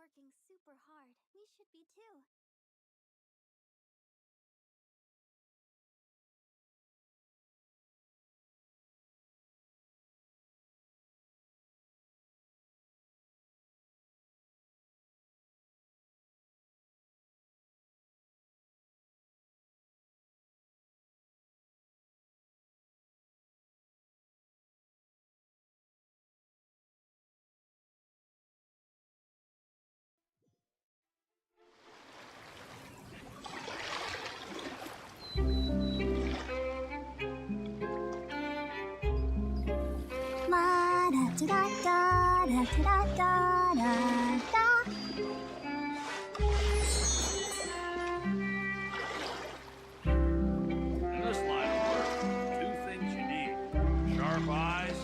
working super hard. We should be too. In this line of work, two things you need: sharp eyes.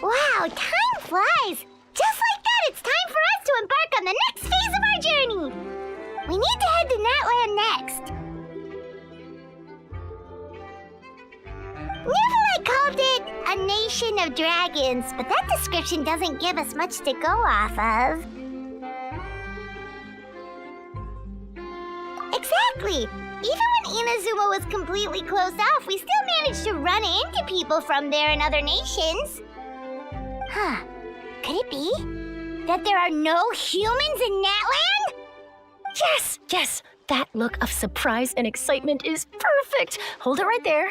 Wow, time flies! Just like that, it's time for us to embark on the next phase of our journey! We need to head to Natland next. Neverlight called it a nation of dragons, but that description doesn't give us much to go off of. Exactly! Even when Inazuma was completely closed off, we still managed to run into people from there in other nations. Huh. Could it be that there are no humans in Natland? Yes! That look of surprise and excitement is perfect. Hold it right there.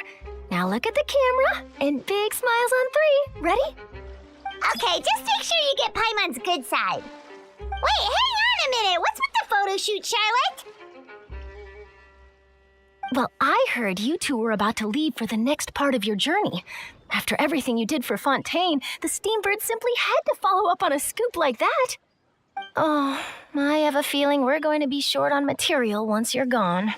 Now look at the camera and big smiles on 3. Ready? Okay, just make sure you get Paimon's good side. Wait, hang on a minute. What's with the photo shoot, Charlotte? Well, I heard you two were about to leave for the next part of your journey. After everything you did for Fontaine, the Steambird simply had to follow up on a scoop like that. Oh, I have a feeling we're going to be short on material once you're gone.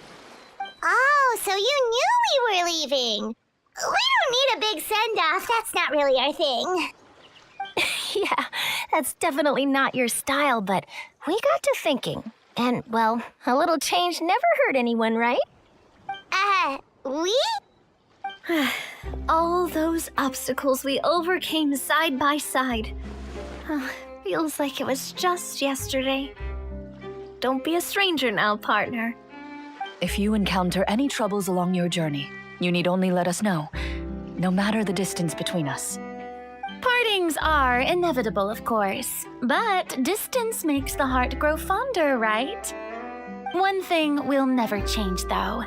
Oh, so you knew we were leaving. We don't need a big send-off. That's not really our thing. Yeah, that's definitely not your style, but we got to thinking. And, well, a little change never hurt anyone, right? We? All those obstacles we overcame side by side. Feels like it was just yesterday. Don't be a stranger now, partner. If you encounter any troubles along your journey, you need only let us know, no matter the distance between us. Partings are inevitable, of course, but distance makes the heart grow fonder, right? One thing will never change, though.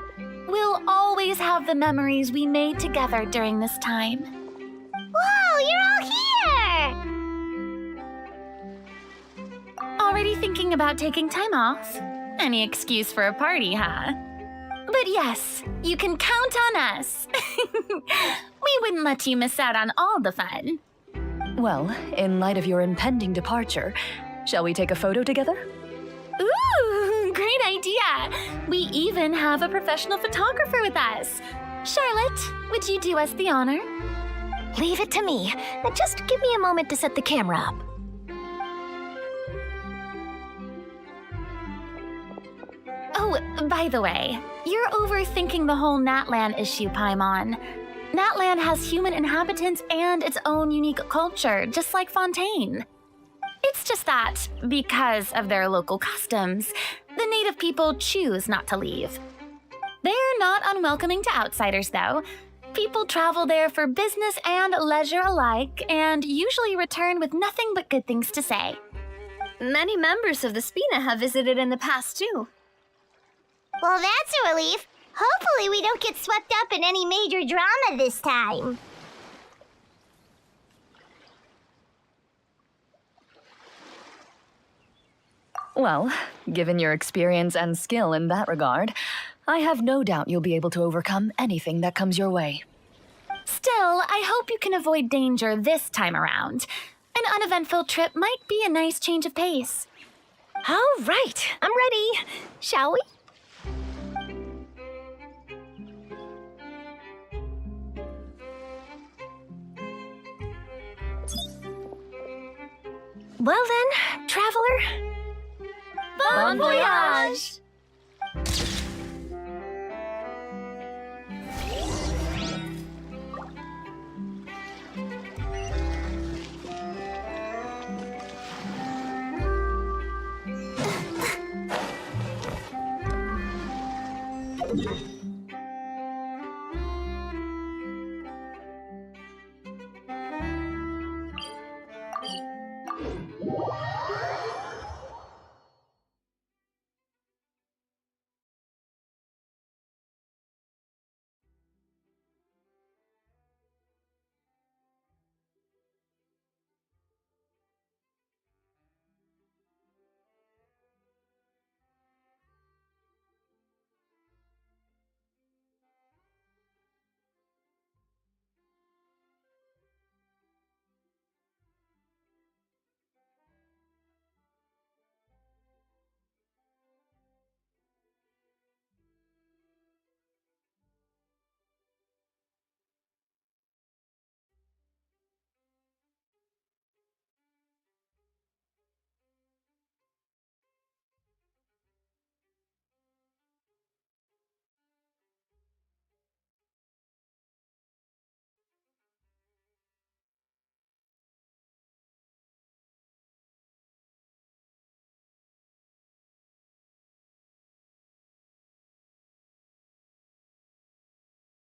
We'll always have the memories we made together during this time. Whoa, you're all here! Already thinking about taking time off? Any excuse for a party, huh? But yes, you can count on us. We wouldn't let you miss out on all the fun. Well, in light of your impending departure, shall we take a photo together? Ooh, great idea! We even have a professional photographer with us. Charlotte, would you do us the honor? Leave it to me. Now just give me a moment to set the camera up. Oh, by the way, you're overthinking the whole Natland issue, Paimon. Natland has human inhabitants and its own unique culture, just like Fontaine. It's just that, because of their local customs, the native people choose not to leave. They're not unwelcoming to outsiders, though. People travel there for business and leisure alike, and usually return with nothing but good things to say. Many members of the Spina have visited in the past, too. Well, that's a relief. Hopefully we don't get swept up in any major drama this time. Well, given your experience and skill in that regard, I have no doubt you'll be able to overcome anything that comes your way. Still, I hope you can avoid danger this time around. An uneventful trip might be a nice change of pace. All right, I'm ready. Shall we? Well then, traveler. Bon voyage!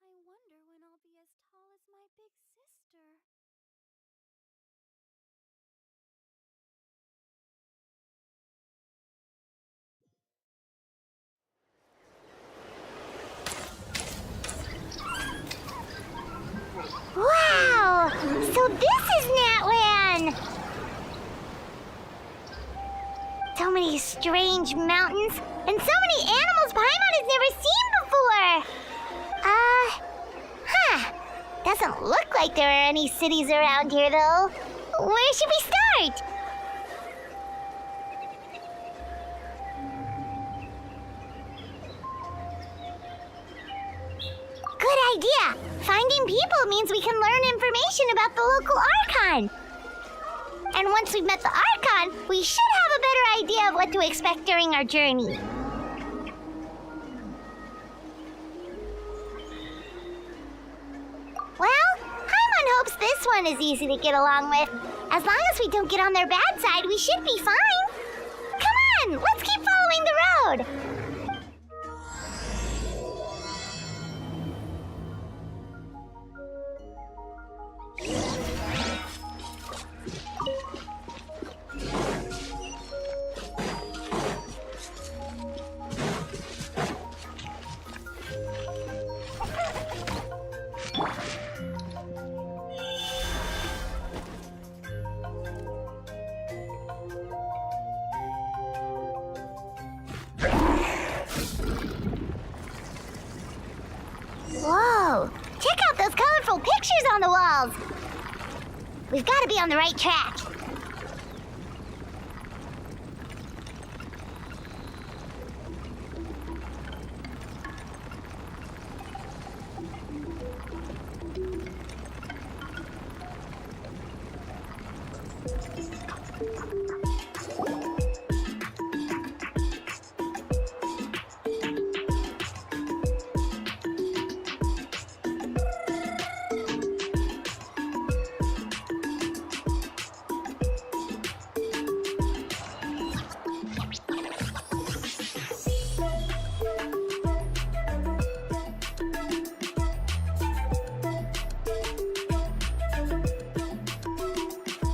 I wonder when I'll be as tall as my big sister. Wow! So this is Natlan! So many strange mountains, and so many animals Paimon has never seen before! Doesn't look like there are any cities around here, though. Where should we start? Good idea! Finding people means we can learn information about the local Archon. And once we've met the Archon, we should have a better idea of what to expect during our journey. Well, Paimon hopes this one is easy to get along with. As long as we don't get on their bad side, we should be fine. Come on, let's keep following the road. Whoa! Check out those colorful pictures on the walls! We've got to be on the right track.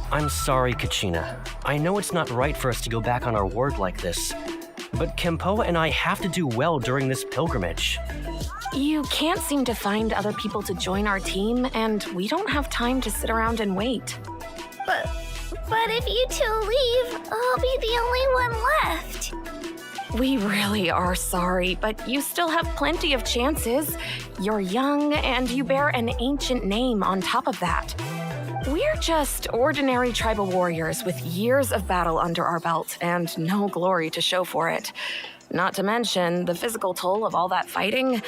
I'm sorry, Kachina. I know it's not right for us to go back on our word like this, but Kempoa and I have to do well during this pilgrimage. You can't seem to find other people to join our team, and we don't have time to sit around and wait. But if you two leave, I'll be the only one left. We really are sorry, but you still have plenty of chances. You're young, and you bear an ancient name on top of that. We're just ordinary tribal warriors with years of battle under our belt and no glory to show for it. Not to mention the physical toll of all that fighting.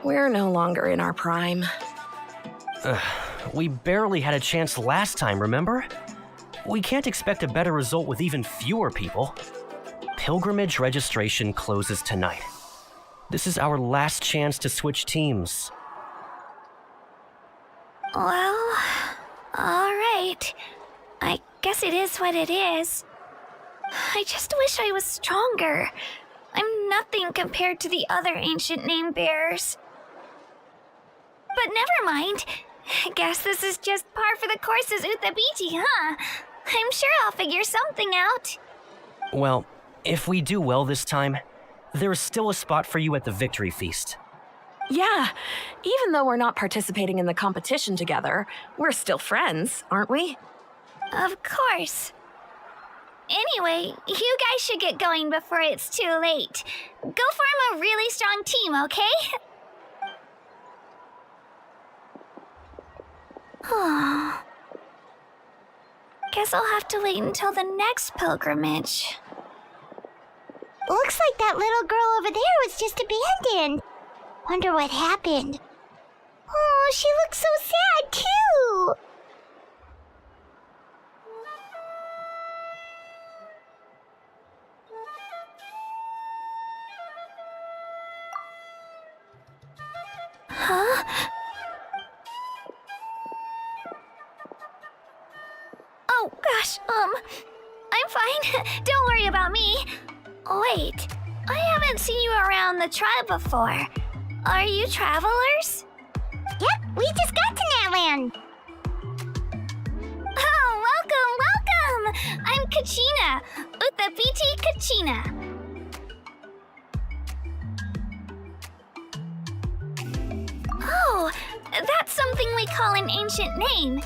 We're no longer in our prime. We barely had a chance last time, remember? We can't expect a better result with even fewer people. Pilgrimage registration closes tonight. This is our last chance to switch teams. Well, alright. I guess it is what it is. I just wish I was stronger. I'm nothing compared to the other ancient name bearers. But never mind. Guess this is just par for the course as Uthabiti, huh? I'm sure I'll figure something out. Well, if we do well this time, there is still a spot for you at the victory feast. Yeah, even though we're not participating in the competition together, we're still friends, aren't we? Of course. Anyway, you guys should get going before it's too late. Go form a really strong team, okay? Guess I'll have to wait until the next pilgrimage. Looks like that little girl over there was just abandoned. Wonder what happened. Oh, she looks so sad, too. Huh? Oh, gosh, I'm fine. Don't worry about me. Wait, I haven't seen you around the tribe before. Are you travelers? Yep, we just got to Natland. Oh, welcome! I'm Kachina, Uthabiti Kachina. Oh, that's something we call an ancient name.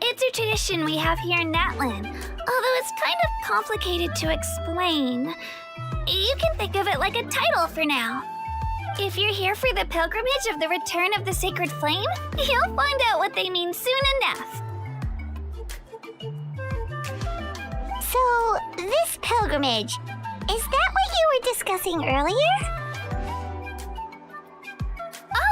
It's a tradition we have here in Natland, although it's kind of complicated to explain. You can think of it like a title for now. If you're here for the pilgrimage of the return of the sacred flame, you'll find out what they mean soon enough. So, this pilgrimage, is that what you were discussing earlier?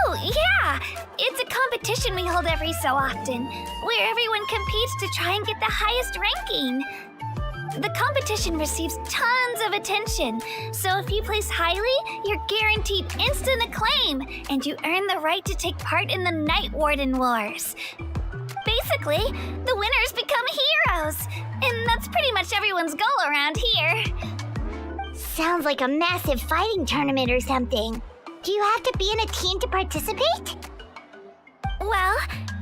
Oh, yeah! It's a competition we hold every so often, where everyone competes to try and get the highest ranking. The competition receives tons of attention, so if you place highly, you're guaranteed instant acclaim, and you earn the right to take part in the Night Warden Wars. Basically, the winners become heroes, and that's pretty much everyone's goal around here. Sounds like a massive fighting tournament or something. Do you have to be in a team to participate? Well,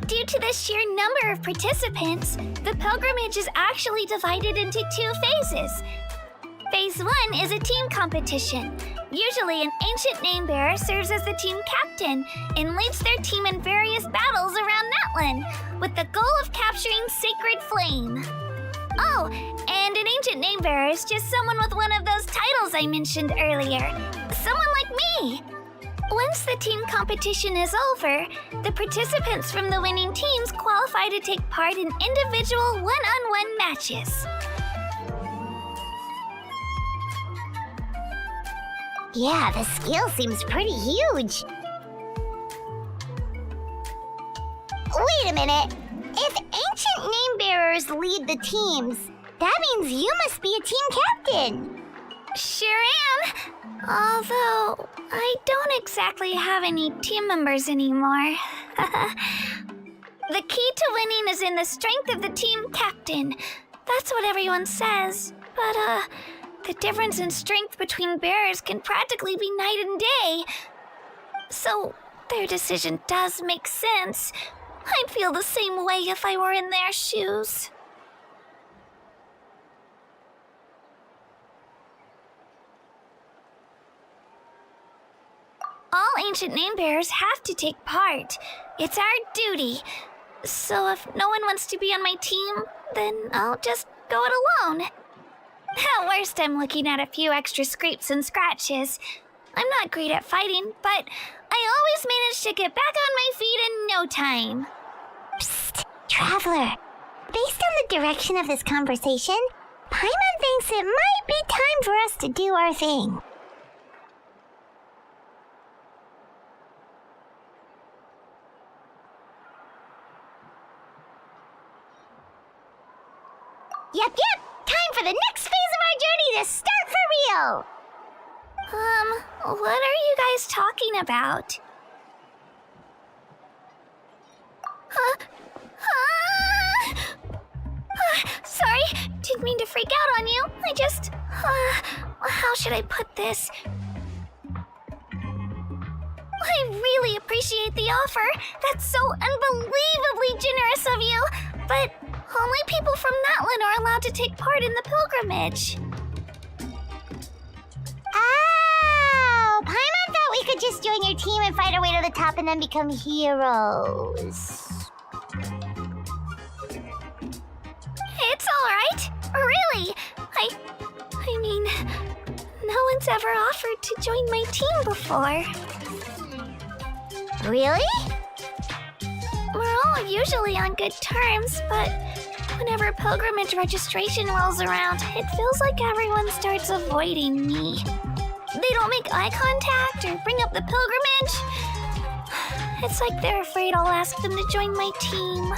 due to the sheer number of participants, the pilgrimage is actually divided into 2 phases. Phase 1 is a team competition. Usually, an ancient name bearer serves as the team captain and leads their team in various battles around Natland, with the goal of capturing Sacred Flame. Oh, and an ancient name bearer is just someone with one of those titles I mentioned earlier. Someone like me. Once the team competition is over, the participants from the winning teams qualify to take part in individual one-on-one matches. Yeah, the scale seems pretty huge. Wait a minute. If ancient name bearers lead the teams, that means you must be a team captain. Sure am. Although, I don't exactly have any team members anymore. The key to winning is in the strength of the team captain. That's what everyone says. But, the difference in strength between bearers can practically be night and day. So, their decision does make sense. I'd feel the same way if I were in their shoes. All ancient name bearers have to take part. It's our duty. So if no one wants to be on my team, then I'll just go it alone. At worst, I'm looking at a few extra scrapes and scratches. I'm not great at fighting, but I always manage to get back on my feet in no time. Psst, Traveler. Based on the direction of this conversation, Paimon thinks it might be time for us to do our thing. Yeah, the next phase of our journey to start for real! What are you guys talking about? Sorry, didn't mean to freak out on you. I just, how should I put this? I really appreciate the offer. That's so unbelievably generous of you. But only people from Natlan are allowed to take part in the pilgrimage. Oh, Paimon thought we could just join your team and fight our way to the top and then become heroes. It's all right. Really. I mean, no one's ever offered to join my team before. Really? We're all usually on good terms, but whenever pilgrimage registration rolls around, it feels like everyone starts avoiding me. They don't make eye contact or bring up the pilgrimage. It's like they're afraid I'll ask them to join my team.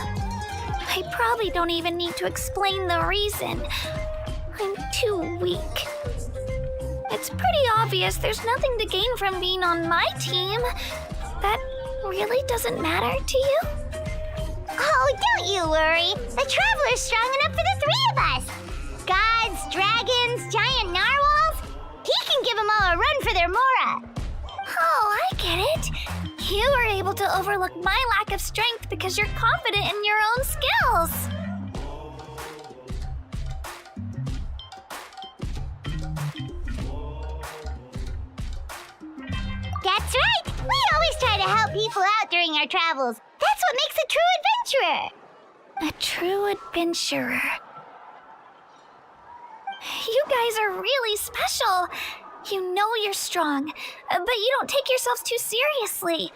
I probably don't even need to explain the reason. I'm too weak. It's pretty obvious there's nothing to gain from being on my team. That really doesn't matter to you? Oh, don't you worry. The Traveler's strong enough for the three of us. Gods, dragons, giant narwhals. He can give them all a run for their Mora. Oh, I get it. You were able to overlook my lack of strength because you're confident in your own skills. That's right. We always try to help people out during our travels. That's what makes a true adventurer. A true adventurer. You guys are really special. You know you're strong, but you don't take yourselves too seriously.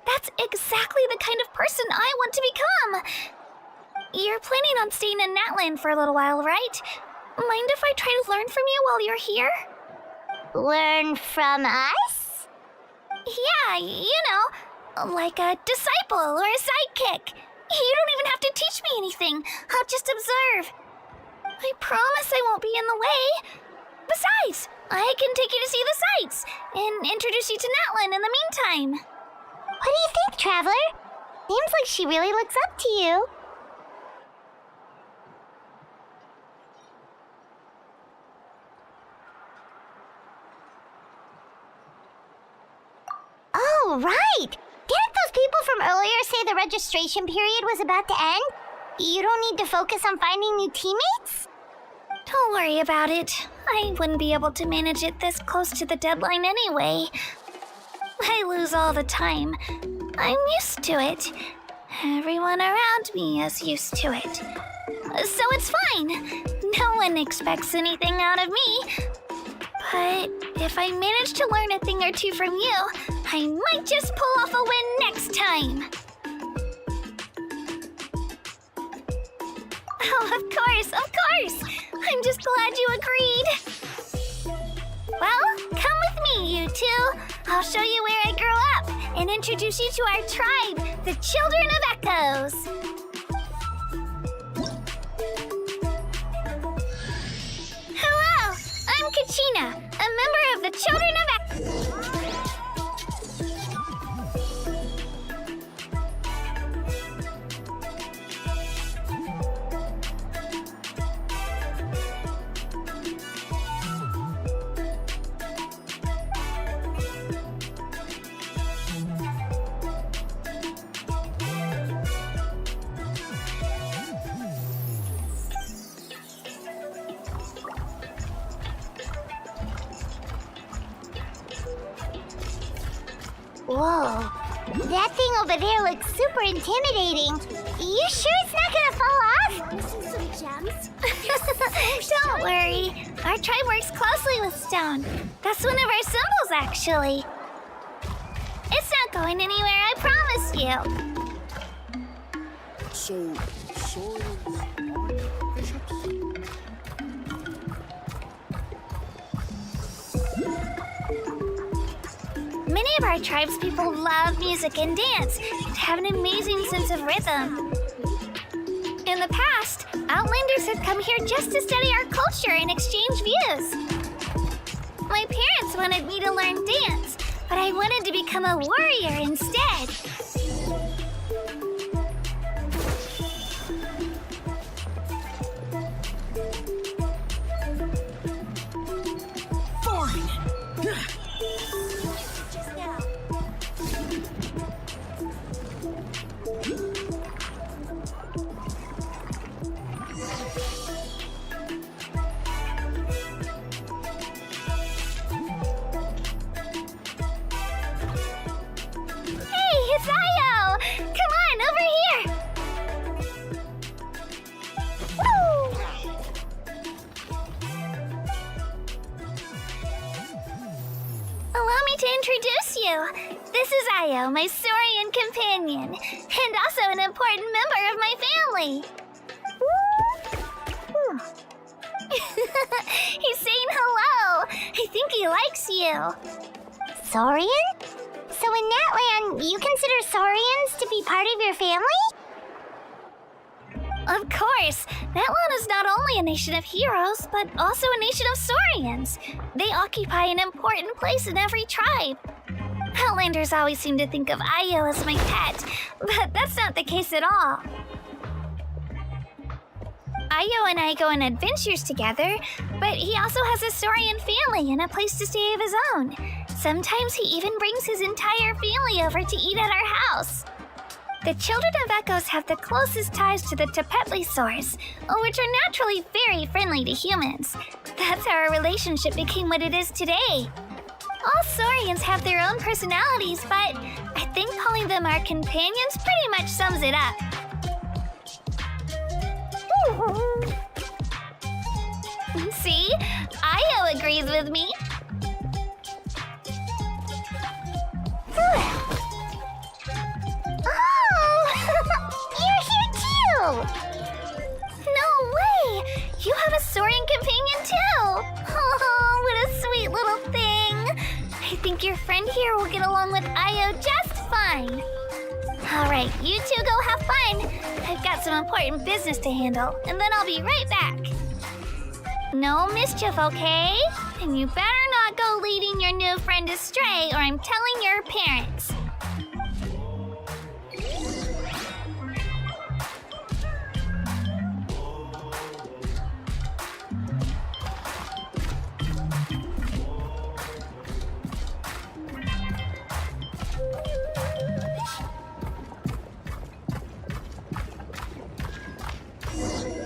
That's exactly the kind of person I want to become. You're planning on staying in Natlan for a little while, right? Mind if I try to learn from you while you're here? Learn from us? Yeah, you know, like a disciple or a sidekick. You don't even have to teach me anything. I'll just observe. I promise I won't be in the way. Besides, I can take you to see the sights and introduce you to Natlan in the meantime. What do you think, Traveler? Seems like she really looks up to you. Oh, right! Didn't those people from earlier say the registration period was about to end? You don't need to focus on finding new teammates? Don't worry about it. I wouldn't be able to manage it this close to the deadline anyway. I lose all the time. I'm used to it. Everyone around me is used to it. So it's fine. No one expects anything out of me. But if I manage to learn a thing or two from you, I might just pull off a win next time. Oh, of course. I'm just glad you agreed. Well, come with me, you two. I'll show you where I grew up and introduce you to our tribe, the Children of Echoes. Hello, I'm Kachina, a member of the Children of Echoes. Whoa, that thing over there looks super intimidating. You sure it's not gonna fall off? Some gems? Don't worry. Our tribe works closely with stone. That's one of our symbols, actually. It's not going anywhere, I promise you. So, soils aren't bishops? Many of our tribes people love music and dance. They have an amazing sense of rhythm. In the past, Outlanders have come here just to study our culture and exchange views. My parents wanted me to learn dance, but I wanted to become a warrior instead. Introduce you. This is Io, my Saurian companion, and also an important member of my family. He's saying hello. I think he likes you. Saurian? So in Natland, you consider Saurians to be part of your family? Of course. Natland is not only a nation of heroes, but also a nation of Saurians. They occupy an important place in every tribe. Outlanders always seem to think of Io as my pet, but that's not the case at all. Io and I go on adventures together, but he also has a Saurian family and a place to stay of his own. Sometimes he even brings his entire family over to eat at our house. The children of Echoes have the closest ties to the Tepetlisaurs, which are naturally very friendly to humans. That's how our relationship became what it is today. All Saurians have their own personalities, but I think calling them our companions pretty much sums it up. See? Io agrees with me. No way! You have a Saurian companion too! Oh, what a sweet little thing! I think your friend here will get along with Io just fine. Alright, you two go have fun. I've got some important business to handle, and then I'll be right back. No mischief, okay? And you better not go leading your new friend astray, or I'm telling your parents.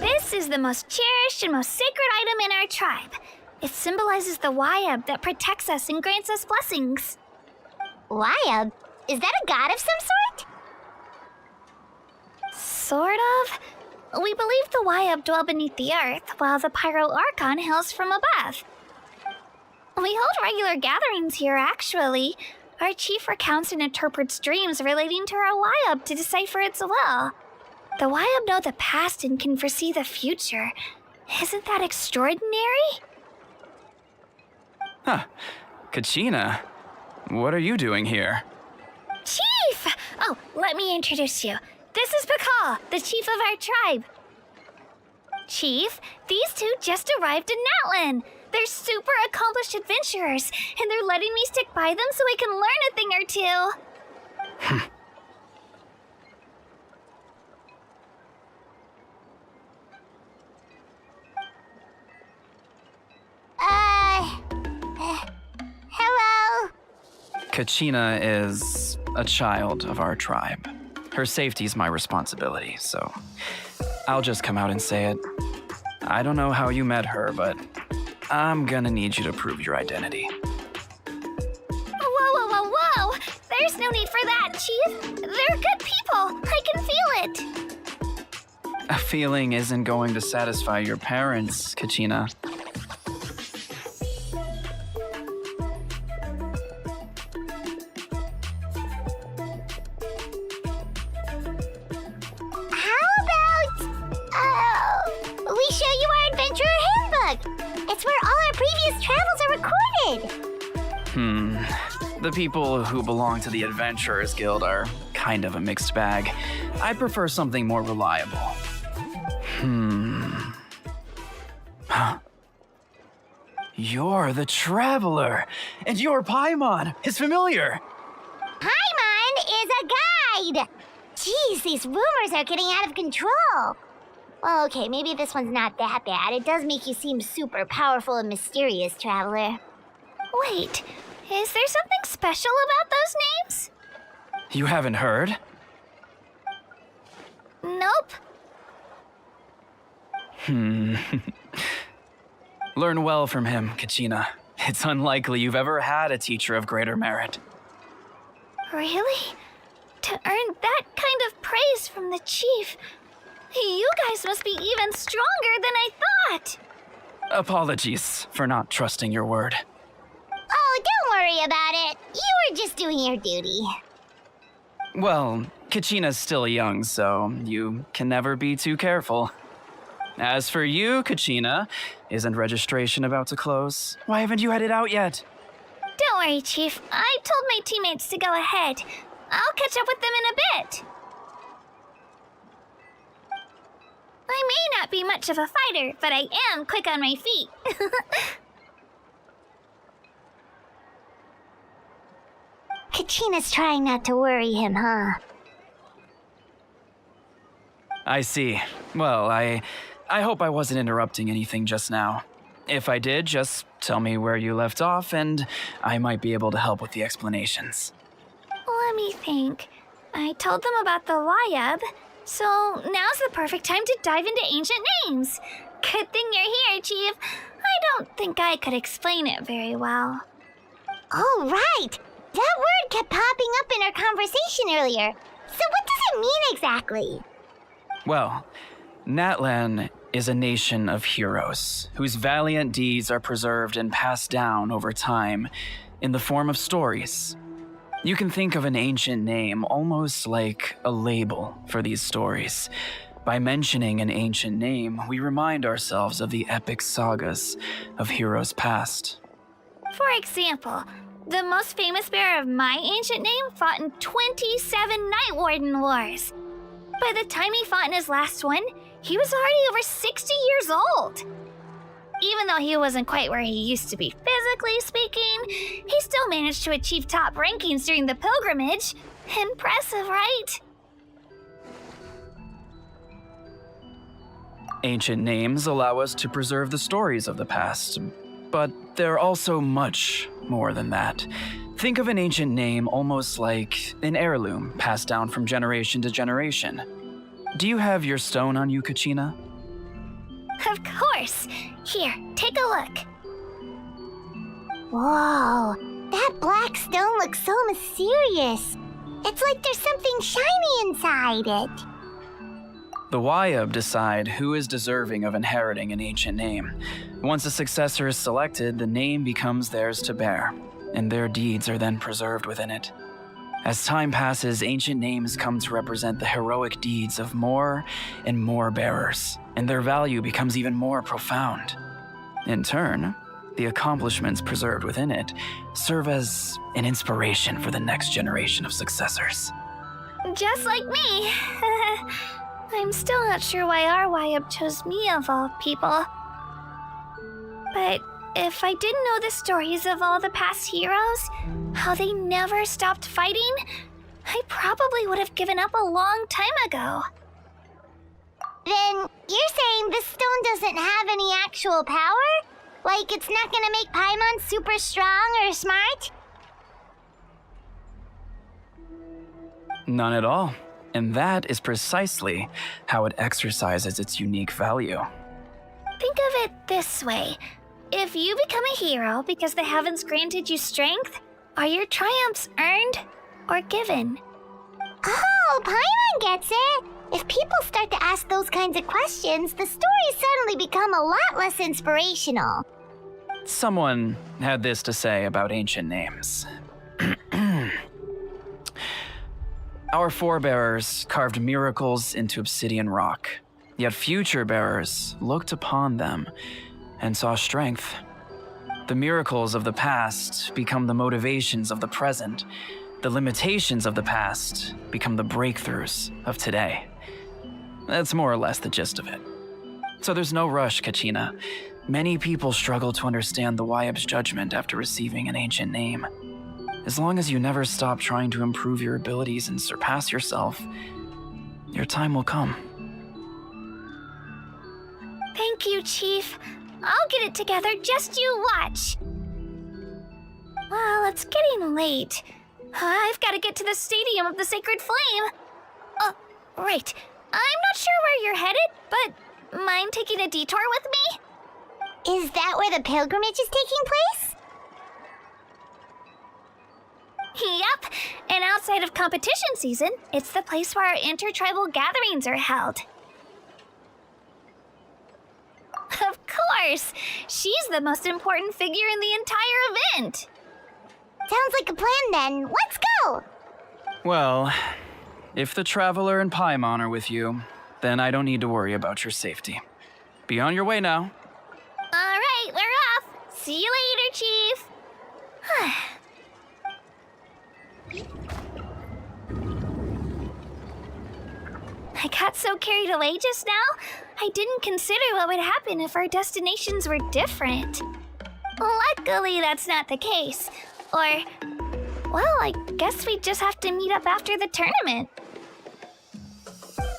This is the most cherished and most sacred item in our tribe. It symbolizes the Wayab that protects us and grants us blessings. Wayab? Is that a god of some sort? Sort of. We believe the Wayab dwell beneath the earth, while the Pyro Archon hails from above. We hold regular gatherings here, actually. Our chief recounts and interprets dreams relating to our Wayab to decipher its will. The Wayab know the past and can foresee the future. Isn't that extraordinary? Huh. Kachina, what are you doing here? Chief! Oh, let me introduce you. This is Pakal, the chief of our tribe. Chief, these two just arrived in Natlan. They're super accomplished adventurers, and they're letting me stick by them so I can learn a thing or two. Hello? Kachina is a child of our tribe. Her safety's my responsibility, so I'll just come out and say it. I don't know how you met her, but I'm gonna need you to prove your identity. Whoa. There's no need for that, Chief. They're good people. I can feel it. A feeling isn't going to satisfy your parents, Kachina. We show you our adventurer handbook. It's where all our previous travels are recorded. The people who belong to the Adventurers Guild are kind of a mixed bag. I prefer something more reliable. You're the Traveler, and you're Paimon, his familiar. Paimon is a guide! Jeez, these rumors are getting out of control. Well, okay, maybe this one's not that bad. It does make you seem super powerful and mysterious, Traveler. Wait, is there something special about those names? You haven't heard? Nope. Learn well from him, Kachina. It's unlikely you've ever had a teacher of greater merit. Really? To earn that kind of praise from the chief, you guys must be even stronger than I thought. Apologies for not trusting your word. Oh, don't worry about it. You were just doing your duty. Well, Kachina's still young, so you can never be too careful. As for you, Kachina, isn't registration about to close? Why haven't you headed out yet? Don't worry, Chief. I told my teammates to go ahead. I'll catch up with them in a bit. I may not be much of a fighter, but I am quick on my feet. Kachina's trying not to worry him, huh? I see. Well, I hope I wasn't interrupting anything just now. If I did, just tell me where you left off, and I might be able to help with the explanations. Let me think. I told them about the Wayab, so now's the perfect time to dive into ancient names. Good thing you're here, Chief. I don't think I could explain it very well. Oh, right! That word kept popping up in our conversation earlier. So what does it mean exactly? Well, Natlan is a nation of heroes whose valiant deeds are preserved and passed down over time in the form of stories. You can think of an ancient name almost like a label for these stories. By mentioning an ancient name, we remind ourselves of the epic sagas of heroes past. For example, the most famous bearer of my ancient name fought in 27 Night Warden Wars. By the time he fought in his last one, he was already over 60 years old. Even though he wasn't quite where he used to be physically speaking, he still managed to achieve top rankings during the pilgrimage. Impressive, right? Ancient names allow us to preserve the stories of the past, but they're also much more than that. Think of an ancient name almost like an heirloom passed down from generation to generation. Do you have your stone on you, Kachina? Of course. Here, take a look. Whoa, that black stone looks so mysterious. It's like there's something shiny inside it. The Wayab decide who is deserving of inheriting an ancient name. Once a successor is selected, the name becomes theirs to bear, and their deeds are then preserved within it. As time passes, ancient names come to represent the heroic deeds of more and more bearers, and their value becomes even more profound. In turn, the accomplishments preserved within it serve as an inspiration for the next generation of successors. Just like me. I'm still not sure why our Wayab chose me of all people. But if I didn't know the stories of all the past heroes, how they never stopped fighting, I probably would have given up a long time ago. Then you're saying this stone doesn't have any actual power? Like it's not gonna make Paimon super strong or smart? None at all. And that is precisely how it exercises its unique value. Think of it this way. If you become a hero because the heavens granted you strength, are your triumphs earned or given? Oh, Paimon gets it! If people start to ask those kinds of questions, the stories suddenly become a lot less inspirational. Someone had this to say about ancient names. Our forebears carved miracles into obsidian rock, yet future bearers looked upon them and saw strength. The miracles of the past become the motivations of the present. The limitations of the past become the breakthroughs of today. That's more or less the gist of it. So there's no rush, Kachina. Many people struggle to understand the Wyeb's judgment after receiving an ancient name. As long as you never stop trying to improve your abilities and surpass yourself, your time will come. Thank you, Chief. I'll get it together, just you watch. Well, it's getting late. I've got to get to the Stadium of the Sacred Flame. Right. I'm not sure where you're headed, but mind taking a detour with me? Is that where the pilgrimage is taking place? Yep, and outside of competition season, it's the place where our intertribal gatherings are held. Of course! She's the most important figure in the entire event! Sounds like a plan then. Let's go! Well, if the Traveler and Paimon are with you, then I don't need to worry about your safety. Be on your way now. Alright, we're off! See you later, Chief! I got so carried away just now, I didn't consider what would happen if our destinations were different. Luckily, that's not the case. Or, well, I guess we just have to meet up after the tournament.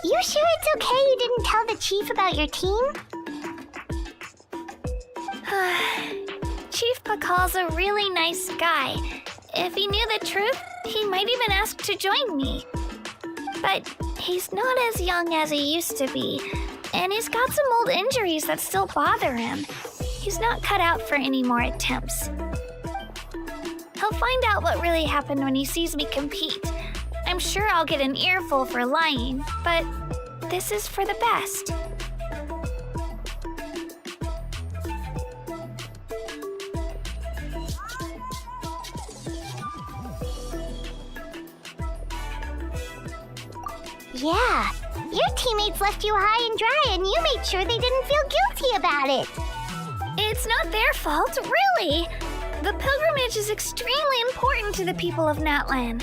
You sure it's okay you didn't tell the chief about your team? Chief Pakal's a really nice guy. If he knew the truth, he might even ask to join me. But he's not as young as he used to be, and he's got some old injuries that still bother him. He's not cut out for any more attempts. He'll find out what really happened when he sees me compete. I'm sure I'll get an earful for lying, but this is for the best. Yeah, your teammates left you high and dry and you made sure they didn't feel guilty about it. It's not their fault, really. The pilgrimage is extremely important to the people of Natlan.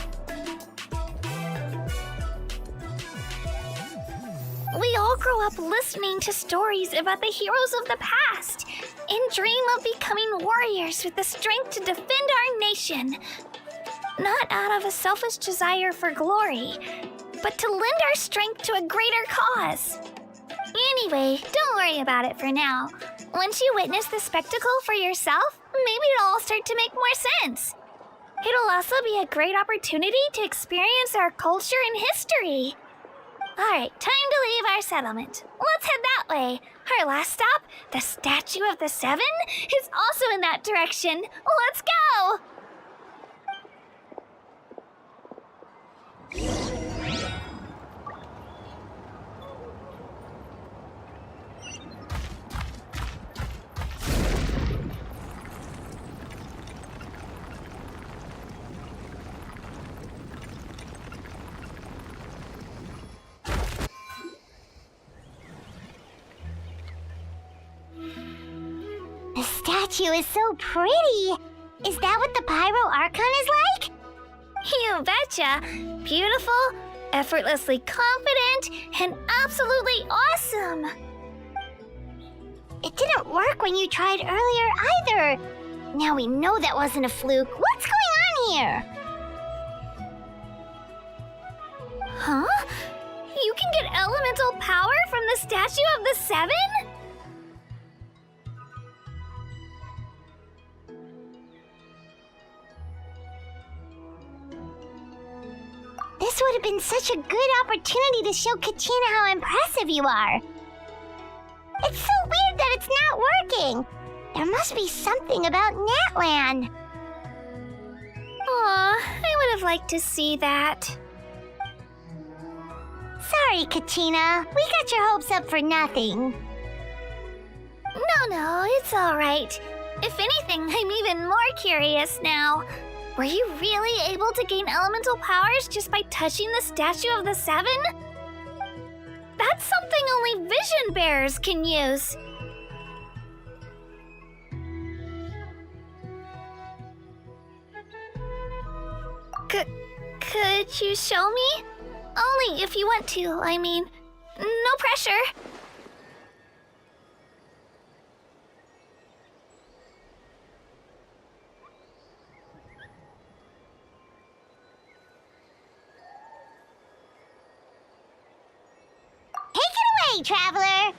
We all grow up listening to stories about the heroes of the past and dream of becoming warriors with the strength to defend our nation. Not out of a selfish desire for glory, but to lend our strength to a greater cause. Anyway, don't worry about it for now. Once you witness the spectacle for yourself, maybe it'll all start to make more sense. It'll also be a great opportunity to experience our culture and history. Alright, time to leave our settlement. Let's head that way. Our last stop, the Statue of the Seven, is also in that direction. Let's go! The statue is so pretty. Is that what the Pyro Archon is like? You betcha! Beautiful, effortlessly confident, and absolutely awesome! It didn't work when you tried earlier either. Now we know that wasn't a fluke. What's going on here? Huh? You can get elemental power from the Statue of the Seven? This would have been such a good opportunity to show Kachina how impressive you are. It's so weird that it's not working. There must be something about Natlan. Aw, I would have liked to see that. Sorry, Kachina. We got your hopes up for nothing. No, it's alright. If anything, I'm even more curious now. Were you really able to gain elemental powers just by touching the Statue of the Seven? That's something only vision bearers can use. Could you show me? Only if you want to, I mean. No pressure. day, traveler!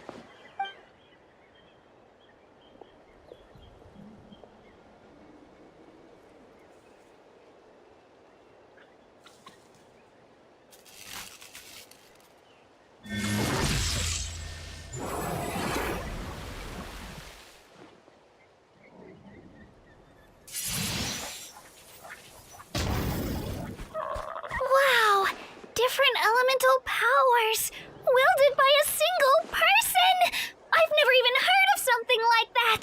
Wow! Different elemental powers! Wielded by a single person! I've never even heard of something like that!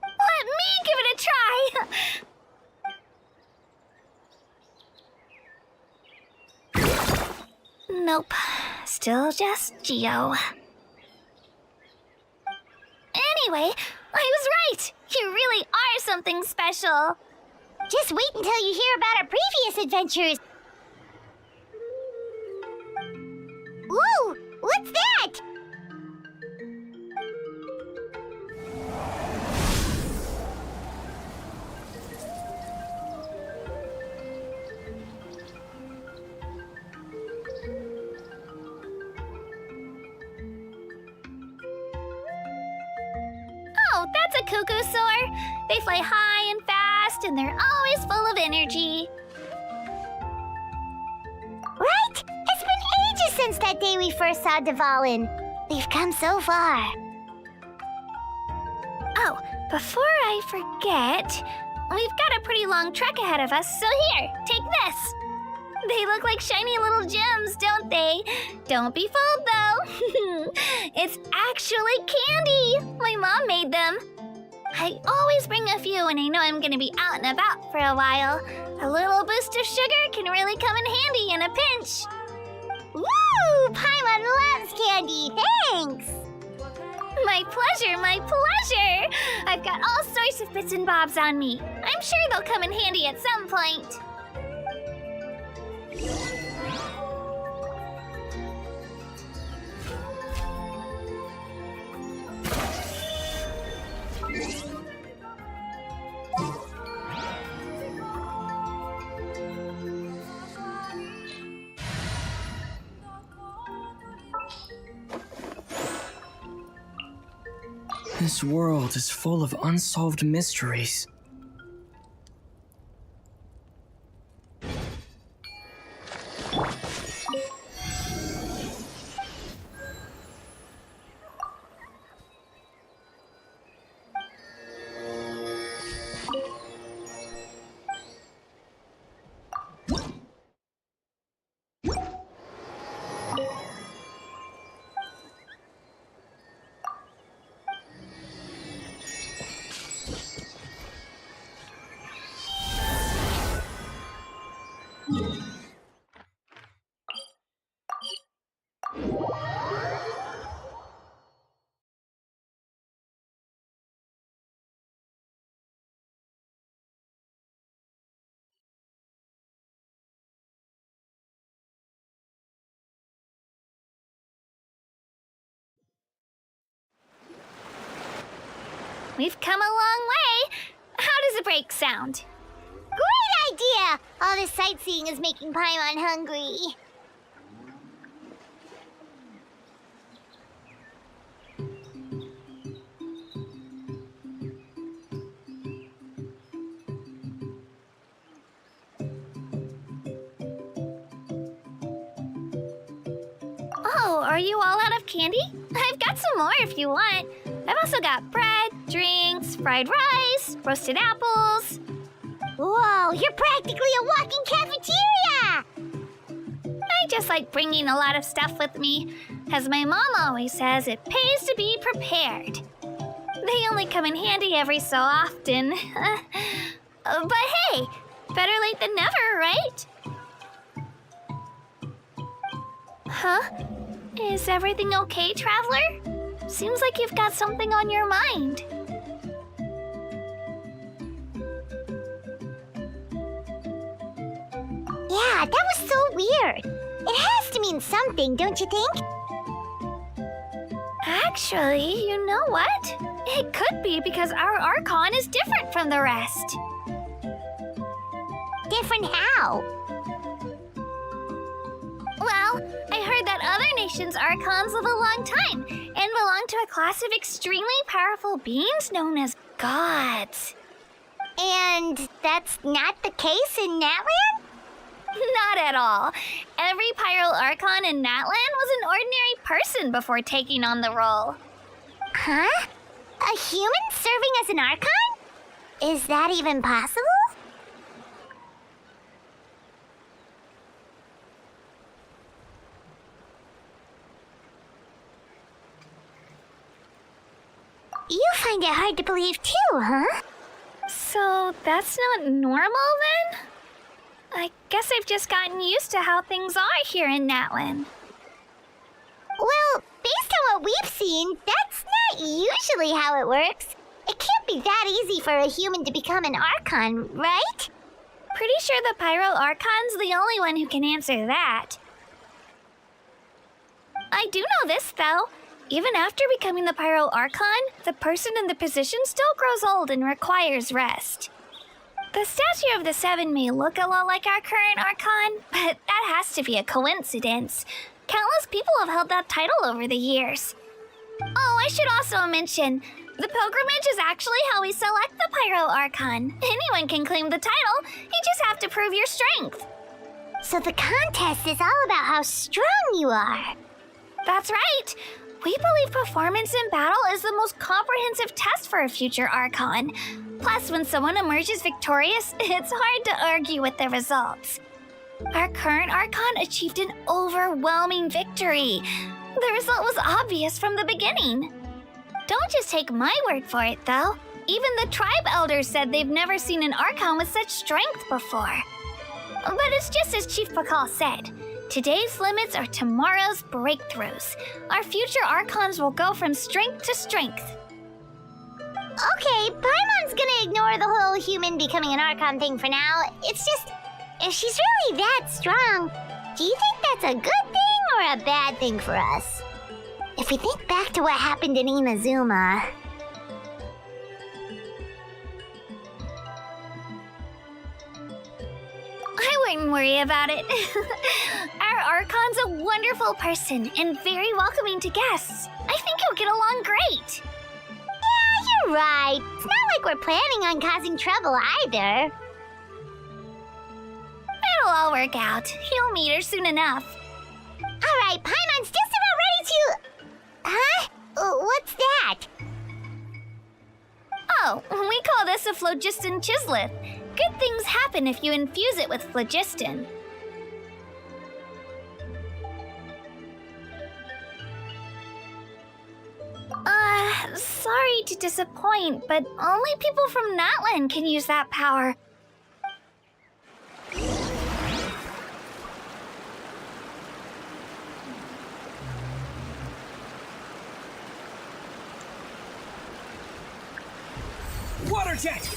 Let me give it a try! Nope. Still just Geo. Anyway, I was right! You really are something special! Just wait until you hear about our previous adventures. Ooh, what's that? Oh, that's a cuckoo soar! They fly high and fast, and they're always full of energy. Right? It's been ages since that day we first saw Dvalin. We've come so far. Oh, before I forget, we've got a pretty long trek ahead of us, so here, take this. They look like shiny little gems, don't they? Don't be fooled, though. It's actually candy. My mom made them. I always bring a few when I know I'm gonna be out and about for a while. A little boost of sugar can really come in handy in a pinch. Woo! Paimon loves candy. Thanks. My pleasure, my pleasure! I've got all sorts of bits and bobs on me. I'm sure they'll come in handy at some point. This world is full of unsolved mysteries. We've come a long way. How does a break sound? Great idea! All this sightseeing is making Paimon hungry. Oh, are you all out of candy? I've got some more if you want. I've also got bread, drinks, fried rice, roasted apples. Whoa, you're practically a walking cafeteria! I just like bringing a lot of stuff with me. As my mom always says, it pays to be prepared. They only come in handy every so often. But hey, better late than never, right? Huh? Is everything okay, Traveler? Seems like you've got something on your mind. Yeah, that was so weird. It has to mean something, don't you think? Actually, you know what? It could be because our Archon is different from the rest. Different how? Well, I heard that other nations' archons live a long time and belong to a class of extremely powerful beings known as gods. And that's not the case in Natland? Not at all. Every Pyro Archon in Natland was an ordinary person before taking on the role. Huh? A human serving as an Archon? Is that even possible? You find it hard to believe too, huh? So that's not normal then? I guess I've just gotten used to how things are here in Natland. Well, based on what we've seen, that's not usually how it works. It can't be that easy for a human to become an Archon, right? Pretty sure the Pyro Archon's the only one who can answer that. I do know this, though. Even after becoming the Pyro Archon, the person in the position still grows old and requires rest. The statue of the Seven may look a lot like our current Archon, but that has to be a coincidence. Countless people have held that title over the years. Oh, I should also mention, the pilgrimage is actually how we select the Pyro Archon. Anyone can claim the title, you just have to prove your strength. So the contest is all about how strong you are. That's right. We believe performance in battle is the most comprehensive test for a future Archon. Plus, when someone emerges victorious, it's hard to argue with the results. Our current Archon achieved an overwhelming victory. The result was obvious from the beginning. Don't just take my word for it, though. Even the tribe elders said they've never seen an Archon with such strength before. But it's just as Chief Pakal said. Today's limits are tomorrow's breakthroughs. Our future Archons will go from strength to strength. Okay, Paimon's gonna ignore the whole human becoming an Archon thing for now. It's just, if she's really that strong, do you think that's a good thing or a bad thing for us? If we think back to what happened in Inazuma... I wouldn't worry about it. Our Archon's a wonderful person and very welcoming to guests. I think he'll get along great. Yeah, you're right. It's not like we're planning on causing trouble either. It'll all work out. He'll meet her soon enough. All right, Paimon's just about ready to... Huh? What's that? Oh, we call this a phlogiston chisleth. Good things happen if you infuse it with phlogiston. Sorry to disappoint, but only people from Natland can use that power. Water jet!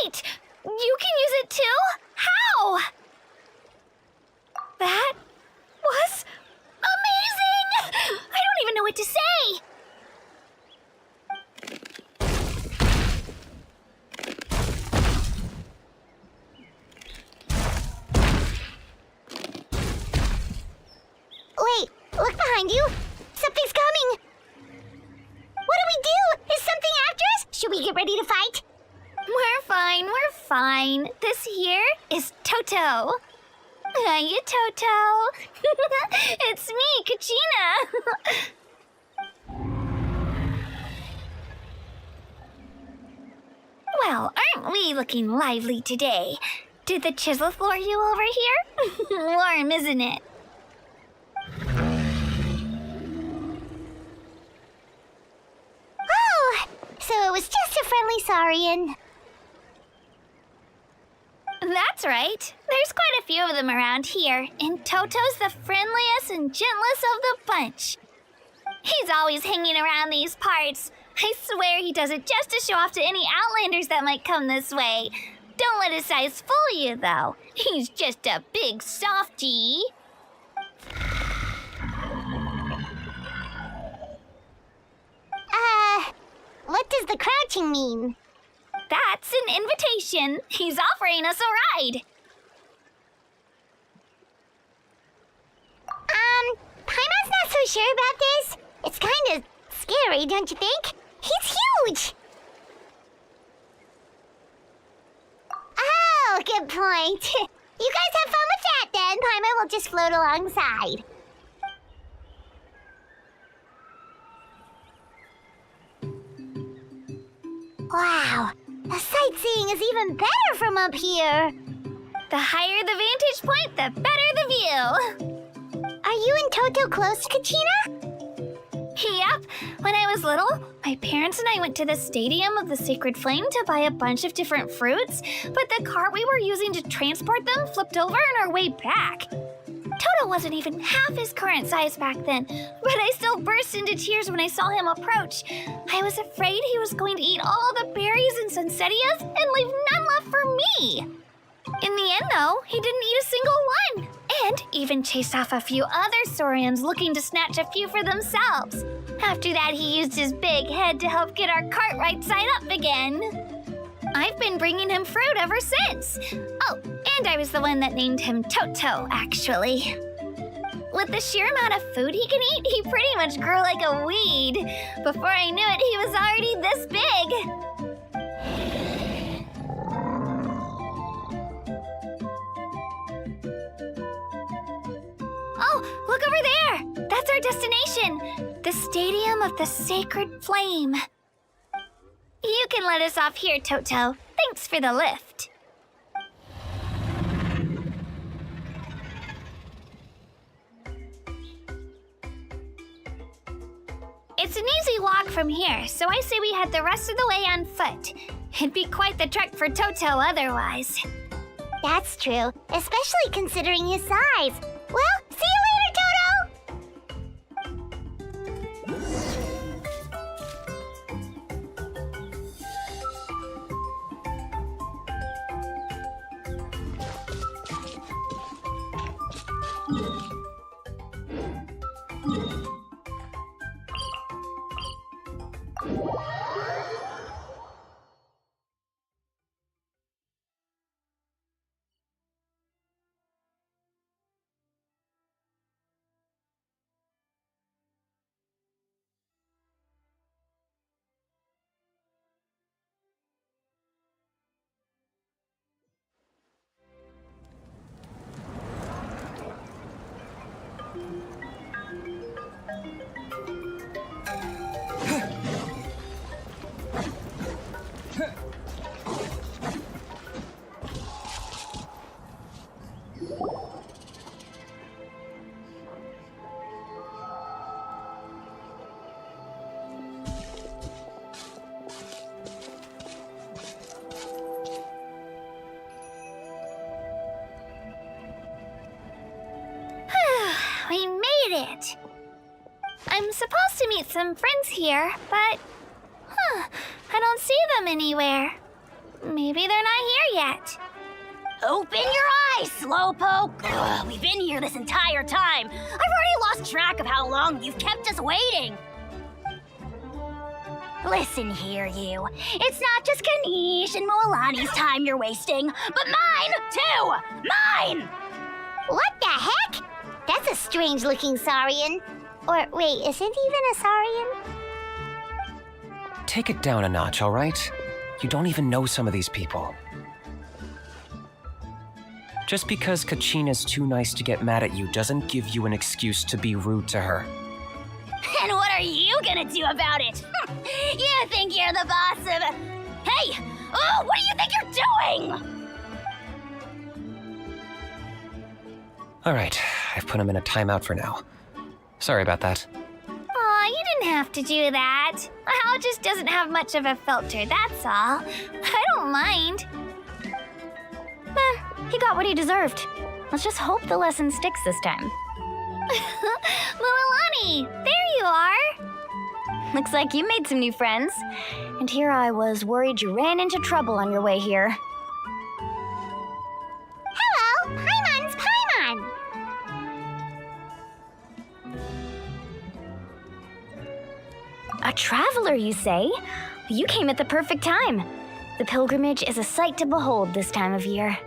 Wait! You can use it too? How? That was amazing! I don't even know what to say! Wait, look behind you. Something's coming. What do we do? Is something after us? Should we get ready to fight? We're fine. This here is Toto. Hiya, Toto. It's me, Kachina. Well, aren't we looking lively today? Did the chisel lure you over here? Warm, isn't it? Oh, so it was just a friendly saurian. That's right. There's quite a few of them around here, and Toto's the friendliest and gentlest of the bunch. He's always hanging around these parts. I swear he does it just to show off to any Outlanders that might come this way. Don't let his size fool you, though. He's just a big softie. What does the crouching mean? That's an invitation. He's offering us a ride. Paimon's not so sure about this. It's kind of scary, don't you think? He's huge! Oh, good point. You guys have fun with that then. Paimon will just float alongside. Wow, the sightseeing is even better from up here. The higher the vantage point, the better the view. Are you and Toto close to Kachina? Yep. When I was little, my parents and I went to the Stadium of the Sacred Flame to buy a bunch of different fruits, but the cart we were using to transport them flipped over on our way back. Toto wasn't even half his current size back then, but I still burst into tears when I saw him approach. I was afraid he was going to eat all the berries and sunsettias and leave none left for me. In the end, though, he didn't eat a single one, and even chased off a few other saurians looking to snatch a few for themselves. After that, he used his big head to help get our cart right side up again. I've been bringing him fruit ever since. Oh, and I was the one that named him Toto, actually. With the sheer amount of food he can eat, he pretty much grew like a weed. Before I knew it, he was already this big. Oh, look over there! That's our destination! The Stadium of the Sacred Flame. You can let us off here, Toto. Thanks for the lift. It's an easy walk from here, so I say we head the rest of the way on foot. It'd be quite the trek for Toto otherwise. That's true, especially considering his size. Well, see you later, Toto! We made it! I'm supposed to meet some friends here, but... I don't see them anywhere. Maybe they're not here yet. Open your eyes, Slowpoke! Ugh, we've been here this entire time. I've already lost track of how long you've kept us waiting. Listen here, you. It's not just Kanish and Moalani's time you're wasting, but mine, too! Mine! What the heck? That's a strange-looking saurian. Or, wait, is it even a saurian? Take it down a notch, all right? You don't even know some of these people. Just because Kachina's too nice to get mad at you doesn't give you an excuse to be rude to her. And what are you gonna do about it? You think you're the boss of... Hey, Oh, what do you think you're doing? All right, I've put him in a timeout for now. Sorry about that. Aw, you didn't have to do that. Hal just doesn't have much of a filter, that's all. I don't mind. He got what he deserved. Let's just hope the lesson sticks this time. Lililani, there you are. Looks like you made some new friends. And here I was worried you ran into trouble on your way here. Hello, Paimon's Paimon. A traveler, you say? You came at the perfect time. The pilgrimage is a sight to behold this time of year.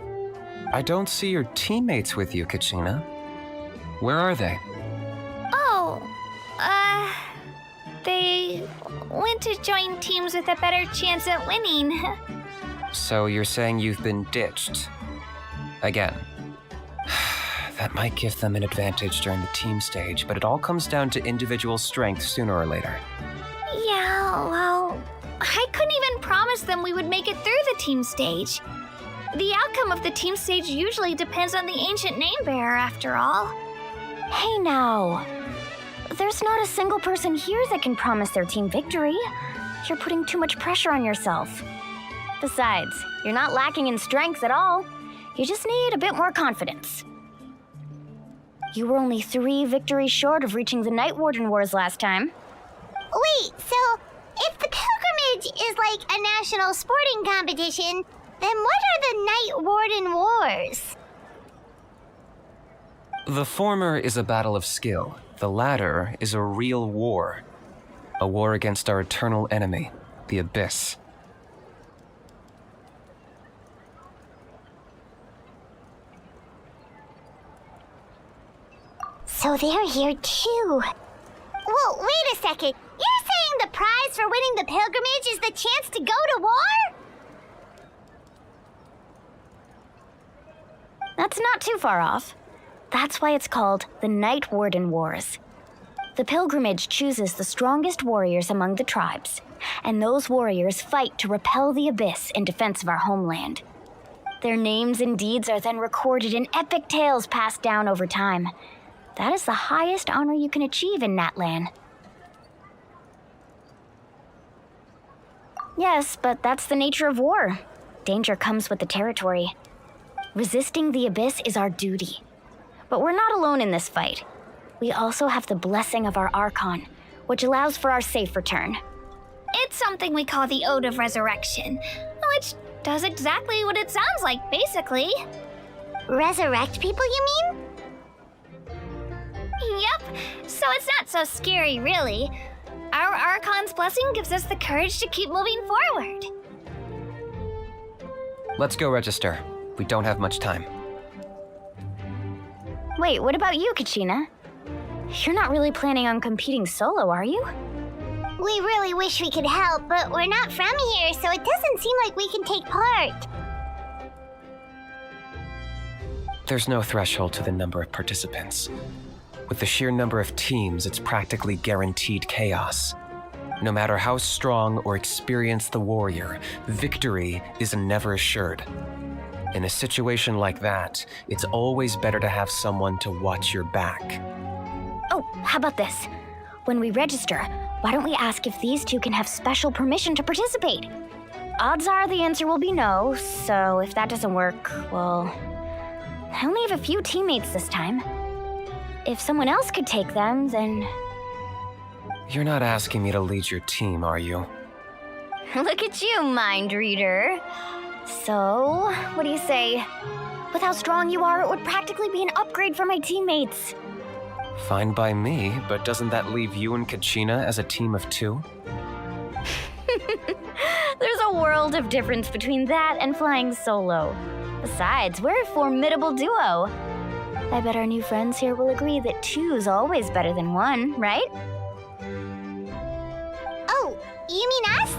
I don't see your teammates with you, Kachina. Where are they? Oh, they went to join teams with a better chance at winning. So you're saying you've been ditched? Again. That might give them an advantage during the team stage, but it all comes down to individual strength sooner or later. Yeah, well, I couldn't even promise them we would make it through the team stage. The outcome of the team stage usually depends on the ancient name bearer, after all. Hey now. There's not a single person here that can promise their team victory. You're putting too much pressure on yourself. Besides, you're not lacking in strength at all. You just need a bit more confidence. You were only 3 victories short of reaching the Night Warden Wars last time. Wait, so if the pilgrimage is like a national sporting competition, then what are the Night Warden Wars? The former is a battle of skill. The latter is a real war. A war against our eternal enemy, the Abyss. So they're here too. Whoa, wait a second. You're saying the prize for winning the pilgrimage is the chance to go to war? That's not too far off. That's why it's called the Night Warden Wars. The pilgrimage chooses the strongest warriors among the tribes, and those warriors fight to repel the Abyss in defense of our homeland. Their names and deeds are then recorded in epic tales passed down over time. That is the highest honor you can achieve in Natlan. Yes, but that's the nature of war. Danger comes with the territory. Resisting the Abyss is our duty. But we're not alone in this fight. We also have the blessing of our Archon, which allows for our safe return. It's something we call the Ode of Resurrection, which does exactly what it sounds like, basically. Resurrect people, you mean? Yep, so it's not so scary, really. Our Archon's blessing gives us the courage to keep moving forward. Let's go register. We don't have much time. Wait, what about you, Kachina? You're not really planning on competing solo, are you? We really wish we could help, but we're not from here, so it doesn't seem like we can take part. There's no threshold to the number of participants. With the sheer number of teams, it's practically guaranteed chaos. No matter how strong or experienced the warrior, victory is never assured. In a situation like that, it's always better to have someone to watch your back. Oh, how about this? When we register, why don't we ask if these two can have special permission to participate? Odds are the answer will be no, so if that doesn't work, well, I only have a few teammates this time. If someone else could take them, then... You're not asking me to lead your team, are you? Look at you, mind reader. So, what do you say? With how strong you are, it would practically be an upgrade for my teammates. Fine by me, but doesn't that leave you and Kachina as a team of 2? There's a world of difference between that and flying solo. Besides, we're a formidable duo. I bet our new friends here will agree that 2's always better than 1, right? Oh, you mean us?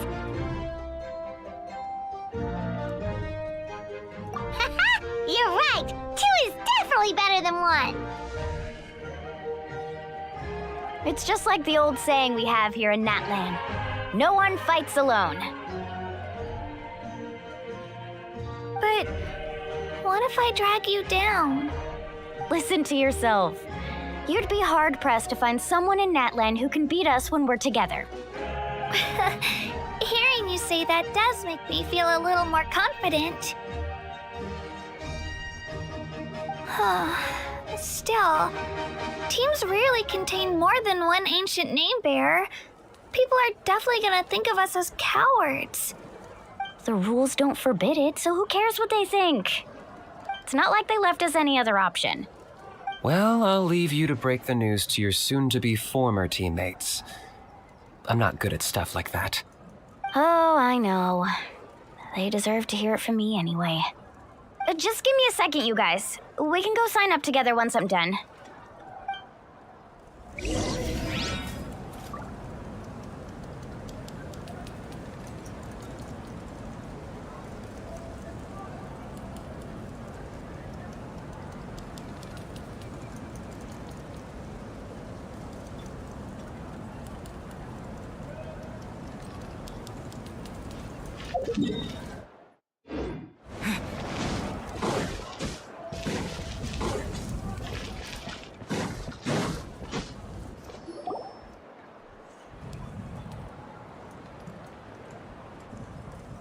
Haha, you're right. 2 is definitely better than 1. It's just like the old saying we have here in Natlan. No one fights alone. But what if I drag you down? Listen to yourself. You'd be hard-pressed to find someone in Natlan who can beat us when we're together. Hearing you say that does make me feel a little more confident. Still, teams rarely contain more than one ancient name bearer. People are definitely gonna think of us as cowards. The rules don't forbid it, so who cares what they think? It's not like they left us any other option. Well, I'll leave you to break the news to your soon-to-be former teammates. I'm not good at stuff like that. Oh, I know. They deserve to hear it from me anyway. Just give me a second, you guys. We can go sign up together once I'm done.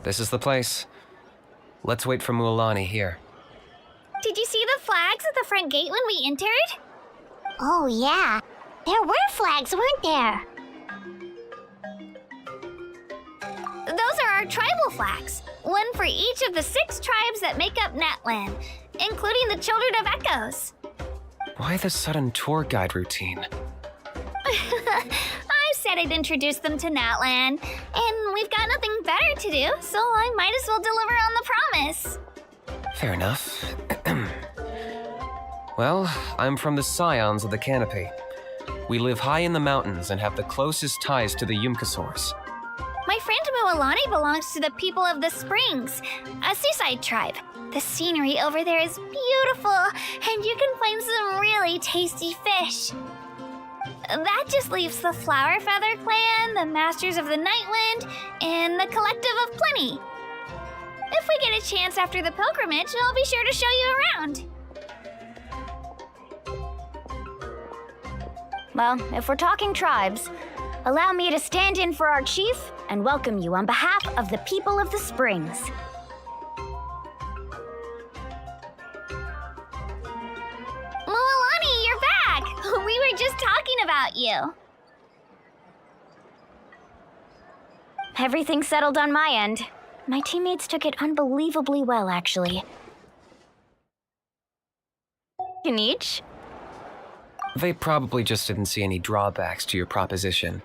This is the place. Let's wait for Mualani here. Did you see the flags at the front gate when we entered? Oh, yeah. There were flags, weren't there? Those are our tribal flags. One for each of the 6 tribes that make up Natlan, including the Children of Echoes. Why the sudden tour guide routine? I said I'd introduce them to Natlan, and we've got nothing better to do, so I might as well deliver on the promise. Fair enough. Well, I'm from the Scions of the Canopy. We live high in the mountains and have the closest ties to the Yumkasaurs. My friend Mualani belongs to the people of the Springs, a seaside tribe. The scenery over there is beautiful, and you can find some really tasty fish. That just leaves the Flower Feather Clan, the Masters of the Nightwind, and the Collective of Plenty. If we get a chance after the pilgrimage, I'll be sure to show you around. Well, if we're talking tribes, allow me to stand in for our chief and welcome you on behalf of the people of the Springs. Mualani, you're back! We were just talking about you. Everything's settled on my end. My teammates took it unbelievably well, actually. Kanich? They probably just didn't see any drawbacks to your proposition.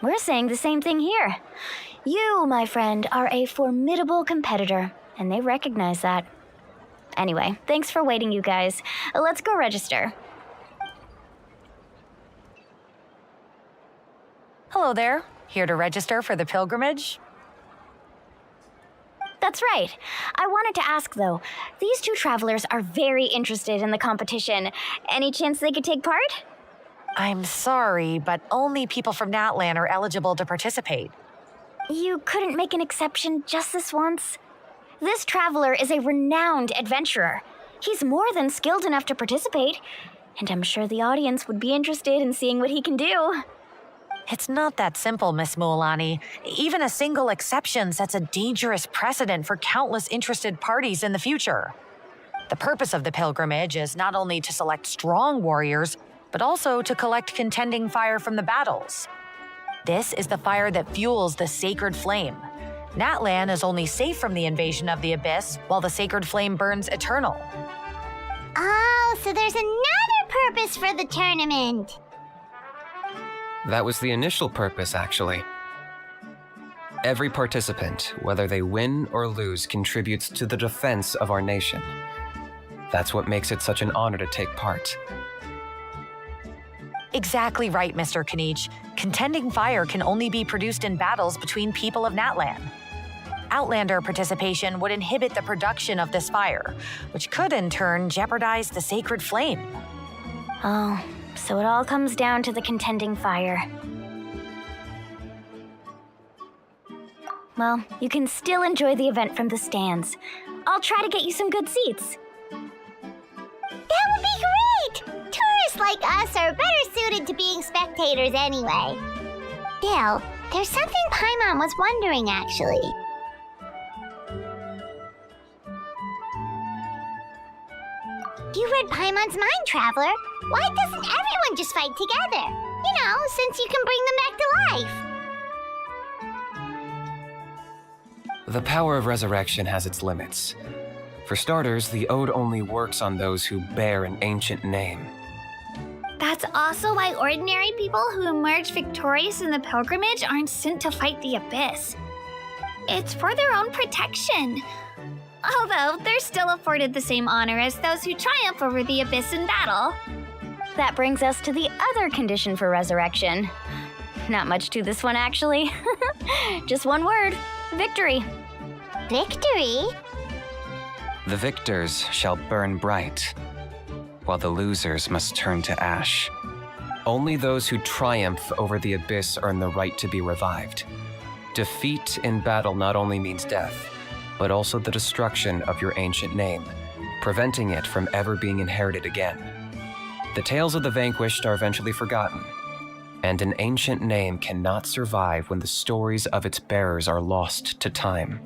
We're saying the same thing here. You, my friend, are a formidable competitor, and they recognize that. Anyway, thanks for waiting, you guys. Let's go register. Hello there. Here to register for the pilgrimage? That's right. I wanted to ask, though. These 2 travelers are very interested in the competition. Any chance they could take part? I'm sorry, but only people from Natlan are eligible to participate. You couldn't make an exception just this once? This traveler is a renowned adventurer. He's more than skilled enough to participate, and I'm sure the audience would be interested in seeing what he can do. It's not that simple, Miss Mualani. Even a single exception sets a dangerous precedent for countless interested parties in the future. The purpose of the pilgrimage is not only to select strong warriors, but also to collect contending fire from the battles. This is the fire that fuels the sacred flame. Natlan is only safe from the invasion of the Abyss while the sacred flame burns eternal. Oh, so there's another purpose for the tournament. That was the initial purpose, actually. Every participant, whether they win or lose, contributes to the defense of our nation. That's what makes it such an honor to take part. Exactly right, Mr. Kanich. Contending fire can only be produced in battles between people of Natlan. Outlander participation would inhibit the production of this fire, which could in turn jeopardize the sacred flame. Oh, so it all comes down to the contending fire. Well, you can still enjoy the event from the stands. I'll try to get you some good seats. That would be great! Tourists like us are better suited to being spectators anyway. Dale, there's something Paimon was wondering, actually. You read Paimon's mind, Traveler. Why doesn't everyone just fight together? You know, since you can bring them back to life. The power of resurrection has its limits. For starters, the ode only works on those who bear an ancient name. That's also why ordinary people who emerge victorious in the pilgrimage aren't sent to fight the Abyss. It's for their own protection. Although they're still afforded the same honor as those who triumph over the Abyss in battle. That brings us to the other condition for resurrection. Not much to this one, actually. Just one word: victory. Victory? The victors shall burn bright, while the losers must turn to ash. Only those who triumph over the Abyss earn the right to be revived. Defeat in battle not only means death, but also the destruction of your ancient name, preventing it from ever being inherited again. The tales of the vanquished are eventually forgotten, and an ancient name cannot survive when the stories of its bearers are lost to time.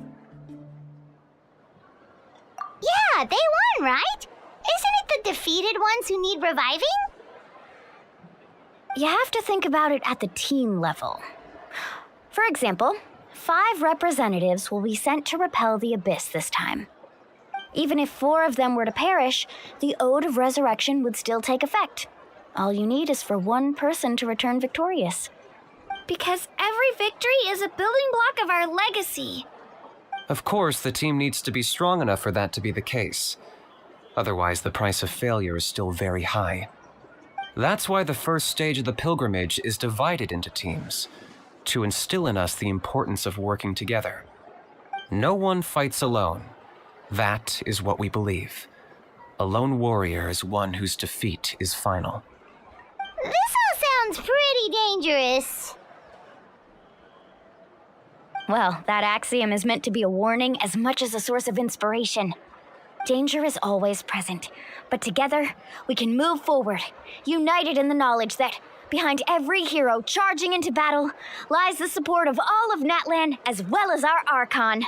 Yeah, they won, right? Isn't it the defeated ones who need reviving? You have to think about it at the team level. For example, 5 representatives will be sent to repel the Abyss this time. Even if 4 of them were to perish, the Ode of Resurrection would still take effect. All you need is for one person to return victorious. Because every victory is a building block of our legacy. Of course, the team needs to be strong enough for that to be the case. Otherwise, the price of failure is still very high. That's why the first stage of the pilgrimage is divided into teams, to instill in us the importance of working together. No one fights alone. That is what we believe. A lone warrior is one whose defeat is final. This all sounds pretty dangerous. Well, that axiom is meant to be a warning as much as a source of inspiration. Danger is always present, but together we can move forward, united in the knowledge that behind every hero charging into battle lies the support of all of Natlan as well as our Archon.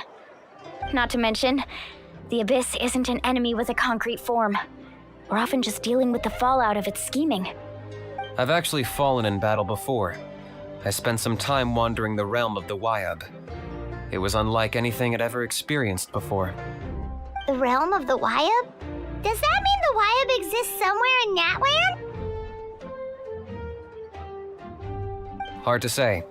Not to mention, the Abyss isn't an enemy with a concrete form. We're often just dealing with the fallout of its scheming. I've actually fallen in battle before. I spent some time wandering the realm of the Wyab. It was unlike anything I'd ever experienced before. The realm of the Wyab? Does that mean the Wyab exists somewhere in Natlan? Hard to say.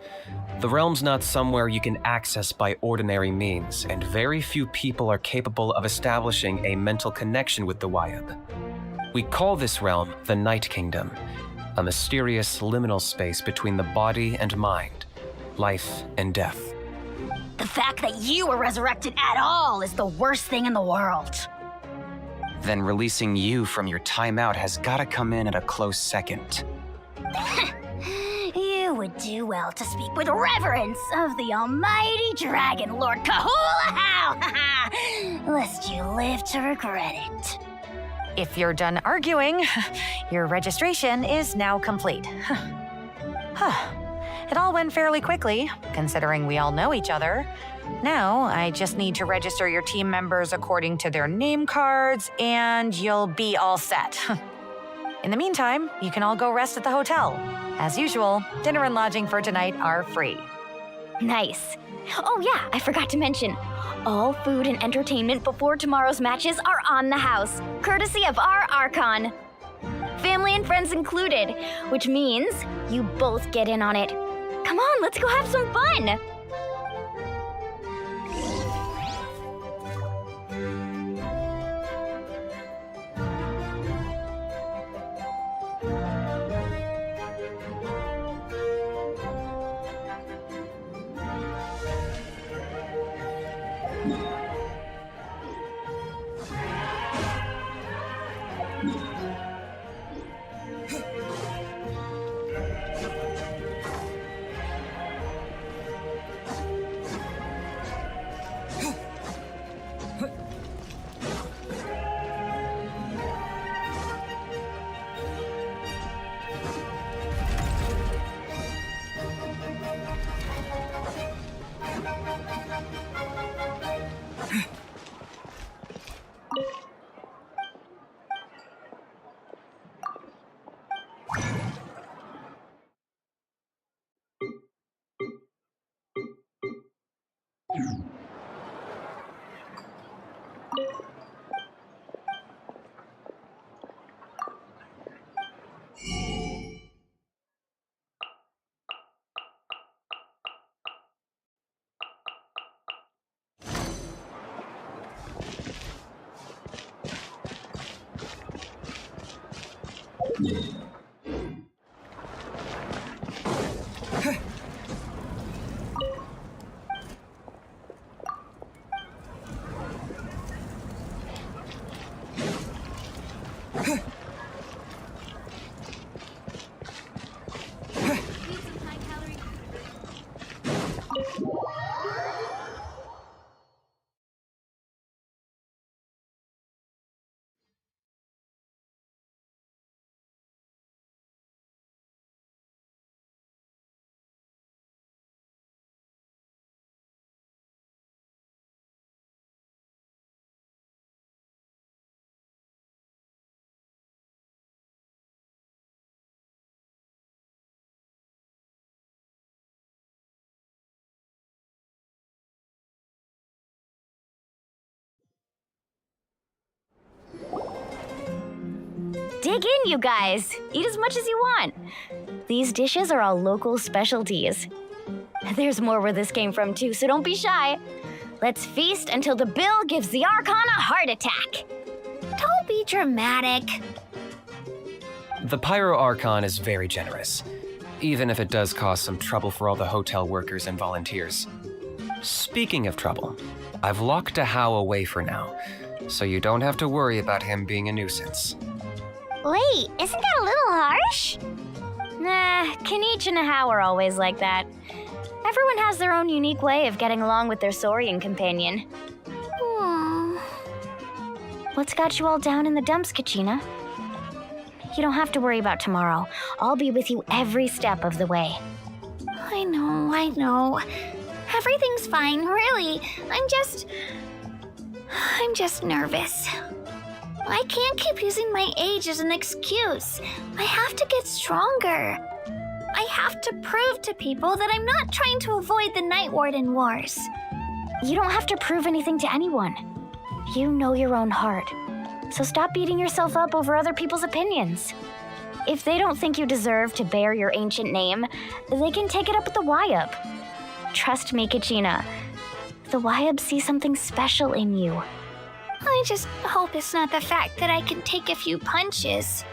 The realm's not somewhere you can access by ordinary means, and very few people are capable of establishing a mental connection with the Wyab. We call this realm the Night Kingdom, a mysterious liminal space between the body and mind, life and death. The fact that you were resurrected at all is the worst thing in the world. Then releasing you from your timeout has gotta come in at a close second. You would do well to speak with reverence of the almighty Dragon Lord Kahulahau, lest you live to regret it. If you're done arguing, your registration is now complete. It all went fairly quickly, considering we all know each other. Now, I just need to register your team members according to their name cards, and you'll be all set. In the meantime, you can all go rest at the hotel. As usual, dinner and lodging for tonight are free. Nice. Oh yeah, I forgot to mention, all food and entertainment before tomorrow's matches are on the house, courtesy of our Archon. Family and friends included, which means you both get in on it. Come on, let's go have some fun! Dig in, you guys. Eat as much as you want. These dishes are all local specialties. There's more where this came from, too, so don't be shy. Let's feast until the bill gives the Archon a heart attack. Don't be dramatic. The Pyro Archon is very generous, even if it does cause some trouble for all the hotel workers and volunteers. Speaking of trouble, I've locked Ahau away for now, so you don't have to worry about him being a nuisance. Wait, isn't that a little harsh? Nah, Kanich and Ahau are always like that. Everyone has their own unique way of getting along with their Saurian companion. What's got you all down in the dumps, Kachina? You don't have to worry about tomorrow. I'll be with you every step of the way. I know. Everything's fine, really. I'm just nervous. I can't keep using my age as an excuse. I have to get stronger. I have to prove to people that I'm not trying to avoid the Night Warden Wars. You don't have to prove anything to anyone. You know your own heart. So stop beating yourself up over other people's opinions. If they don't think you deserve to bear your ancient name, they can take it up with the Wyup. Trust me, Kachina. The Wyup see something special in you. I just hope it's not the fact that I can take a few punches.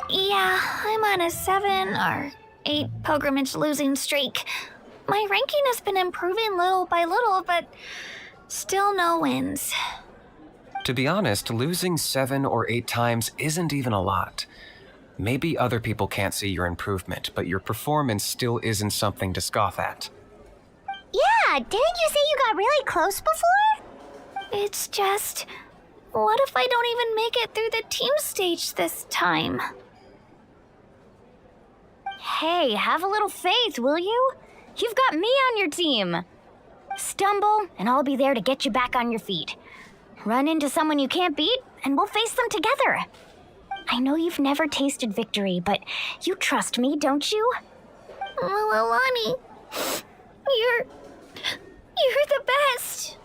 Yeah, I'm on a 7 or 8 pilgrimage losing streak. My ranking has been improving little by little, but still no wins. To be honest, losing 7 or 8 times isn't even a lot. Maybe other people can't see your improvement, but your performance still isn't something to scoff at. Yeah, didn't you say you got really close before? It's just, what if I don't even make it through the team stage this time? Hey, have a little faith, will you? You've got me on your team. Stumble, and I'll be there to get you back on your feet. Run into someone you can't beat, and we'll face them together. I know you've never tasted victory, but you trust me, don't you? Well, Alani, you're the best.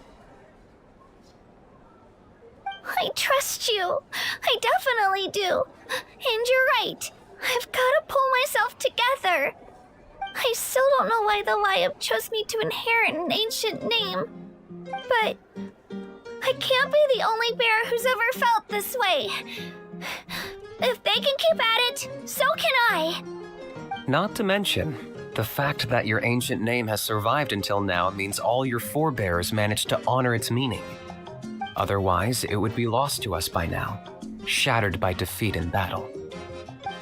I trust you. I definitely do. And you're right. I've got to pull myself together. I still don't know why the Wyup chose me to inherit an ancient name. But I can't be the only bear who's ever felt this way. If they can keep at it, so can I. Not to mention, the fact that your ancient name has survived until now means all your forebears managed to honor its meaning. Otherwise, it would be lost to us by now, shattered by defeat in battle.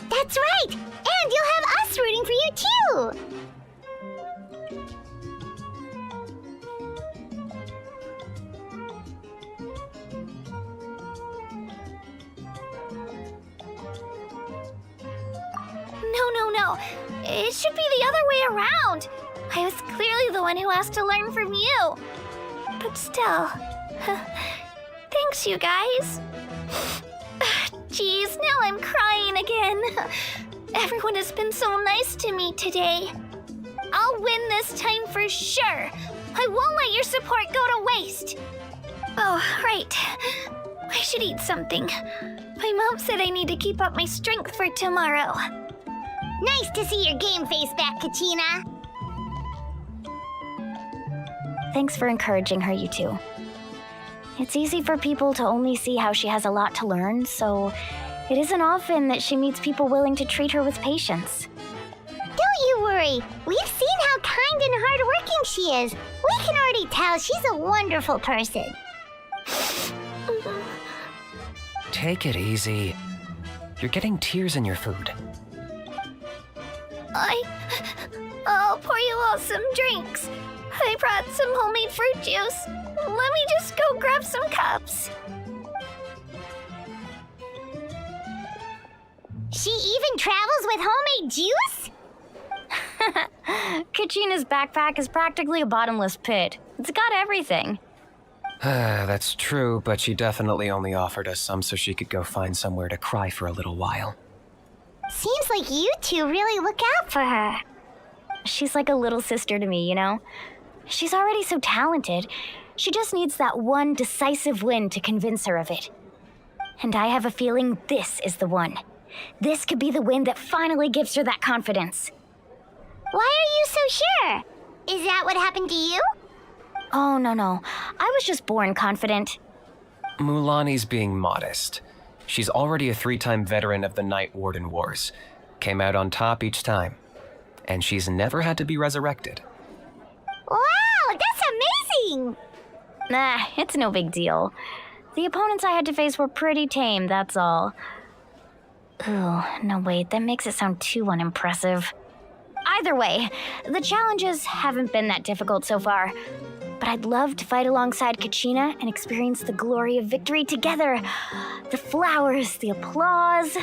That's right! And you'll have us rooting for you too! No. It should be the other way around. I was clearly the one who asked to learn from you. But still, thanks, you guys. Geez, now I'm crying again. Everyone has been so nice to me today. I'll win this time for sure. I won't let your support go to waste. Oh, right. I should eat something. My mom said I need to keep up my strength for tomorrow. Nice to see your game face back, Kachina. Thanks for encouraging her, you two. It's easy for people to only see how she has a lot to learn, so it isn't often that she meets people willing to treat her with patience. Don't you worry. We've seen how kind and hardworking she is. We can already tell she's a wonderful person. Take it easy. You're getting tears in your food. I'll pour you all some drinks. I brought some homemade fruit juice. Let me just go grab some cups. She even travels with homemade juice? Kachina's backpack is practically a bottomless pit. It's got everything. That's true, but she definitely only offered us some so she could go find somewhere to cry for a little while. Seems like you two really look out for her. She's like a little sister to me, you know? She's already so talented. She just needs that one decisive win to convince her of it. And I have a feeling this is the one. This could be the win that finally gives her that confidence. Why are you so sure? Is that what happened to you? Oh, no. I was just born confident. Mulani's being modest. She's already a 3-time veteran of the Night Warden Wars. Came out on top each time. And she's never had to be resurrected. Wow, that's amazing! Nah, it's no big deal. The opponents I had to face were pretty tame, that's all. Ooh, no wait, that makes it sound too unimpressive. Either way, the challenges haven't been that difficult so far. But I'd love to fight alongside Kachina and experience the glory of victory together. The flowers, the applause.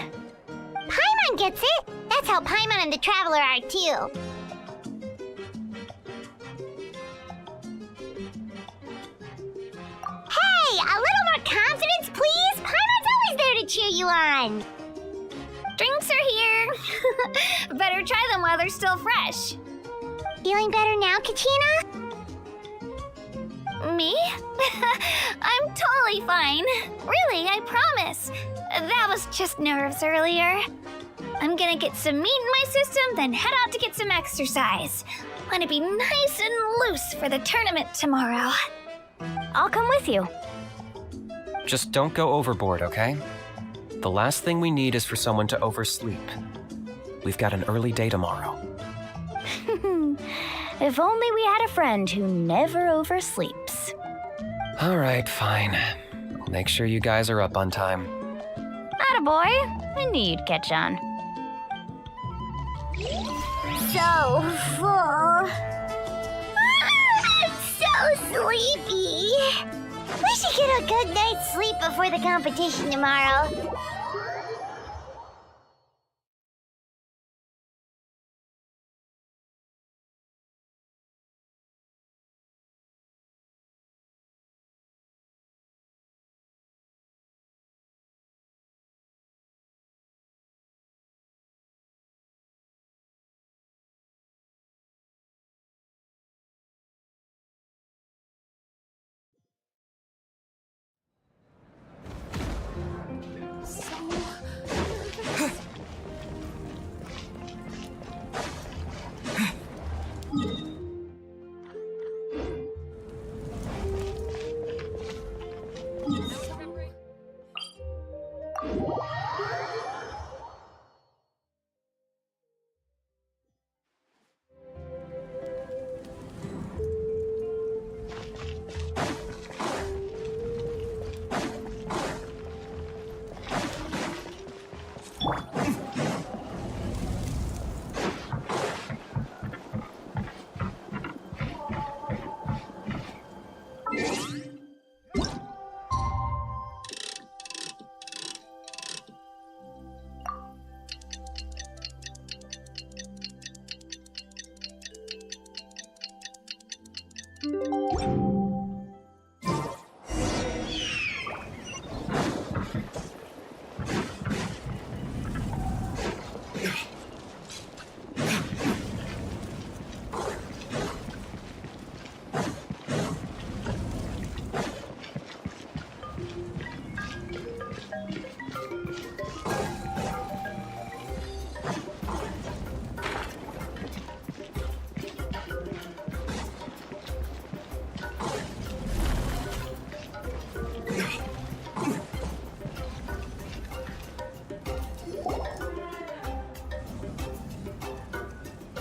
Paimon gets it! That's how Paimon and the Traveler are too. Hey, a little more confidence, please! Paimon's always there to cheer you on! Drinks are here. Better try them while they're still fresh. Feeling better now, Kachina? Me? I'm totally fine. Really, I promise. That was just nerves earlier. I'm gonna get some meat in my system, then head out to get some exercise. Want to be nice and loose for the tournament tomorrow. I'll come with you. Just don't go overboard, okay? The last thing we need is for someone to oversleep. We've got an early day tomorrow. If only we had a friend who never oversleeps. All right, fine. I'll make sure you guys are up on time. Attaboy. I knew you'd catch on. So full. I'm so sleepy. We should get a good night's sleep before the competition tomorrow.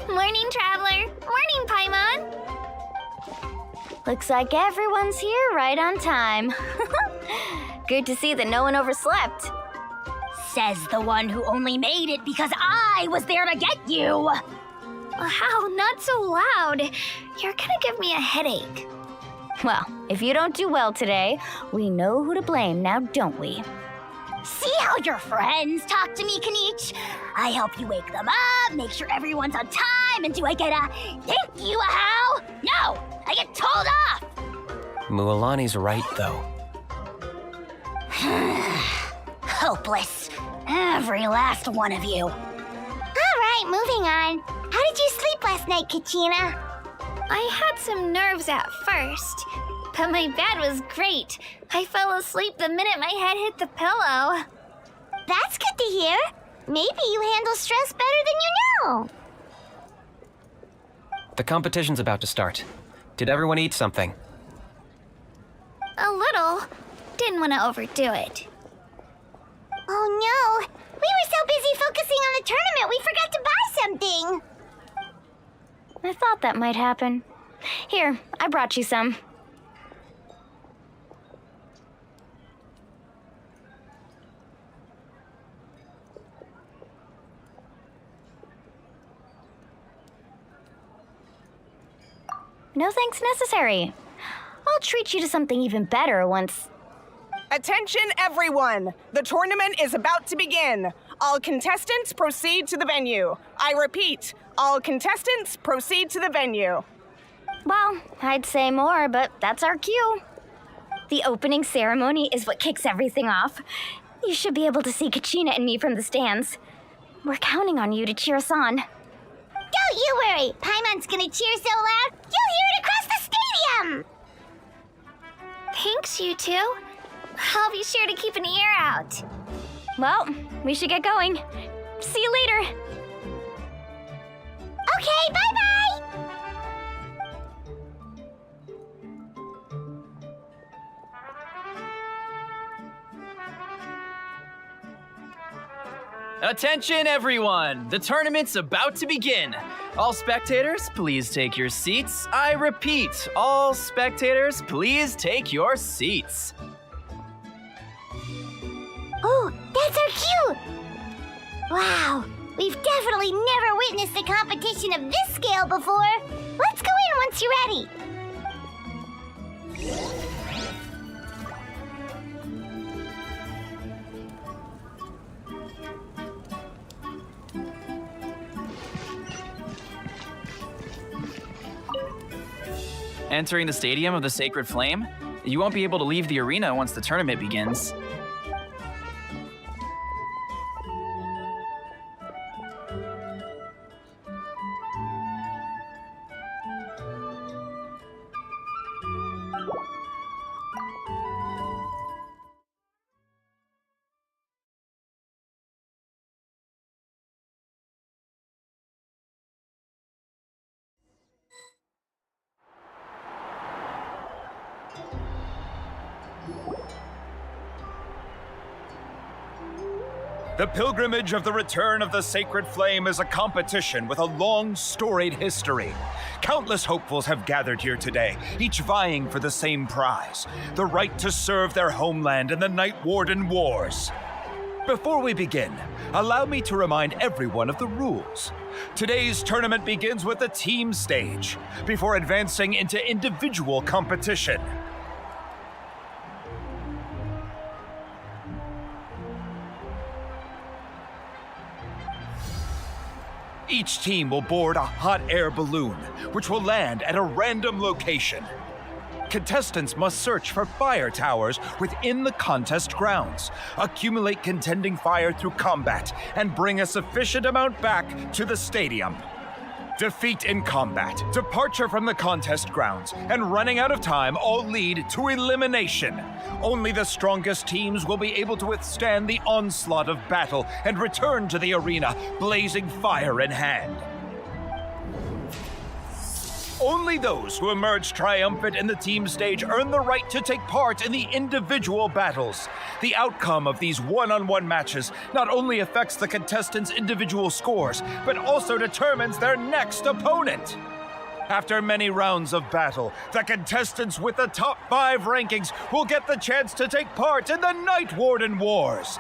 Morning, Traveler. Morning, Paimon. Looks like everyone's here right on time. Good to see that no one overslept. Says the one who only made it because I was there to get you. Wow, not so loud. You're gonna give me a headache. Well, if you don't do well today, we know who to blame now, don't we? See how your friends talk to me, Kanich? I help you wake them up, make sure everyone's on time, and do I get a thank you, how? No, I get told off. Mualani's right, though. Hopeless. Every last one of you. All right, moving on. How did you sleep last night, Kachina? I had some nerves at first, but my bed was great. I fell asleep the minute my head hit the pillow. That's good to hear. Maybe you handle stress better than you know. The competition's about to start. Did everyone eat something? A little. Didn't want to overdo it. Oh no! We were so busy focusing on the tournament we forgot to buy something! I thought that might happen. Here, I brought you some. No thanks necessary. I'll treat you to something even better once. Attention, everyone! The tournament is about to begin. All contestants proceed to the venue. I repeat, all contestants proceed to the venue. Well, I'd say more, but that's our cue. The opening ceremony is what kicks everything off. You should be able to see Kachina and me from the stands. We're counting on you to cheer us on. Don't you worry! Paimon's gonna cheer so loud, you'll hear it across the stadium! Thanks, you two. I'll be sure to keep an ear out. Well, we should get going. See you later. Okay, bye-bye! Attention, everyone! The tournament's about to begin. All spectators, please take your seats. I repeat, all spectators, please take your seats. Oh, that's our cue! Wow, we've definitely never witnessed a competition of this scale before. Let's go in once you're ready. Entering the Stadium of the Sacred Flame, you won't be able to leave the arena once the tournament begins. The pilgrimage of the return of the Sacred Flame is a competition with a long, storied history. Countless hopefuls have gathered here today, each vying for the same prize, the right to serve their homeland in the Night Warden Wars. Before we begin, allow me to remind everyone of the rules. Today's tournament begins with the team stage, before advancing into individual competition. Each team will board a hot air balloon, which will land at a random location. Contestants must search for fire towers within the contest grounds, accumulate contending fire through combat, and bring a sufficient amount back to the stadium. Defeat in combat, departure from the contest grounds, and running out of time all lead to elimination. Only the strongest teams will be able to withstand the onslaught of battle and return to the arena, blazing fire in hand. Only those who emerge triumphant in the team stage earn the right to take part in the individual battles. The outcome of these one-on-one matches not only affects the contestants' individual scores, but also determines their next opponent. After many rounds of battle, the contestants with the top 5 rankings will get the chance to take part in the Night Warden Wars.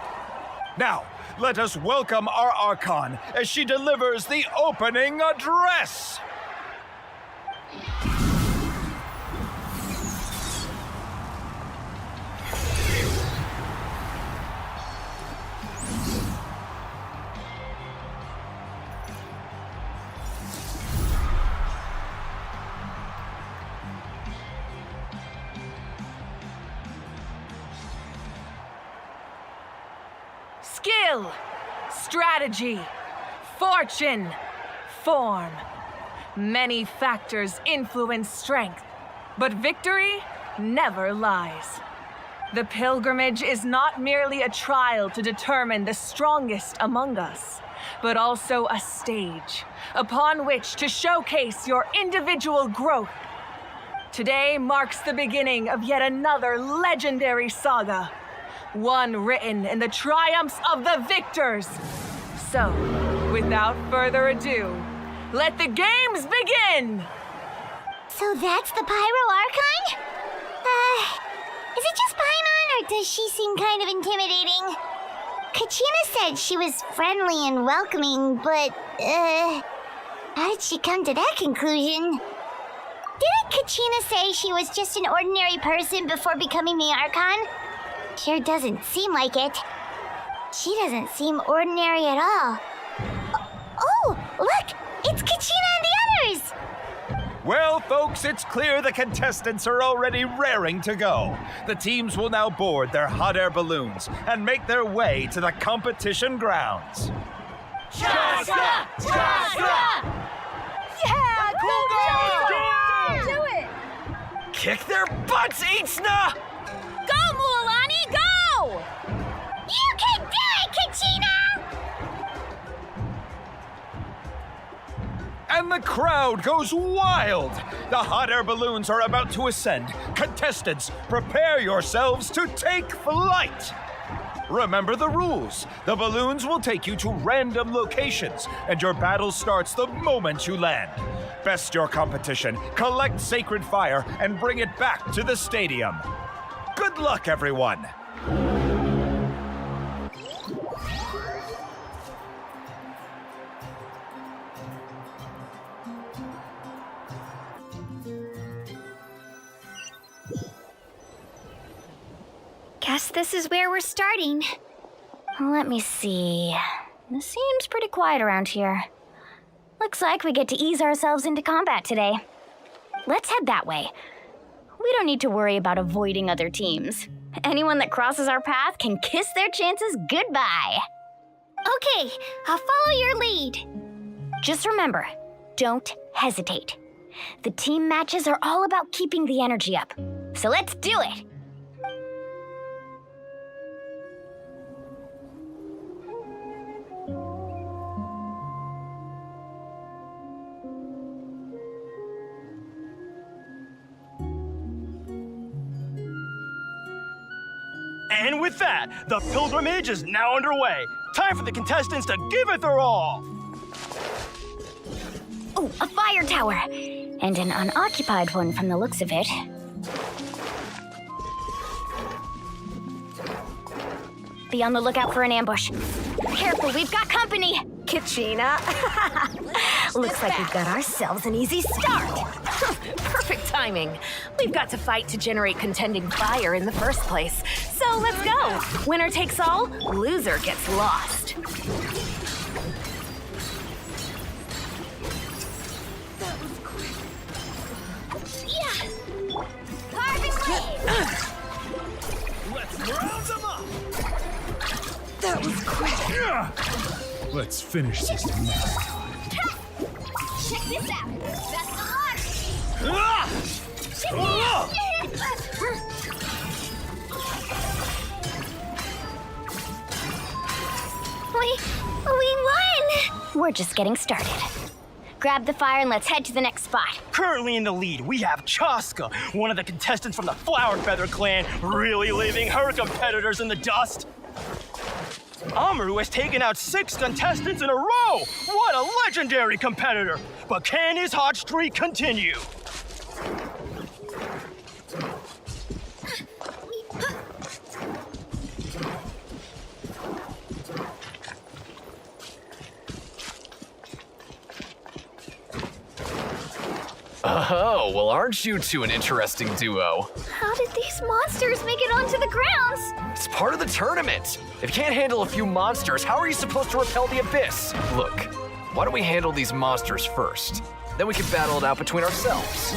Now, let us welcome our Archon as she delivers the opening address. skill, strategy, fortune, form. Many factors influence strength, but victory never lies. The pilgrimage is not merely a trial to determine the strongest among us, but also a stage upon which to showcase your individual growth. Today marks the beginning of yet another legendary saga, one written in the triumphs of the victors. So, without further ado, let the games begin! So that's the Pyro Archon? Is it just Paimon, or does she seem kind of intimidating? Kachina said she was friendly and welcoming, but, how did she come to that conclusion? Didn't Kachina say she was just an ordinary person before becoming the Archon? Sure doesn't seem like it. She doesn't seem ordinary at all. Oh, look! It's Kachina and the others! Well, folks, it's clear the contestants are already raring to go. The teams will now board their hot air balloons and make their way to the competition grounds. Chaska! Chaska! Yeah, cool girl! Do it! Kick their butts, Itzna! Go, Mualani, go! You can do it, Kachina! And the crowd goes wild! The hot air balloons are about to ascend. Contestants, prepare yourselves to take flight! Remember the rules. The balloons will take you to random locations, and your battle starts the moment you land. Best your competition, collect sacred fire, and bring it back to the stadium. Good luck, everyone! Guess this is where we're starting. Let me see. This seems pretty quiet around here. Looks like we get to ease ourselves into combat today. Let's head that way. We don't need to worry about avoiding other teams. Anyone that crosses our path can kiss their chances goodbye. Okay, I'll follow your lead. Just remember, don't hesitate. The team matches are all about keeping the energy up. So let's do it! And with that, the pilgrimage is now underway. Time for the contestants to give it their all. Oh, a fire tower! And an unoccupied one from the looks of it. Be on the lookout for an ambush. Careful, we've got company! Kachina. Looks like we've got ourselves an easy start. Perfect timing. We've got to fight to generate contending fire in the first place. So let's go. Winner takes all, loser gets lost. Yeah! Carbon wave! Let's round them up! That was quick. Let's finish this marathon. Check this out! That's the mark! Check it We won! We're just getting started. Grab the fire and let's head to the next spot. Currently in the lead, we have Chaska, one of the contestants from the Flower Feather clan, really leaving her competitors in the dust. Amaru has taken out 6 contestants in a row! What a legendary competitor! But can his hot streak continue? Oh, well, aren't you two an interesting duo? How did these monsters make it onto the grounds? It's part of the tournament. If you can't handle a few monsters, how are you supposed to repel the abyss? Look, why don't we handle these monsters first? Then we can battle it out between ourselves.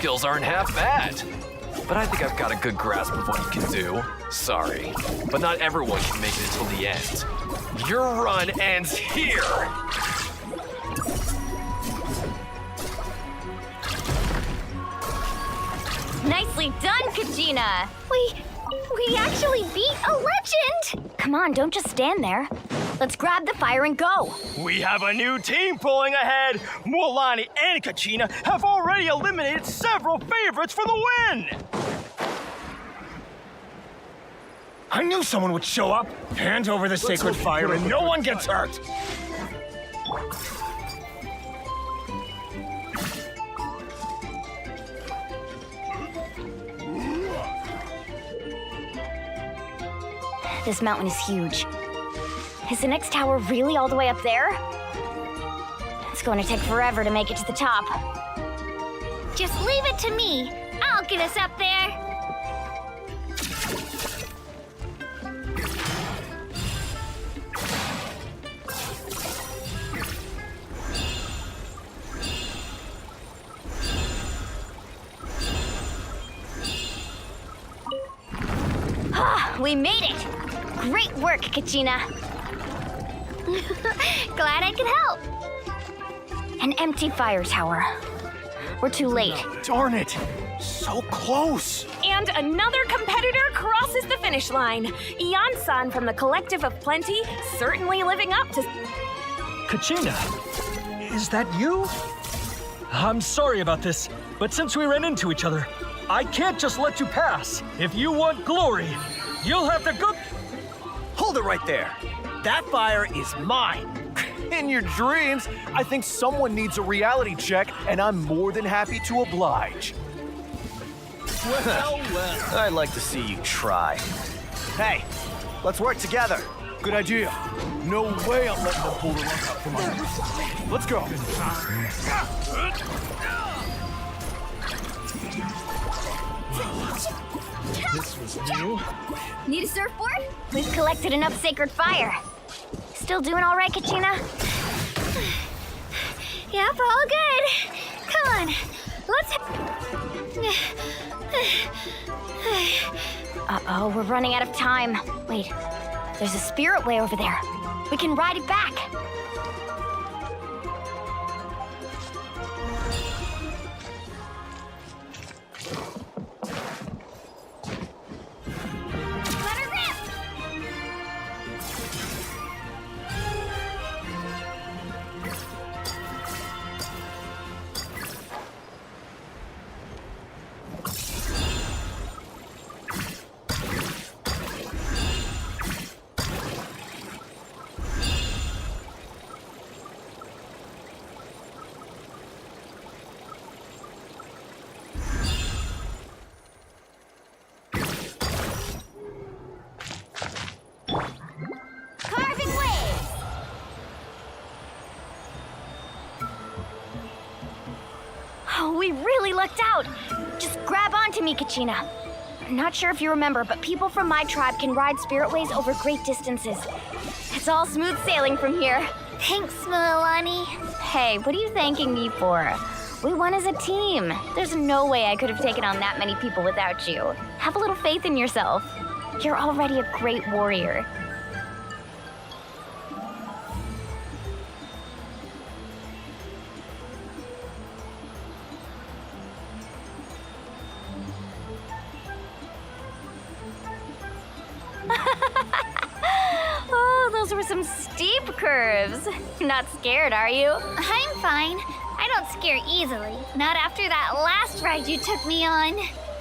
skills aren't half bad. But I think I've got a good grasp of what you can do. Sorry, but not everyone can make it until the end. Your run ends here! Nicely done, Kachina! We actually beat a legend! Come on, don't just stand there. Let's grab the fire and go. We have a new team pulling ahead. Mualani and Kachina have already eliminated several favorites for the win. I knew someone would show up. Hand over the sacred fire and no one gets hurt. This mountain is huge. Is the next tower really all the way up there? It's going to take forever to make it to the top. Just leave it to me. I'll get us up there. We made it! Great work, Kachina. Glad I could help. An empty fire tower. We're too late. Darn it! So close! And another competitor crosses the finish line. Ian-san from the Collective of Plenty, certainly living up to... Kachina, is that you? I'm sorry about this, but since we ran into each other, I can't just let you pass. If you want glory, you'll have to go... Hold it right there. That fire is mine. In your dreams, I think someone needs a reality check, and I'm more than happy to oblige. Well. I'd like to see you try. Hey, let's work together. Good idea. No way I'm letting them pull the rug out from under. Let's go. This was new. Need a surfboard? We've collected enough sacred fire. Still doing all right, Kachina? Yep, all good. Come on, let's... Uh-oh, we're running out of time. Wait, there's a spirit way over there. We can ride it back. Let her rip! Carving waves! Oh, we really lucked out. Just grab onto me, Kachina. I'm not sure if you remember, but people from my tribe can ride spiritways over great distances. It's all smooth sailing from here. Thanks, Mualani. Hey, what are you thanking me for? We won as a team. There's no way I could have taken on that many people without you. Have a little faith in yourself. You're already a great warrior. Oh, those were some steep curves. Not scared, are you? I'm fine. I don't scare easily. Not after that last ride you took me on.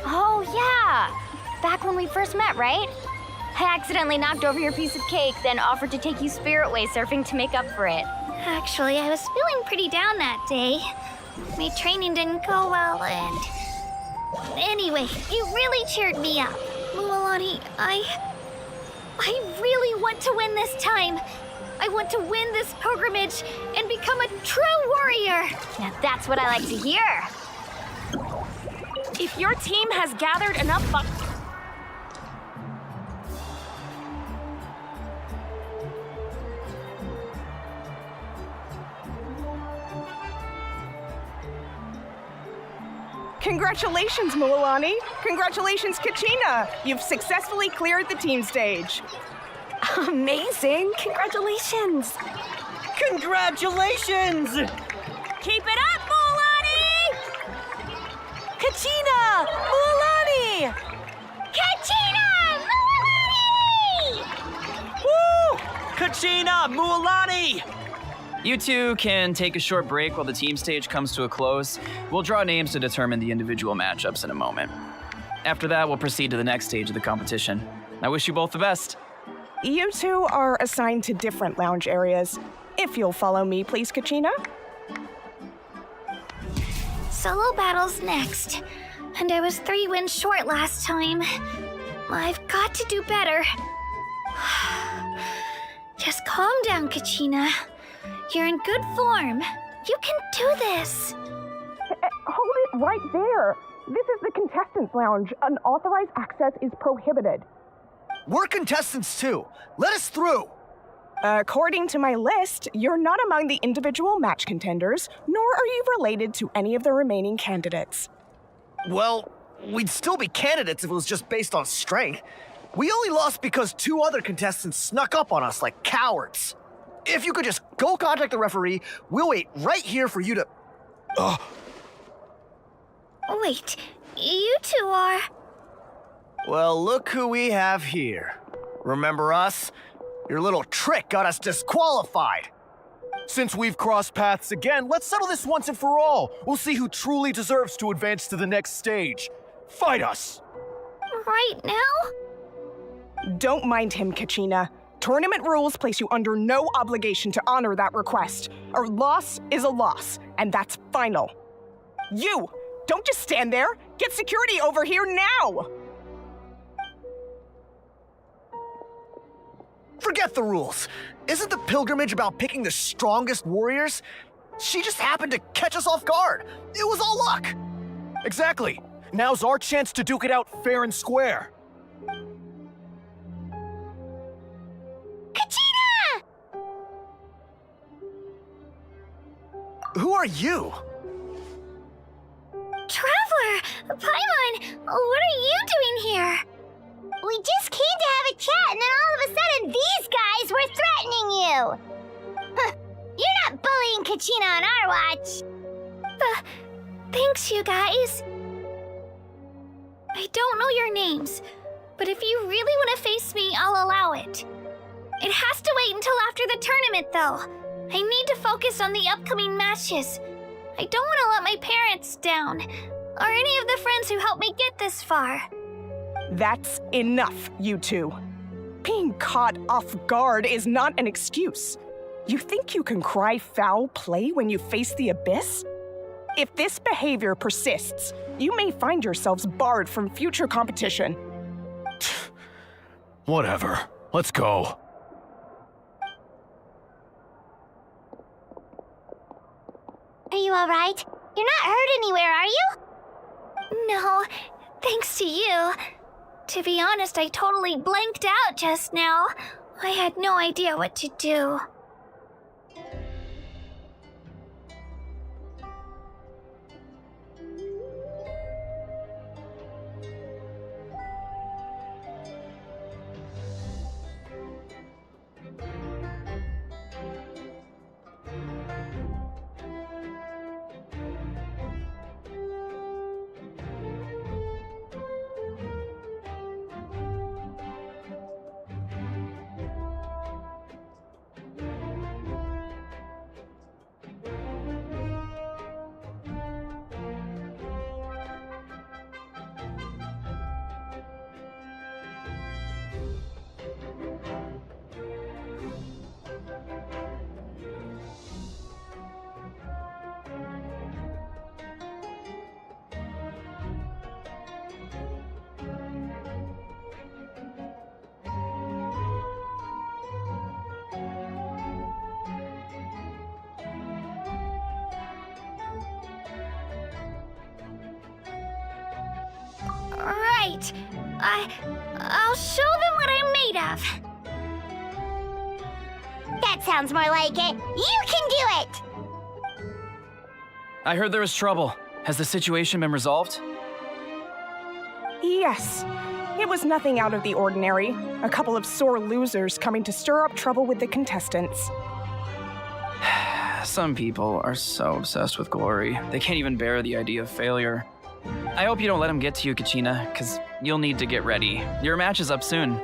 Oh, yeah. Back when we first met, right? I accidentally knocked over your piece of cake, then offered to take you spiritway surfing to make up for it. Actually, I was feeling pretty down that day. My training didn't go well, and... Anyway, you really cheered me up. Mualani, I really want to win this time. I want to win this pilgrimage and become a true warrior. Now that's what I like to hear. If your team has gathered enough Congratulations, Mulani. Congratulations, Kachina. You've successfully cleared the team stage. Amazing! Congratulations! Congratulations! Keep it up, Mulani! Kachina! Mulani! Kachina! Mulani! Woo! Kachina! Mualani! You two can take a short break while the team stage comes to a close. We'll draw names to determine the individual matchups in a moment. After that, we'll proceed to the next stage of the competition. I wish you both the best. You two are assigned to different lounge areas. If you'll follow me, please, Kachina. Solo battles next. And I was 3 wins short last time. I've got to do better. Just calm down, Kachina. You're in good form. You can do this. Hold it right there. This is the contestants' lounge. Unauthorized access is prohibited. We're contestants too. Let us through. According to my list, you're not among the individual match contenders, nor are you related to any of the remaining candidates. Well, we'd still be candidates if it was just based on strength. We only lost because 2 other contestants snuck up on us like cowards. If you could just go contact the referee, we'll wait right here for you to... Wait, you two are... Well, look who we have here. Remember us? Your little trick got us disqualified. Since we've crossed paths again, let's settle this once and for all. We'll see who truly deserves to advance to the next stage. Fight us! Right now? Don't mind him, Kachina. Tournament rules place you under no obligation to honor that request. A loss is a loss, and that's final. You! Don't just stand there! Get security over here now! Forget the rules. Isn't the pilgrimage about picking the strongest warriors? She just happened to catch us off guard. It was all luck. Exactly. Now's our chance to duke it out fair and square. Kachina! Who are you? Traveler! Paimon! What are you doing here? We just came to have a chat, and then all of a sudden these guys were threatening you! Huh, you're not bullying Kachina on our watch! Thanks, you guys. I don't know your names, but if you really want to face me, I'll allow it. It has to wait until after the tournament, though. I need to focus on the upcoming matches. I don't want to let my parents down, or any of the friends who helped me get this far. That's enough, you two. Being caught off guard is not an excuse. You think you can cry foul play when you face the abyss? If this behavior persists, you may find yourselves barred from future competition. Whatever. Let's go. Are you alright? You're not hurt anywhere, are you? No, thanks to you. To be honest, I totally blanked out just now. I had no idea what to do. Right. I'll show them what I'm made of. That sounds more like it. You can do it! I heard there was trouble. Has the situation been resolved? Yes. It was nothing out of the ordinary. A couple of sore losers coming to stir up trouble with the contestants. Some people are so obsessed with glory, they can't even bear the idea of failure. I hope you don't let them get to you, Kachina, because you'll need to get ready. Your match is up soon.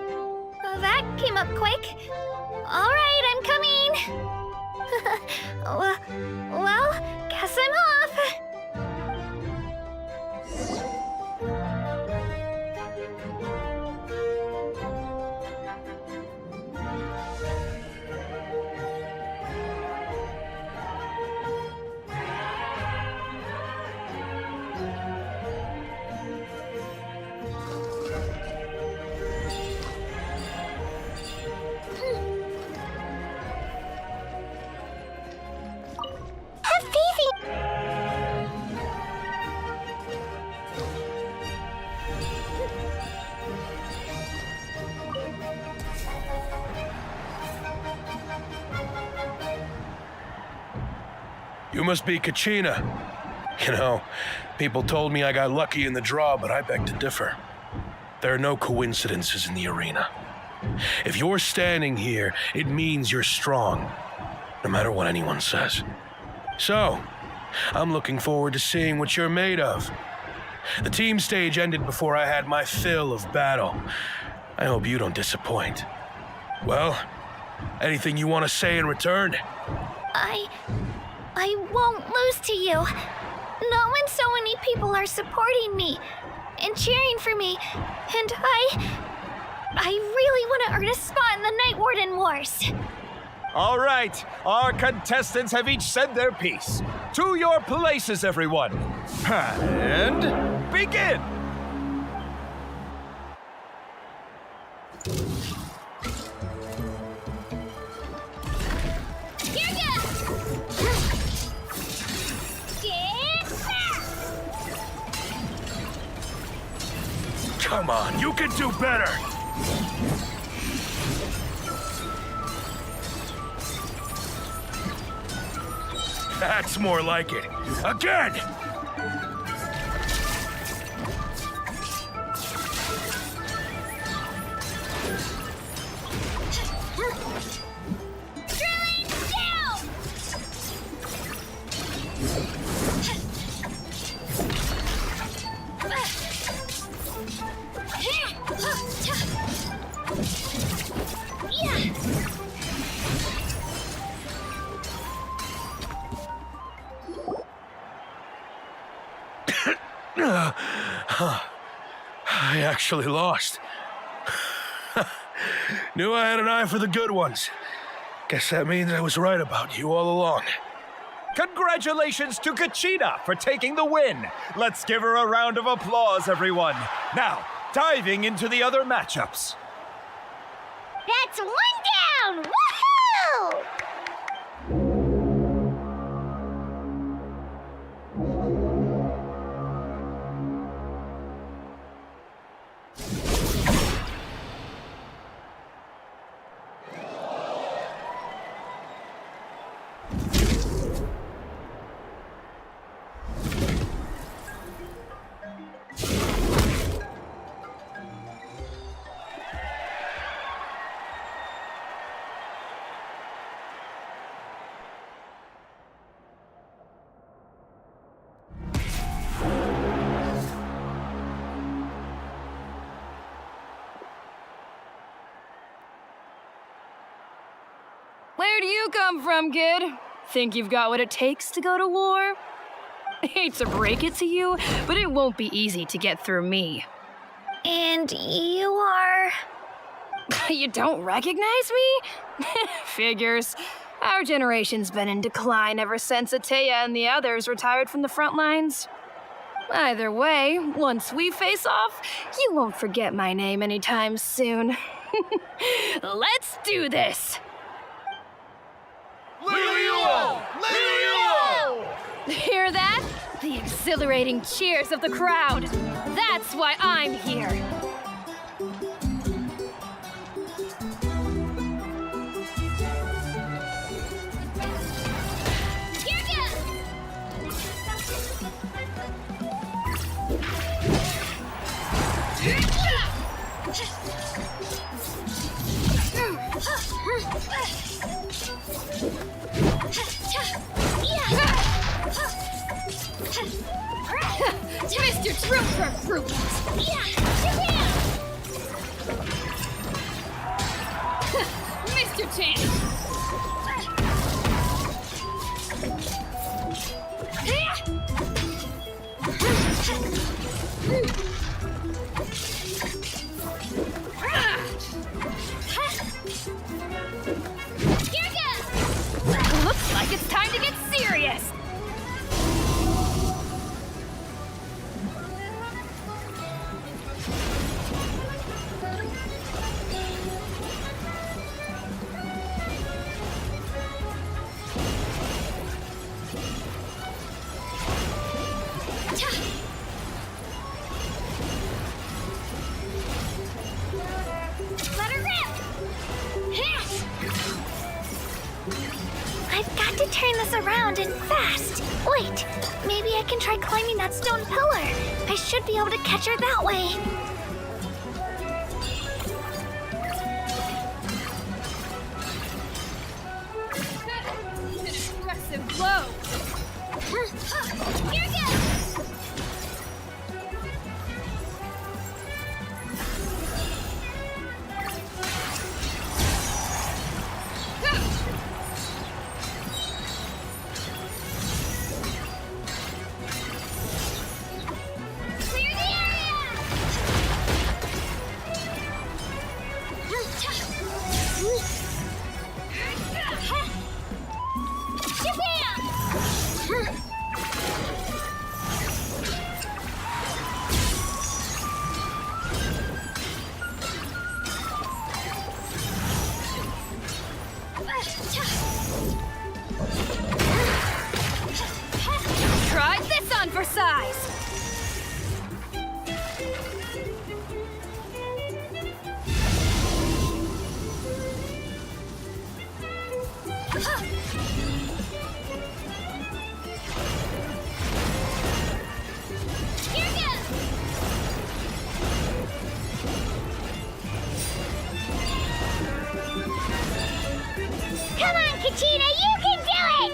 That came up quick. All right, I'm coming. Well, guess I'm off. You must be Kachina. You know, people told me I got lucky in the draw, but I beg to differ. There are no coincidences in the arena. If you're standing here, it means you're strong, no matter what anyone says. So, I'm looking forward to seeing what you're made of. The team stage ended before I had my fill of battle. I hope you don't disappoint. Well, anything you want to say in return? I won't lose to you. Not when so many people are supporting me and cheering for me, and I really want to earn a spot in the Night Warden Wars. All right, our contestants have each said their piece. To your places, everyone. And begin! Come on, you can do better! That's more like it. Again! I actually lost. Knew I had an eye for the good ones. Guess that means I was right about you all along. Congratulations to Kachina for taking the win. Let's give her a round of applause, everyone. Now, diving into the other matchups. That's one down! Woohoo! Where do you come from, kid? Think you've got what it takes to go to war? Hate to break it to you, but it won't be easy to get through me. And you are... You don't recognize me? Figures. Our generation's been in decline ever since Ateya and the others retired from the front lines. Either way, once we face off, you won't forget my name anytime soon. Let's do this! Leo! Leo! Hear that? The exhilarating cheers of the crowd. That's why I'm here. There's room for improvement. Yeah, Japan! Mr. Chan! Looks like it's time to get serious! Let her rip! I've got to turn this around and fast. Wait, maybe I can try climbing that stone pillar. I should be able to catch her that way. An impressive blow. Here goes! Clear the Try this on for size. Come on, Kachina, you can do it!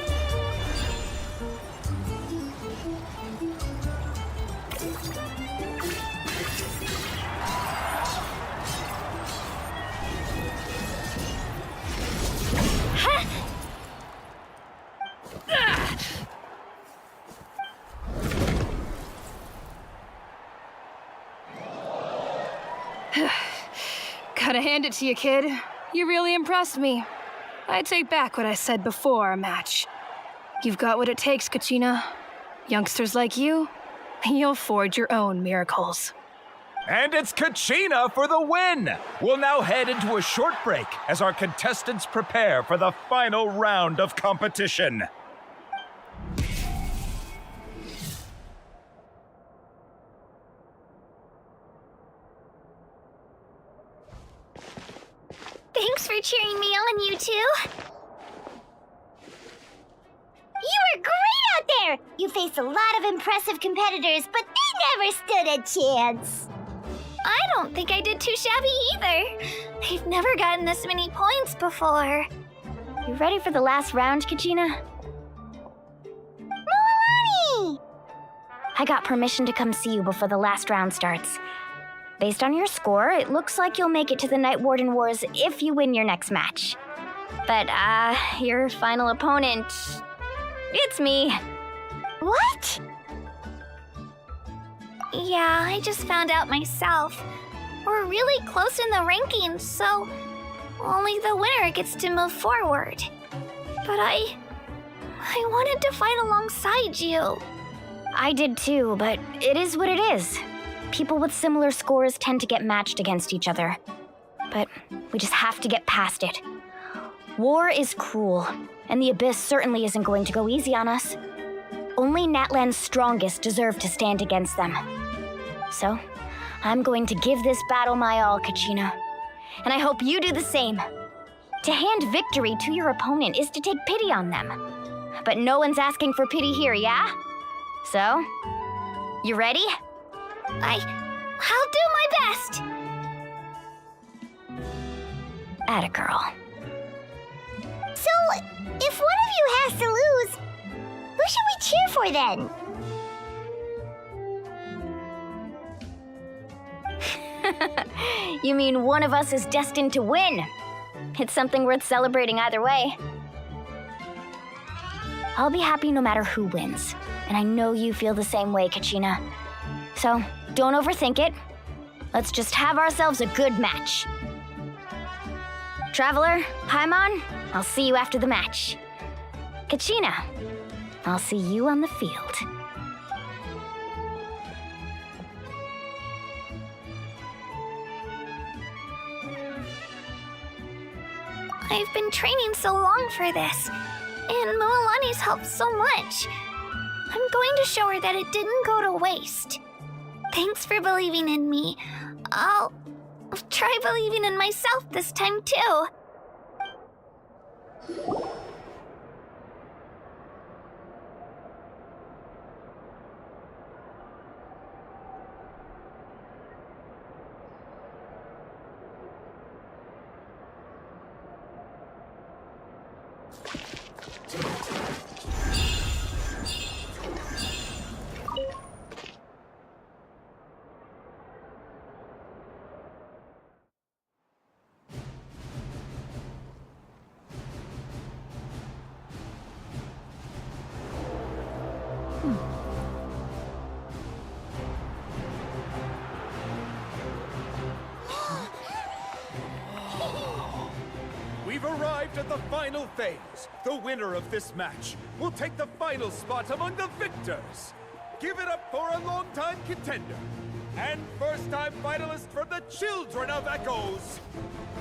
Gotta hand it to you, kid. You really impressed me. I take back what I said before our match. You've got what it takes, Kachina. Youngsters like you, you'll forge your own miracles. And it's Kachina for the win! We'll now head into a short break as our contestants prepare for the final round of competition. Thanks for cheering me on, you two. You were great out there! You faced a lot of impressive competitors, but they never stood a chance. I don't think I did too shabby either. They've never gotten this many points before. You ready for the last round, Kachina? Milani! I got permission to come see you before the last round starts. Based on your score, it looks like you'll make it to the Night Warden Wars if you win your next match. But, your final opponent... it's me. What? Yeah, I just found out myself. We're really close in the rankings, so only the winner gets to move forward. But I wanted to fight alongside you. I did too, but it is what it is. People with similar scores tend to get matched against each other. But we just have to get past it. War is cruel, and the Abyss certainly isn't going to go easy on us. Only Natlan's strongest deserve to stand against them. So, I'm going to give this battle my all, Kachina. And I hope you do the same. To hand victory to your opponent is to take pity on them. But no one's asking for pity here, yeah? So, you ready? I'll do my best! Atta girl. So, if one of you has to lose, who should we cheer for then? You mean one of us is destined to win? It's something worth celebrating either way. I'll be happy no matter who wins, and I know you feel the same way, Kachina. So, don't overthink it. Let's just have ourselves a good match. Traveler, Paimon, I'll see you after the match. Kachina, I'll see you on the field. I've been training so long for this, and Mualani's helped so much. I'm going to show her that it didn't go to waste. Thanks for believing in me. I'll try believing in myself this time too. We've arrived at the final phase. The winner of this match will take the final spot among the victors. Give it up for a long-time contender and first-time finalist from the Children of Echoes,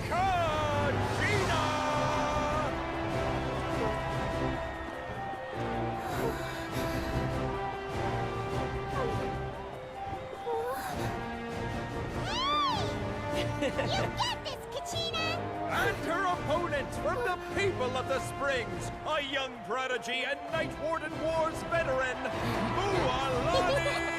Kachina! You get this, Kachina! And her opponent from the people of the Springs, a young prodigy and Night Warden Wars veteran, Mualani!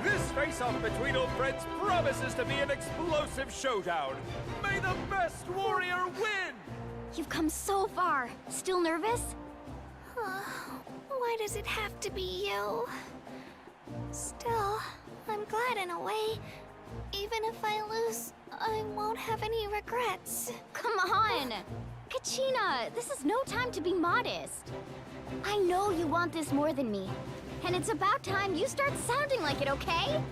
This face-off between old friends promises to be an explosive showdown. May the best warrior win! You've come so far. Still nervous? Why does it have to be you? Still, I'm glad in a way. Even if I lose, I won't have any regrets. Come on! Kachina, this is no time to be modest. I know you want this more than me. And it's about time you start sounding like it, okay?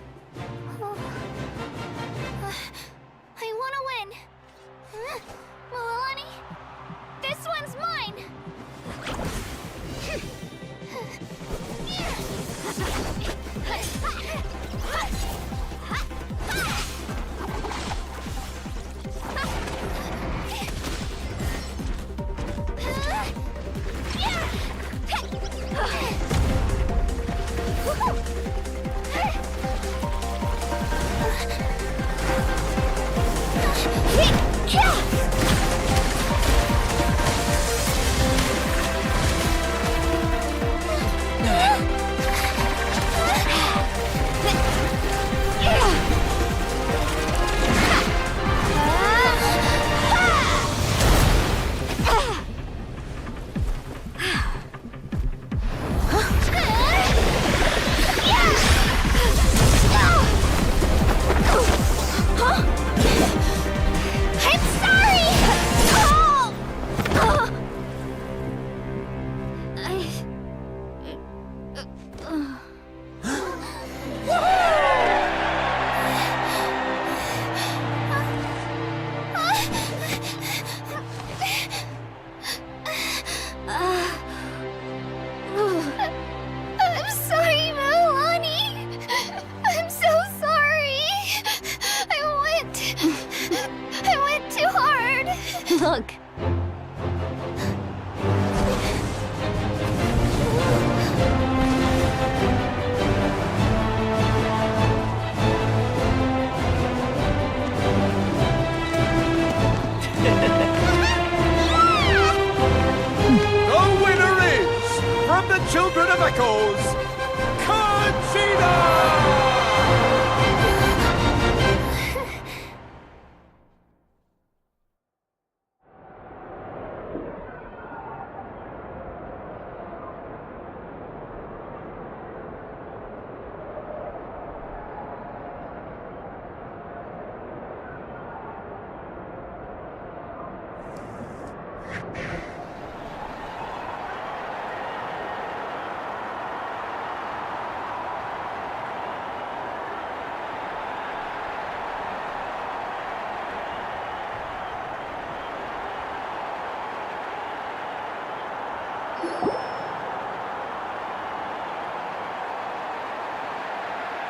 I want to win. Mualani, this one's mine. Look. The winner is, from the Children of Echoes, Kachina!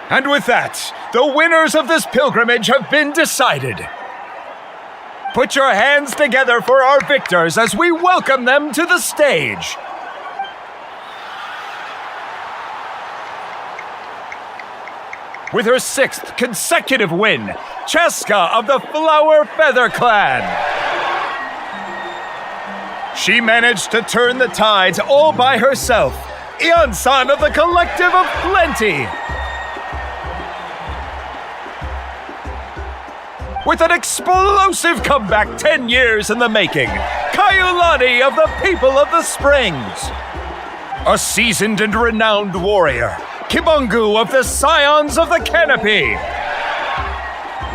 And with that, the winners of this pilgrimage have been decided. Put your hands together for our victors as we welcome them to the stage. With her 6th consecutive win, Cheska of the Flower Feather Clan. She managed to turn the tides all by herself. Ian-san of the Collective of Plenty. With an explosive comeback 10 years in the making, Kaiulani of the People of the Springs. A seasoned and renowned warrior, Kibungu of the Scions of the Canopy.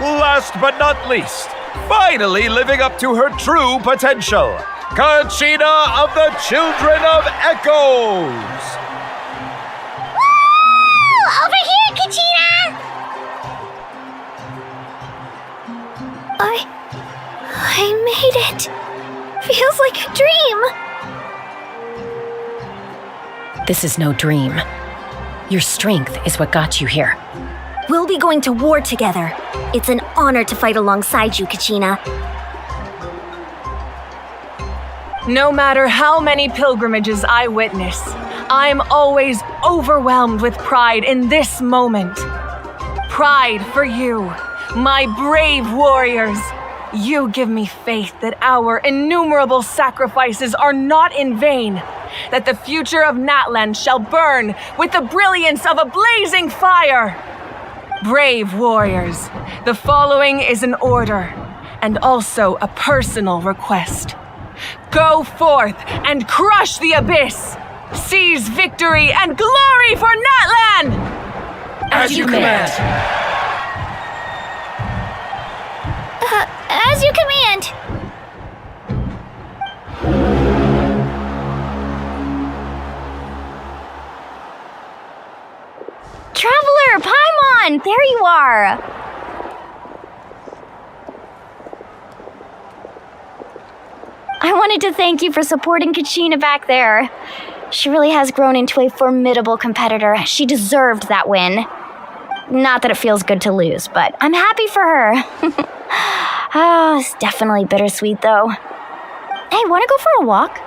Last but not least, finally living up to her true potential, Kachina of the Children of Echoes. Woo! Over here, Kachina! I made it. Feels like a dream. This is no dream. Your strength is what got you here. We'll be going to war together. It's an honor to fight alongside you, Kachina. No matter how many pilgrimages I witness, I'm always overwhelmed with pride in this moment. Pride for you, my brave warriors. You give me faith that our innumerable sacrifices are not in vain, that the future of Natlan shall burn with the brilliance of a blazing fire. Brave warriors, the following is an order and also a personal request. Go forth and crush the abyss. Seize victory and glory for Natlan! As you command. As you command. Traveler, Paimon, there you are. I wanted to thank you for supporting Kachina back there. She really has grown into a formidable competitor. She deserved that win. Not that it feels good to lose, but I'm happy for her. It's definitely bittersweet, though. Hey, wanna go for a walk?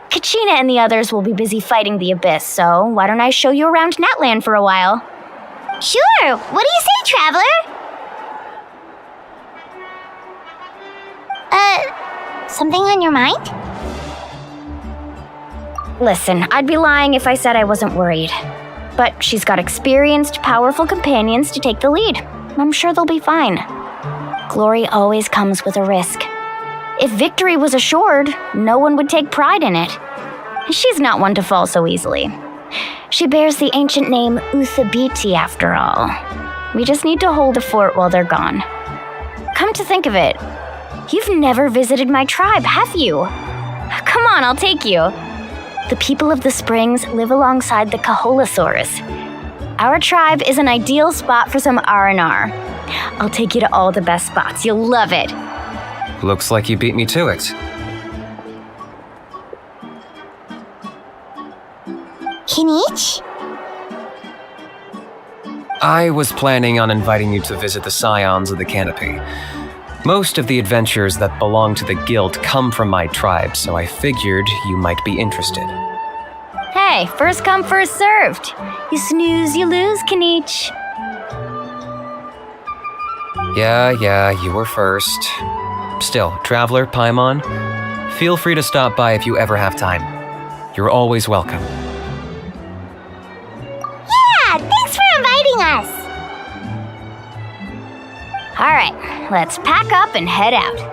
Kachina and the others will be busy fighting the Abyss, so why don't I show you around Natlan for a while? Sure. What do you say, Traveler? Something on your mind? Listen, I'd be lying if I said I wasn't worried. But she's got experienced, powerful companions to take the lead. I'm sure they'll be fine. Glory always comes with a risk. If victory was assured, no one would take pride in it. She's not one to fall so easily. She bears the ancient name Uthabiti after all. We just need to hold the fort while they're gone. Come to think of it, you've never visited my tribe, have you? Come on, I'll take you. The people of the Springs live alongside the Kaholasaurus. Our tribe is an ideal spot for some R&R. I'll take you to all the best spots. You'll love it. Looks like you beat me to it. Kinich? I was planning on inviting you to visit the Scions of the Canopy. Most of the adventures that belong to the guild come from my tribe, so I figured you might be interested. Hey, first come, first served. You snooze, you lose, Kinich. Yeah, you were first. Still, Traveler, Paimon, feel free to stop by if you ever have time. You're always welcome. Yeah, thanks for inviting us. All right, let's pack up and head out.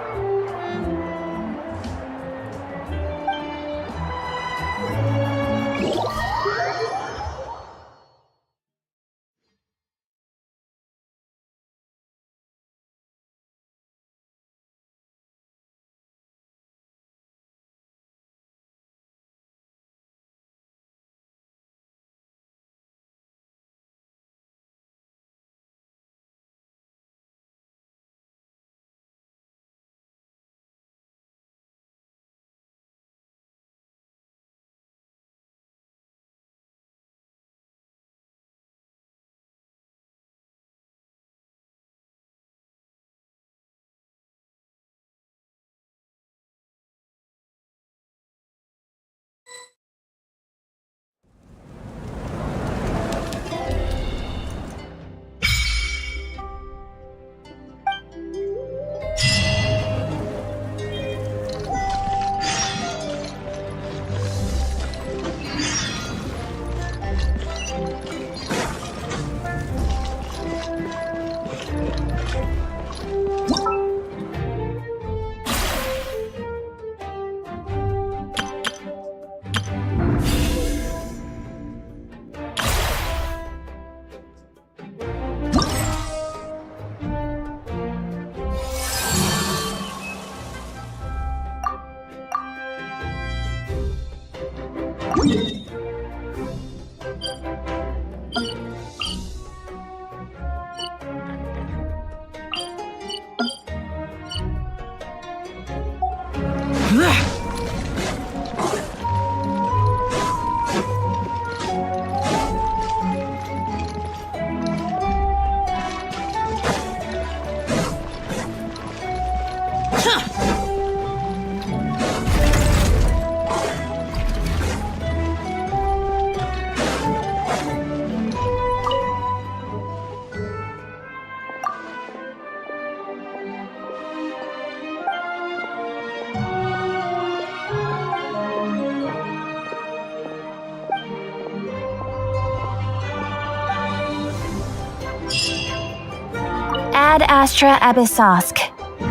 Ad Astra Abyssosk.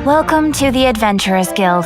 Welcome to the Adventurers Guild.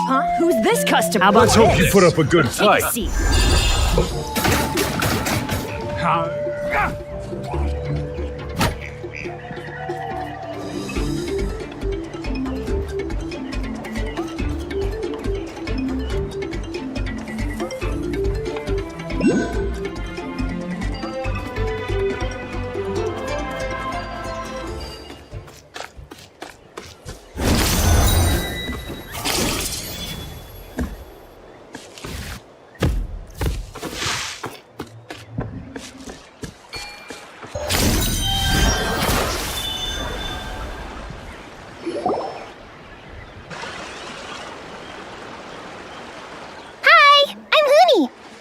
Huh? Who's this customer? Let's hope you put up a good fight. Take a seat.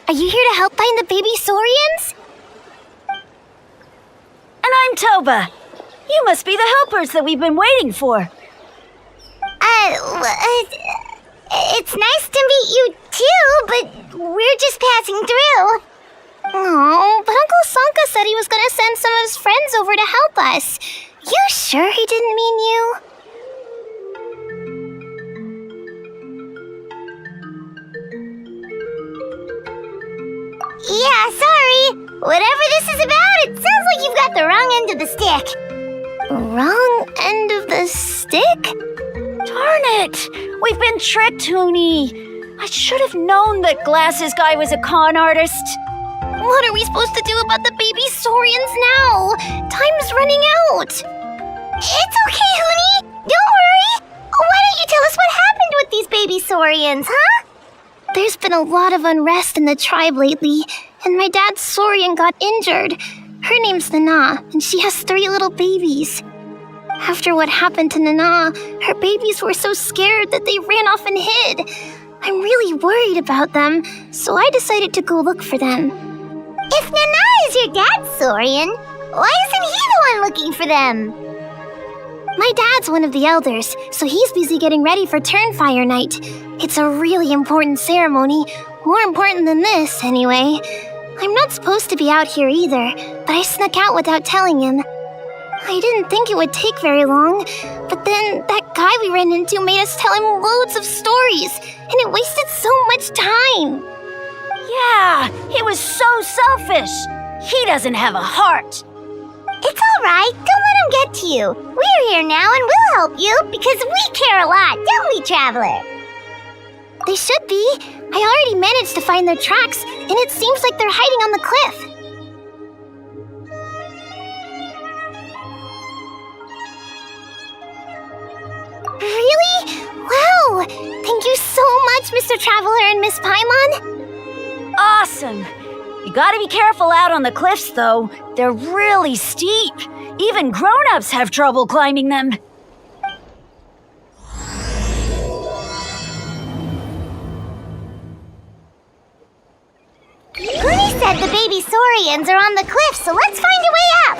Are you here to help find the baby Saurians? And I'm Toba. You must be the helpers that we've been waiting for. It's nice to meet you too, but we're just passing through. Oh, but Uncle Sanka said he was gonna send some of his friends over to help us. You sure he didn't mean you? Yeah, sorry. Whatever this is about, it sounds like you've got the wrong end of the stick. Wrong end of the stick? Darn it! We've been tricked, Huni. I should have known that Glasses Guy was a con artist. What are we supposed to do about the baby Saurians now? Time's running out. It's okay, Huni. Don't baby saurians, huh? There's been a lot of unrest in the tribe lately, and my dad's saurian got injured. Her name's Nana, and she has 3 little babies. After what happened to Nana, her babies were so scared that they ran off and hid. I'm really worried about them, so I decided to go look for them. If Nana is your dad's saurian, why isn't he the one looking for them? My dad's one of the elders, so he's busy getting ready for Turnfire Night. It's a really important ceremony, more important than this, anyway. I'm not supposed to be out here either, but I snuck out without telling him. I didn't think it would take very long, but then that guy we ran into made us tell him loads of stories, and it wasted so much time. Yeah, he was so selfish. He doesn't have a heart. It's all right. Don't let him get to you. We're here now and we'll help you because we care a lot, don't we, Traveler? They should be. I already managed to find their tracks, and it seems like they're hiding on the cliff. Really? Wow! Thank you so much, Mr. Traveler and Miss Paimon. Awesome. You gotta be careful out on the cliffs, though. They're really steep. Even grown-ups have trouble climbing them. Goody said the baby saurians are on the cliff, so let's find a way up.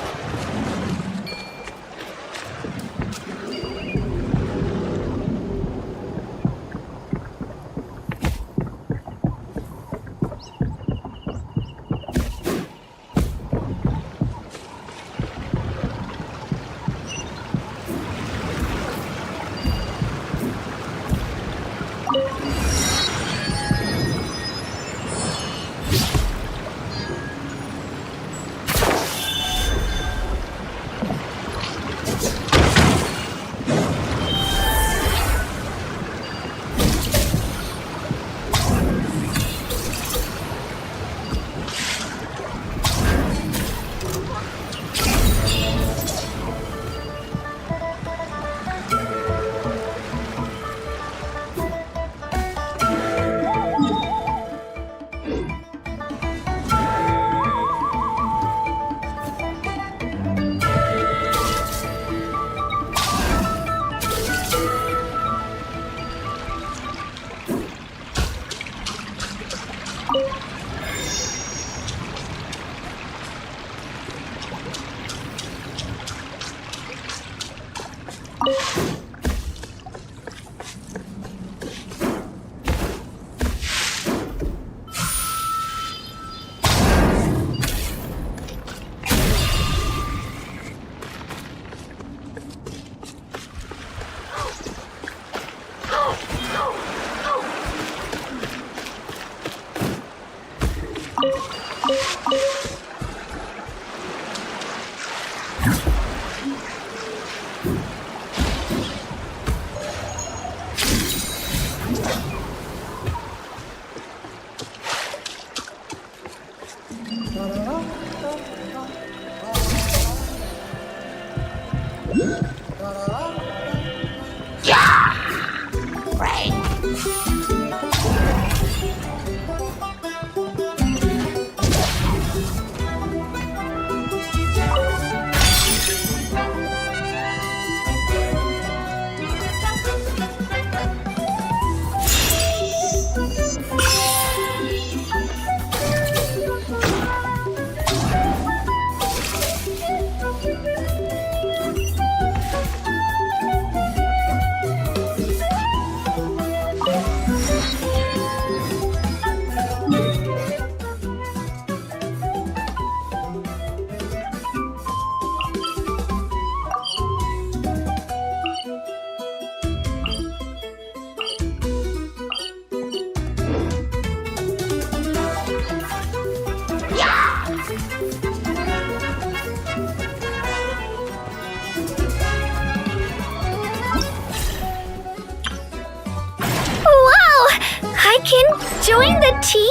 I can join the team?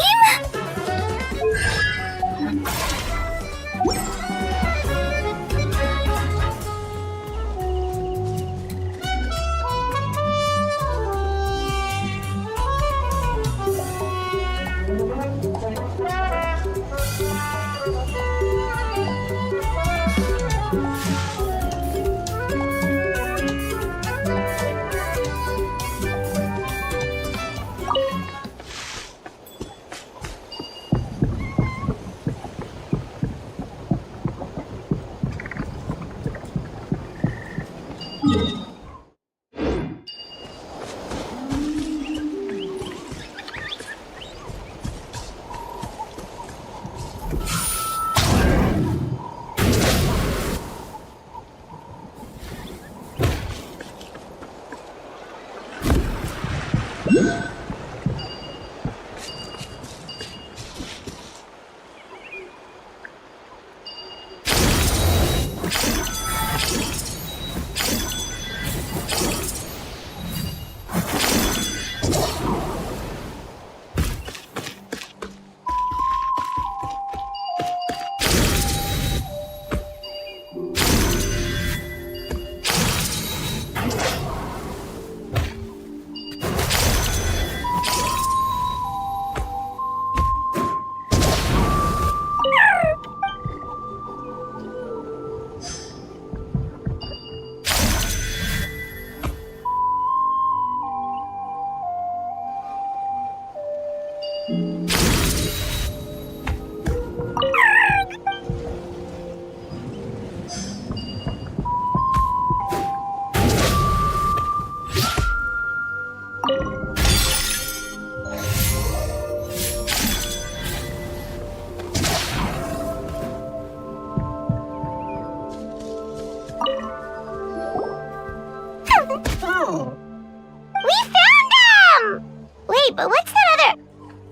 We found them! Wait, but what's that other...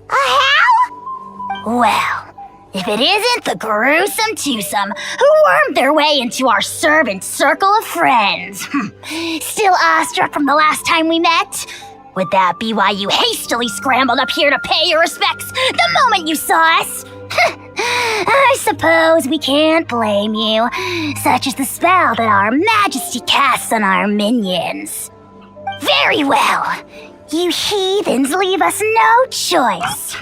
A how? Well, if it isn't the gruesome twosome who wormed their way into our servant circle of friends. Still awestruck from the last time we met? Would that be why you hastily scrambled up here to pay your respects the moment you saw us? I suppose we can't blame you. Such is the spell that our majesty casts on our minions. Very well. You heathens leave us no choice.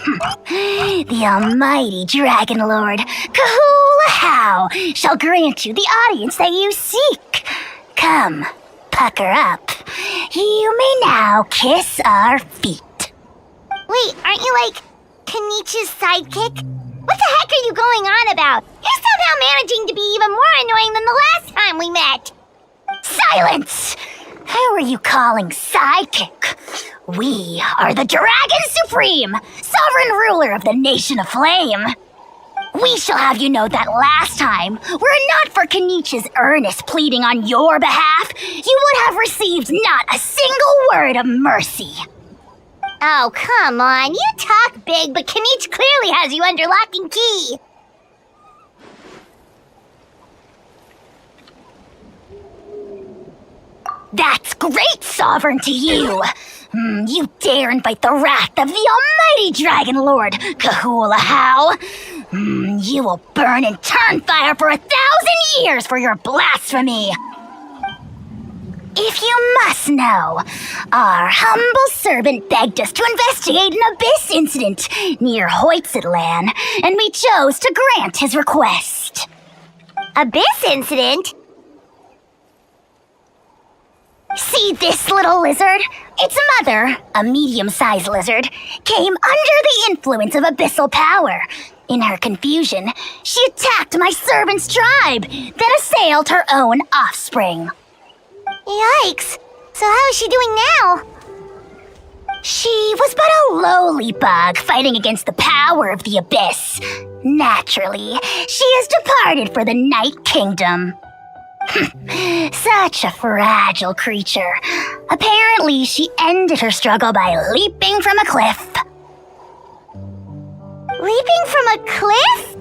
The almighty Dragon Lord, Kahula shall grant you the audience that you seek. Come, pucker up. You may now kiss our feet. Wait, aren't you like Kenichi's sidekick? What the heck are you going on about? You're somehow managing to be even more annoying than the last time we met. Silence! Who are you calling sidekick? We are the Dragon Supreme, sovereign ruler of the Nation of Flame. We shall have you know that last time, were it not for Kenichi's earnest pleading on your behalf, you would have received not a single word of mercy. Oh, come on. You talk big, but Kenichi clearly has you under lock and key. That's great, Sovereign, to you. You dare invite the wrath of the almighty Dragon Lord, Kahula. You will burn in turn fire for 1,000 years for your blasphemy. If you must know, our humble servant begged us to investigate an abyss incident near Hoytsidlan, and we chose to grant his request. Abyss incident? See this little lizard? Its mother, a medium-sized lizard, came under the influence of abyssal power. In her confusion, she attacked my servant's tribe, then assailed her own offspring. Yikes. So how is she doing now? She was but a lowly bug fighting against the power of the abyss. Naturally, she has departed for the Night Kingdom. Such a fragile creature. Apparently, she ended her struggle by leaping from a cliff. Leaping from a cliff?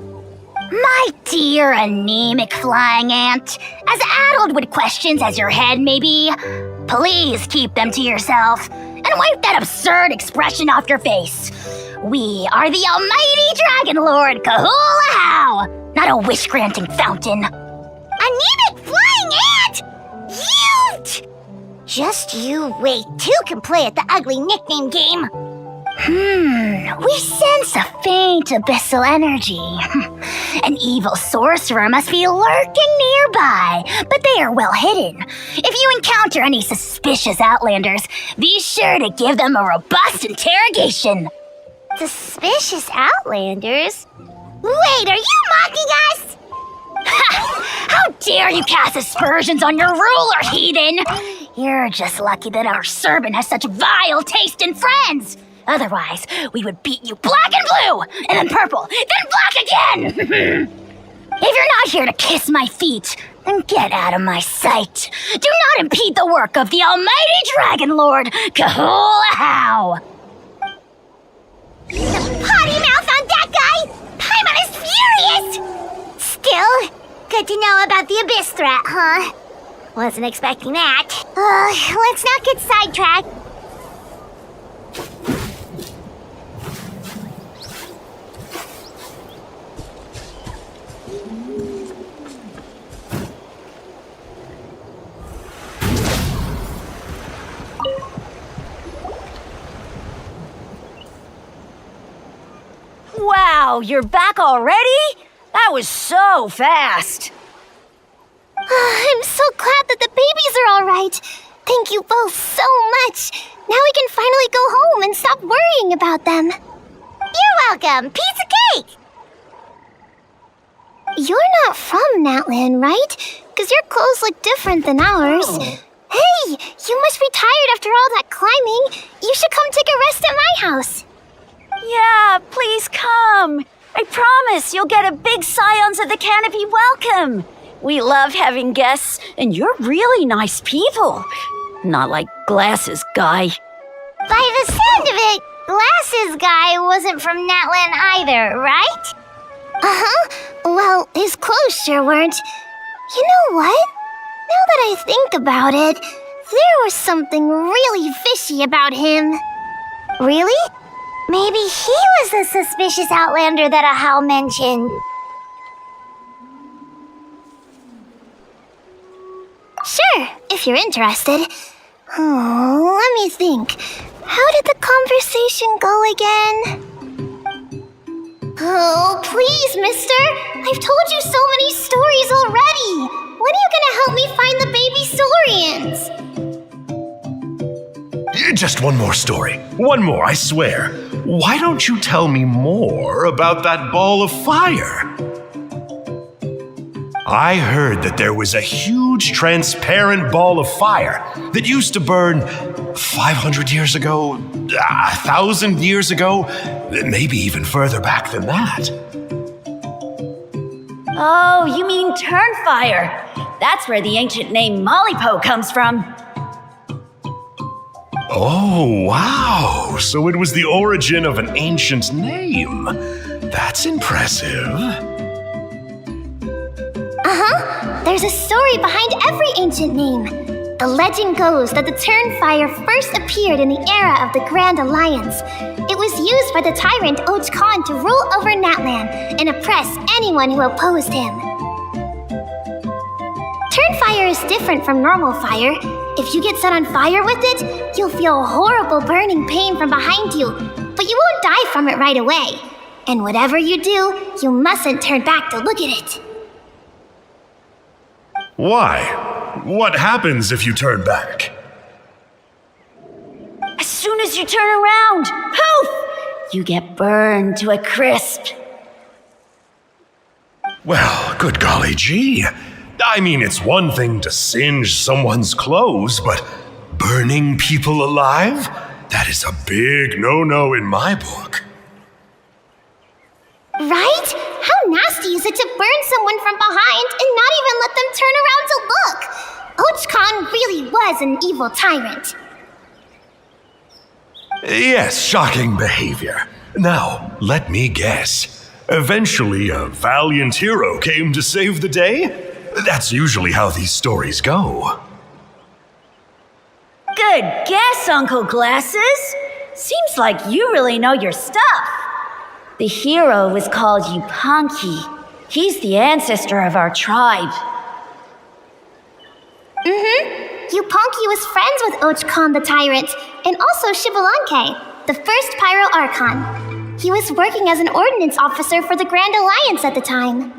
My dear anemic flying ant, as addled with questions as your head may be, please keep them to yourself and wipe that absurd expression off your face. We are the almighty Dragon Lord Kahula, not a wish-granting fountain. Anemic flying ant? You! Just you wait. Two can play at the ugly nickname game. We sense a faint abyssal energy. An evil sorcerer must be lurking nearby, but they are well hidden. If you encounter any suspicious outlanders, be sure to give them a robust interrogation. Suspicious outlanders? Wait, are you mocking us? How dare you cast aspersions on your ruler, heathen! You're just lucky that our servant has such vile taste in friends! Otherwise, we would beat you black and blue, and then purple, then black again! If you're not here to kiss my feet, then get out of my sight. Do not impede the work of the almighty Dragon Lord, Kahula-How! Potty mouth on that guy! Paimon is furious! Still, good to know about the Abyss threat, huh? Wasn't expecting that. Let's not get sidetracked. Wow, you're back already? That was so fast. I'm so glad that the babies are all right. Thank you both so much. Now we can finally go home and stop worrying about them. You're welcome. Piece of cake. You're not from Natlan, right? Because your clothes look different than ours. Hey, you must be tired after all that climbing. You should come take a rest at my house. Yeah, please come. I promise you'll get a big Scions of the Canopy welcome. We love having guests, and you're really nice people. Not like Glasses Guy. By the sound of it, Glasses Guy wasn't from Natlan either, right? Uh-huh. Well, his clothes sure weren't. You know what? Now that I think about it, there was something really fishy about him. Really? Maybe he was the suspicious outlander that Ahau mentioned. Sure, if you're interested. Oh, let me think. How did the conversation go again? Oh, please, mister. I've told you so many stories already. When are you gonna help me find the baby Saurians? Just one more story. One more, I swear. Why don't you tell me more about that ball of fire? I heard that there was a huge transparent ball of fire that used to burn 500 years ago, 1,000 years ago, maybe even further back than that. Oh, you mean Turnfire. That's where the ancient name Malipo comes from. Oh, wow. So it was the origin of an ancient name. That's impressive. Uh-huh. There's a story behind every ancient name. The legend goes that the Turnfire first appeared in the era of the Grand Alliance. It was used by the tyrant Och Khan to rule over Natlan and oppress anyone who opposed him. Turnfire is different from normal fire. If you get set on fire with it, you'll feel horrible burning pain from behind you, but you won't die from it right away. And whatever you do, you mustn't turn back to look at it. Why? What happens if you turn back? As soon as you turn around, poof! You get burned to a crisp. Well, good golly gee. I mean, it's one thing to singe someone's clothes, but burning people alive? That is a big no-no in my book. Right? How nasty is it to burn someone from behind and not even let them turn around to look? Och Khan really was an evil tyrant. Yes, shocking behavior. Now, let me guess. Eventually, a valiant hero came to save the day? That's usually how these stories go. Good guess, Uncle Glasses. Seems like you really know your stuff. The hero was called Yupanqui. He's the ancestor of our tribe. Yupanqui was friends with Och Khan the Tyrant, and also Shibalanke, the first Pyro Archon. He was working as an ordnance officer for the Grand Alliance at the time.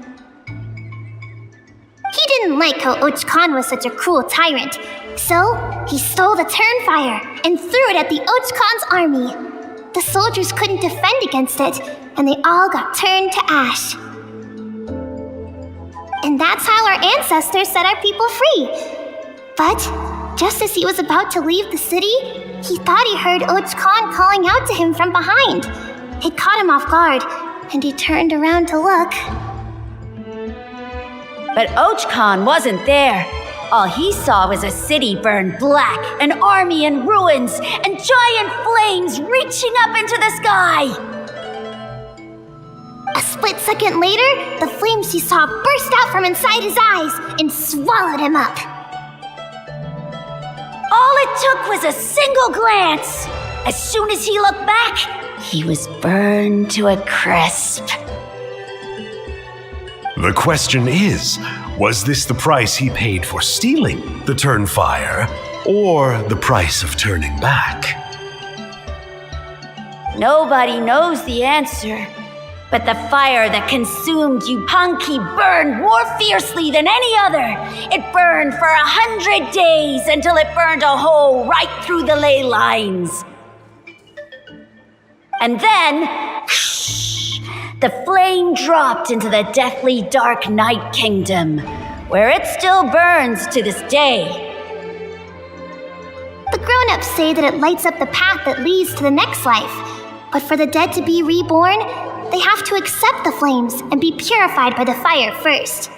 He didn't like how Och Khan was such a cruel tyrant, so he stole the Turnfire and threw it at the Och Khan's army. The soldiers couldn't defend against it, and they all got turned to ash. And that's how our ancestors set our people free. But just as he was about to leave the city, he thought he heard Och Khan calling out to him from behind. It caught him off guard, and he turned around to look. But Och Khan wasn't there. All he saw was a city burned black, an army in ruins, and giant flames reaching up into the sky. A split second later, the flames he saw burst out from inside his eyes and swallowed him up. All it took was a single glance. As soon as he looked back, he was burned to a crisp. The question is, was this the price he paid for stealing the Turnfire, or the price of turning back? Nobody knows the answer, but the fire that consumed Yupanqui burned more fiercely than any other. It burned for 100 days until it burned a hole right through the ley lines. And then, the flame dropped into the deathly dark Night Kingdom, where it still burns to this day. The grown-ups say that it lights up the path that leads to the next life, but for the dead to be reborn, they have to accept the flames and be purified by the fire first.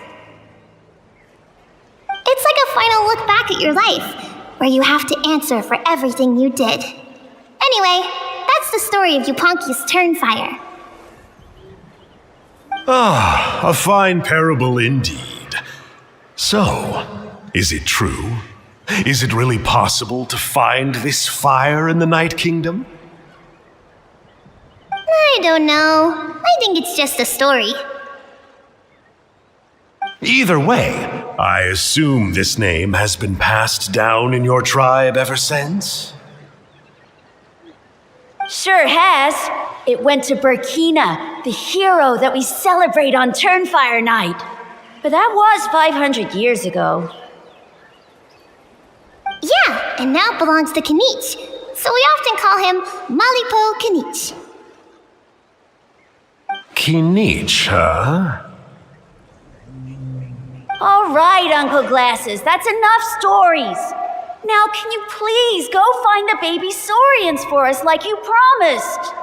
It's like a final look back at your life, where you have to answer for everything you did. Anyway, that's the story of Yupanqui's Turnfire. Ah, a fine parable indeed. So, is it true? Is it really possible to find this fire in the Night Kingdom? I don't know. I think it's just a story. Either way, I assume this name has been passed down in your tribe ever since? Sure has. It went to Burkina, the hero that we celebrate on Turnfire Night. But that was 500 years ago. Yeah, and now it belongs to Kinich, so we often call him Malipo Kinich. Kinich, huh? All right, Uncle Glasses, that's enough stories. Now, can you please go find the baby Saurians for us like you promised?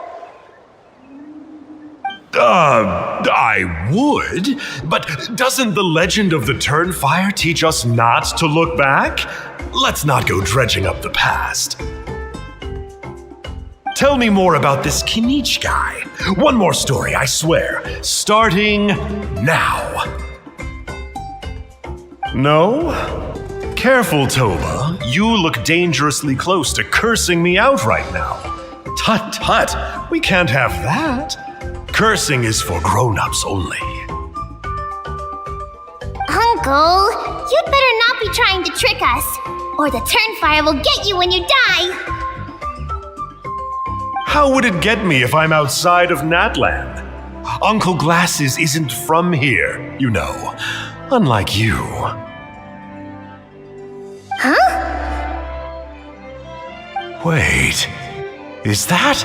I would, but doesn't the legend of the Turnfire teach us not to look back? Let's not go dredging up the past. Tell me more about this Kinich guy. One more story, I swear. Starting now. No? Careful, Toba. You look dangerously close to cursing me out right now. Tut tut, we can't have that. Cursing is for grown-ups only. Uncle, you'd better not be trying to trick us, or the Turnfire will get you when you die. How would it get me if I'm outside of Natland? Uncle Glasses isn't from here, you know. Unlike you. Huh? Wait, is that?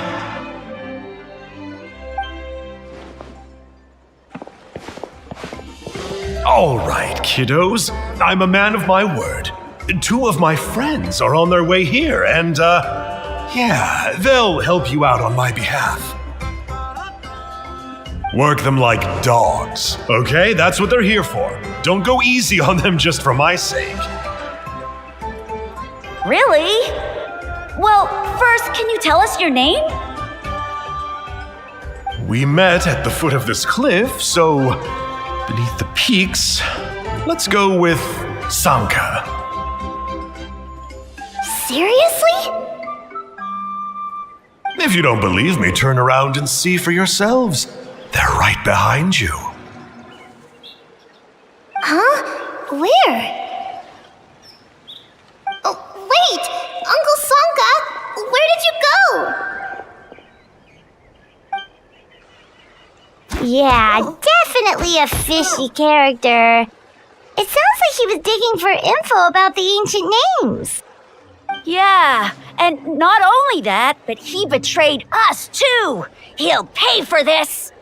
All right, kiddos. I'm a man of my word. 2 of my friends are on their way here, and, yeah, they'll help you out on my behalf. Work them like dogs, okay? That's what they're here for. Don't go easy on them just for my sake. Really? Well, first, can you tell us your name? We met at the foot of this cliff, so beneath the peaks, let's go with Sanka. Seriously? If you don't believe me, turn around and see for yourselves. They're right behind you. Huh? Where? Oh, wait! Uncle Sanka! Where did you go? Yeah, definitely a fishy character. It sounds like he was digging for info about the ancient names. Yeah, and not only that, but he betrayed us too. He'll pay for this.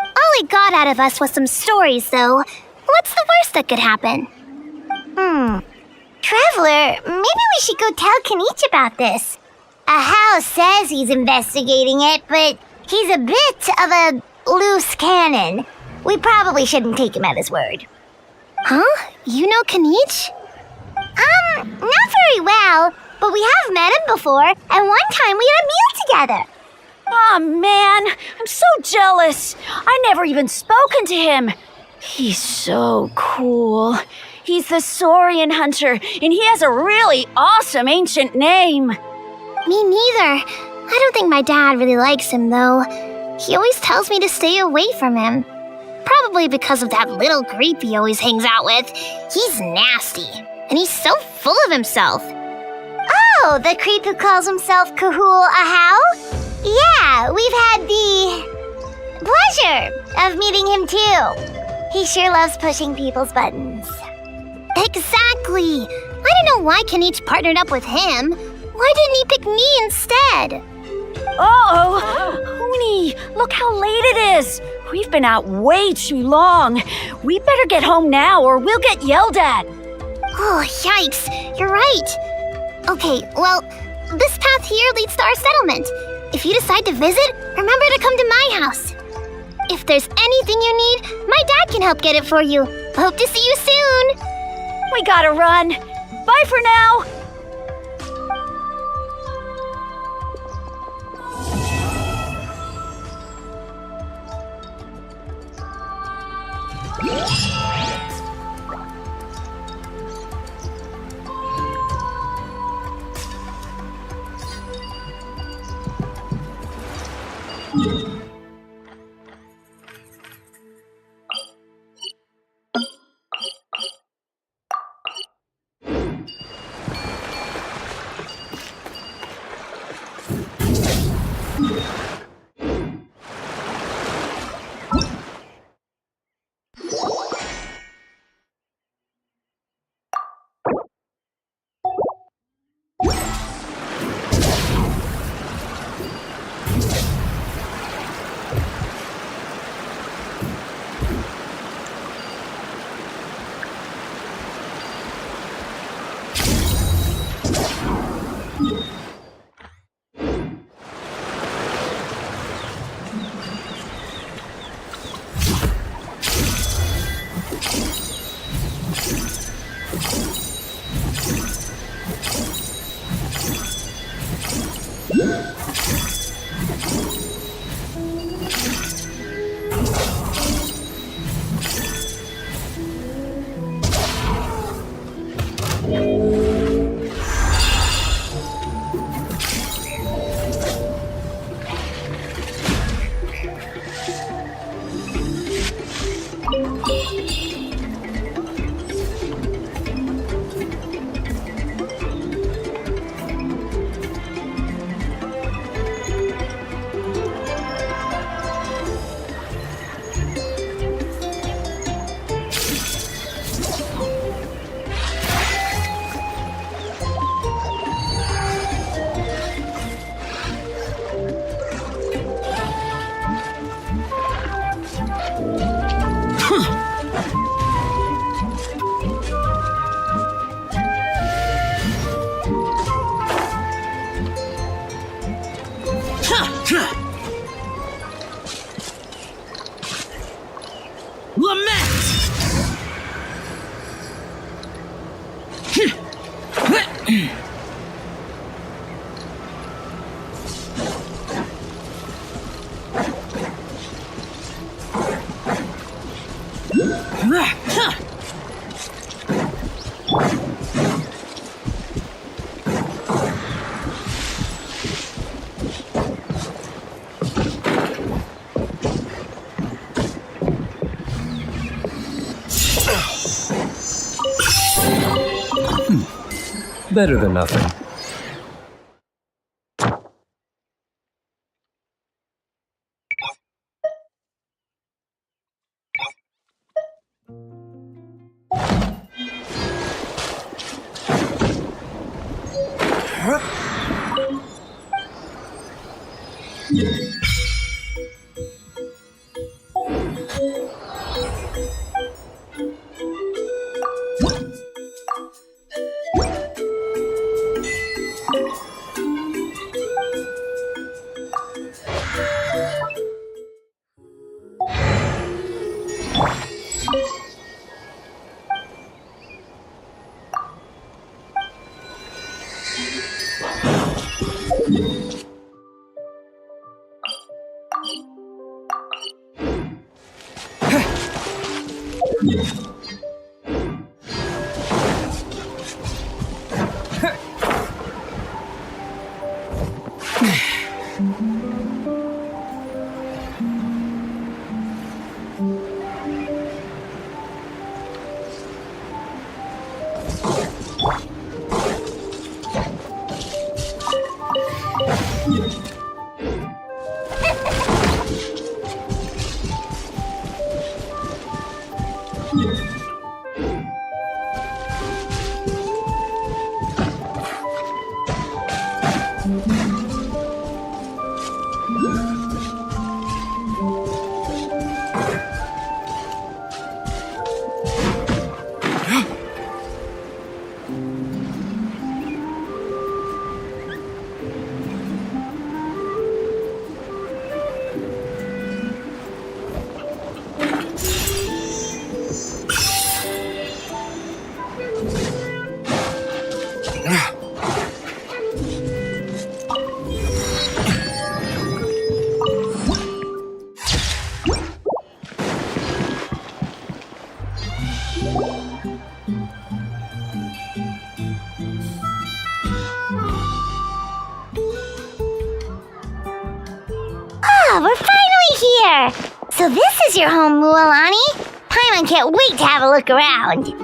All he got out of us was some stories, though. What's the worst that could happen? Traveler, maybe we should go tell Kenichi about this. Ahau says he's investigating it, but he's a bit of a loose cannon. We probably shouldn't take him at his word. Huh? You know Kenichi? Not very well, but we have met him before, and one time we had a meal together. Aw, man, I'm so jealous. I never even spoken to him. He's so cool. He's the Saurian hunter, and he has a really awesome ancient name. Me neither. I don't think my dad really likes him, though. He always tells me to stay away from him. Probably because of that little creep he always hangs out with. He's nasty, and he's so full of himself. Oh, the creep who calls himself Kahul Ahau? Yeah, we've had the pleasure of meeting him too. He sure loves pushing people's buttons. Exactly. I don't know why Kenichi partnered up with him. Why didn't he pick me instead? Uh-oh! Huni, look how late it is. We've been out way too long. We better get home now or we'll get yelled at. Oh, yikes. You're right. Okay, well, this path here leads to our settlement. If you decide to visit, remember to come to my house. If there's anything you need, my dad can help get it for you. Hope to see you soon. We gotta run. Bye for now. Better than nothing. We're finally here! So this is your home, Mualani? Paimon can't wait to have a look around.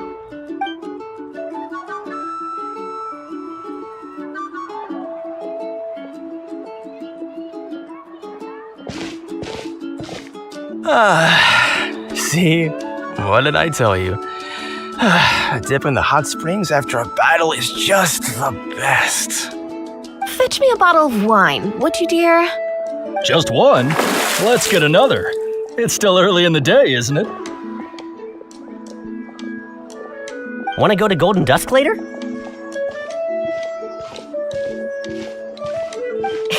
See? What did I tell you? A dip in the hot springs after a battle is just the best. Fetch me a bottle of wine, would you, dear? Just one? Let's get another. It's still early in the day, isn't it? Want to go to Golden Dusk later?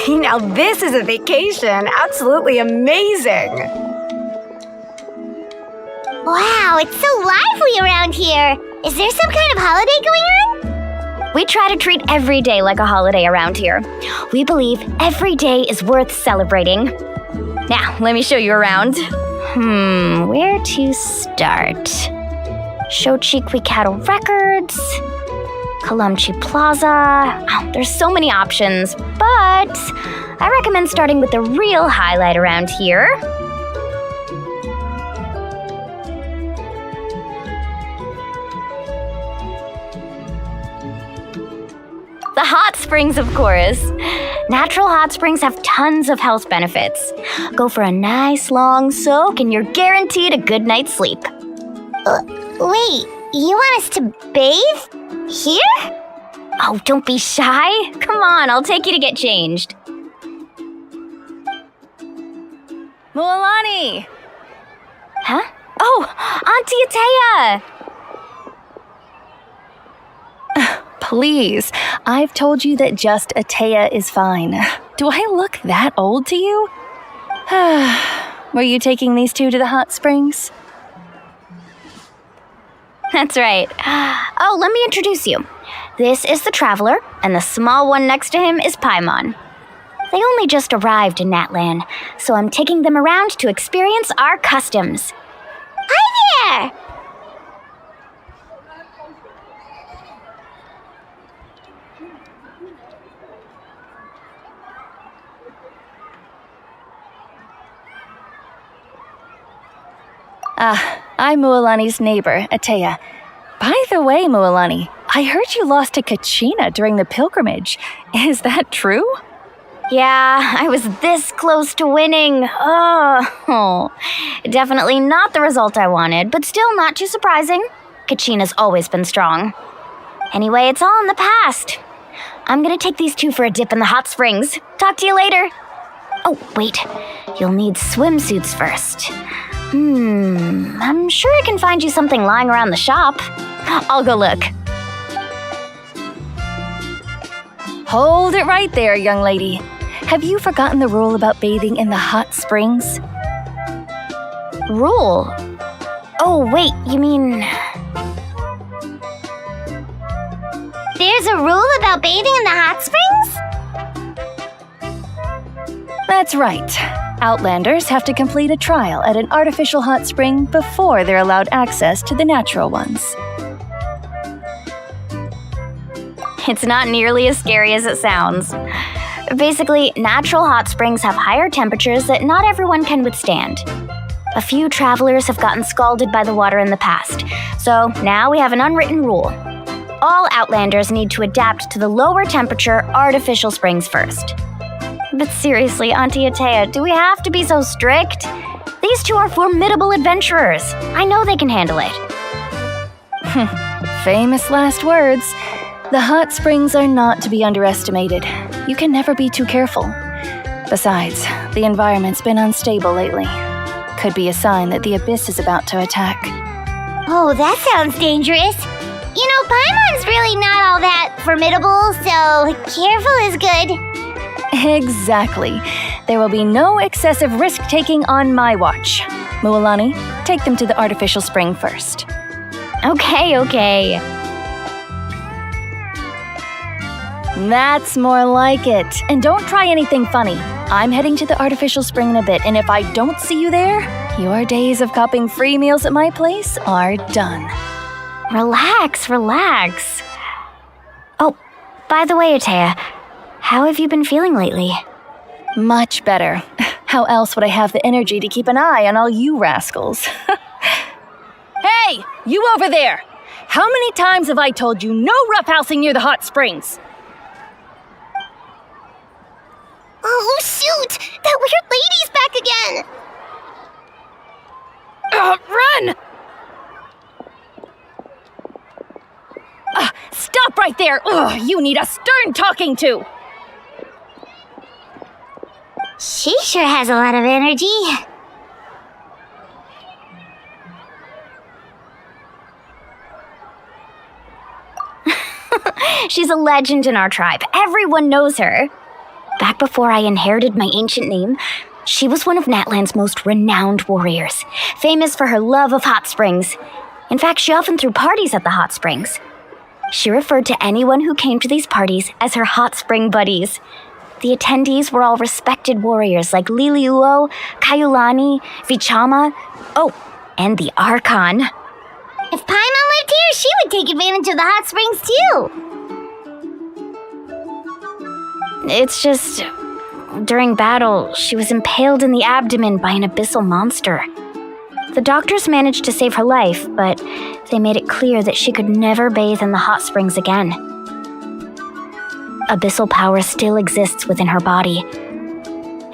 Now this is a vacation. Absolutely amazing. Wow, it's so lively around here. Is there some kind of holiday going on? We try to treat every day like a holiday around here. We believe every day is worth celebrating. Now, let me show you around. Where to start? Shochikwi Cattle Records, Kalamchi Plaza. Oh, there's so many options, but I recommend starting with the real highlight around here. The hot springs, of course. Natural hot springs have tons of health benefits. Go for a nice long soak and you're guaranteed a good night's sleep. Wait, you want us to bathe? Here? Oh, don't be shy. Come on, I'll take you to get changed. Mualani! Huh? Oh, Auntie Atea! Please, I've told you that just Atea is fine. Do I look that old to you? Were you taking these two to the hot springs? That's right. Oh, let me introduce you. This is the Traveler, and the small one next to him is Paimon. They only just arrived in Natlan, so I'm taking them around to experience our customs. Hi there! I'm Mualani's neighbor, Atea. By the way, Mualani, I heard you lost to Kachina during the pilgrimage. Is that true? Yeah, I was this close to winning. Oh, definitely not the result I wanted, but still not too surprising. Kachina's always been strong. Anyway, it's all in the past. I'm gonna take these two for a dip in the hot springs. Talk to you later. Oh, wait. You'll need swimsuits first. I'm sure I can find you something lying around the shop. I'll go look. Hold it right there, young lady. Have you forgotten the rule about bathing in the hot springs? Rule? Oh, wait, you mean... There's a rule about bathing in the hot springs? That's right. Outlanders have to complete a trial at an artificial hot spring before they're allowed access to the natural ones. It's not nearly as scary as it sounds. Basically, natural hot springs have higher temperatures that not everyone can withstand. A few travelers have gotten scalded by the water in the past, so now we have an unwritten rule. All Outlanders need to adapt to the lower temperature artificial springs first. But seriously, Auntie Atea, do we have to be so strict? These two are formidable adventurers. I know they can handle it. Famous last words. The hot springs are not to be underestimated. You can never be too careful. Besides, the environment's been unstable lately. Could be a sign that the abyss is about to attack. Oh, that sounds dangerous. You know, Paimon's really not all that formidable, so careful is good. Exactly. There will be no excessive risk-taking on my watch. Mualani, take them to the artificial spring first. Okay. That's more like it. And don't try anything funny. I'm heading to the artificial spring in a bit, and if I don't see you there, your days of copping free meals at my place are done. Relax. Oh, by the way, Atea, how have you been feeling lately? Much better. How else would I have the energy to keep an eye on all you rascals? Hey, you over there! How many times have I told you no roughhousing near the hot springs? Oh, shoot! That weird lady's back again! Run! Stop right there! Ugh, you need a stern talking to! She sure has a lot of energy. She's a legend in our tribe. Everyone knows her. Back before I inherited my ancient name, she was one of Natland's most renowned warriors, famous for her love of hot springs. In fact, she often threw parties at the hot springs. She referred to anyone who came to these parties as her hot spring buddies. The attendees were all respected warriors like Liliuo, Kaiulani, Vichama, and the Archon. If Paimon lived here, she would take advantage of the hot springs too. It's just, during battle, she was impaled in the abdomen by an abyssal monster. The doctors managed to save her life, but they made it clear that she could never bathe in the hot springs again. Abyssal power still exists within her body.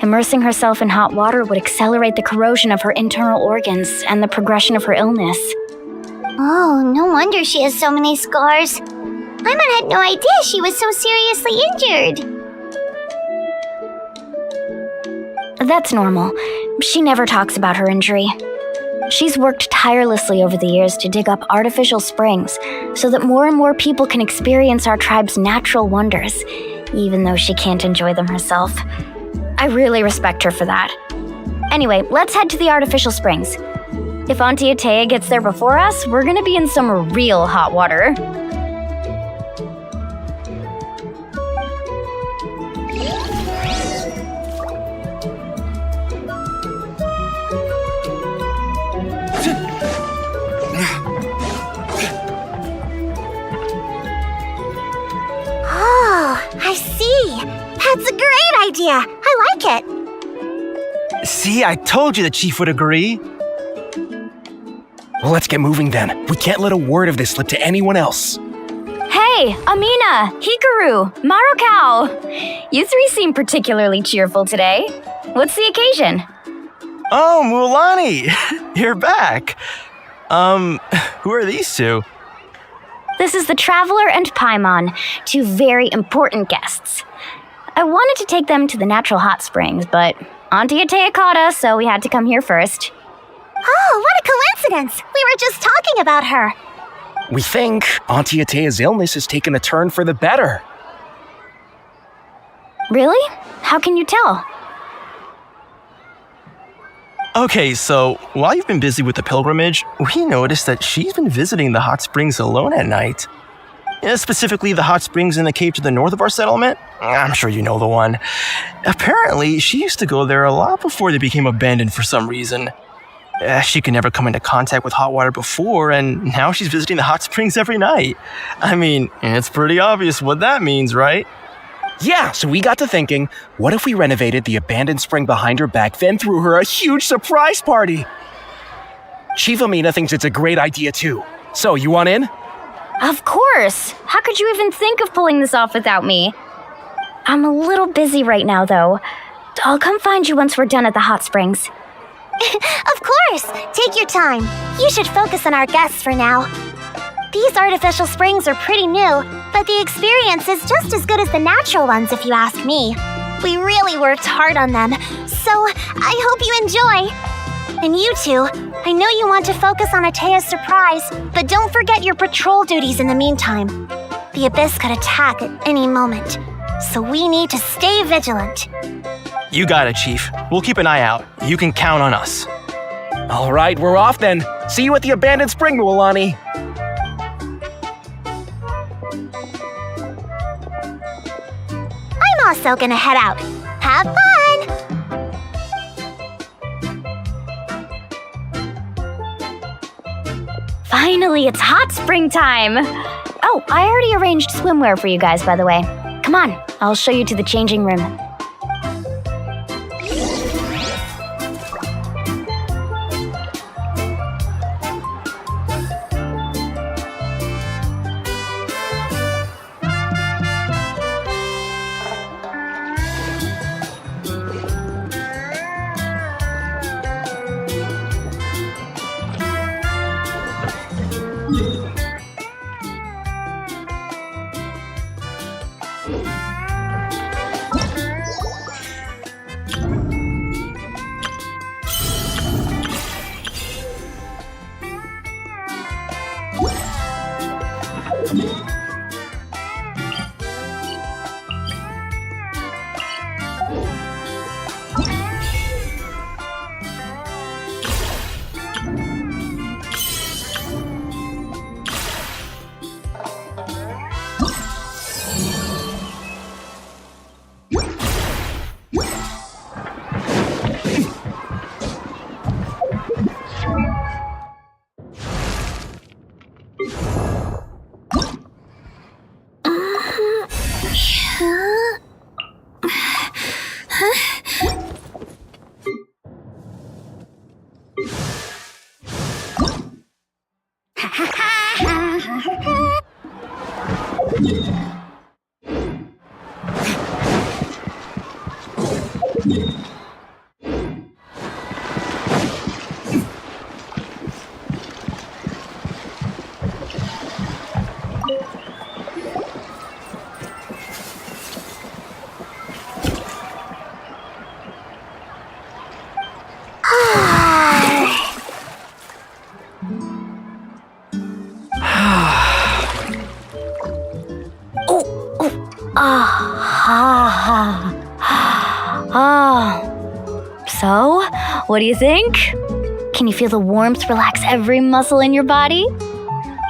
Immersing herself in hot water would accelerate the corrosion of her internal organs and the progression of her illness. Oh, no wonder she has so many scars. Paimon had no idea she was so seriously injured. That's normal. She never talks about her injury. She's worked tirelessly over the years to dig up artificial springs so that more and more people can experience our tribe's natural wonders, even though she can't enjoy them herself. I really respect her for that. Anyway, let's head to the artificial springs. If Auntie Atea gets there before us, we're gonna be in some real hot water. Oh, I see. That's a great idea. I like it. See, I told you the chief would agree. Well, let's get moving then. We can't let a word of this slip to anyone else. Hey, Amina, Hikaru, Marukao! You three seem particularly cheerful today. What's the occasion? Oh, Mualani! You're back. Who are these two? This is the Traveler and Paimon, two very important guests. I wanted to take them to the natural hot springs, but Auntie Atea caught us, so we had to come here first. Oh, what a coincidence! We were just talking about her. We think Auntie Atea's illness has taken a turn for the better. Really? How can you tell? Okay, so while you've been busy with the pilgrimage, we noticed that she's been visiting the hot springs alone at night. Specifically, the hot springs in the cave to the north of our settlement. I'm sure you know the one. Apparently, she used to go there a lot before they became abandoned for some reason. She could never come into contact with hot water before, and now she's visiting the hot springs every night. I mean, it's pretty obvious what that means, right? Yeah, so we got to thinking, what if we renovated the abandoned spring behind her back, then threw her a huge surprise party? Chief Amina thinks it's a great idea too. So, you want in? Of course! How could you even think of pulling this off without me? I'm a little busy right now, though. I'll come find you once we're done at the hot springs. Of course! Take your time. You should focus on our guests for now. These artificial springs are pretty new, but the experience is just as good as the natural ones if you ask me. We really worked hard on them, so I hope you enjoy. And you two, I know you want to focus on Atea's surprise, but don't forget your patrol duties in the meantime. The Abyss could attack at any moment, so we need to stay vigilant. You got it, Chief. We'll keep an eye out. You can count on us. All right, we're off then. See you at the abandoned spring, Mualani. I'm also gonna head out. Have fun! Finally, it's hot spring time! Oh, I already arranged swimwear for you guys, by the way. Come on, I'll show you to the changing room. So, what do you think? Can you feel the warmth relax every muscle in your body?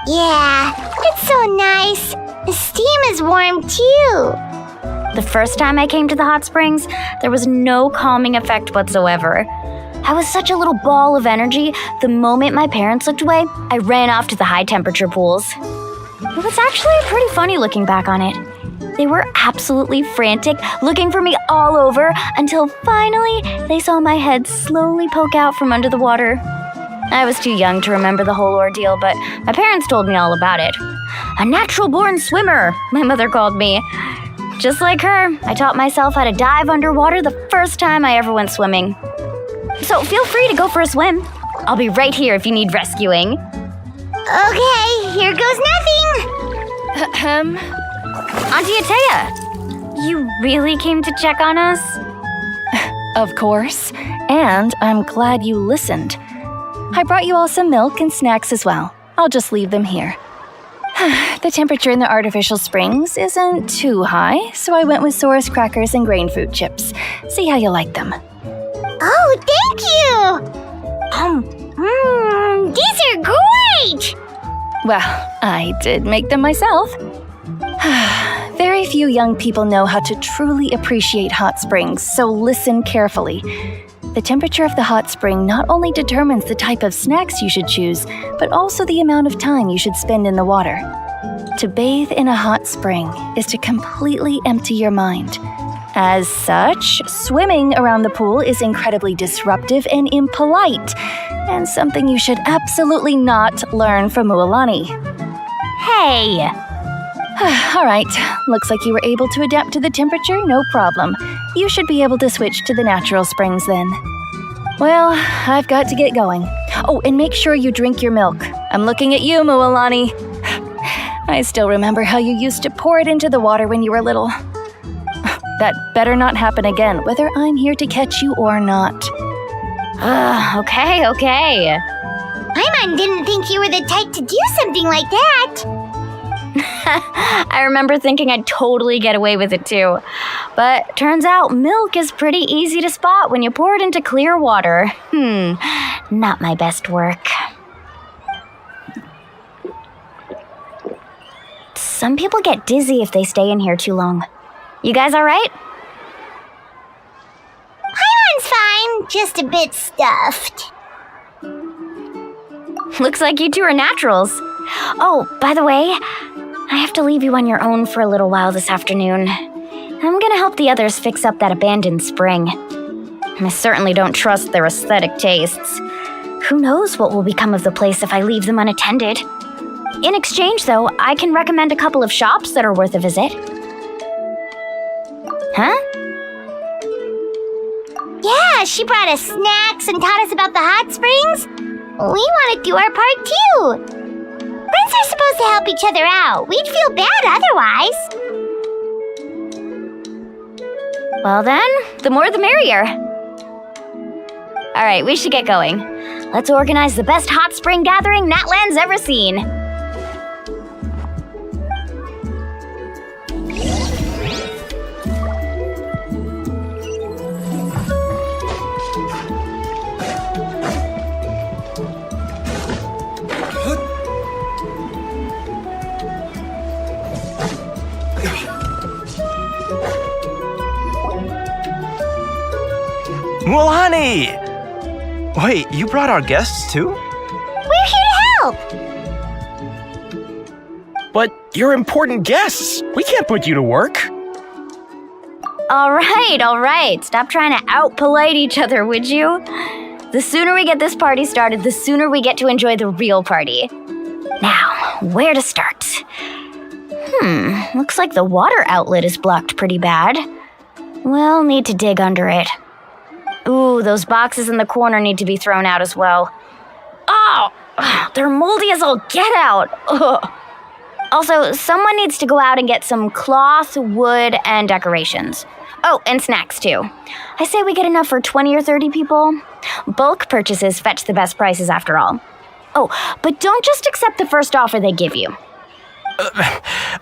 Yeah, it's so nice. The steam is warm too. The first time I came to the hot springs, there was no calming effect whatsoever. I was such a little ball of energy, the moment my parents looked away, I ran off to the high temperature pools. It was actually pretty funny looking back on it. They were absolutely frantic, looking for me all over, until finally they saw my head slowly poke out from under the water. I was too young to remember the whole ordeal, but my parents told me all about it. A natural-born swimmer, my mother called me. Just like her, I taught myself how to dive underwater the first time I ever went swimming. So feel free to go for a swim. I'll be right here if you need rescuing. Okay, here goes nothing! Auntie Atea, you really came to check on us? Of course, and I'm glad you listened. I brought you all some milk and snacks as well. I'll just leave them here. The temperature in the artificial springs isn't too high, so I went with Source crackers and grain fruit chips. See how you like them. Oh, thank you! These are great! Well, I did make them myself. Very few young people know how to truly appreciate hot springs, so listen carefully. The temperature of the hot spring not only determines the type of snacks you should choose, but also the amount of time you should spend in the water. To bathe in a hot spring is to completely empty your mind. As such, swimming around the pool is incredibly disruptive and impolite, and something you should absolutely not learn from Mualani. Hey! All right, looks like you were able to adapt to the temperature, no problem. You should be able to switch to the natural springs then. Well, I've got to get going. Oh, and make sure you drink your milk. I'm looking at you, Mualani. I still remember how you used to pour it into the water when you were little. That better not happen again, whether I'm here to catch you or not. Okay. Paimon didn't think you were the type to do something like that. I remember thinking I'd totally get away with it too. But turns out milk is pretty easy to spot when you pour it into clear water. Not my best work. Some people get dizzy if they stay in here too long. You guys alright? Paimon's fine, just a bit stuffed. Looks like you two are naturals. Oh, by the way, I have to leave you on your own for a little while this afternoon. I'm gonna help the others fix up that abandoned spring. I certainly don't trust their aesthetic tastes. Who knows what will become of the place if I leave them unattended. In exchange, though, I can recommend a couple of shops that are worth a visit. Huh? Yeah, she brought us snacks and taught us about the hot springs. We want to do our part too. Friends are supposed to help each other out. We'd feel bad otherwise. Well then, the more the merrier. Alright, we should get going. Let's organize the best hot spring gathering Natland's ever seen. Mualani! Wait, you brought our guests too? We're here to help! But you're important guests. We can't put you to work. Alright. Stop trying to out-polite each other, would you? The sooner we get this party started, the sooner we get to enjoy the real party. Now, where to start? Looks like the water outlet is blocked pretty bad. We'll need to dig under it. Ooh, those boxes in the corner need to be thrown out as well. Oh, they're moldy as all get out. Ugh. Also, someone needs to go out and get some cloth, wood, and decorations. Oh, and snacks too. I say we get enough for 20 or 30 people. Bulk purchases fetch the best prices after all. Oh, but don't just accept the first offer they give you.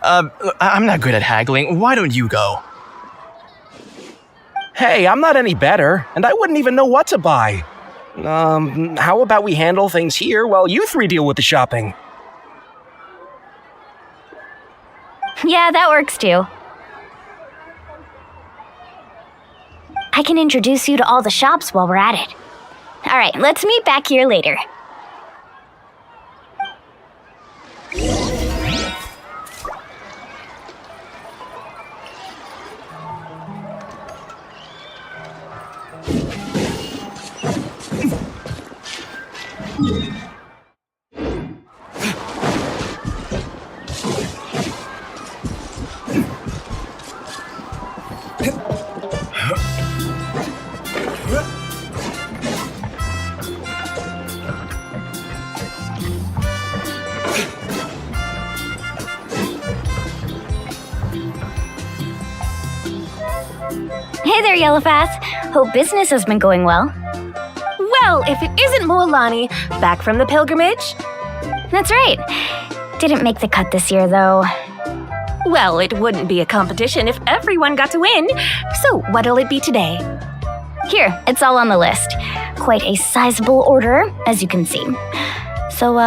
I'm not good at haggling. Why don't you go? Hey, I'm not any better, and I wouldn't even know what to buy. How about we handle things here while you three deal with the shopping? Yeah, that works too. I can introduce you to all the shops while we're at it. All right, let's meet back here later. Hey there, Yellowface. Hope business has been going well. Well, if it isn't Mualani, back from the pilgrimage? That's right. Didn't make the cut this year, though. Well, it wouldn't be a competition if everyone got to win. So what'll it be today? Here, it's all on the list. Quite a sizable order, as you can see. So,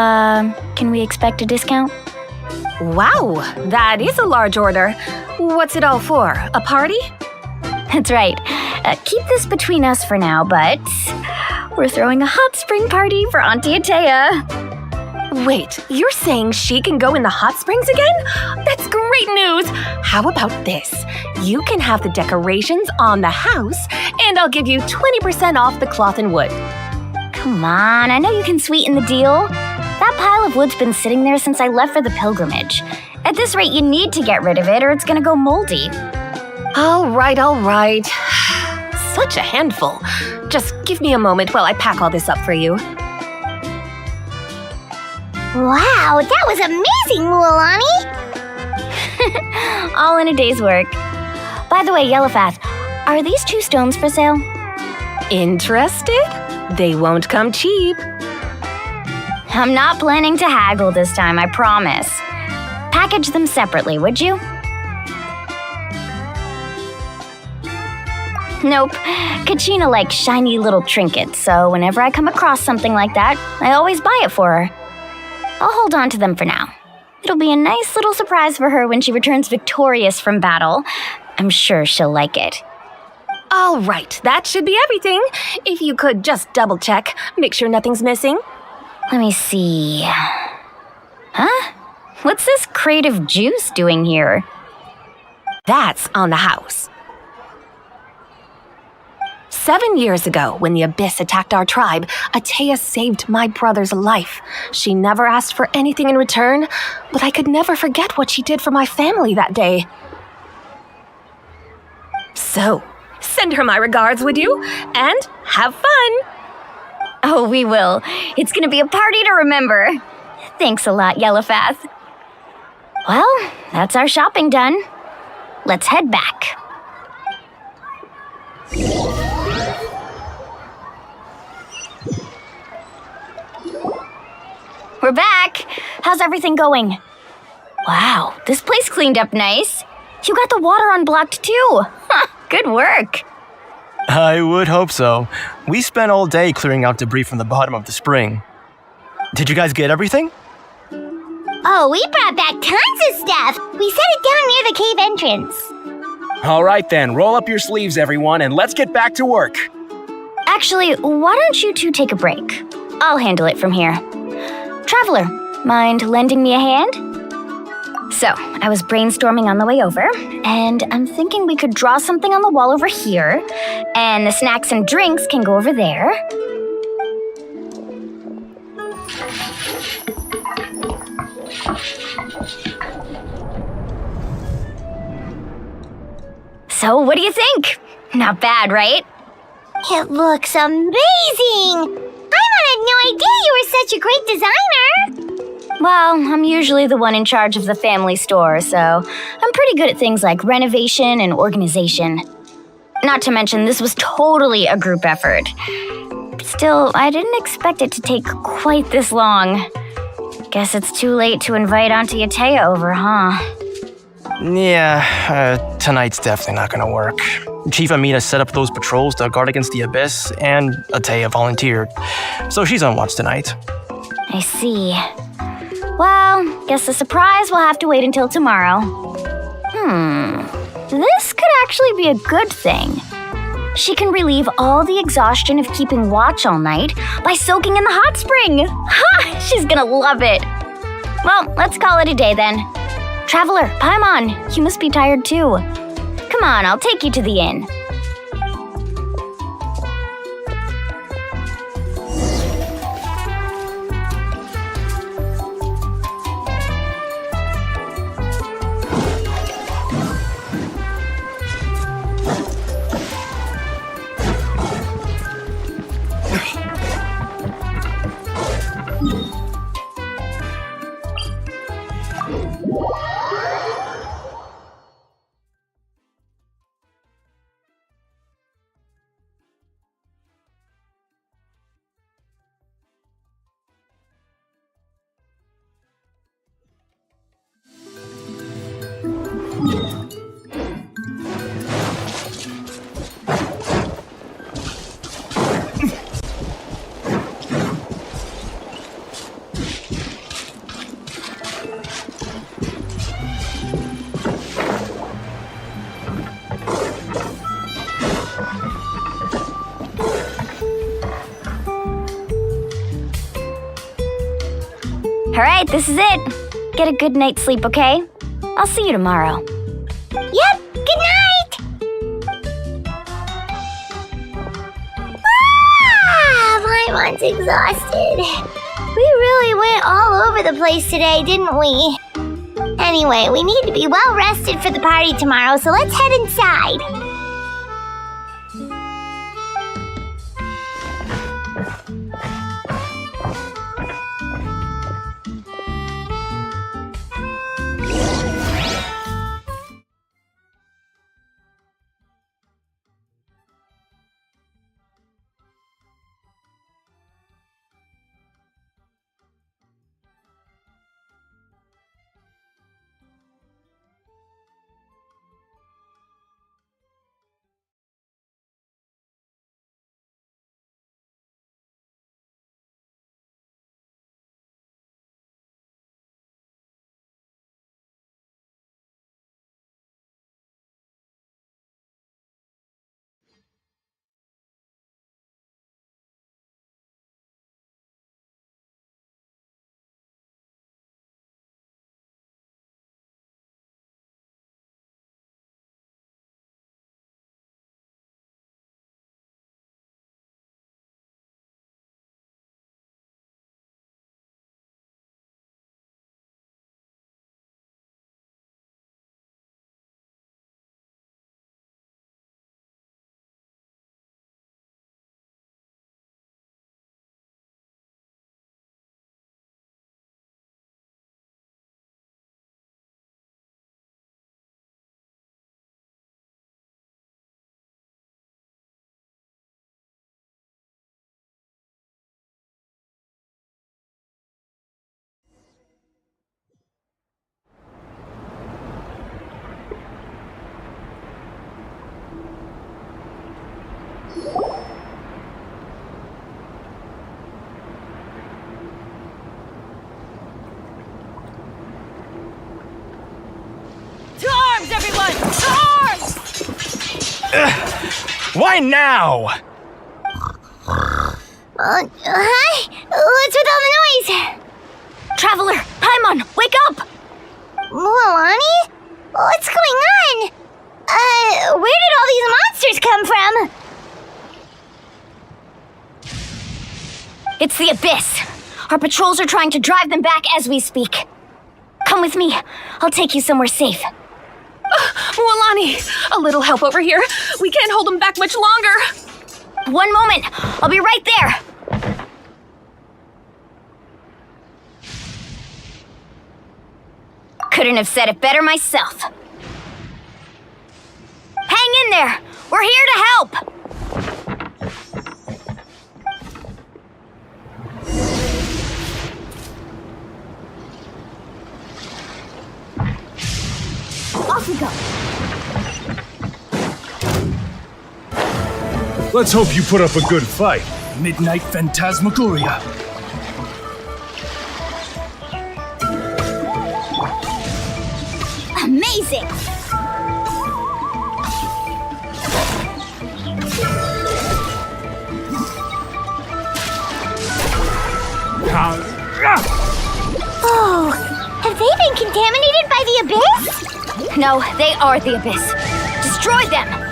Can we expect a discount? Wow, that is a large order. What's it all for? A party? That's right. Keep this between us for now, but we're throwing a hot spring party for Auntie Atea. Wait, you're saying she can go in the hot springs again? That's great news! How about this? You can have the decorations on the house, and I'll give you 20% off the cloth and wood. Come on, I know you can sweeten the deal. That pile of wood's been sitting there since I left for the pilgrimage. At this rate, you need to get rid of it or it's gonna go moldy. All right. Such a handful. Just give me a moment while I pack all this up for you. Wow, that was amazing, Mualani! All in a day's work. By the way, Yellowfath, are these 2 stones for sale? Interested? They won't come cheap. I'm not planning to haggle this time, I promise. Package them separately, would you? Nope. Kachina likes shiny little trinkets, so whenever I come across something like that, I always buy it for her. I'll hold on to them for now. It'll be a nice little surprise for her when she returns victorious from battle. I'm sure she'll like it. All right, that should be everything. If you could just double check, make sure nothing's missing. Let me see. Huh? What's this crate of juice doing here? That's on the house. 7 years ago, when the Abyss attacked our tribe, Atea saved my brother's life. She never asked for anything in return, but I could never forget what she did for my family that day. So, send her my regards, would you? And have fun! Oh, we will. It's gonna be a party to remember. Thanks a lot, Yellowfath. Well, that's our shopping done. Let's head back. We're back! How's everything going? Wow, this place cleaned up nice. You got the water unblocked too. Good work. I would hope so. We spent all day clearing out debris from the bottom of the spring. Did you guys get everything? Oh, we brought back tons of stuff! We set it down near the cave entrance. All right then, roll up your sleeves, everyone, and let's get back to work. Actually, why don't you two take a break? I'll handle it from here. Traveler, mind lending me a hand? So, I was brainstorming on the way over, and I'm thinking we could draw something on the wall over here, and the snacks and drinks can go over there. So, what do you think? Not bad, right? It looks amazing! Paimon had no idea you were such a great designer! Well, I'm usually the one in charge of the family store, so I'm pretty good at things like renovation and organization. Not to mention, this was totally a group effort. Still, I didn't expect it to take quite this long. Guess it's too late to invite Auntie Atea over, huh? Yeah, tonight's definitely not gonna work. Chief Amina set up those patrols to guard against the Abyss, and Atea volunteered, so she's on watch tonight. I see. Well, guess the surprise will have to wait until tomorrow. This could actually be a good thing. She can relieve all the exhaustion of keeping watch all night by soaking in the hot spring. Ha! She's gonna love it. Well, let's call it a day then. Traveler, Paimon, you must be tired too. Come on, I'll take you to the inn. Alright, this is it. Get a good night's sleep, okay? I'll see you tomorrow. Yep, good night! Paimon's exhausted. We really went all over the place today, didn't we? Anyway, we need to be well rested for the party tomorrow, so let's head inside. To arms, everyone! To arms! Why now? Hi? What's with all the noise? Traveler, Paimon, wake up! Mualani? What's going on? Where did all these monsters come from? It's the Abyss. Our patrols are trying to drive them back as we speak. Come with me. I'll take you somewhere safe. Mualani, a little help over here. We can't hold them back much longer. One moment. I'll be right there. Couldn't have said it better myself. Hang in there. We're here to help. Off we go. Let's hope you put up a good fight. Midnight Phantasmagoria. Amazing! Oh, have they been contaminated by the Abyss? No, they are the Abyss. Destroy them!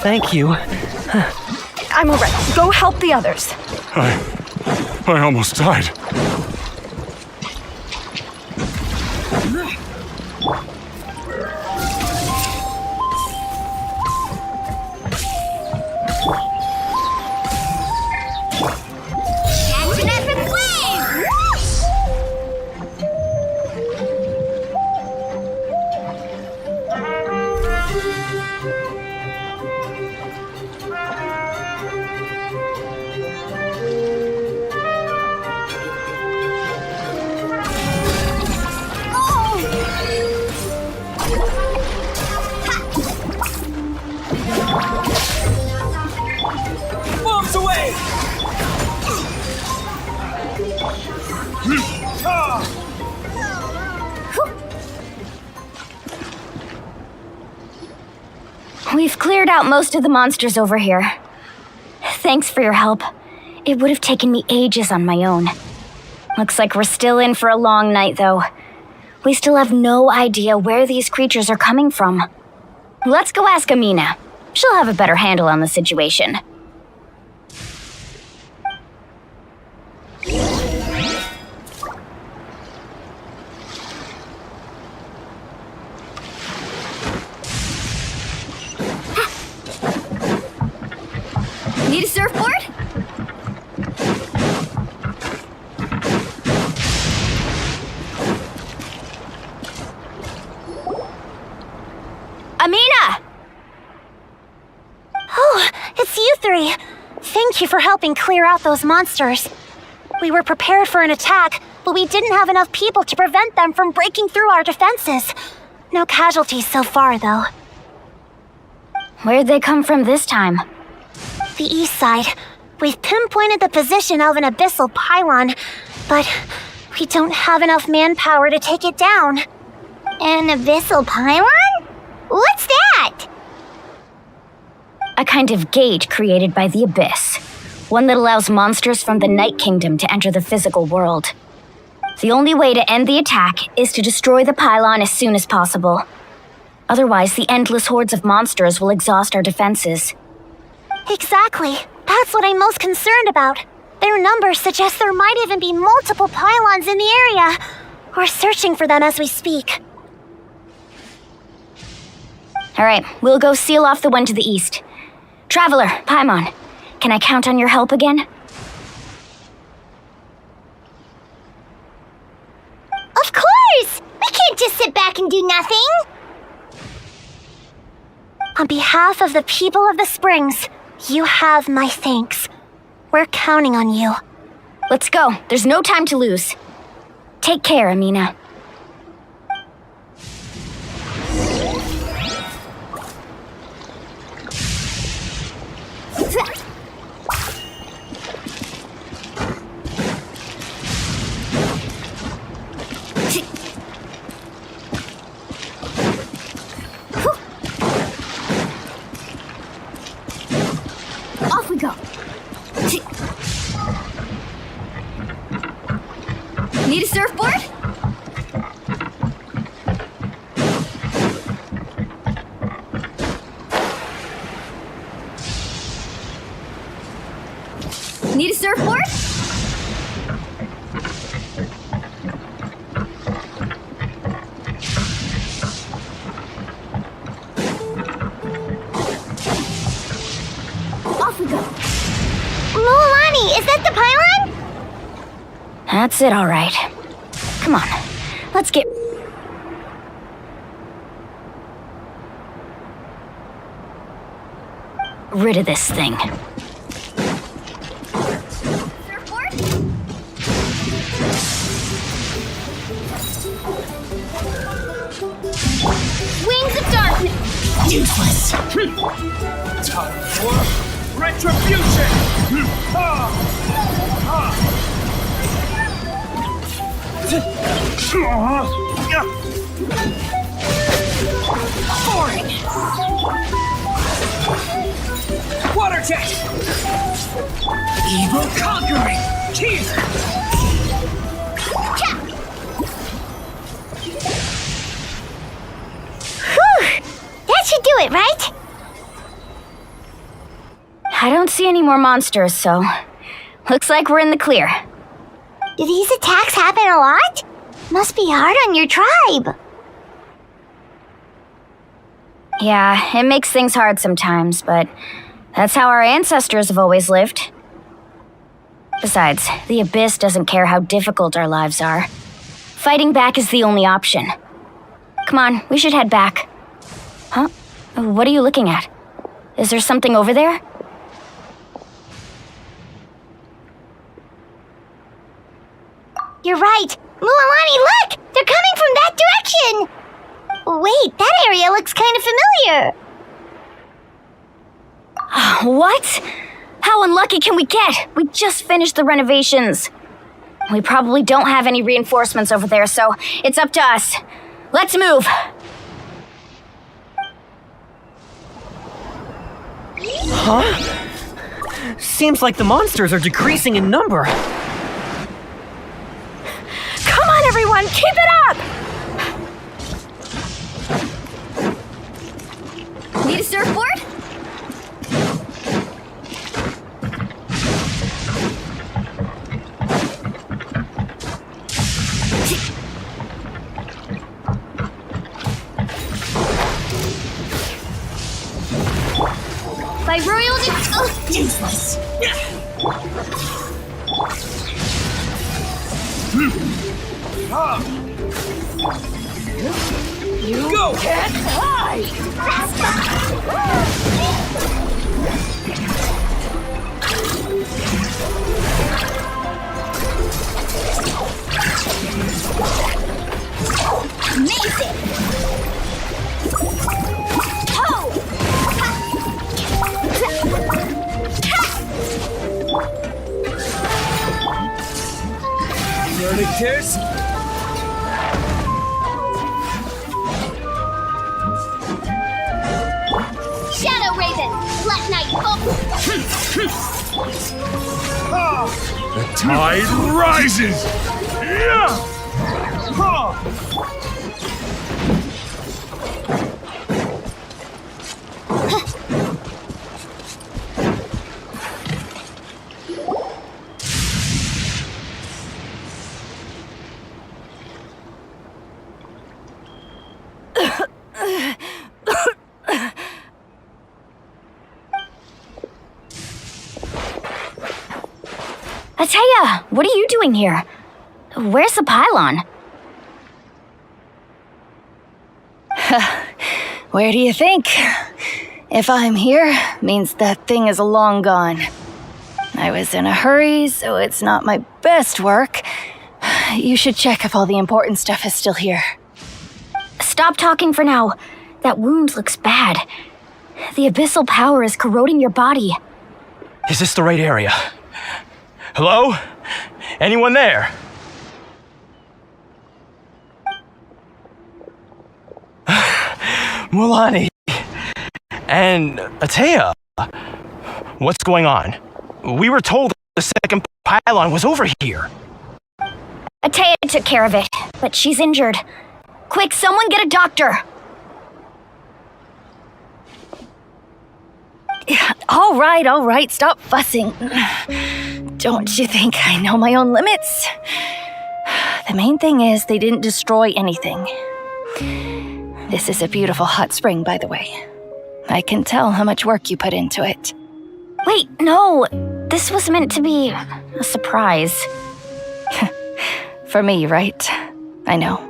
Thank you. I'm alright. Go help the others. I almost died. We've cleared out most of the monsters over here. Thanks for your help. It would have taken me ages on my own. Looks like we're still in for a long night, though. We still have no idea where these creatures are coming from. Let's go ask Amina. She'll have a better handle on the situation. Need a surfboard? Amina! Oh, it's you three. Thank you for helping clear out those monsters. We were prepared for an attack, but we didn't have enough people to prevent them from breaking through our defenses. No casualties so far, though. Where'd they come from this time? The east side. We've pinpointed the position of an abyssal pylon, but we don't have enough manpower to take it down. An abyssal pylon? What's that? A kind of gate created by the Abyss. One that allows monsters from the Night Kingdom to enter the physical world. The only way to end the attack is to destroy the pylon as soon as possible. Otherwise, the endless hordes of monsters will exhaust our defenses. Exactly. That's what I'm most concerned about. Their numbers suggest there might even be multiple pylons in the area. We're searching for them as we speak. All right, we'll go seal off the one to the east. Traveler, Paimon, can I count on your help again? Of course! We can't just sit back and do nothing! On behalf of the people of the Springs, you have my thanks. We're counting on you. Let's go. There's no time to lose. Take care, Amina. Off we go. Need a surfboard? Need a surfboard? Off we go. Mulani, is that the pylon? That's it, all right. Come on, let's get... rid of this thing. Wings of darkness! Useless. Time for retribution. Boring. Water jet. Evil conquering. Cheers. Whew! That should do it, right? I don't see any more monsters, so... looks like we're in the clear. Do these attacks happen a lot? Must be hard on your tribe. Yeah, it makes things hard sometimes, but that's how our ancestors have always lived. Besides, the Abyss doesn't care how difficult our lives are. Fighting back is the only option. Come on, we should head back. Huh? What are you looking at? Is there something over there? You're right. Mulani, look! They're coming from that direction! Wait, that area looks kind of familiar. What? How unlucky can we get? We just finished the renovations. We probably don't have any reinforcements over there, so it's up to us. Let's move. Huh? Seems like the monsters are decreasing in number. Come on, everyone, keep it up! Need a surfboard? By royal useless. You go! Can't hide! Amazing! Ho! Learning tears? Shadow Raven! Black Knight! The tide rises! Yeah! Ataya, what are you doing here? Where's the pylon? Where do you think? If I'm here, means that thing is long gone. I was in a hurry, so it's not my best work. You should check if all the important stuff is still here. Stop talking for now. That wound looks bad. The abyssal power is corroding your body. Is this the right area? Hello? Anyone there? Mulani. And Ataya. What's going on? We were told the second pylon was over here. Ataya took care of it, but she's injured. Quick, someone get a doctor! All right, stop fussing. Don't you think I know my own limits? The main thing is they didn't destroy anything. This is a beautiful hot spring, by the way. I can tell how much work you put into it. Wait, no. This was meant to be a surprise. For me, right? I know.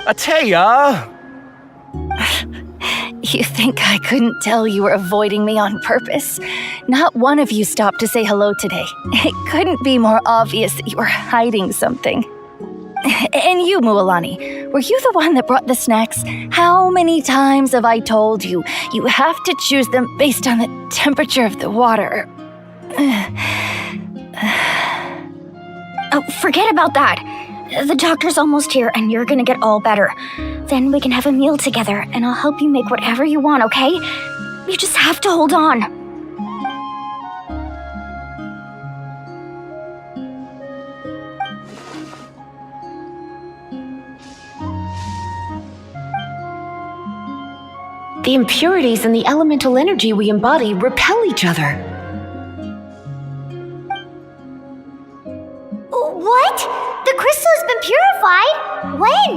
Ataya! You think I couldn't tell you were avoiding me on purpose? Not one of you stopped to say hello today. It couldn't be more obvious that you were hiding something. And you, Mualani, were you the one that brought the snacks? How many times have I told you, you have to choose them based on the temperature of the water? Oh, forget about that. The doctor's almost here and you're gonna get all better. Then we can have a meal together and I'll help you make whatever you want, okay? You just have to hold on. The impurities and the elemental energy we embody repel each other. What? The crystal has been purified? When?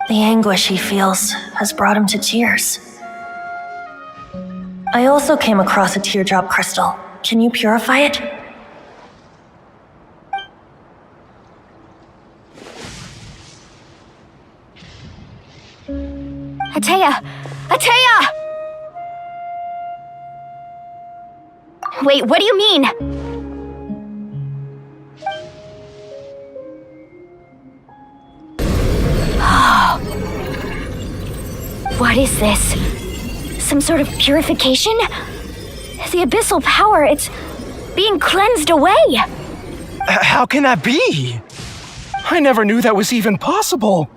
The anguish he feels has brought him to tears. I also came across a teardrop crystal. Can you purify it? Ataya! Ataya! Wait, what do you mean? What is this? Some sort of purification? The abyssal power, it's being cleansed away. How can that be? I never knew that was even possible.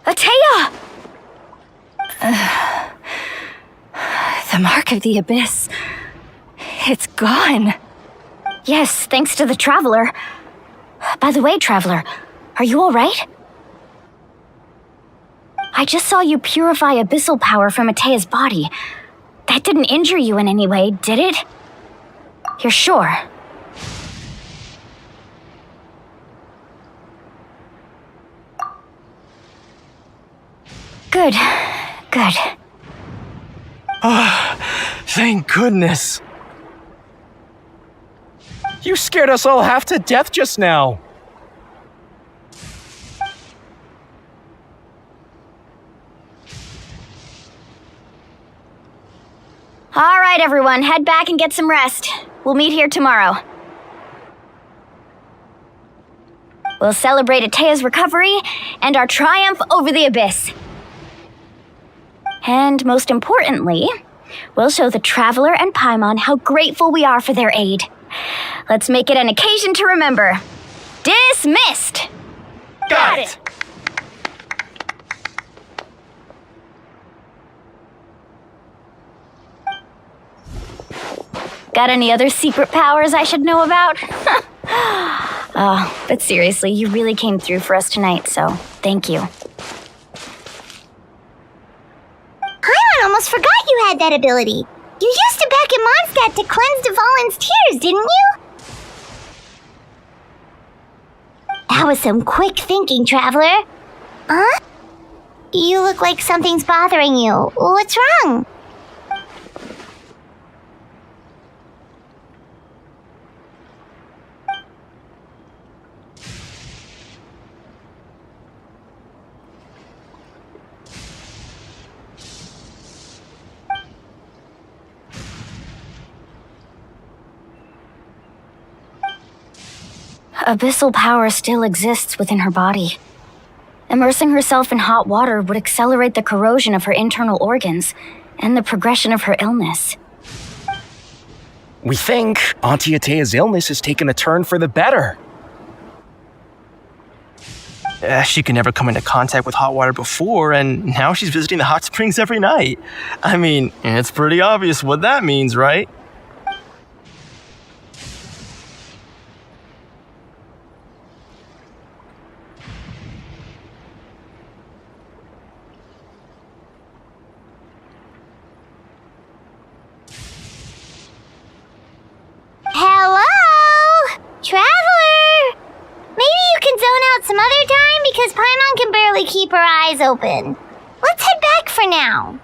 Atea! The mark of the abyss. It's gone. Yes, thanks to the Traveler. By the way, Traveler, are you alright? I just saw you purify abyssal power from Atea's body. That didn't injure you in any way, did it? You're sure? Good. Good. Thank goodness. You scared us all half to death just now. All right, everyone, head back and get some rest. We'll meet here tomorrow. We'll celebrate Atea's recovery and our triumph over the abyss. And most importantly, we'll show the Traveler and Paimon how grateful we are for their aid. Let's make it an occasion to remember. Dismissed! Got it! Got any other secret powers I should know about? But seriously, you really came through for us tonight, so thank you. Paimon almost forgot you had that ability. You used it back in Mondstadt to cleanse Dvalin's tears, didn't you? That was some quick thinking, Traveler. Huh? You look like something's bothering you. What's wrong? Abyssal power still exists within her body. Immersing herself in hot water would accelerate the corrosion of her internal organs and the progression of her illness. We think Auntie Atea's illness has taken a turn for the better. She could never come into contact with hot water before, and now she's visiting the hot springs every night. I mean, it's pretty obvious what that means, right? Hello? Traveler? Maybe you can zone out some other time because Paimon can barely keep her eyes open. Let's head back for now.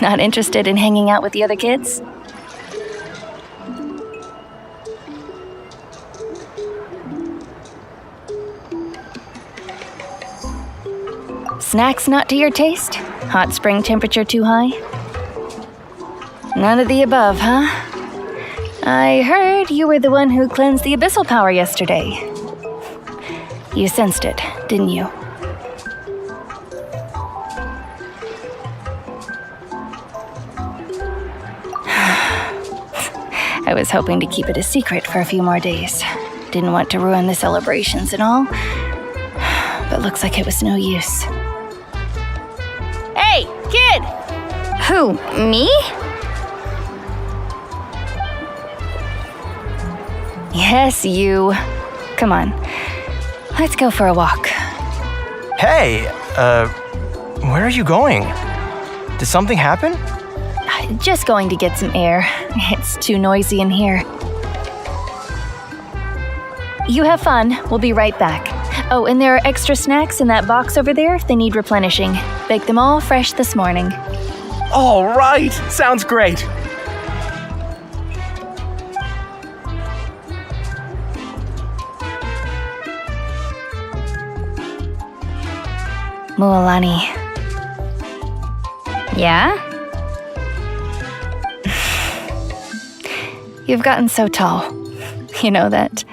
Not interested in hanging out with the other kids? Snacks not to your taste? Hot spring temperature too high? None of the above, huh? I heard you were the one who cleansed the abyssal power yesterday. You sensed it, didn't you? I was hoping to keep it a secret for a few more days. Didn't want to ruin the celebrations and all, but looks like it was no use. Hey, kid! Who, me? Yes, you. Come on, let's go for a walk. Hey, where are you going? Did something happen? Just going to get some air. It's too noisy in here. You have fun. We'll be right back. Oh, and there are extra snacks in that box over there if they need replenishing. Baked them all fresh this morning. All right, sounds great. Mualani. Yeah? You've gotten so tall. You know that?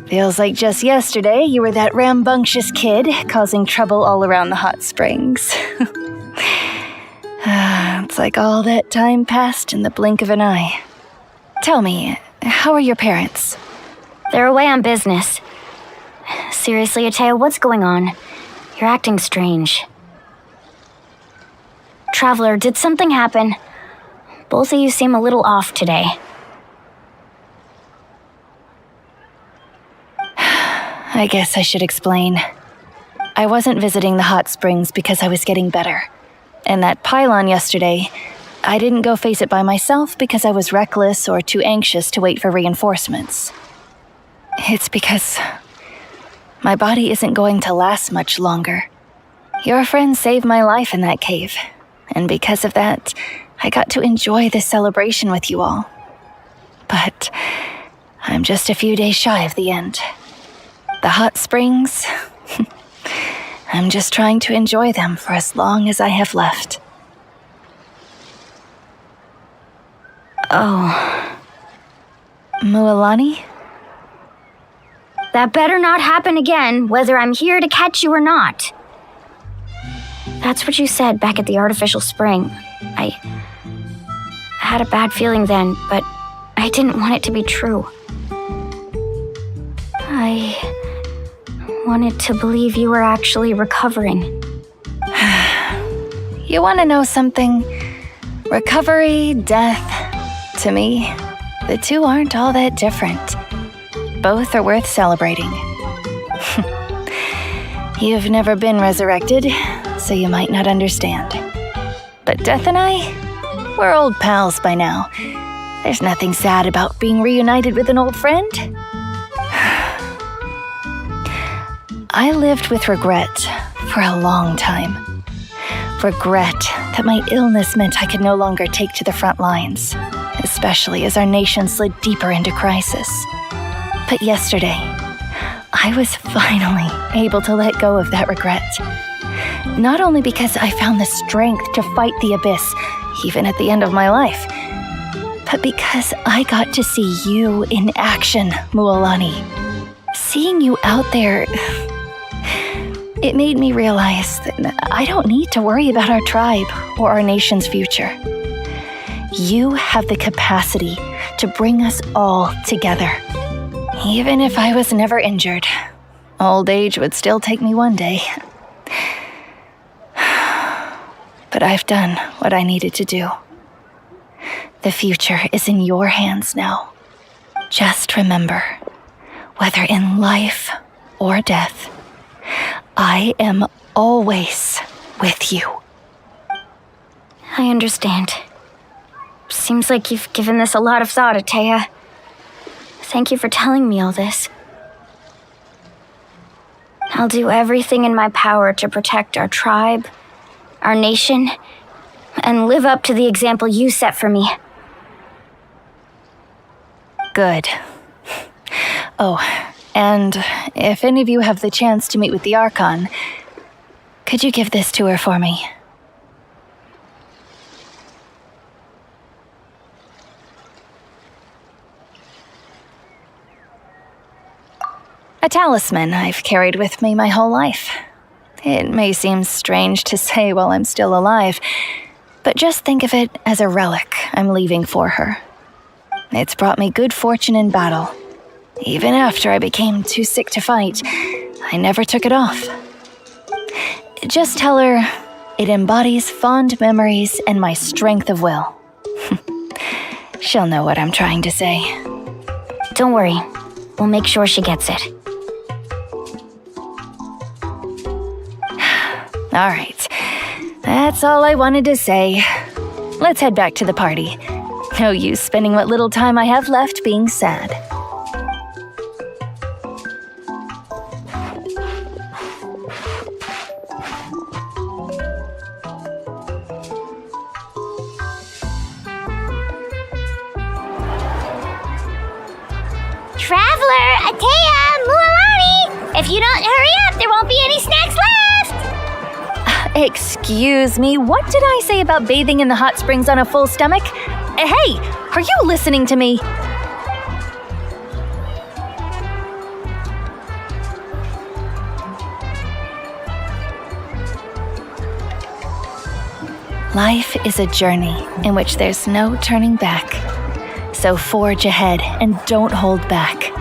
Feels like just yesterday you were that rambunctious kid causing trouble all around the hot springs. It's like all that time passed in the blink of an eye. Tell me, how are your parents? They're away on business. Seriously, Atea, what's going on? You're acting strange. Traveler, did something happen? Both of you seem a little off today. I guess I should explain. I wasn't visiting the hot springs because I was getting better. And that pylon yesterday, I didn't go face it by myself because I was reckless or too anxious to wait for reinforcements. It's because my body isn't going to last much longer. Your friend saved my life in that cave, and because of that, I got to enjoy this celebration with you all. But I'm just a few days shy of the end. The hot springs, I'm just trying to enjoy them for as long as I have left. Oh. Mualani? That better not happen again, whether I'm here to catch you or not. That's what you said back at the artificial spring. I had a bad feeling then, but I didn't want it to be true. I wanted to believe you were actually recovering. You want to know something? Recovery, death, to me, the two aren't all that different. Both are worth celebrating. You've never been resurrected, so you might not understand. But Death and I, we're old pals by now. There's nothing sad about being reunited with an old friend. I lived with regret for a long time. Regret that my illness meant I could no longer take to the front lines, especially as our nation slid deeper into crisis. But yesterday, I was finally able to let go of that regret. Not only because I found the strength to fight the abyss, even at the end of my life, but because I got to see you in action, Mualani. Seeing you out there, it made me realize that I don't need to worry about our tribe or our nation's future. You have the capacity to bring us all together. Even if I was never injured, old age would still take me one day. But I've done what I needed to do. The future is in your hands now. Just remember, whether in life or death, I am always with you. I understand. Seems like you've given this a lot of thought, Atea. Thank you for telling me all this. I'll do everything in my power to protect our tribe, our nation, and live up to the example you set for me. Good. Oh, and if any of you have the chance to meet with the Archon, could you give this to her for me? A talisman I've carried with me my whole life. It may seem strange to say while I'm still alive, but just think of it as a relic I'm leaving for her. It's brought me good fortune in battle. Even after I became too sick to fight, I never took it off. Just tell her it embodies fond memories and my strength of will. She'll know what I'm trying to say. Don't worry, we'll make sure she gets it. All right, that's all I wanted to say. Let's head back to the party. No use spending what little time I have left being sad. Traveler, Atea, Mualani! If you don't hurry up, there won't be any snacks left! Excuse me, what did I say about bathing in the hot springs on a full stomach? Hey, are you listening to me? Life is a journey in which there's no turning back. So forge ahead and don't hold back.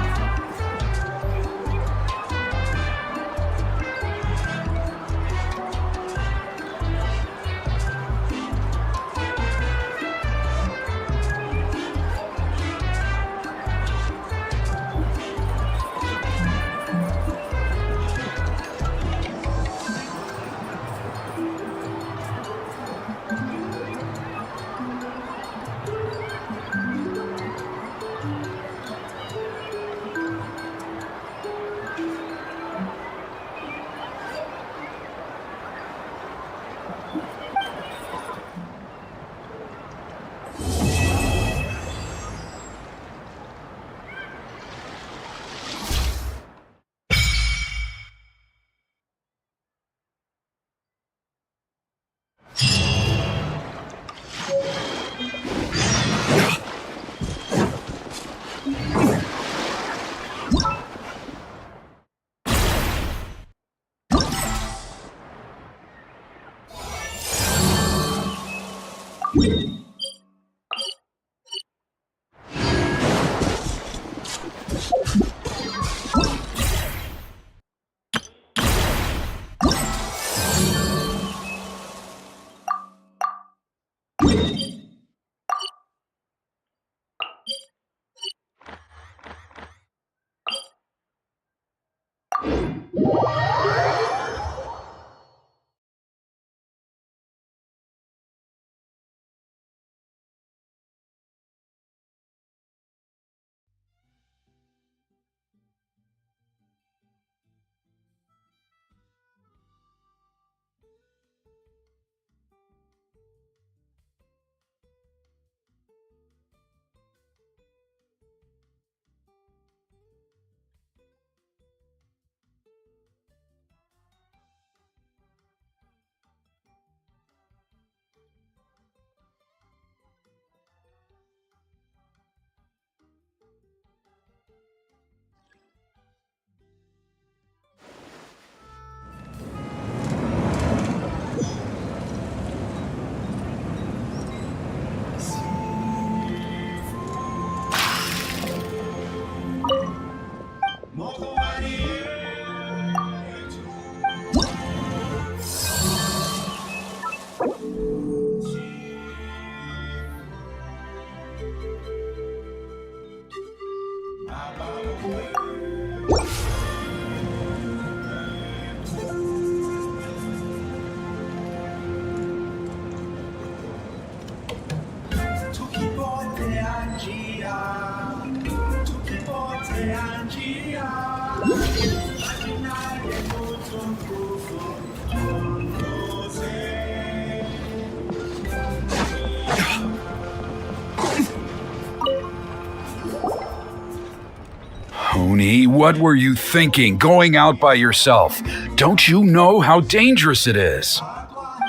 Huni, what were you thinking going out by yourself? Don't you know how dangerous it is?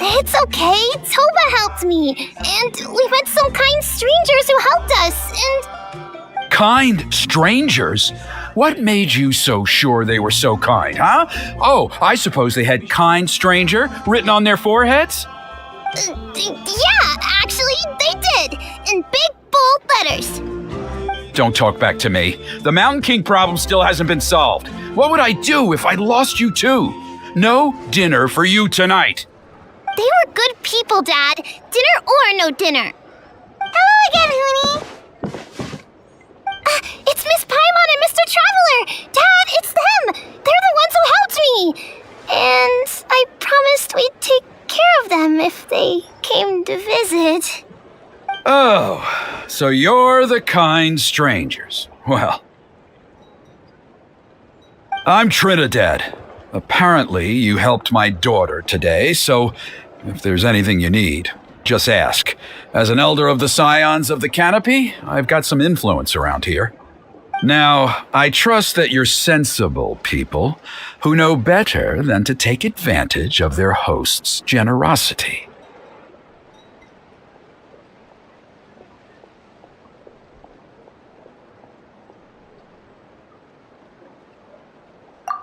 It's okay. Toba helped me. And we met some kind strangers who helped us. And Kind strangers? What made you so sure they were so kind, huh? Oh, I suppose they had kind stranger written on their foreheads? yeah, actually, they did. In big, bold letters. Don't talk back to me. The Mountain King problem still hasn't been solved. What would I do if I lost you too? No dinner for you tonight. They were good people, Dad. Dinner or no dinner. Hello again, Huni. It's Miss Paimon and Mr. Traveler! Dad, it's them! They're the ones who helped me! And I promised we'd take care of them if they came to visit. Oh, so you're the kind strangers. Well, I'm Trinidad. Apparently, you helped my daughter today, so if there's anything you need, just ask. As an elder of the Scions of the Canopy, I've got some influence around here. Now, I trust that you're sensible people who know better than to take advantage of their host's generosity.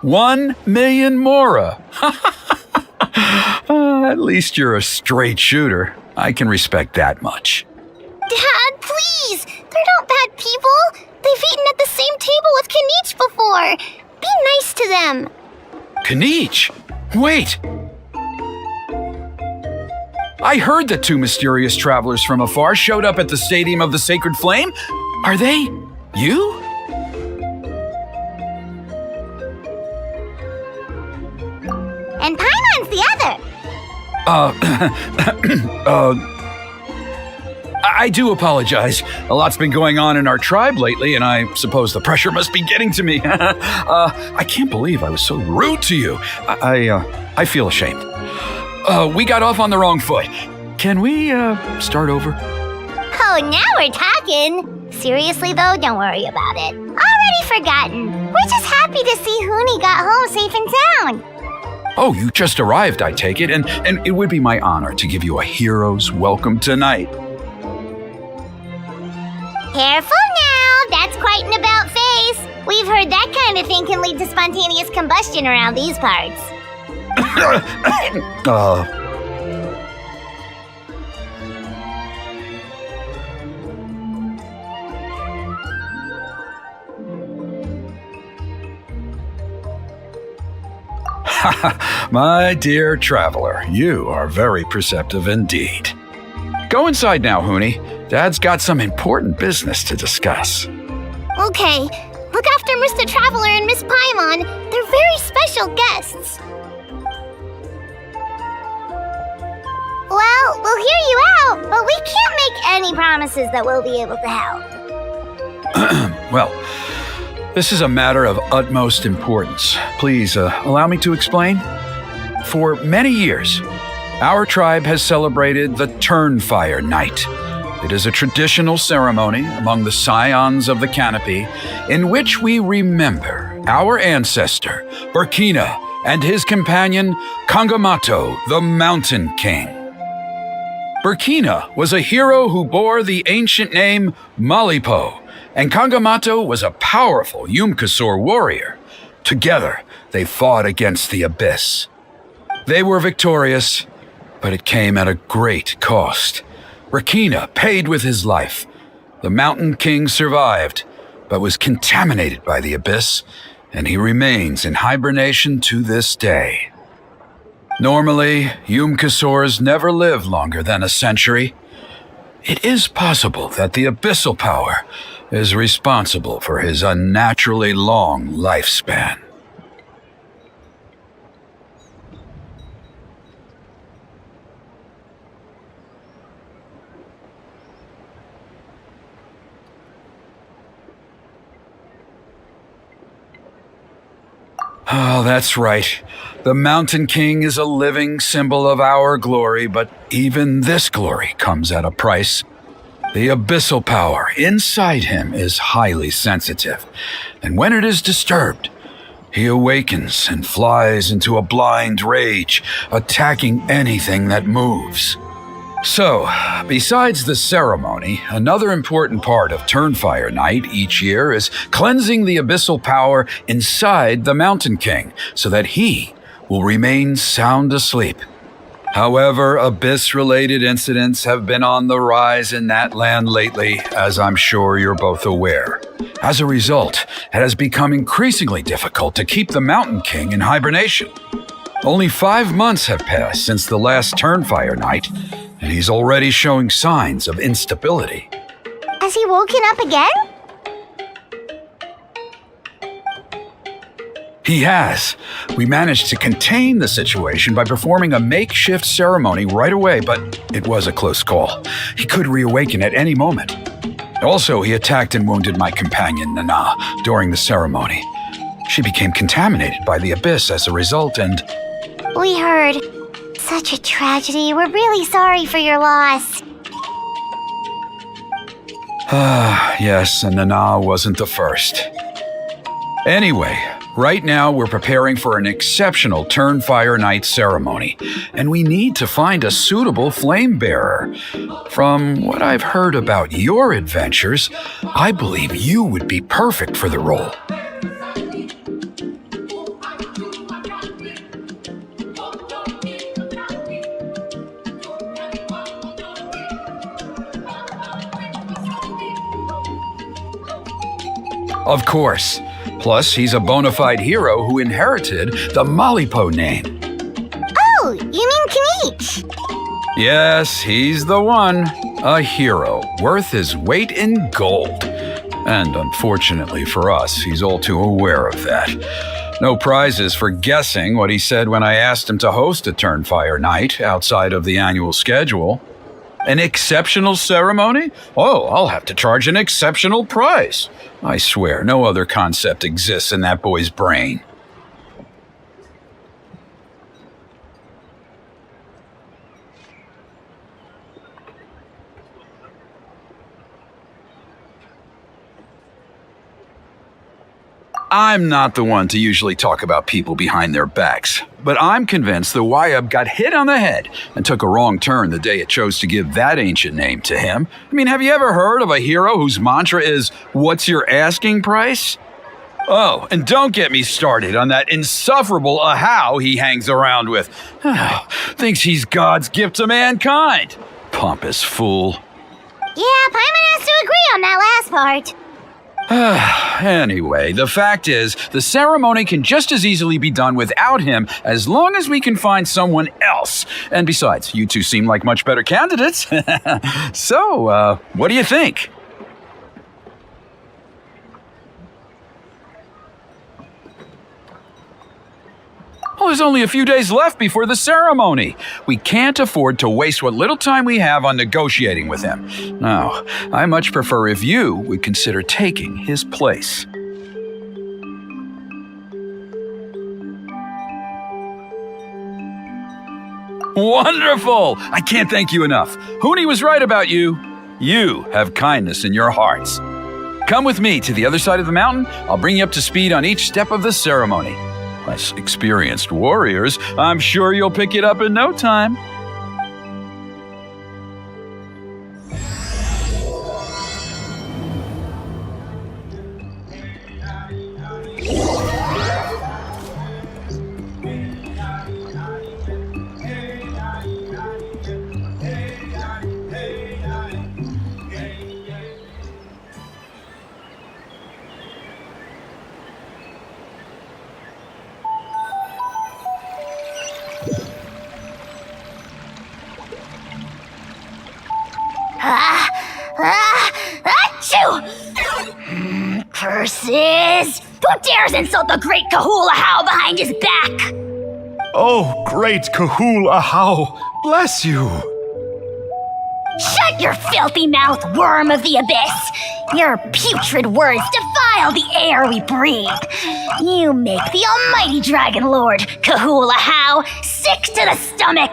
$1,000,000 Mora. At least you're a straight shooter. I can respect that much. Dad, please! They're not bad people! They've eaten at the same table with Kanich before! Be nice to them! Kanich? Wait! I heard that two mysterious travelers from afar showed up at the Stadium of the Sacred Flame. Are they you? And Paimon's the other! I do apologize. A lot's been going on in our tribe lately, and I suppose the pressure must be getting to me. I can't believe I was so rude to you. I feel ashamed. We got off on the wrong foot. Can we, start over? Oh, now we're talking! Seriously though, don't worry about it. Already forgotten. We're just happy to see Huni got home safe and sound. Oh, you just arrived, I take it, and it would be my honor to give you a hero's welcome tonight. Careful now, that's quite an about face. We've heard that kind of thing can lead to spontaneous combustion around these parts. My dear traveler, you are very perceptive indeed. Go inside now, Huni. Dad's got some important business to discuss. Okay, look after Mr. Traveler and Miss Paimon. They're very special guests. Well, we'll hear you out, but we can't make any promises that we'll be able to help. Well, this is a matter of utmost importance. Please, allow me to explain. For many years, our tribe has celebrated the Turnfire Night. It is a traditional ceremony among the Scions of the Canopy in which we remember our ancestor, Burkina, and his companion, Kangamato, the Mountain King. Burkina was a hero who bore the ancient name Malipo, and Kangamato was a powerful Yumkasor warrior. Together, they fought against the Abyss. They were victorious, but it came at a great cost. Burkina paid with his life. The Mountain King survived, but was contaminated by the Abyss, and he remains in hibernation to this day. Normally, Yumkasors never live longer than a century. It is possible that the abyssal power is responsible for his unnaturally long lifespan. Oh, that's right. The Mountain King is a living symbol of our glory, but even this glory comes at a price. The abyssal power inside him is highly sensitive, and when it is disturbed, he awakens and flies into a blind rage, attacking anything that moves. So, besides the ceremony, another important part of Turnfire Night each year is cleansing the abyssal power inside the Mountain King so that he will remain sound asleep. However, Abyss-related incidents have been on the rise in that land lately, as I'm sure you're both aware. As a result, it has become increasingly difficult to keep the Mountain King in hibernation. Only 5 months have passed since the last Turnfire Night, and he's already showing signs of instability. Has he woken up again? He has. We managed to contain the situation by performing a makeshift ceremony right away, but it was a close call. He could reawaken at any moment. Also, he attacked and wounded my companion, Nana, during the ceremony. She became contaminated by the Abyss as a result, and... We heard. Such a tragedy. We're really sorry for your loss. Yes, and Nana wasn't the first. Anyway, right now we're preparing for an exceptional Turnfire Night ceremony, and we need to find a suitable flame bearer. From what I've heard about your adventures, I believe you would be perfect for the role. Of course. Plus, he's a bona fide hero who inherited the Malipo name. Oh, you mean Kanich? Yes, he's the one. A hero, worth his weight in gold. And unfortunately for us, he's all too aware of that. No prizes for guessing what he said when I asked him to host a Turnfire Night outside of the annual schedule. An exceptional ceremony? Oh, I'll have to charge an exceptional price. I swear, no other concept exists in that boy's brain. I'm not the one to usually talk about people behind their backs, but I'm convinced the Wyub got hit on the head and took a wrong turn the day it chose to give that ancient name to him. I mean, have you ever heard of a hero whose mantra is, "What's your asking price?" Oh, and don't get me started on that insufferable Ahau he hangs around with. Thinks he's God's gift to mankind. Pompous fool. Yeah, Paimon has to agree on that last part. Anyway, the fact is, the ceremony can just as easily be done without him as long as we can find someone else. And besides, you two seem like much better candidates. So, what do you think? Well, there's only a few days left before the ceremony. We can't afford to waste what little time we have on negotiating with him. Now, I much prefer if you would consider taking his place. Wonderful! I can't thank you enough. Huni was right about you. You have kindness in your hearts. Come with me to the other side of the mountain. I'll bring you up to speed on each step of the ceremony. As experienced warriors, I'm sure you'll pick it up in no time. Achoo! Curses! Who dares insult the great Kahul Ahau behind his back? Oh, great Kahul Ahau, bless you. Shut your filthy mouth, worm of the abyss! Your putrid words defile the air we breathe. You make the almighty Dragon Lord, Kahul Ahau, sick to the stomach.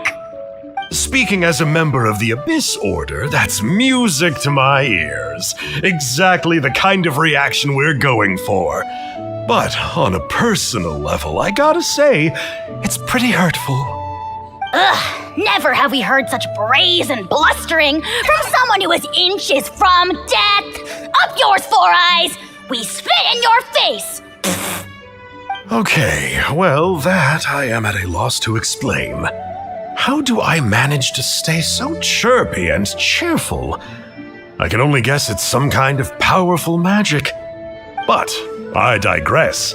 Speaking as a member of the Abyss Order, that's music to my ears. Exactly the kind of reaction we're going for. But on a personal level, I gotta say, it's pretty hurtful. Ugh, never have we heard such brazen blustering from someone who is inches from death. Up yours, Four Eyes! We spit in your face! Okay, well, that I am at a loss to explain. How do I manage to stay so chirpy and cheerful? I can only guess it's some kind of powerful magic. But I digress.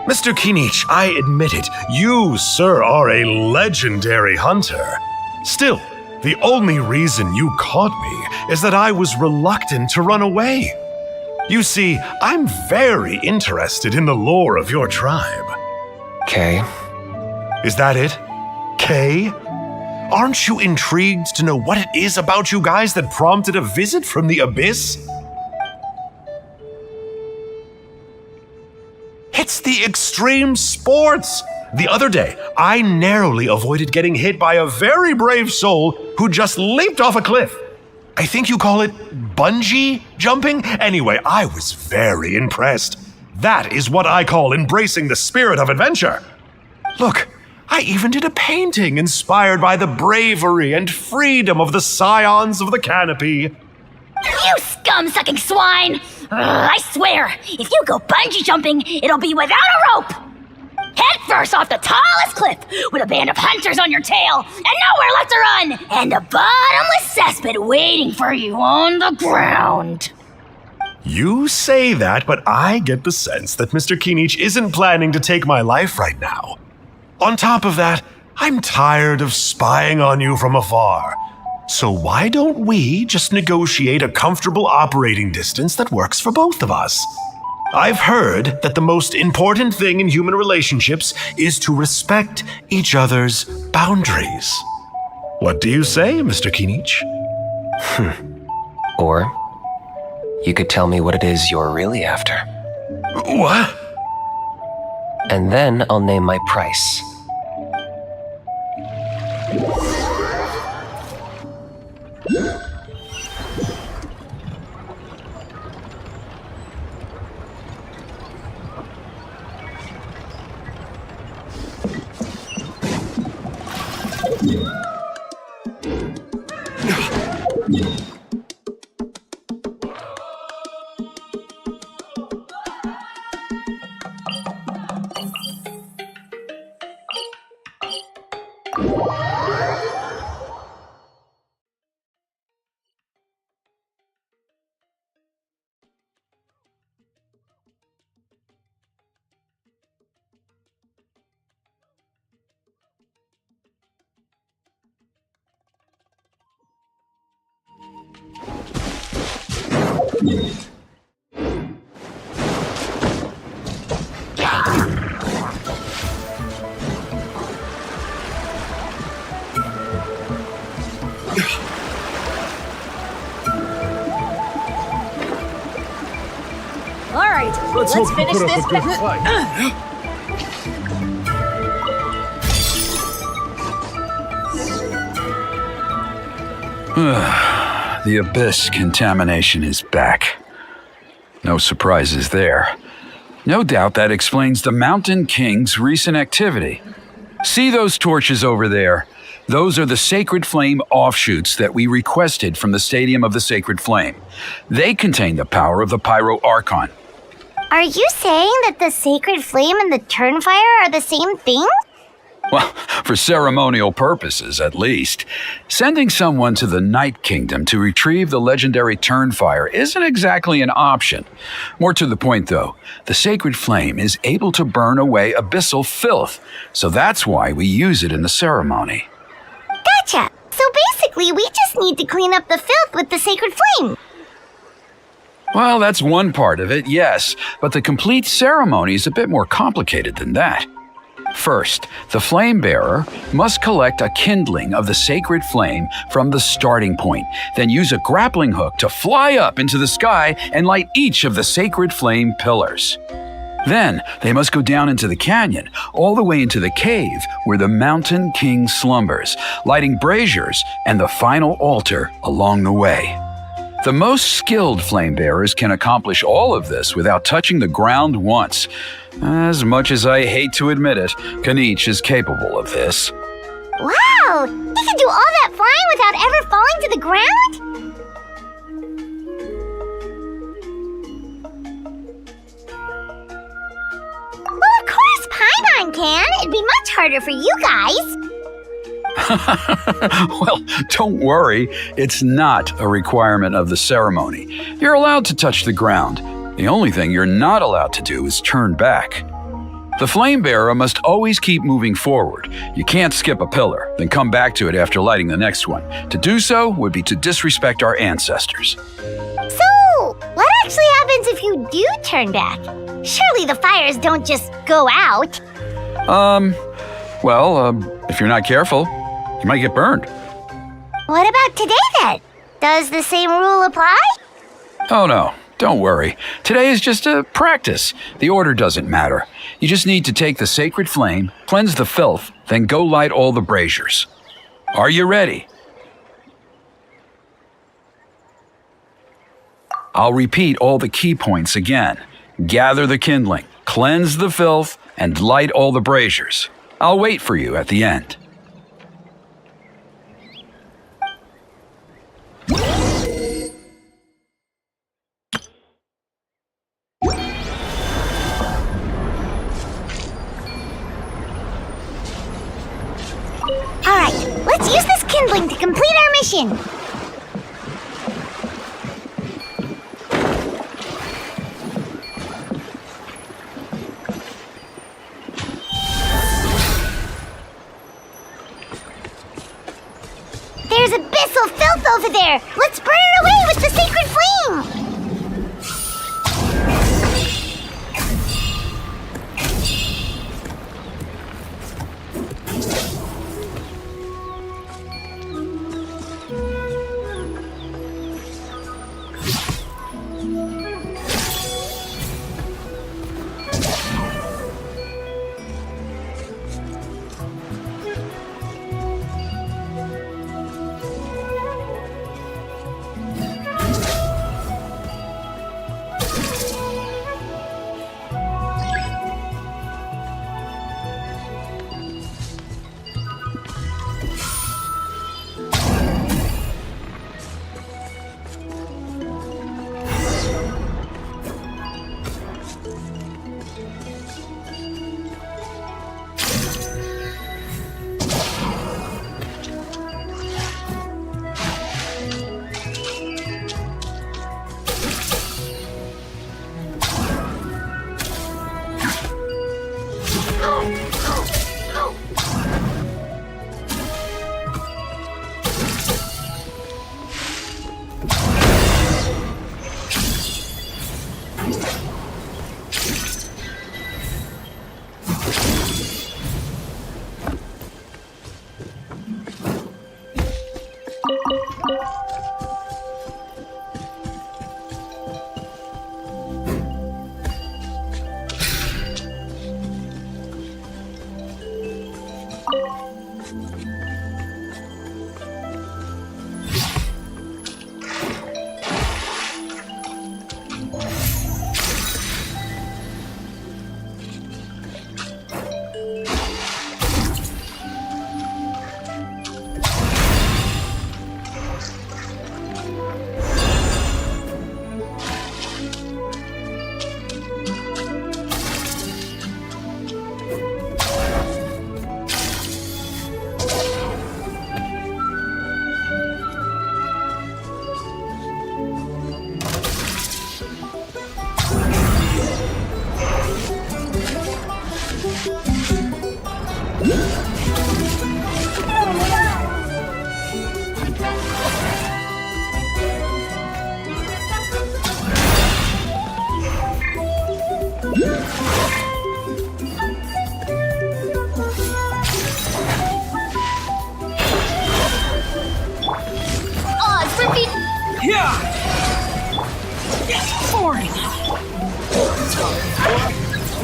Mr. Kinich, I admit it, you, sir, are a legendary hunter. Still, the only reason you caught me is that I was reluctant to run away. You see, I'm very interested in the lore of your tribe. Kay. Is that it? Kay? Aren't you intrigued to know what it is about you guys that prompted a visit from the Abyss? It's the extreme sports! The other day, I narrowly avoided getting hit by a very brave soul who just leaped off a cliff. I think you call it bungee jumping? Anyway, I was very impressed. That is what I call embracing the spirit of adventure. Look, I even did a painting inspired by the bravery and freedom of the scions of the canopy. You scum-sucking swine! Ugh, I swear, if you go bungee jumping, it'll be without a rope! Head first off the tallest cliff with a band of hunters on your tail and nowhere left to run, and a bottomless cesspit waiting for you on the ground. You say that, but I get the sense that Mr. Kinich isn't planning to take my life right now. On top of that, I'm tired of spying on you from afar. So why don't we just negotiate a comfortable operating distance that works for both of us? I've heard that the most important thing in human relationships is to respect each other's boundaries. What do you say, Mr. Kinich? Or you could tell me what it is you're really after. What? And then I'll name my price. All right, let's finish this. The Abyss contamination is back. No surprises there. No doubt that explains the Mountain King's recent activity. See those torches over there? Those are the Sacred Flame offshoots that we requested from the Stadium of the Sacred Flame. They contain the power of the Pyro Archon. Are you saying that the Sacred Flame and the Turnfire are the same thing? Well, for ceremonial purposes, at least. Sending someone to the Night Kingdom to retrieve the legendary Turnfire isn't exactly an option. More to the point, though, the Sacred Flame is able to burn away abyssal filth, so that's why we use it in the ceremony. Gotcha! So basically, we just need to clean up the filth with the Sacred Flame. Well, that's one part of it, yes, but the complete ceremony is a bit more complicated than that. First, the flame bearer must collect a kindling of the sacred flame from the starting point, then use a grappling hook to fly up into the sky and light each of the sacred flame pillars. Then they must go down into the canyon, all the way into the cave where the Mountain King slumbers, lighting braziers and the final altar along the way. The most skilled flame bearers can accomplish all of this without touching the ground once. As much as I hate to admit it, Kanich is capable of this. Wow! He can do all that flying without ever falling to the ground? Well, of course Paimon can. It'd be much harder for you guys. Well, don't worry. It's not a requirement of the ceremony. You're allowed to touch the ground. The only thing you're not allowed to do is turn back. The flame bearer must always keep moving forward. You can't skip a pillar, then come back to it after lighting the next one. To do so would be to disrespect our ancestors. So, what actually happens if you do turn back? Surely the fires don't just go out. If you're not careful, you might get burned. What about today then? Does the same rule apply? Oh no, don't worry. Today is just a practice. The order doesn't matter. You just need to take the sacred flame, cleanse the filth, then go light all the braziers. Are you ready? I'll repeat all the key points again. Gather the kindling, cleanse the filth, and light all the braziers. I'll wait for you at the end. Alright, let's use this kindling to complete our mission. There's abyssal filth over there! Let's burn it away with the sacred flame!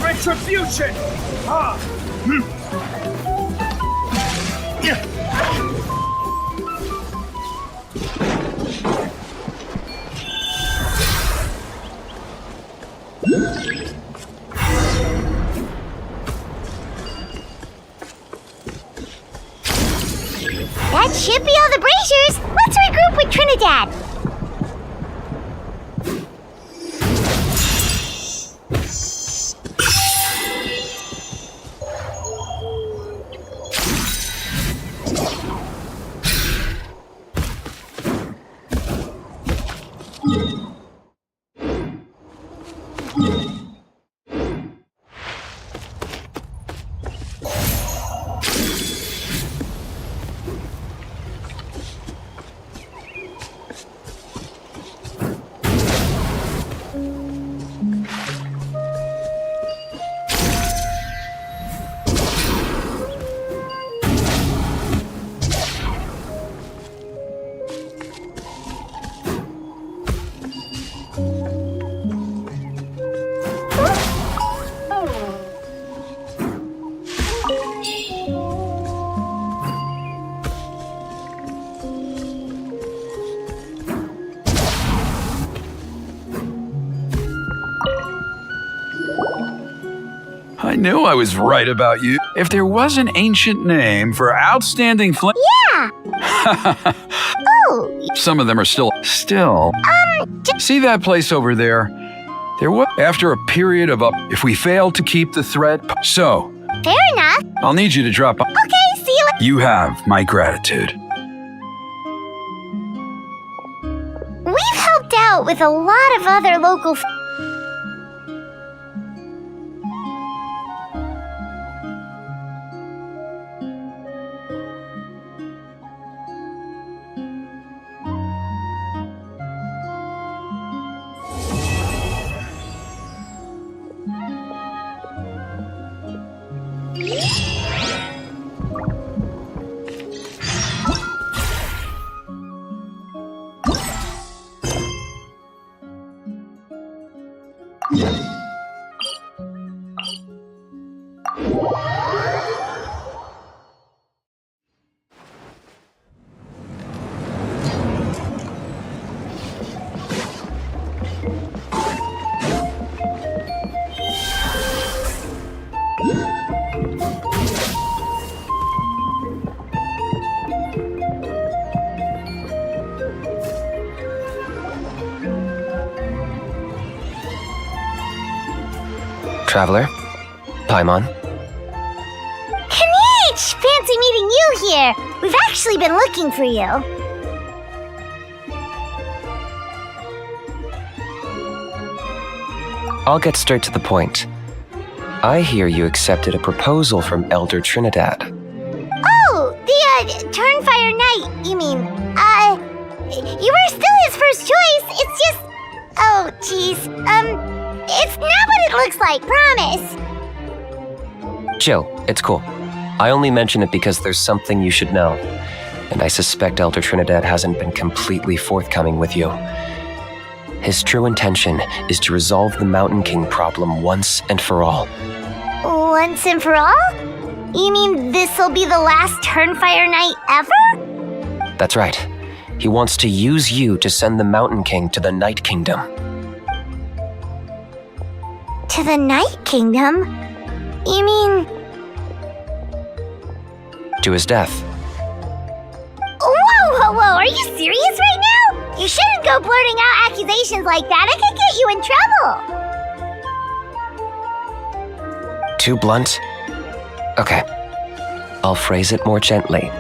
Retribution! Ah! That should be all the braziers. Let's regroup with Trinidad. I knew I was right about you. If there was an ancient name for outstanding Yeah! Oh! Some of them are still. See that place over there? There was after a period of if we fail to keep the threat. So, Fair enough. I'll need you to drop. Okay, see you. You have my gratitude. We've helped out with a lot of other local. Traveler? Paimon? Kanich! Fancy meeting you here. We've actually been looking for you. I'll get straight to the point. I hear you accepted a proposal from Elder Trinidad. Oh, the, Turnfire Knight, you mean. You were still his first choice. It's just... Oh, jeez. It's not what it looks like, promise. Chill, it's cool. I only mention it because there's something you should know. And I suspect Elder Trinidad hasn't been completely forthcoming with you. His true intention is to resolve the Mountain King problem once and for all. Once and for all? You mean this'll be the last Turnfire Knight ever? That's right. He wants to use you to send the Mountain King to the Night Kingdom. To the Night Kingdom? You mean... To his death. Whoa! Are you serious right now? You shouldn't go blurting out accusations like that. It could get you in trouble. Too blunt? Okay. I'll phrase it more gently.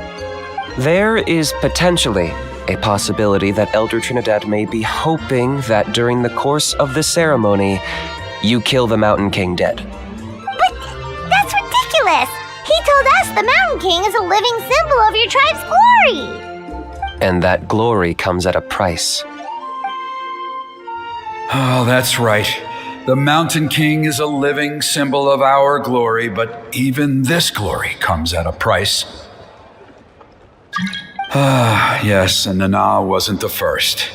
There is potentially a possibility that Elder Trinidad may be hoping that during the course of the ceremony, you kill the Mountain King dead. But that's ridiculous! He told us the Mountain King is a living symbol of your tribe's glory! And that glory comes at a price. Oh, that's right. The Mountain King is a living symbol of our glory, but even this glory comes at a price. Ah, yes, and Nana wasn't the first.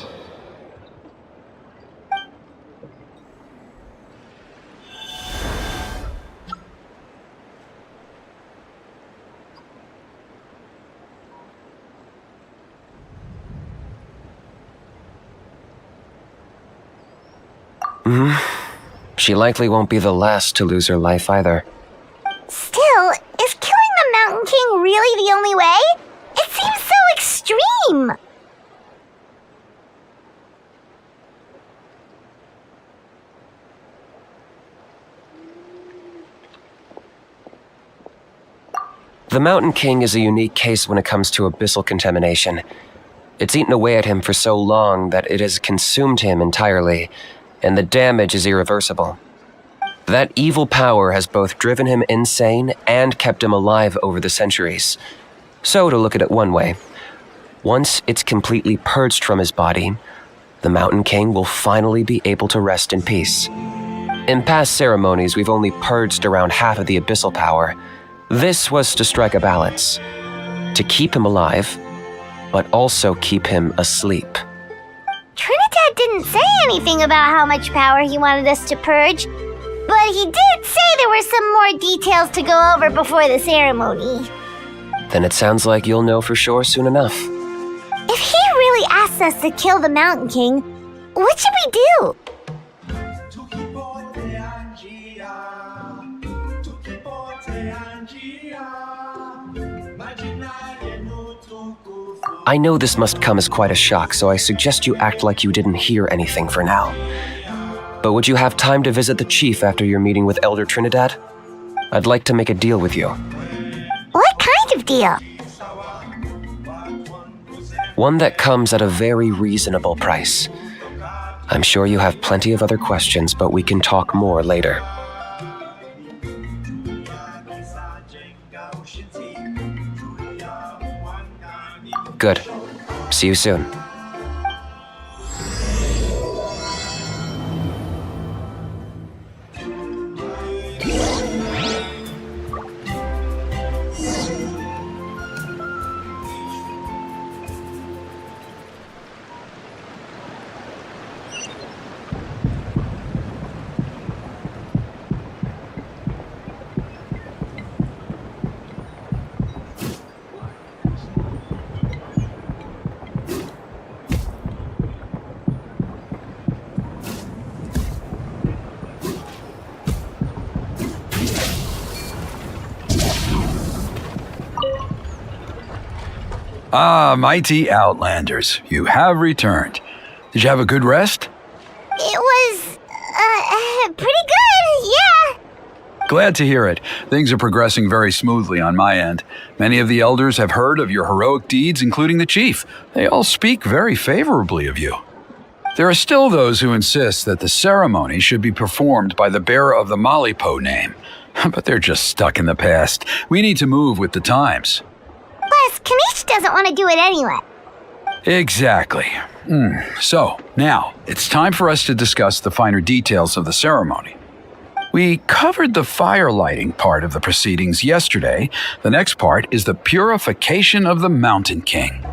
She likely won't be the last to lose her life either. Still, is killing the Mountain King really the only way? It seems so extreme! The Mountain King is a unique case when it comes to abyssal contamination. It's eaten away at him for so long that it has consumed him entirely, and the damage is irreversible. That evil power has both driven him insane and kept him alive over the centuries. So, to look at it one way, once it's completely purged from his body, the Mountain King will finally be able to rest in peace. In past ceremonies, we've only purged around half of the abyssal power. This was to strike a balance, to keep him alive, but also keep him asleep. Trinidad didn't say anything about how much power he wanted us to purge, but he did say there were some more details to go over before the ceremony. Then it sounds like you'll know for sure soon enough. If he really asks us to kill the Mountain King, what should we do? I know this must come as quite a shock, so I suggest you act like you didn't hear anything for now. But would you have time to visit the chief after your meeting with Elder Trinidad? I'd like to make a deal with you. What kind of deal? One that comes at a very reasonable price. I'm sure you have plenty of other questions, but we can talk more later. Good. See you soon. Ah, mighty Outlanders, you have returned. Did you have a good rest? It was, pretty good, yeah. Glad to hear it. Things are progressing very smoothly on my end. Many of the elders have heard of your heroic deeds, including the chief. They all speak very favorably of you. There are still those who insist that the ceremony should be performed by the bearer of the Malipo name. But they're just stuck in the past. We need to move with the times. Plus, Kanish doesn't want to do it anyway. Exactly. So, now, it's time for us to discuss the finer details of the ceremony. We covered the fire lighting part of the proceedings yesterday. The next part is the purification of the Mountain King.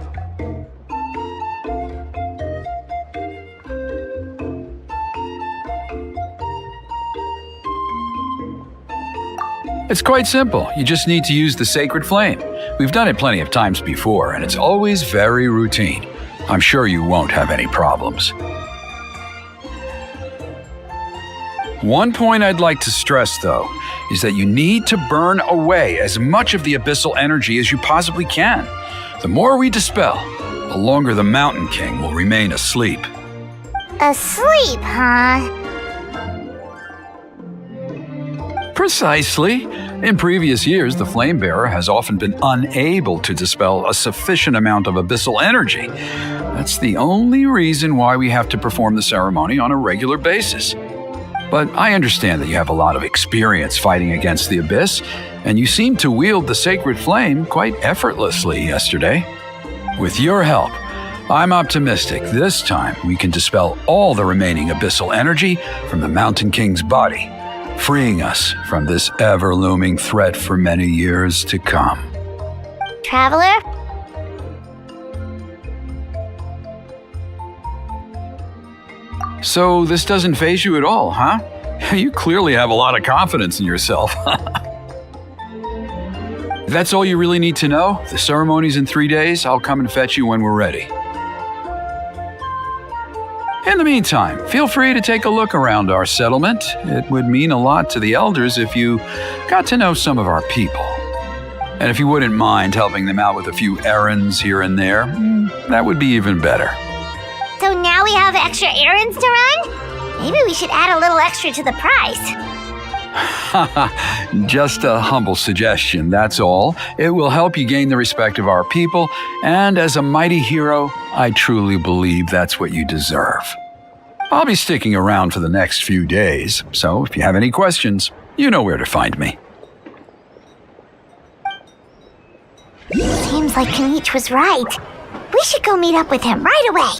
It's quite simple. You just need to use the sacred flame. We've done it plenty of times before, and it's always very routine. I'm sure you won't have any problems. One point I'd like to stress, though, is that you need to burn away as much of the abyssal energy as you possibly can. The more we dispel, the longer the Mountain King will remain asleep. Asleep, huh? Precisely. In previous years, the Flame Bearer has often been unable to dispel a sufficient amount of abyssal energy. That's the only reason why we have to perform the ceremony on a regular basis. But I understand that you have a lot of experience fighting against the Abyss, and you seem to wield the sacred flame quite effortlessly yesterday. With your help, I'm optimistic this time we can dispel all the remaining abyssal energy from the Mountain King's body, freeing us from this ever-looming threat for many years to come. Traveler? So this doesn't faze you at all, huh? You clearly have a lot of confidence in yourself. If that's all you really need to know, the ceremony's in 3 days. I'll come and fetch you when we're ready. In the meantime, feel free to take a look around our settlement. It would mean a lot to the elders if you got to know some of our people. And if you wouldn't mind helping them out with a few errands here and there, that would be even better. So now we have extra errands to run? Maybe we should add a little extra to the price. Just a humble suggestion, that's all. It will help you gain the respect of our people, and as a mighty hero, I truly believe that's what you deserve. I'll be sticking around for the next few days, so if you have any questions, you know where to find me. Seems like Kenichi was right. We should go meet up with him right away.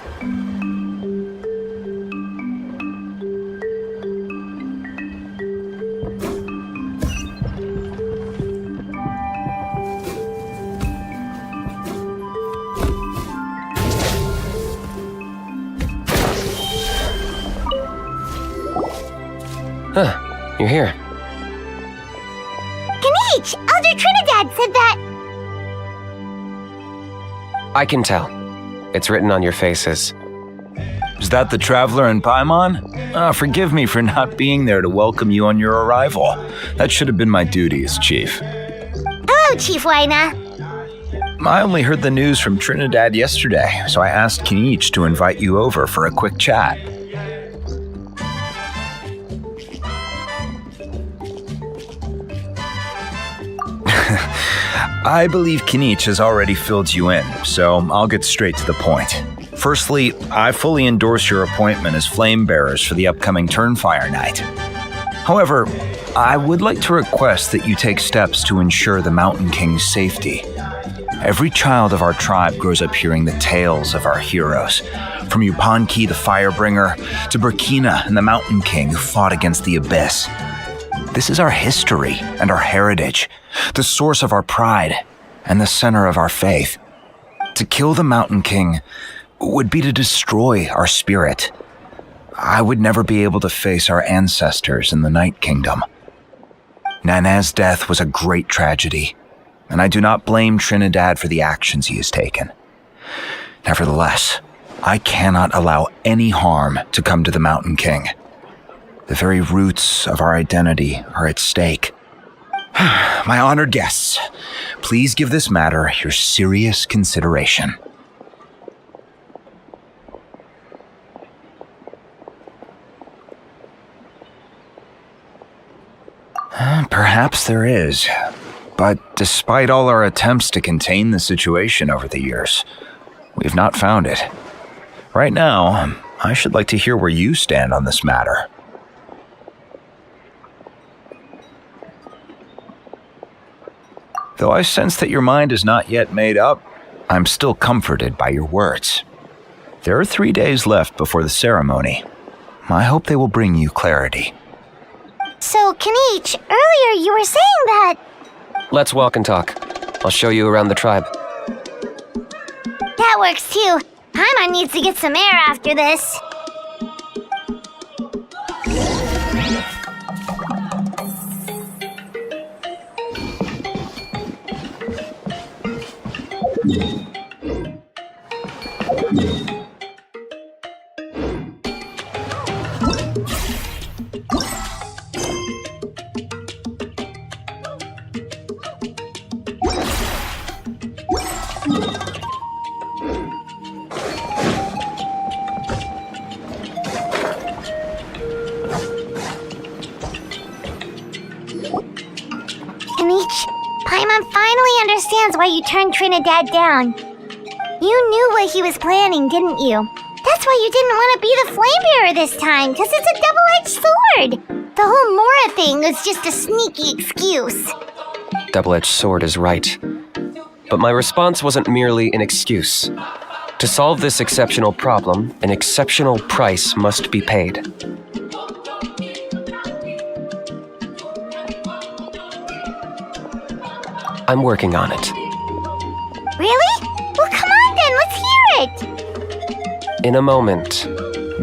Huh, you're here. Kenichi! Elder Trinidad said that... I can tell. It's written on your faces. Is that the Traveler in Paimon? Forgive me for not being there to welcome you on your arrival. That should have been my duty as Chief. Hello, Chief Waina. I only heard the news from Trinidad yesterday, so I asked Kenichi to invite you over for a quick chat. I believe Kenichi has already filled you in, so I'll get straight to the point. Firstly, I fully endorse your appointment as flame bearers for the upcoming Turnfire Night. However, I would like to request that you take steps to ensure the Mountain King's safety. Every child of our tribe grows up hearing the tales of our heroes, from Yupanqui the Firebringer to Burkina and the Mountain King who fought against the Abyss. This is our history and our heritage, the source of our pride and the center of our faith. To kill the Mountain King would be to destroy our spirit. I would never be able to face our ancestors in the Night Kingdom. Nana's death was a great tragedy, and I do not blame Trinidad for the actions he has taken. Nevertheless, I cannot allow any harm to come to the Mountain King. The very roots of our identity are at stake. My honored guests, please give this matter your serious consideration. Perhaps there is, but despite all our attempts to contain the situation over the years, we've not found it. Right now, I should like to hear where you stand on this matter. Though I sense that your mind is not yet made up, I'm still comforted by your words. There are 3 days left before the ceremony. I hope they will bring you clarity. So, Kenichi, earlier you were saying that... Let's walk and talk. I'll show you around the tribe. That works too. Paimon needs to get some air after this. Paimon finally understands why you turned Trinidad down. You knew what he was planning, didn't you? That's why you didn't want to be the flame bearer this time, because it's a double-edged sword. The whole Mora thing was just a sneaky excuse. Double-edged sword is right. But my response wasn't merely an excuse. To solve this exceptional problem, an exceptional price must be paid. I'm working on it. Really? Well, come on then, let's hear it! In a moment.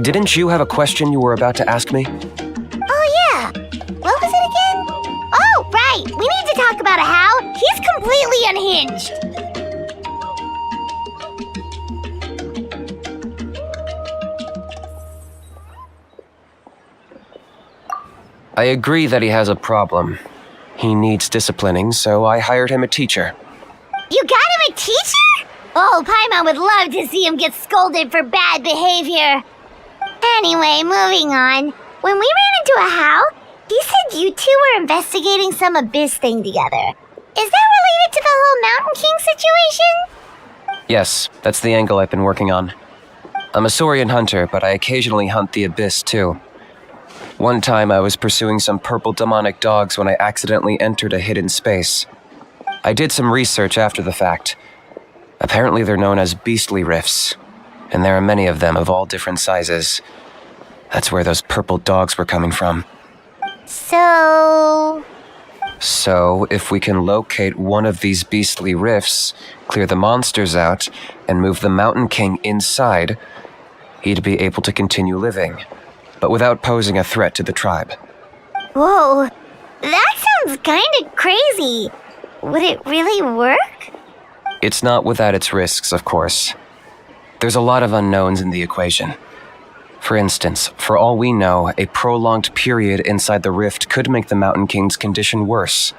Didn't you have a question you were about to ask me? Oh yeah, what was it again? Oh, right, we need to talk about how he's completely unhinged. I agree that he has a problem. He needs disciplining, so I hired him a teacher. You got him a teacher? Oh, Paimon would love to see him get scolded for bad behavior. Anyway, moving on. When we ran into a How, he said you two were investigating some abyss thing together. Is that related to the whole Mountain King situation? Yes, that's the angle I've been working on. I'm a Saurian hunter, but I occasionally hunt the abyss too. One time I was pursuing some purple demonic dogs when I accidentally entered a hidden space. I did some research after the fact. Apparently they're known as beastly rifts, and there are many of them of all different sizes. That's where those purple dogs were coming from. So, if we can locate one of these beastly rifts, clear the monsters out, and move the Mountain King inside, he'd be able to continue living, but without posing a threat to the tribe. Whoa, that sounds kinda crazy. Would it really work? It's not without its risks, of course. There's a lot of unknowns in the equation. For instance, for all we know, a prolonged period inside the rift could make the Mountain King's condition worse.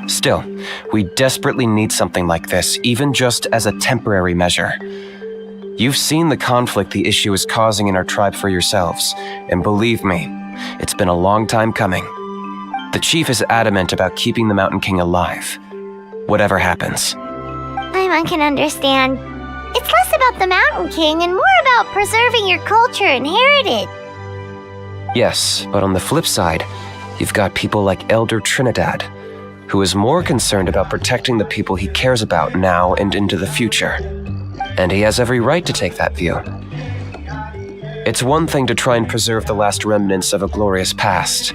Still, we desperately need something like this, even just as a temporary measure. You've seen the conflict the issue is causing in our tribe for yourselves, and believe me, it's been a long time coming. The chief is adamant about keeping the Mountain King alive, whatever happens. Paimon can understand. It's less about the Mountain King and more about preserving your culture and heritage. Yes, but on the flip side, you've got people like Elder Trinidad, who is more concerned about protecting the people he cares about now and into the future. And he has every right to take that view. It's one thing to try and preserve the last remnants of a glorious past,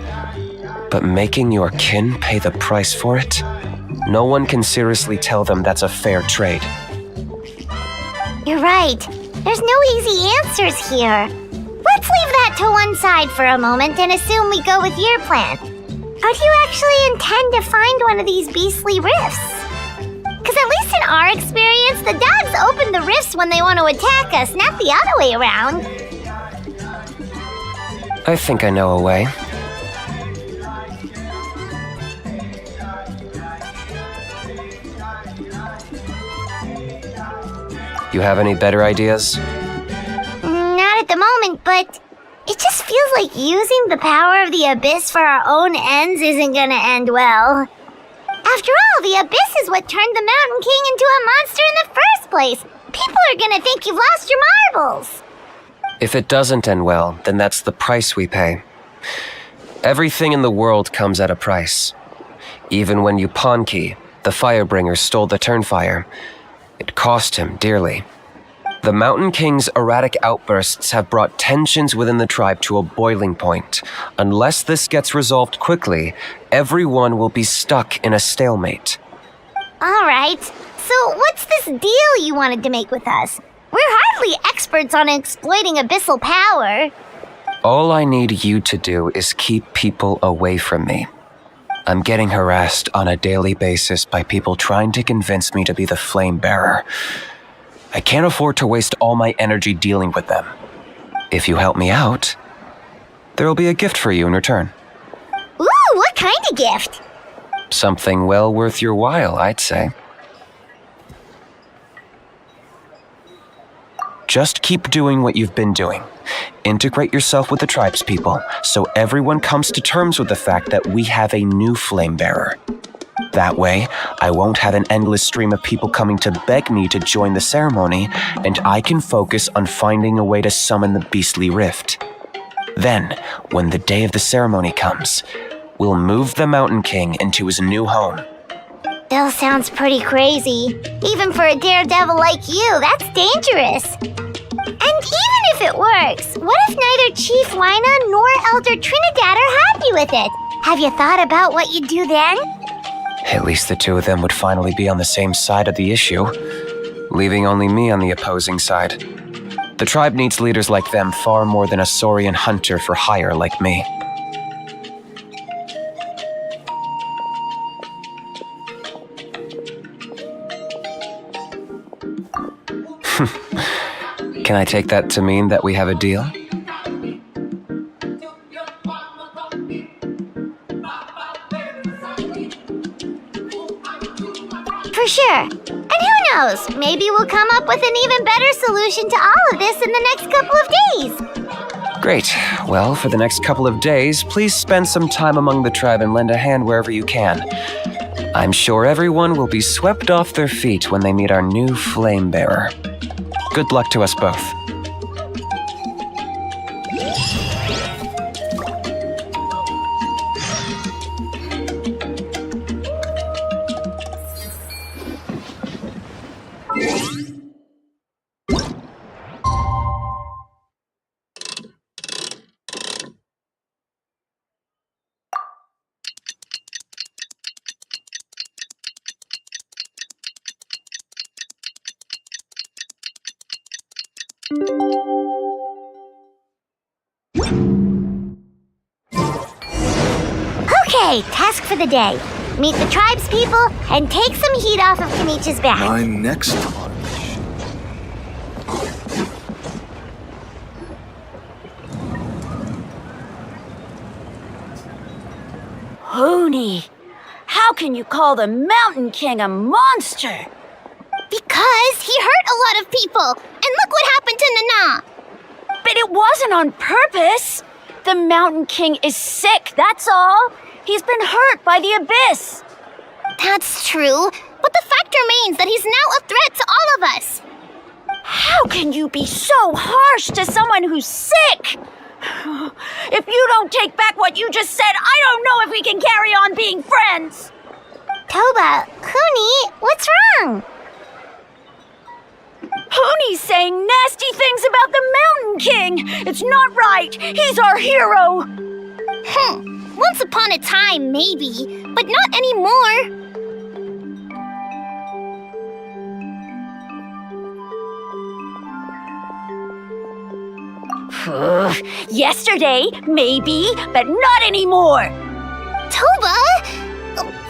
but making your kin pay the price for it? No one can seriously tell them that's a fair trade. You're right. There's no easy answers here. Let's leave that to one side for a moment and assume we go with your plan. How do you actually intend to find one of these beastly rifts? Because at least in our experience, the dogs open the rifts when they want to attack us, not the other way around. I think I know a way. You have any better ideas? Not at the moment, but it just feels like using the power of the Abyss for our own ends isn't gonna end well. After all, the Abyss is what turned the Mountain King into a monster in the first place. People are gonna think you've lost your marbles. If it doesn't end well, then that's the price we pay. Everything in the world comes at a price. Even when Yupanqui, the Firebringer, stole the Turnfire, it cost him dearly. The Mountain King's erratic outbursts have brought tensions within the tribe to a boiling point. Unless this gets resolved quickly, everyone will be stuck in a stalemate. Alright, so what's this deal you wanted to make with us? We're hardly experts on exploiting abyssal power. All I need you to do is keep people away from me. I'm getting harassed on a daily basis by people trying to convince me to be the flame bearer. I can't afford to waste all my energy dealing with them. If you help me out, there will be a gift for you in return. Ooh, what kind of gift? Something well worth your while, I'd say. Just keep doing what you've been doing. Integrate yourself with the tribespeople, so everyone comes to terms with the fact that we have a new flame bearer. That way, I won't have an endless stream of people coming to beg me to join the ceremony, and I can focus on finding a way to summon the beastly rift. Then, when the day of the ceremony comes, we'll move the Mountain King into his new home. Still sounds pretty crazy. Even for a daredevil like you, that's dangerous. And even if it works, what if neither Chief Lina nor Elder Trinidad are happy with it? Have you thought about what you'd do then? At least the two of them would finally be on the same side of the issue, leaving only me on the opposing side. The tribe needs leaders like them far more than a Saurian hunter for hire like me. Can I take that to mean that we have a deal? For sure. And who knows, maybe we'll come up with an even better solution to all of this in the next couple of days. Great. Well, for the next couple of days, please spend some time among the tribe and lend a hand wherever you can. I'm sure everyone will be swept off their feet when they meet our new flame bearer. Good luck to us both. Okay, task for the day. Meet the tribe's people and take some heat off of Kenichi's back. My next target. Hoonie, how can you call the Mountain King a monster? Because he hurt a lot of people, and look what happened to Nana. But it wasn't on purpose. The Mountain King is sick, that's all. He's been hurt by the abyss. That's true, but the fact remains that he's now a threat to all of us. How can you be so harsh to someone who's sick? If you don't take back what you just said, I don't know if we can carry on being friends. Toba, Huni, what's wrong? Huni's saying nasty things about the Mountain King. It's not right. He's our hero. Once upon a time, maybe, but not anymore. Yesterday, maybe, but not anymore. Toba?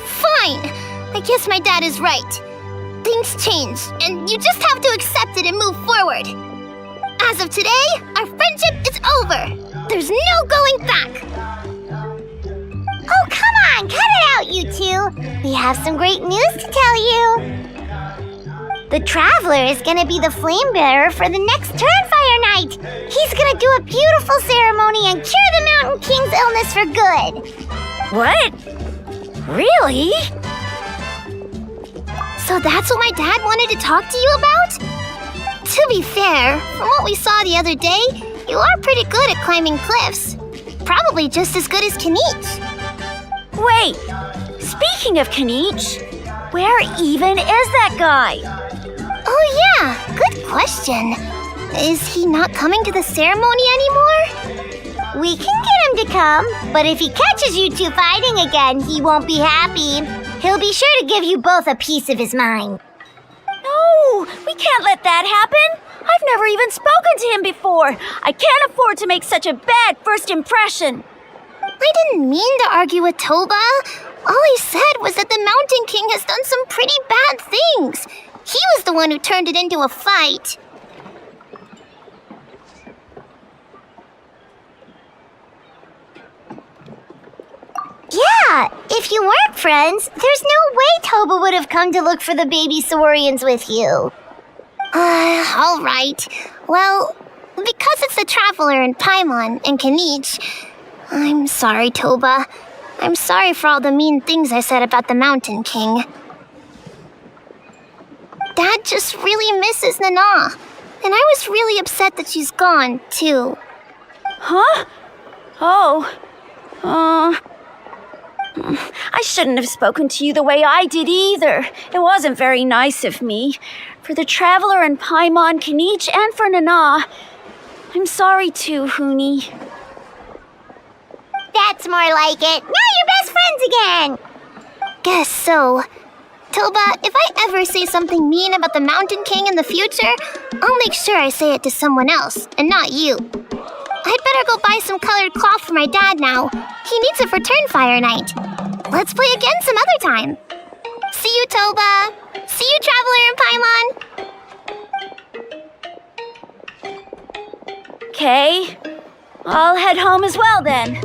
Fine. I guess my dad is right. Things change, and you just have to accept it and move forward. As of today, our friendship is over. There's no going back. Oh, come on, cut it out, you two. We have some great news to tell you. The Traveler is gonna be the flame bearer for the next Turnfire night. He's gonna do a beautiful ceremony and cure the Mountain King's illness for good. What? Really? So that's what my dad wanted to talk to you about? To be fair, from what we saw the other day, you are pretty good at climbing cliffs. Probably just as good as Kenich. Wait, speaking of Kenich, where even is that guy? Oh yeah, good question. Is he not coming to the ceremony anymore? We can get him to come, but if he catches you two fighting again, he won't be happy. He'll be sure to give you both a piece of his mind. No, we can't let that happen. I've never even spoken to him before. I can't afford to make such a bad first impression. I didn't mean to argue with Toba. All I said was that the Mountain King has done some pretty bad things. He was the one who turned it into a fight. Yeah, if you weren't friends, there's no way Toba would have come to look for the baby Saurians with you. All right. Well, because it's the Traveler and Paimon and Kenich, I'm sorry, Toba. I'm sorry for all the mean things I said about the Mountain King. Dad just really misses Nana, and I was really upset that she's gone, too. Huh? Oh. I shouldn't have spoken to you the way I did either. It wasn't very nice of me. For the Traveler and Paimon, Kenich, and for Nana. I'm sorry too, Huni. That's more like it. Now you're best friends again! Guess so. Toba, if I ever say something mean about the Mountain King in the future, I'll make sure I say it to someone else, and not you. I'd better go buy some colored cloth for my dad now. He needs it for Turnfire night. Let's play again some other time. See you, Toba. See you, Traveler and Paimon. Okay. I'll head home as well then.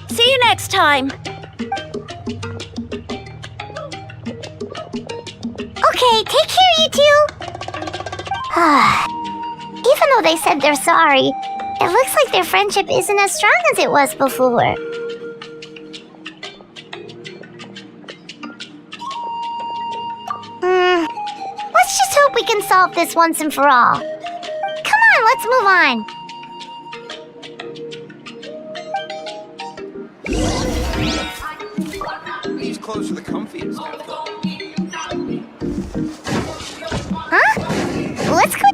See you next time. Okay, take care, you two! Even though they said they're sorry, it looks like their friendship isn't as strong as it was before. Let's just hope we can solve this once and for all. Come on, let's move on. These clothes are the comfiest. Huh? Let's go.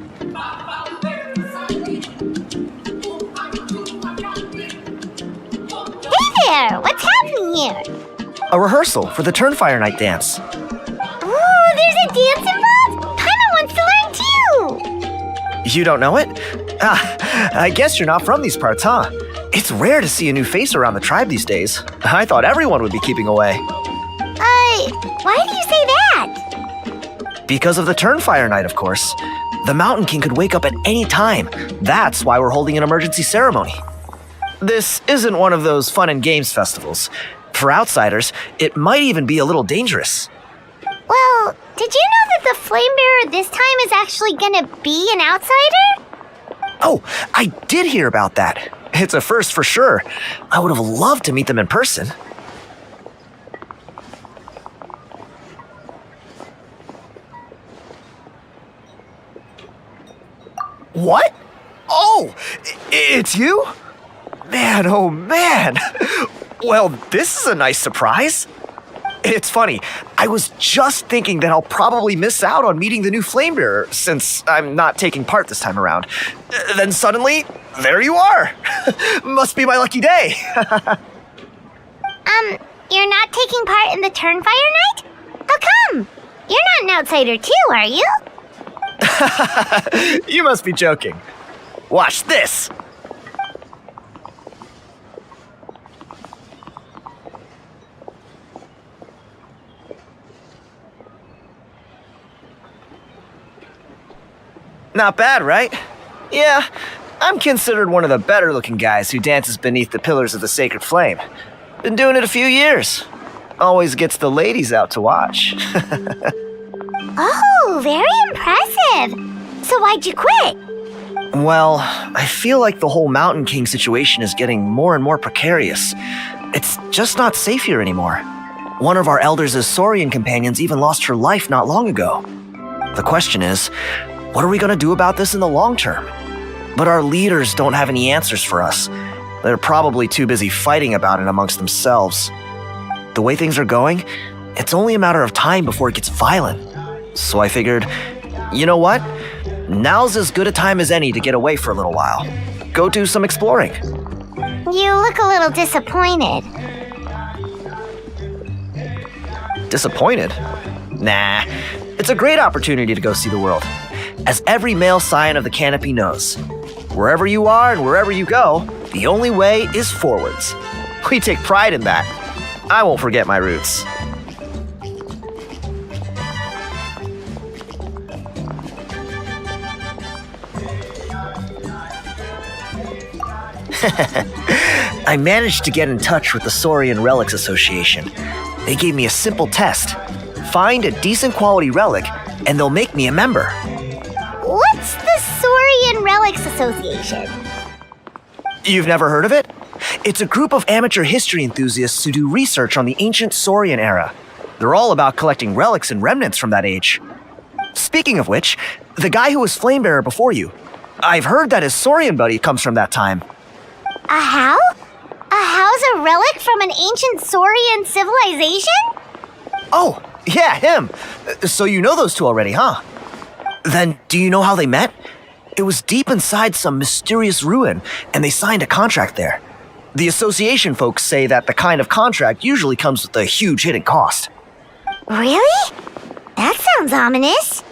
Hey there! What's happening here? A rehearsal for the Turnfire Night dance. Ooh, there's a dance involved? Paimon wants to learn too! You don't know it? I guess you're not from these parts, huh? It's rare to see a new face around the tribe these days. I thought everyone would be keeping away. Why do you say that? Because of the Turnfire Night, of course. The Mountain King could wake up at any time. That's why we're holding an emergency ceremony. This isn't one of those fun and games festivals. For outsiders, it might even be a little dangerous. Well, did you know that the Flame Bearer this time is actually gonna be an outsider? Oh, I did hear about that. It's a first for sure. I would have loved to meet them in person. What? Oh, it's you? Man, oh man. Well, this is a nice surprise. It's funny, I was just thinking that I'll probably miss out on meeting the new Flamebearer since I'm not taking part this time around. Then suddenly, there you are. Must be my lucky day. You're not taking part in the Turnfire Night? How come? You're not an outsider too, are you? You must be joking. Watch this. Not bad, right? Yeah, I'm considered one of the better looking guys who dances beneath the pillars of the sacred flame. Been doing it a few years. Always gets the ladies out to watch. Oh, very impressive. So why'd you quit? Well, I feel like the whole Mountain King situation is getting more and more precarious. It's just not safe here anymore. One of our elders' Saurian companions even lost her life not long ago. The question is, what are we going to do about this in the long term? But our leaders don't have any answers for us. They're probably too busy fighting about it amongst themselves. The way things are going, it's only a matter of time before it gets violent. So I figured, you know what? Now's as good a time as any to get away for a little while. Go do some exploring. You look a little disappointed. Disappointed? Nah, it's a great opportunity to go see the world. As every male scion of the canopy knows, wherever you are and wherever you go, the only way is forwards. We take pride in that. I won't forget my roots. I managed to get in touch with the Saurian Relics Association. They gave me a simple test. Find a decent quality relic, and they'll make me a member. What's the Saurian Relics Association? You've never heard of it? It's a group of amateur history enthusiasts who do research on the ancient Saurian era. They're all about collecting relics and remnants from that age. Speaking of which, the guy who was Flamebearer before you, I've heard that his Saurian buddy comes from that time. A how? A how's a relic from an ancient Saurian civilization? Oh, yeah, him. So you know those two already, huh? Then do you know how they met? It was deep inside some mysterious ruin, and they signed a contract there. The association folks say that the kind of contract usually comes with a huge hidden cost. Really? That sounds ominous.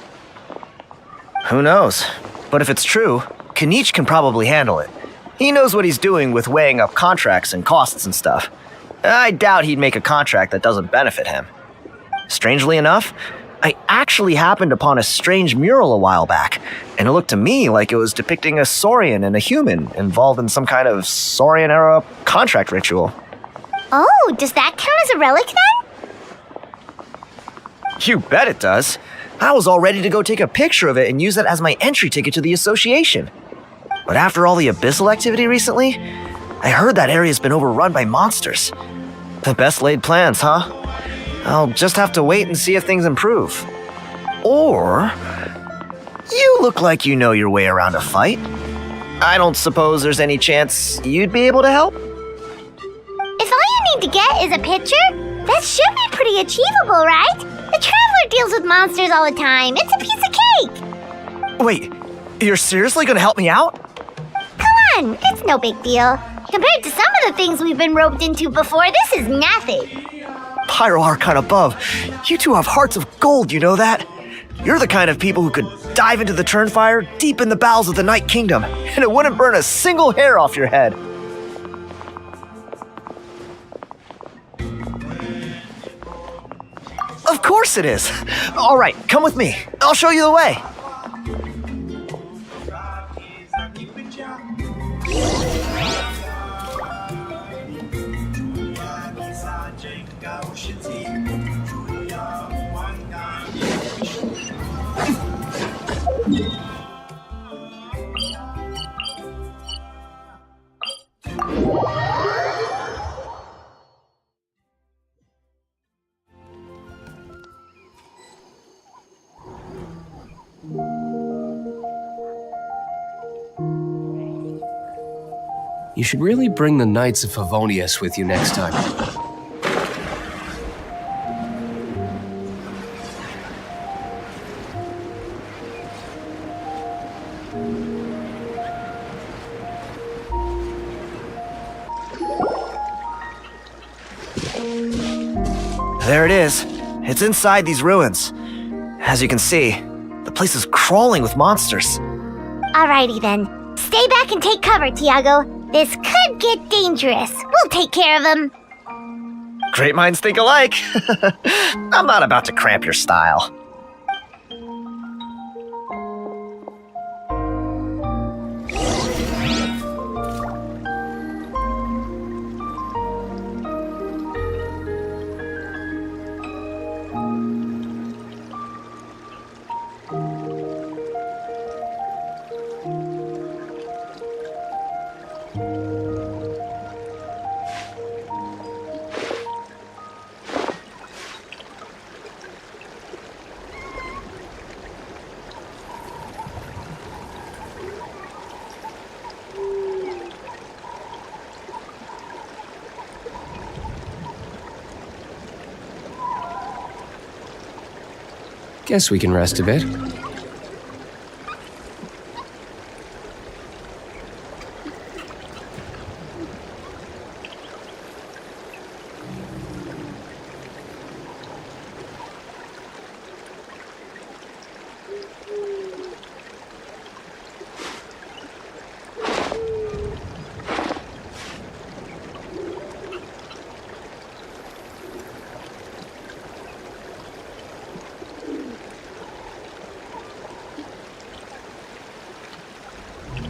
Who knows? But if it's true, Kanich can probably handle it. He knows what he's doing with weighing up contracts and costs and stuff. I doubt he'd make a contract that doesn't benefit him. Strangely enough, I actually happened upon a strange mural a while back, and it looked to me like it was depicting a Saurian and a human involved in some kind of Saurian-era contract ritual. Oh, does that count as a relic then? You bet it does. I was all ready to go take a picture of it and use that as my entry ticket to the association. But after all the abyssal activity recently, I heard that area's been overrun by monsters. The best laid plans, huh? I'll just have to wait and see if things improve. Or, you look like you know your way around a fight. I don't suppose there's any chance you'd be able to help? If all you need to get is a picture, that should be pretty achievable, right? The Traveler deals with monsters all the time. It's a piece of cake. Wait, you're seriously gonna help me out? Come on, it's no big deal. Compared to some of the things we've been roped into before, this is nothing. Pyro Archon above, you two have hearts of gold, you know that? You're the kind of people who could dive into the Turnfire deep in the bowels of the Night Kingdom, and it wouldn't burn a single hair off your head. Of course it is. All right, come with me. I'll show you the way. You should really bring the Knights of Favonius with you next time. There it is. It's inside these ruins. As you can see, the place is crawling with monsters. Alrighty then. Stay back and take cover, Tiago. This could get dangerous. We'll take care of him. Great minds think alike. I'm not about to cramp your style. Guess we can rest a bit.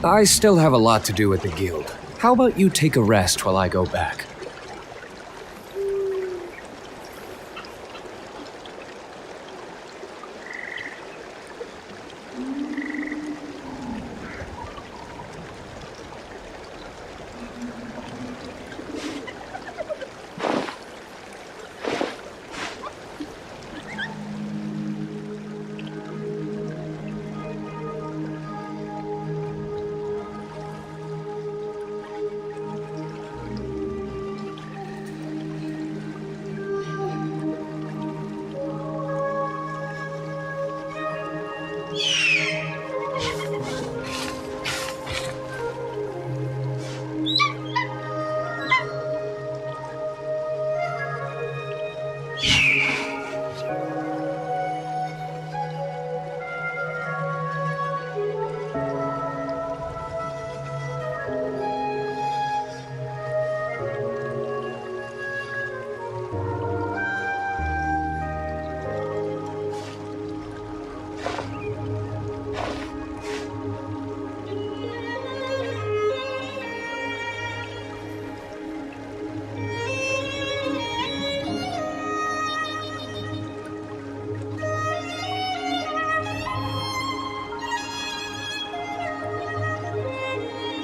I still have a lot to do with the guild. How about you take a rest while I go back?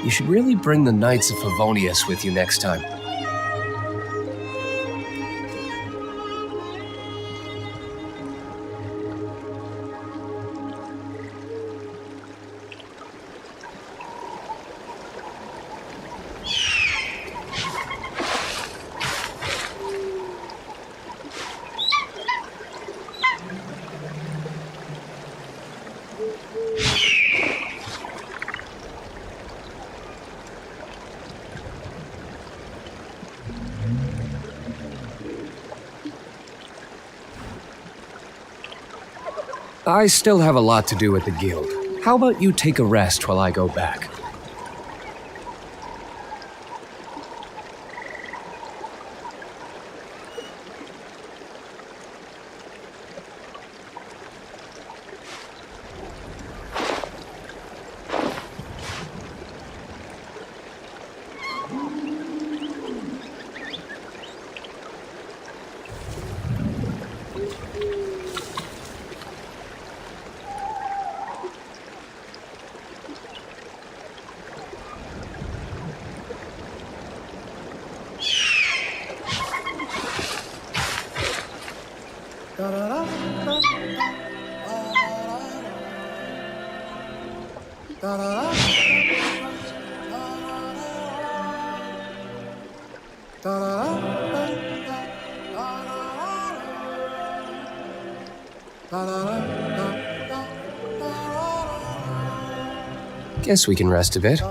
You should really bring the Knights of Favonius with you next time. I still have a lot to do at the guild. How about you take a rest while I go back? Guess we can rest a bit.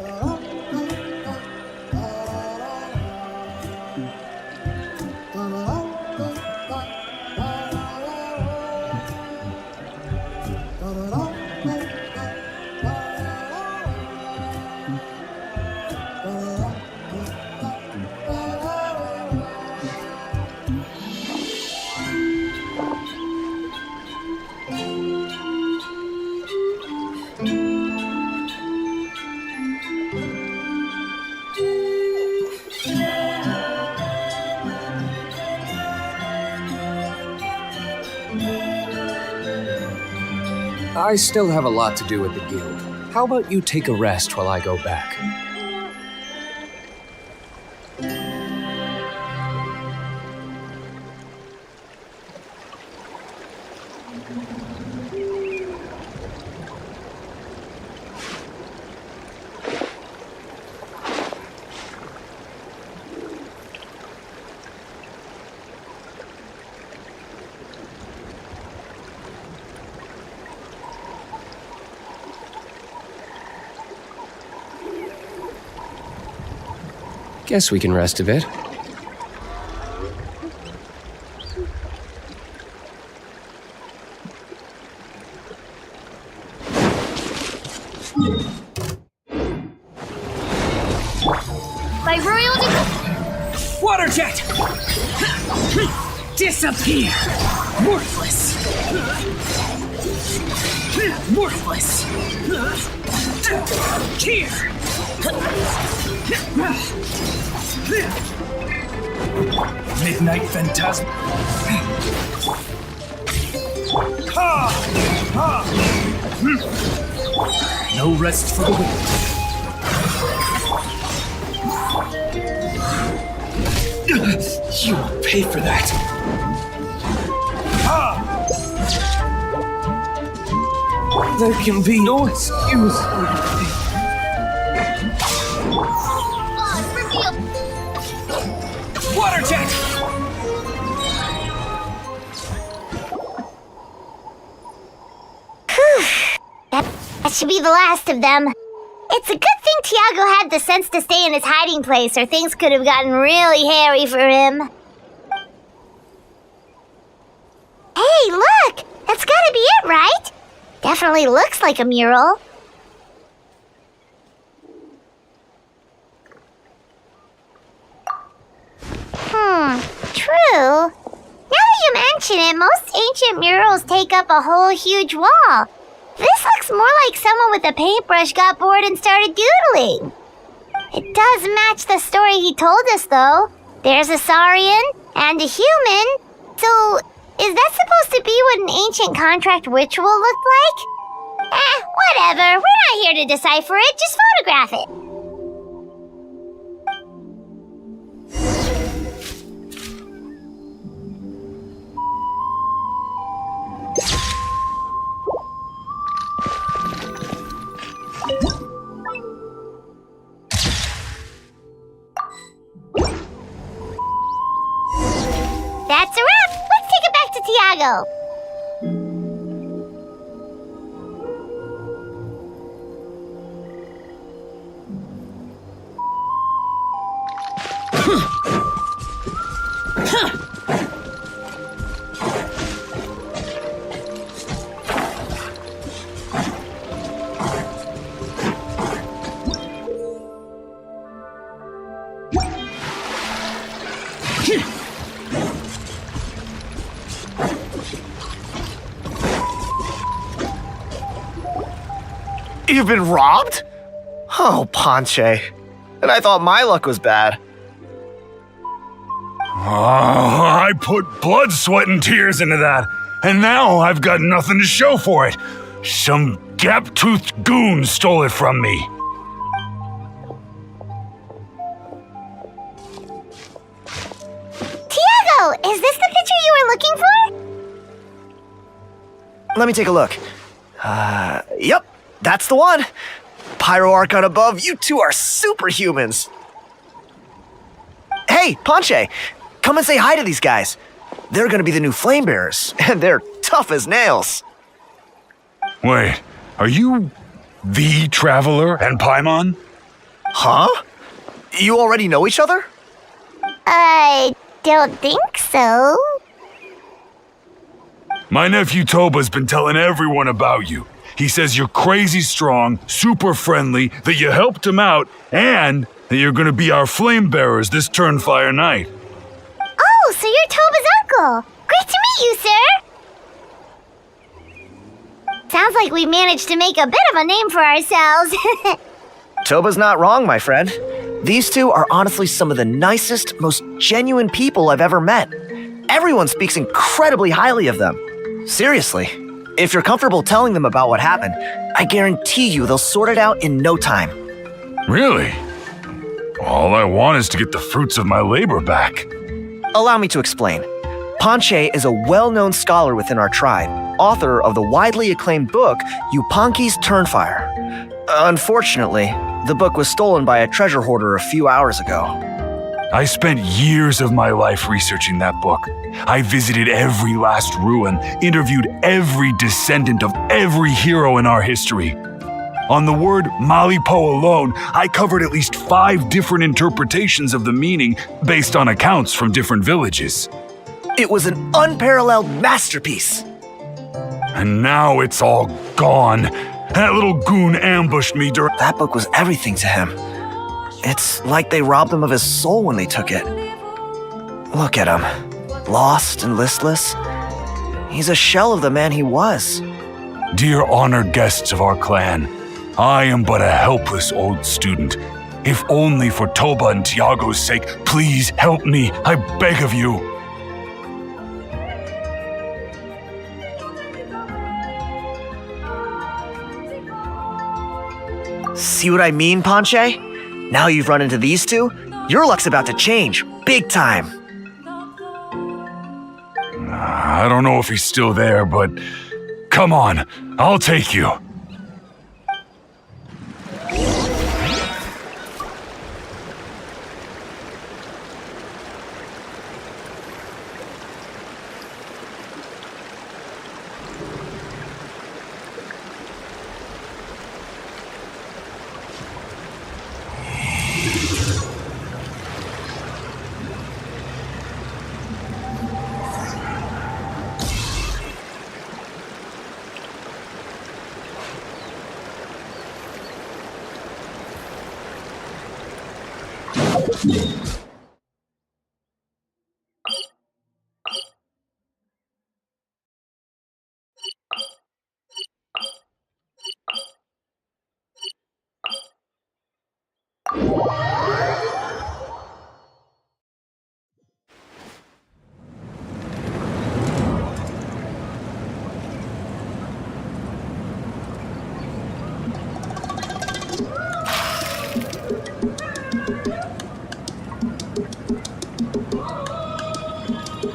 I still have a lot to do at the guild. How about you take a rest while I go back? Guess we can rest a bit. By royal Water jet! Disappear! Worthless! Worthless! Here! Midnight Phantasm. Ha! Ha! No rest for the wicked. You will pay for that. Ha! There can be no excuse for your fate. Water jet! Whew. That should be the last of them. It's a good thing Tiago had the sense to stay in his hiding place, or things could have gotten really hairy for him. Hey, look! That's gotta be it, right? Definitely looks like a mural. True. Now that you mention it, most ancient murals take up a whole huge wall. This looks more like someone with a paintbrush got bored and started doodling. It does match the story he told us, though. There's a Saurian and a human. So, is that supposed to be what an ancient contract ritual looked like? Whatever. We're not here to decipher it. Just photograph it. That's a wrap! Let's take it back to Tiago! You've been robbed? Oh, Ponche. And I thought my luck was bad. I put blood, sweat, and tears into that, and now I've got nothing to show for it. Some gap-toothed goon stole it from me. Tiago, is this the picture you were looking for? Let me take a look. Yep, that's the one. Pyro Archon above, you two are superhumans. Hey, Ponche, come and say hi to these guys. They're gonna be the new flame bearers, and they're tough as nails. Wait, are you the Traveler and Paimon? Huh? You already know each other? I don't think so. My nephew Toba's been telling everyone about you. He says you're crazy strong, super friendly, that you helped him out, and that you're gonna be our flame bearers this Turnfire night. Oh, so you're Toba's uncle. Great to meet you, sir. Sounds like we managed to make a bit of a name for ourselves. Toba's not wrong, my friend. These two are honestly some of the nicest, most genuine people I've ever met. Everyone speaks incredibly highly of them. Seriously, if you're comfortable telling them about what happened, I guarantee you they'll sort it out in no time. Really? All I want is to get the fruits of my labor back. Allow me to explain. Ponche is a well-known scholar within our tribe, author of the widely acclaimed book Yupanqui's Turnfire. Unfortunately, the book was stolen by a treasure hoarder a few hours ago. I spent years of my life researching that book. I visited every last ruin, interviewed every descendant of every hero in our history. On the word Malipo alone, I covered at least 5 different interpretations of the meaning based on accounts from different villages. It was an unparalleled masterpiece. And now it's all gone. That little goon ambushed me during— That book was everything to him. It's like they robbed him of his soul when they took it. Look at him. Lost and listless. He's a shell of the man he was. Dear honored guests of our clan, I am but a helpless old student. If only for Toba and Tiago's sake, please help me, I beg of you. See what I mean, Ponche? Now you've run into these two, your luck's about to change, big time. I don't know if he's still there, but come on, I'll take you.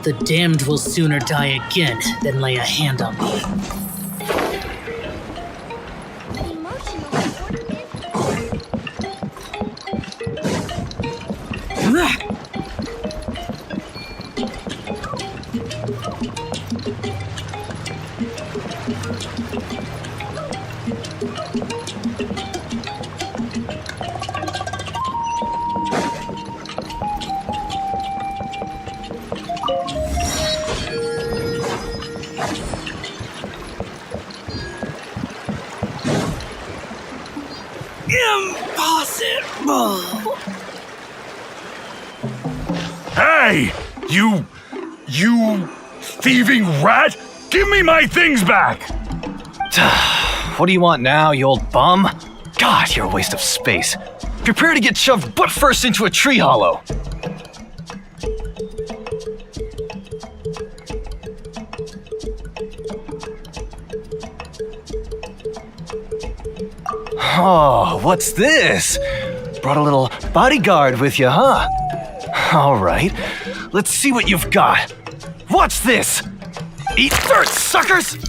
The damned will sooner die again than lay a hand on me. Hey! You thieving rat! Give me my things back! What do you want now, you old bum? God, you're a waste of space. Prepare to get shoved butt first into a tree hollow. Oh, what's this? Brought a little bodyguard with you, huh? All right, let's see what you've got. Watch this! Eat dirt, suckers! Hey,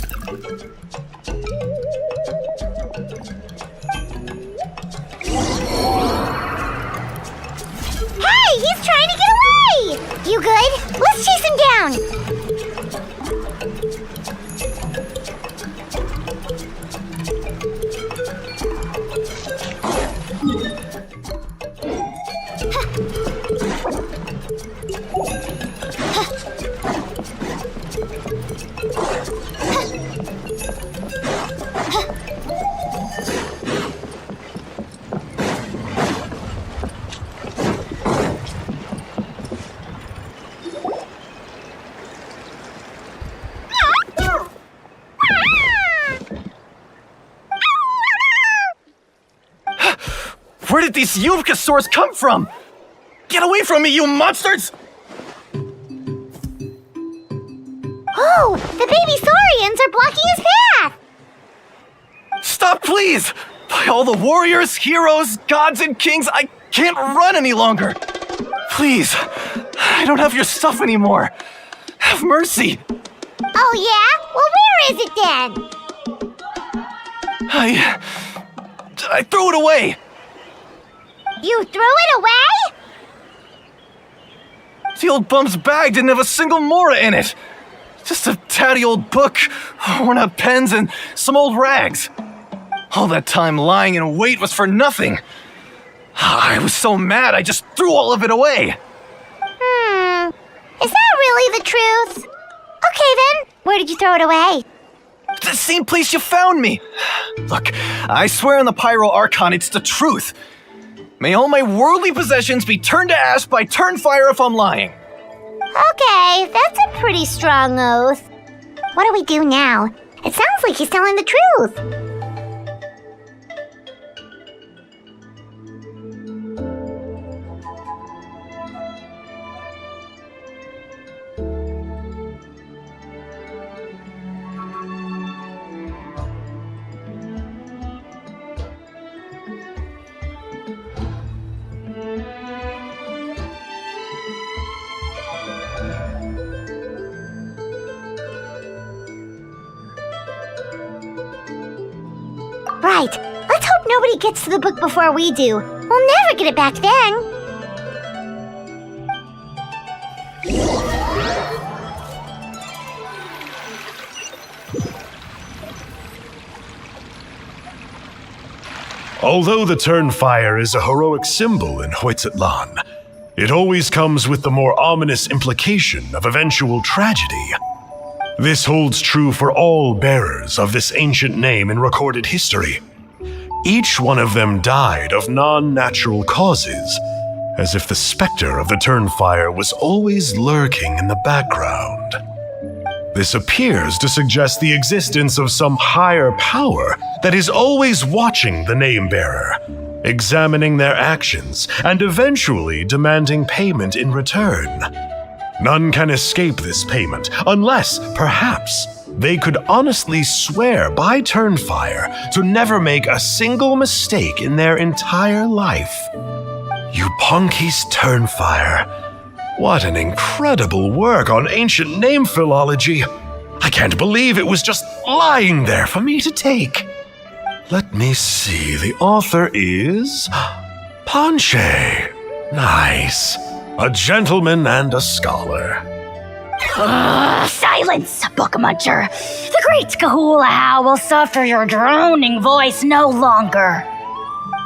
he's trying to get away! You good? Let's chase him down. Where did these Yumkasaurs come from? Get away from me, you monsters! Oh, the baby saurians are blocking his path! Stop, please! By all the warriors, heroes, gods, and kings, I can't run any longer! Please, I don't have your stuff anymore. Have mercy! Oh yeah? Well, where is it then? I threw it away! You threw it away? The old bum's bag didn't have a single mora in it. Just a tatty old book, worn out pens, and some old rags. All that time lying in wait was for nothing. I was so mad I just threw all of it away. Is that really the truth? Okay then, where did you throw it away? The same place you found me. Look, I swear on the Pyro Archon it's the truth. May all my worldly possessions be turned to ash by Turnfire if I'm lying. Okay, that's a pretty strong oath. What do we do now? It sounds like he's telling the truth. Right. Let's hope nobody gets to the book before we do. We'll never get it back then. Although the Turnfire is a heroic symbol in Hoytzatlan, it always comes with the more ominous implication of eventual tragedy. This holds true for all bearers of this ancient name in recorded history. Each one of them died of non-natural causes, as if the specter of the Turnfire was always lurking in the background. This appears to suggest the existence of some higher power that is always watching the name-bearer, examining their actions, and eventually demanding payment in return. None can escape this payment unless, perhaps, they could honestly swear by Turnfire to never make a single mistake in their entire life. Yuponki's Turnfire. What an incredible work on ancient name philology. I can't believe it was just lying there for me to take. Let me see, the author is Ponche. Nice. A gentleman and a scholar. Silence, Book Muncher. The great Kahula will suffer your droning voice no longer.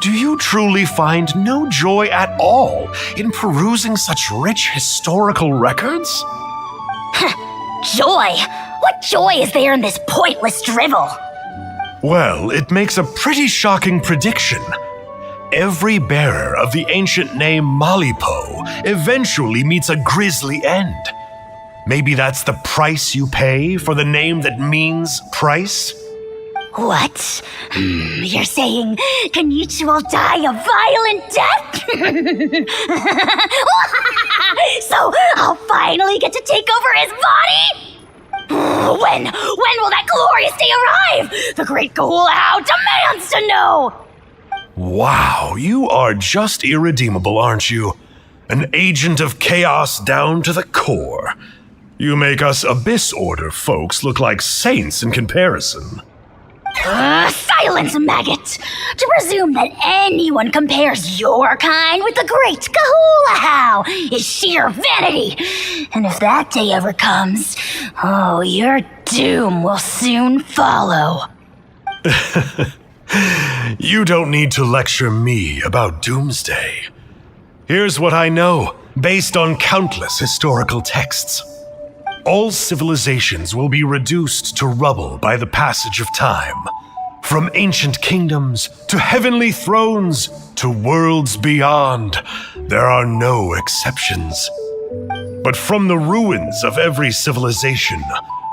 Do you truly find no joy at all in perusing such rich historical records? Joy? What joy is there in this pointless drivel? Well, it makes a pretty shocking prediction. Every bearer of the ancient name Malipo eventually meets a grisly end. Maybe that's the price you pay for the name that means price? What? You're saying Kenichi will die a violent death? So I'll finally get to take over his body? When will that glorious day arrive? The great Gahula demands to know! Wow, you are just irredeemable, aren't you? An agent of chaos down to the core. You make us Abyss Order folks look like saints in comparison. Silence, maggot! To presume that anyone compares your kind with the great Gahula is sheer vanity. And if that day ever comes, oh, your doom will soon follow. You don't need to lecture me about doomsday. Here's what I know, based on countless historical texts. All civilizations will be reduced to rubble by the passage of time. From ancient kingdoms to heavenly thrones to worlds beyond, there are no exceptions. But from the ruins of every civilization,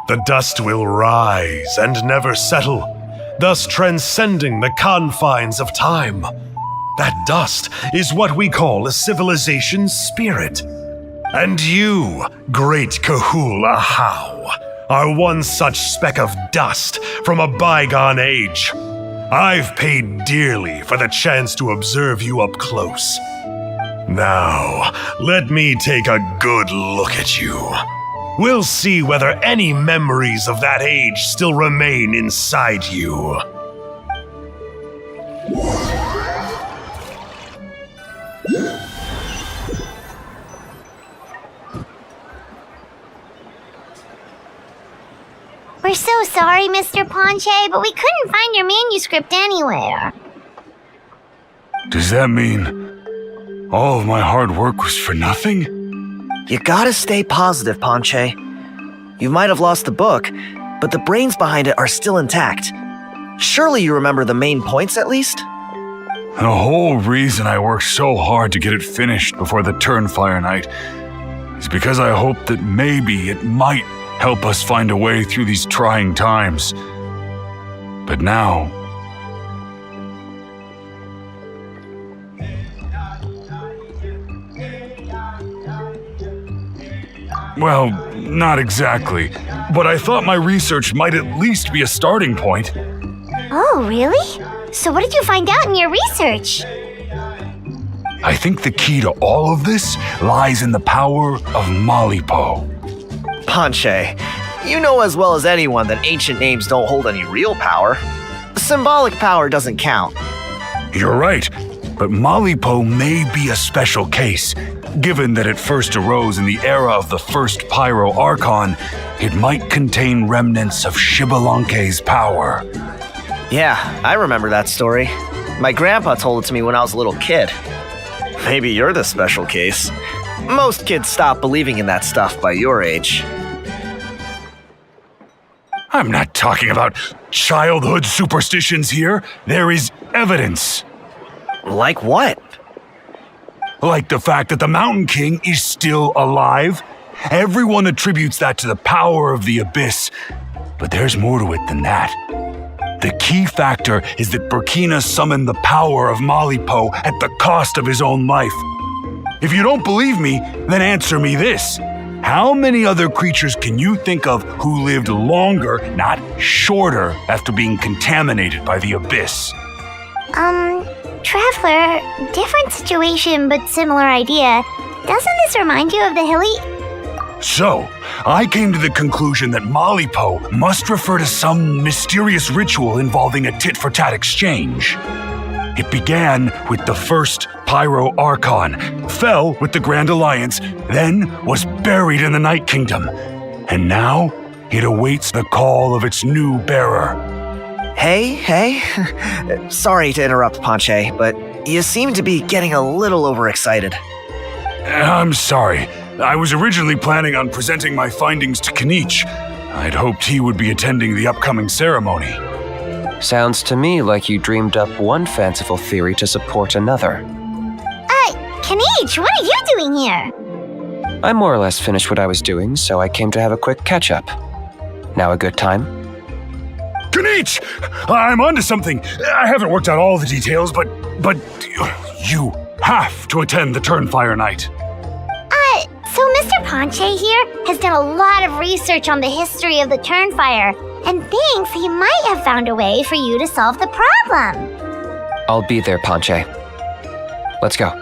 the dust will rise and never settle, thus transcending the confines of time. That dust is what we call a civilization's spirit. And you, great Gahula, are one such speck of dust from a bygone age. I've paid dearly for the chance to observe you up close. Now, let me take a good look at you. We'll see whether any memories of that age still remain inside you. We're so sorry, Mr. Ponche, but we couldn't find your manuscript anywhere. Does that mean all of my hard work was for nothing? You gotta stay positive, Ponche. You might have lost the book, but the brains behind it are still intact. Surely you remember the main points at least? The whole reason I worked so hard to get it finished before the Turnfire Night is because I hoped that maybe it might help us find a way through these trying times. But now... well, not exactly. But I thought my research might at least be a starting point. Oh, really? So what did you find out in your research? I think the key to all of this lies in the power of Malipo. Ponche, you know as well as anyone that ancient names don't hold any real power. Symbolic power doesn't count. You're right, but Malipo may be a special case. Given that it first arose in the era of the first Pyro Archon, it might contain remnants of Shibalanke's power. Yeah, I remember that story. My grandpa told it to me when I was a little kid. Maybe you're the special case. Most kids stop believing in that stuff by your age. I'm not talking about childhood superstitions here. There is evidence. Like what? Like the fact that the Mountain King is still alive. Everyone attributes that to the power of the Abyss. But there's more to it than that. The key factor is that Burkina summoned the power of Malipo at the cost of his own life. If you don't believe me, then answer me this. How many other creatures can you think of who lived longer, not shorter, after being contaminated by the Abyss? Traveler, different situation but similar idea. Doesn't this remind you of the hilly... So, I came to the conclusion that Malipo must refer to some mysterious ritual involving a tit-for-tat exchange. It began with the first Pyro Archon, fell with the Grand Alliance, then was buried in the Night Kingdom. And now, it awaits the call of its new bearer. Hey. Sorry to interrupt, Ponche, but you seem to be getting a little overexcited. I'm sorry. I was originally planning on presenting my findings to Kenichi. I'd hoped he would be attending the upcoming ceremony. Sounds to me like you dreamed up one fanciful theory to support another. Kanichi, what are you doing here? I more or less finished what I was doing, so I came to have a quick catch-up. Now a good time? Kanich! I'm onto something. I haven't worked out all the details, but you have to attend the Turnfire Night. So Mr. Ponche here has done a lot of research on the history of the Turnfire and thinks he might have found a way for you to solve the problem. I'll be there, Ponche. Let's go.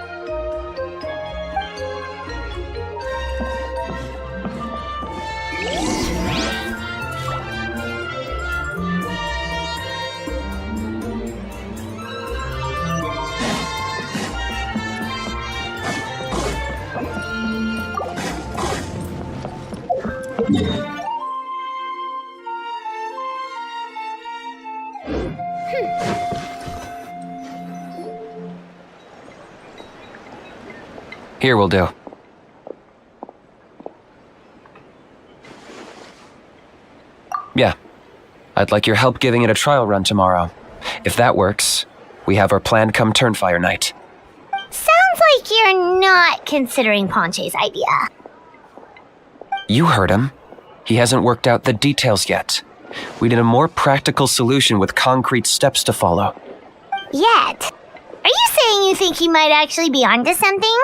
Here will do. Yeah. I'd like your help giving it a trial run tomorrow. If that works, we have our planned come Turnfire night. Sounds like you're not considering Ponche's idea. You heard him. He hasn't worked out the details yet. We need a more practical solution with concrete steps to follow. Yet? Are you saying you think he might actually be onto something?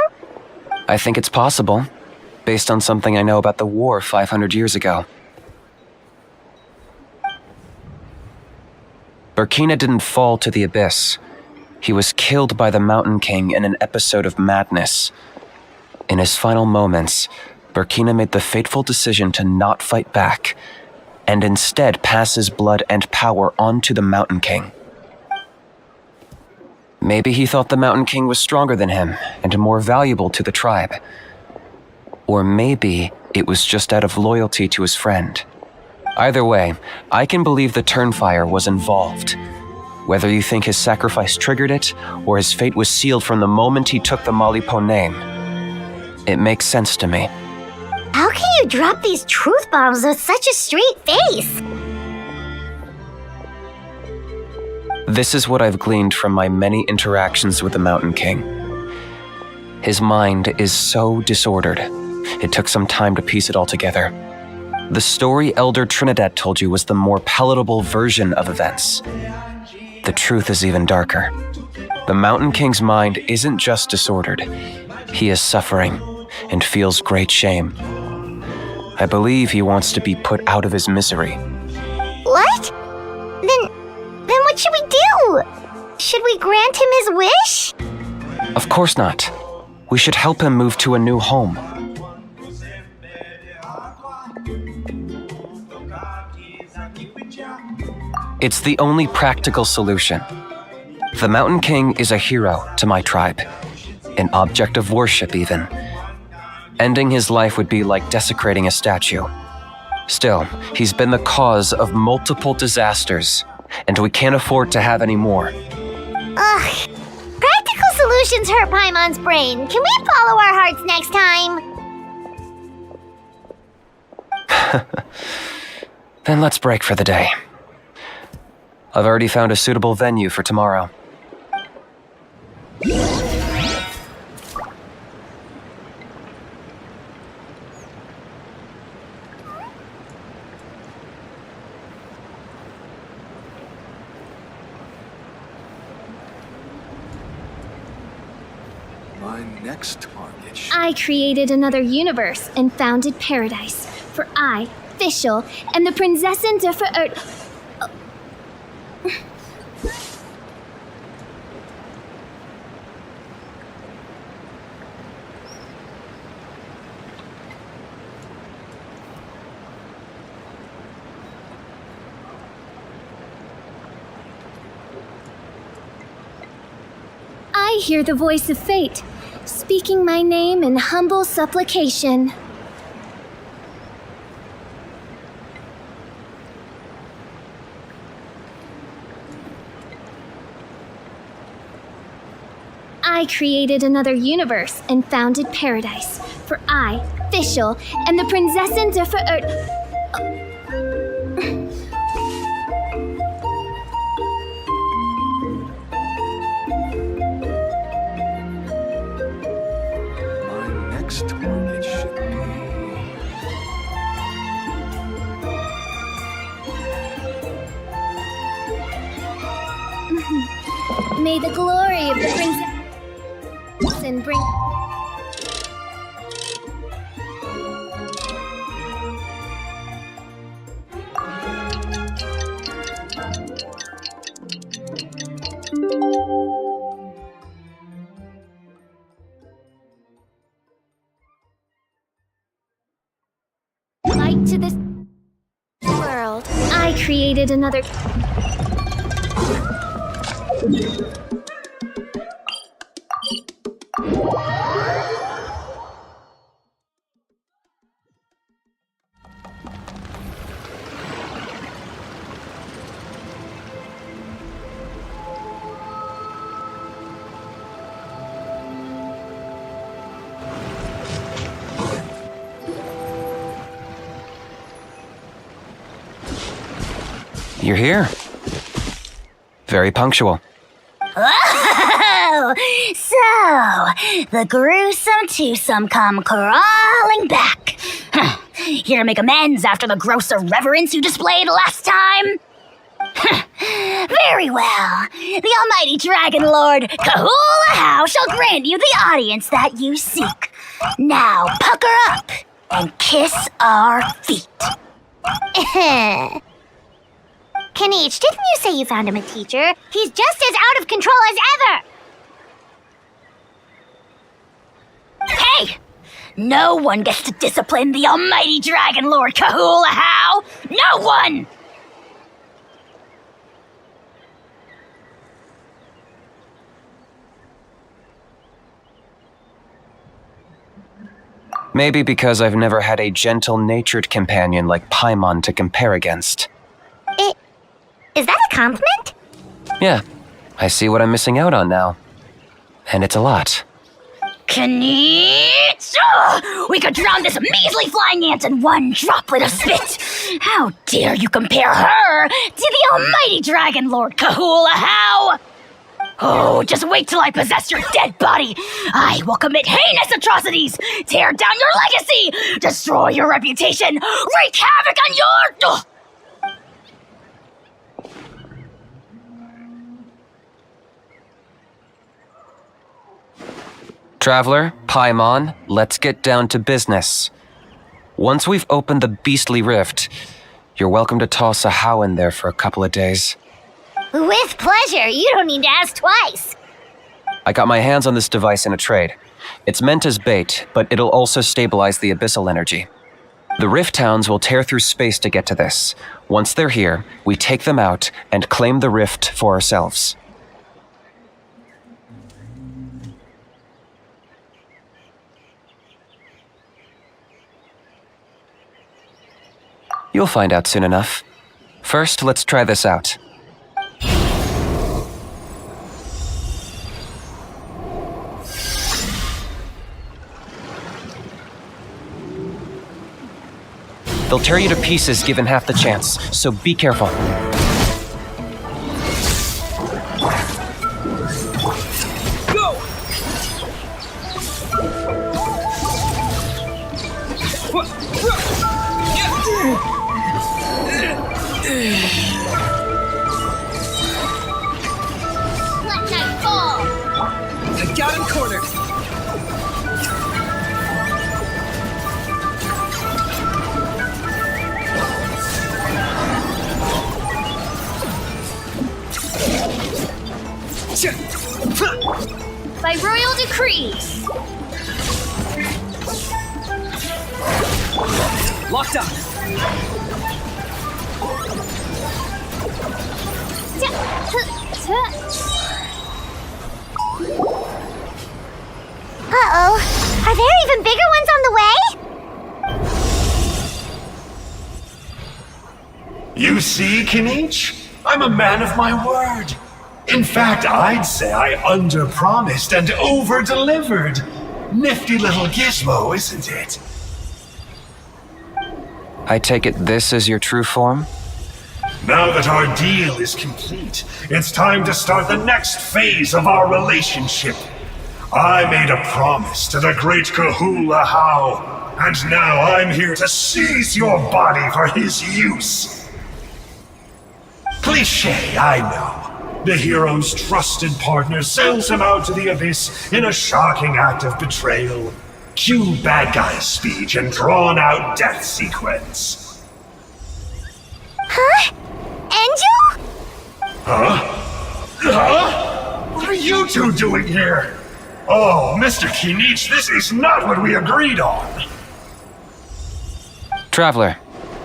I think it's possible, based on something I know about the war 500 years ago. Burkina didn't fall to the abyss. He was killed by the Mountain King in an episode of madness. In his final moments, Burkina made the fateful decision to not fight back, and instead pass his blood and power on to the Mountain King. Maybe he thought the Mountain King was stronger than him and more valuable to the tribe. Or maybe it was just out of loyalty to his friend. Either way, I can believe the Turnfire was involved. Whether you think his sacrifice triggered it, or his fate was sealed from the moment he took the Malipo name, it makes sense to me. How can you drop these truth bombs with such a straight face? This is what I've gleaned from my many interactions with the Mountain King. His mind is so disordered, it took some time to piece it all together. The story Elder Trinidad told you was the more palatable version of events. The truth is even darker. The Mountain King's mind isn't just disordered. He is suffering and feels great shame. I believe he wants to be put out of his misery. What? Then what should we do? Should we grant him his wish? Of course not. We should help him move to a new home. It's the only practical solution. The Mountain King is a hero to my tribe, an object of worship even. Ending his life would be like desecrating a statue. Still, he's been the cause of multiple disasters, and we can't afford to have any more. Ugh. Practical solutions hurt Paimon's brain. Can we follow our hearts next time? Then let's break for the day. I've already found a suitable venue for tomorrow. My next target. I created another universe and founded paradise. For I, Fischl, am the Prinzessin der Verirrten. I hear the voice of fate, speaking my name in humble supplication. I created another universe and founded paradise. For I, Fischl, am the Prinzessin der Verirrten. next target should be. May the glory of the princess bring. Light to this world. I created another. You're here. Very punctual. Oh, so the gruesome twosome come crawling back. Here to make amends after the gross irreverence you displayed last time? Very well. The almighty Dragon Lord Kahula How shall grant you the audience that you seek. Now pucker up and kiss our feet. Kanich, didn't you say you found him a teacher? He's just as out of control as ever! Hey! No one gets to discipline the almighty Dragon Lord Kahula How! No one! Maybe because I've never had a gentle-natured companion like Paimon to compare against. Is that a compliment? Yeah, I see what I'm missing out on now. And it's a lot. Kanich! We could drown this measly flying ant in one droplet of spit! How dare you compare her to the almighty Dragon Lord Kahula How! Oh, just wait till I possess your dead body! I will commit heinous atrocities! Tear down your legacy! Destroy your reputation! Wreak havoc on your... Traveler, Paimon, let's get down to business. Once we've opened the beastly rift, you're welcome to toss a How in there for a couple of days. With pleasure. You don't need to ask twice. I got my hands on this device in a trade. It's meant as bait, but it'll also stabilize the abyssal energy. The Rift Hounds will tear through space to get to this. Once they're here, we take them out and claim the rift for ourselves. You'll find out soon enough. First, let's try this out. They'll tear you to pieces given half the chance, so be careful. Go! Let night fall! I got him cornered. By royal decrees. Locked up. Uh-oh. Are there even bigger ones on the way? You see, Kanich? I'm a man of my word. In fact, I'd say I under-promised and over-delivered. Nifty little gizmo, isn't it? I take it this is your true form? Now that our deal is complete, it's time to start the next phase of our relationship. I made a promise to the great Kahula How, and now I'm here to seize your body for his use. Cliché, I know. The hero's trusted partner sells him out to the abyss in a shocking act of betrayal. Cue bad guy speech and drawn-out death sequence. Huh? Angel? Huh? What are you two doing here? Oh, Mr. Kinich, this is not what we agreed on. Traveler,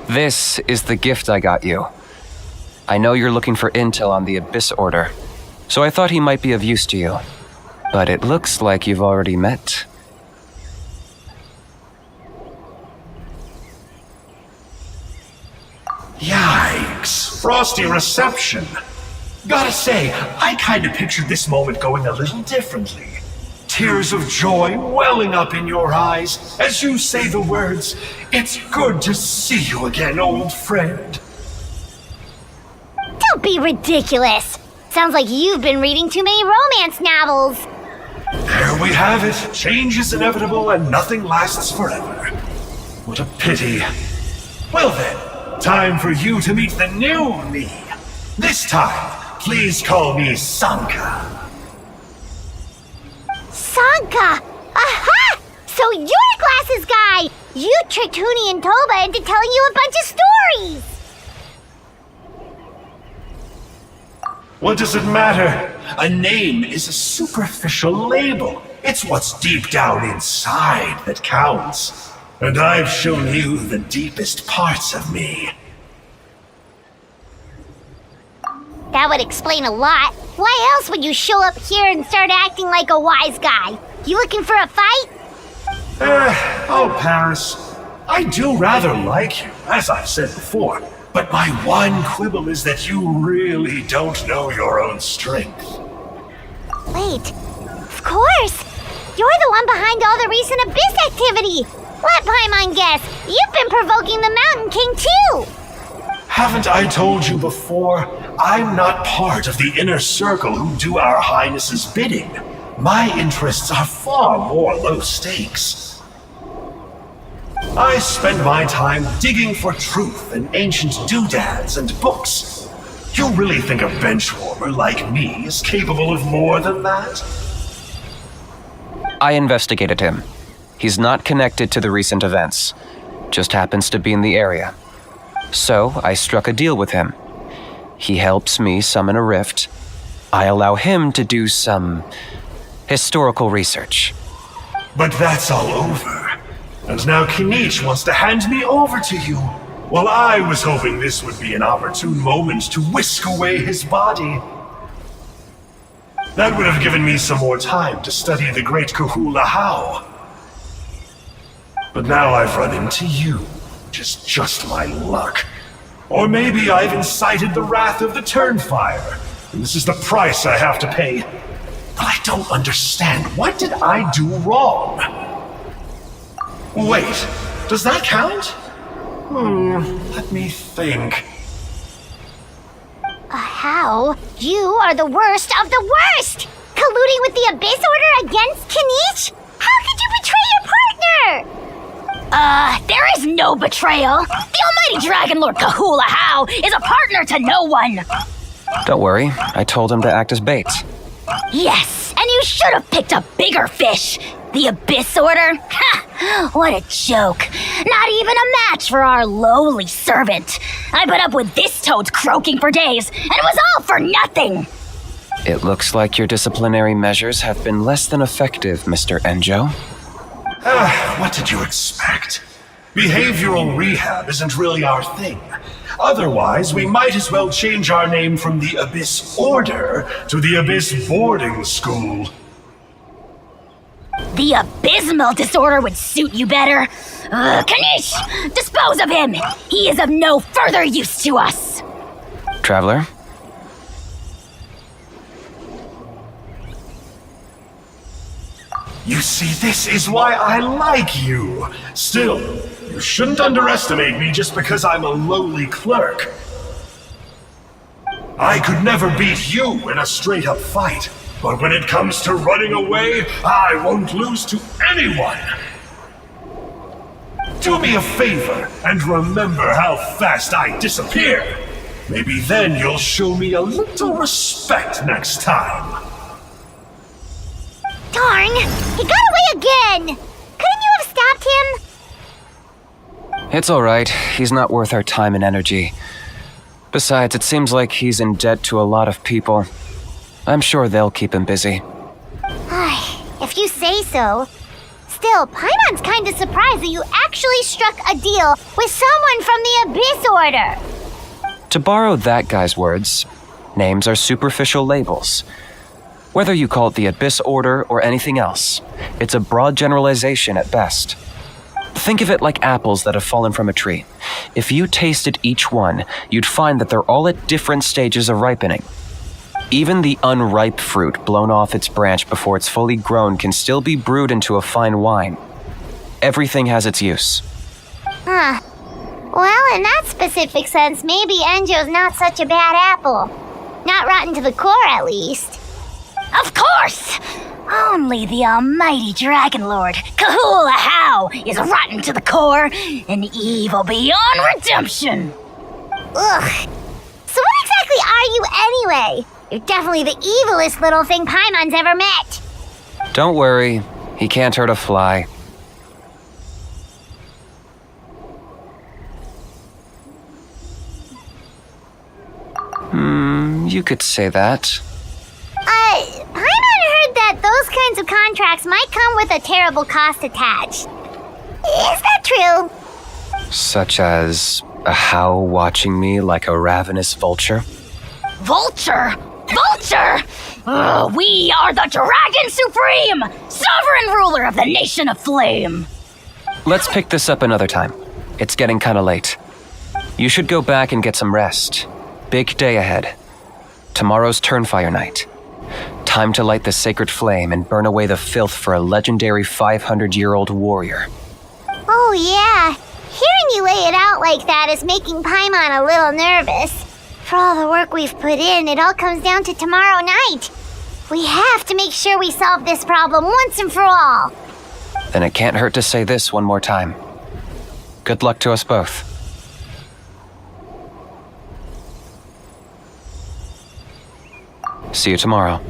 this is the gift I got you. I know you're looking for intel on the Abyss Order, so I thought he might be of use to you. But it looks like you've already met. Yikes, frosty reception. Gotta say, I kinda pictured this moment going a little differently. Tears of joy welling up in your eyes as you say the words, "It's good to see you again, old friend." Don't be ridiculous. Sounds like you've been reading too many romance novels. There we have it. Change is inevitable and nothing lasts forever. What a pity. Well then, time for you to meet the new me. This time, please call me Sanka. Sanka! Aha! So you're a glasses guy! You tricked Huni and Toba into telling you a bunch of stories! What does it matter? A name is a superficial label. It's what's deep down inside that counts. And I've shown you the deepest parts of me. That would explain a lot. Why else would you show up here and start acting like a wise guy? You looking for a fight? I'll pass. I do rather like you, as I've said before. But my one quibble is that you really don't know your own strength. Wait, of course! You're the one behind all the recent Abyss activity! Let Paimon guess, you've been provoking the Mountain King too! Haven't I told you before? I'm not part of the inner circle who do our Highness's bidding. My interests are far more low stakes. I spend my time digging for truth in ancient doodads and books. You really think a benchwarmer like me is capable of more than that? I investigated him. He's not connected to the recent events. Just happens to be in the area. So I struck a deal with him. He helps me summon a rift. I allow him to do some historical research. But that's all over. And now Kinich wants to hand me over to you. Well, I was hoping this would be an opportune moment to whisk away his body. That would have given me some more time to study the great Kahula How. But now I've run into you, which is just my luck. Or maybe I've incited the wrath of the Turnfire, and this is the price I have to pay. But I don't understand. What did I do wrong? Wait, does that count? Let me think. How? You are the worst of the worst! Colluding with the Abyss Order against Kinich? How could you betray your partner? There is no betrayal. The almighty Dragon Lord Kahula How is a partner to no one. Don't worry, I told him to act as bait. Yes, and you should have picked a bigger fish. The Abyss Order? Ha! What a joke. Not even a match for our lowly servant. I put up with this toad croaking for days, and it was all for nothing. It looks like your disciplinary measures have been less than effective, Mr. Enjo. What did you expect? Behavioral rehab isn't really our thing. Otherwise, we might as well change our name from the Abyss Order to the Abyss Boarding School. The abysmal disorder would suit you better. Kanish, dispose of him. He is of no further use to us. Traveler? You see, this is why I like you. Still, you shouldn't underestimate me just because I'm a lowly clerk. I could never beat you in a straight-up fight, but when it comes to running away, I won't lose to anyone. Do me a favor and remember how fast I disappear. Maybe then you'll show me a little respect next time. Darn! He got away again! Couldn't you have stopped him? It's alright. He's not worth our time and energy. Besides, it seems like he's in debt to a lot of people. I'm sure they'll keep him busy. If you say so. Still, Paimon's kinda surprised that you actually struck a deal with someone from the Abyss Order. To borrow that guy's words, names are superficial labels. Whether you call it the Abyss Order or anything else, it's a broad generalization at best. Think of it like apples that have fallen from a tree. If you tasted each one, you'd find that they're all at different stages of ripening. Even the unripe fruit blown off its branch before it's fully grown can still be brewed into a fine wine. Everything has its use. Huh. Well, in that specific sense, maybe Enjo's not such a bad apple. Not rotten to the core, at least. Of course! Only the almighty Dragon Lord, Kahula How, is rotten to the core and evil beyond redemption. Ugh. So what exactly are you anyway? You're definitely the evilest little thing Paimon's ever met. Don't worry, he can't hurt a fly. You could say that. Paimon heard that those kinds of contracts might come with a terrible cost attached. Is that true? Such as a How watching me like a ravenous vulture? Vulture! Vulture! We are the Dragon Supreme, sovereign ruler of the Nation of Flame. Let's pick this up another time. It's getting kinda late. You should go back and get some rest. Big day ahead. Tomorrow's Turnfire Night. Time to light the sacred flame and burn away the filth for a legendary 500-year-old warrior. Oh yeah, hearing you lay it out like that is making Paimon a little nervous. For all the work we've put in, it all comes down to tomorrow night. We have to make sure we solve this problem once and for all. Then it can't hurt to say this one more time. Good luck to us both. See you tomorrow.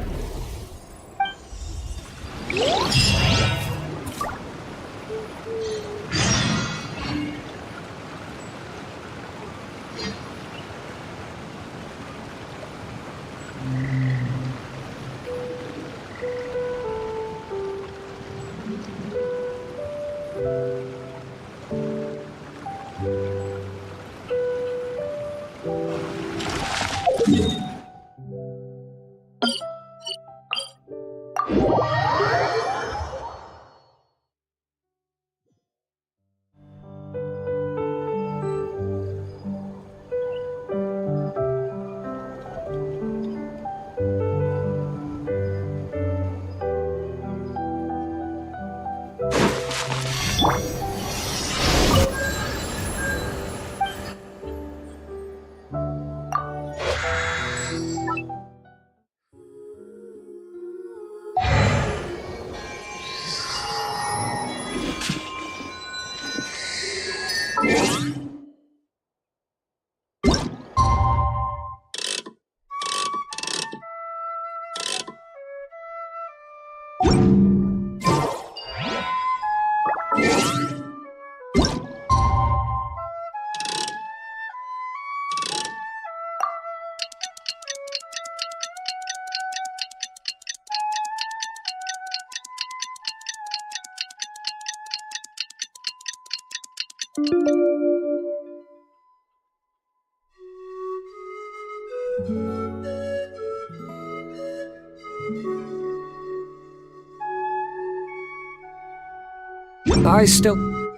I still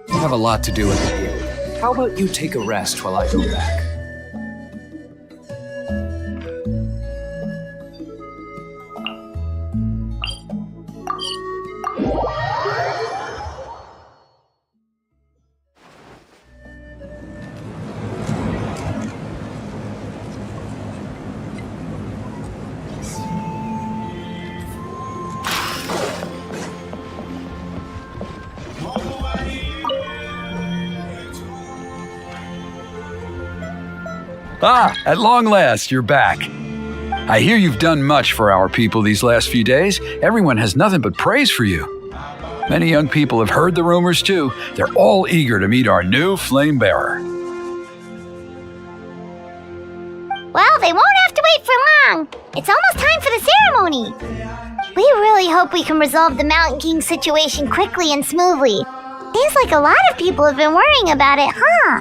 have a lot to do at the guild. How about you take a rest while I go back? At long last, you're back. I hear you've done much for our people these last few days. Everyone has nothing but praise for you. Many young people have heard the rumors too. They're all eager to meet our new flame bearer. Well, they won't have to wait for long. It's almost time for the ceremony. We really hope we can resolve the Mountain King situation quickly and smoothly. Seems like a lot of people have been worrying about it, huh?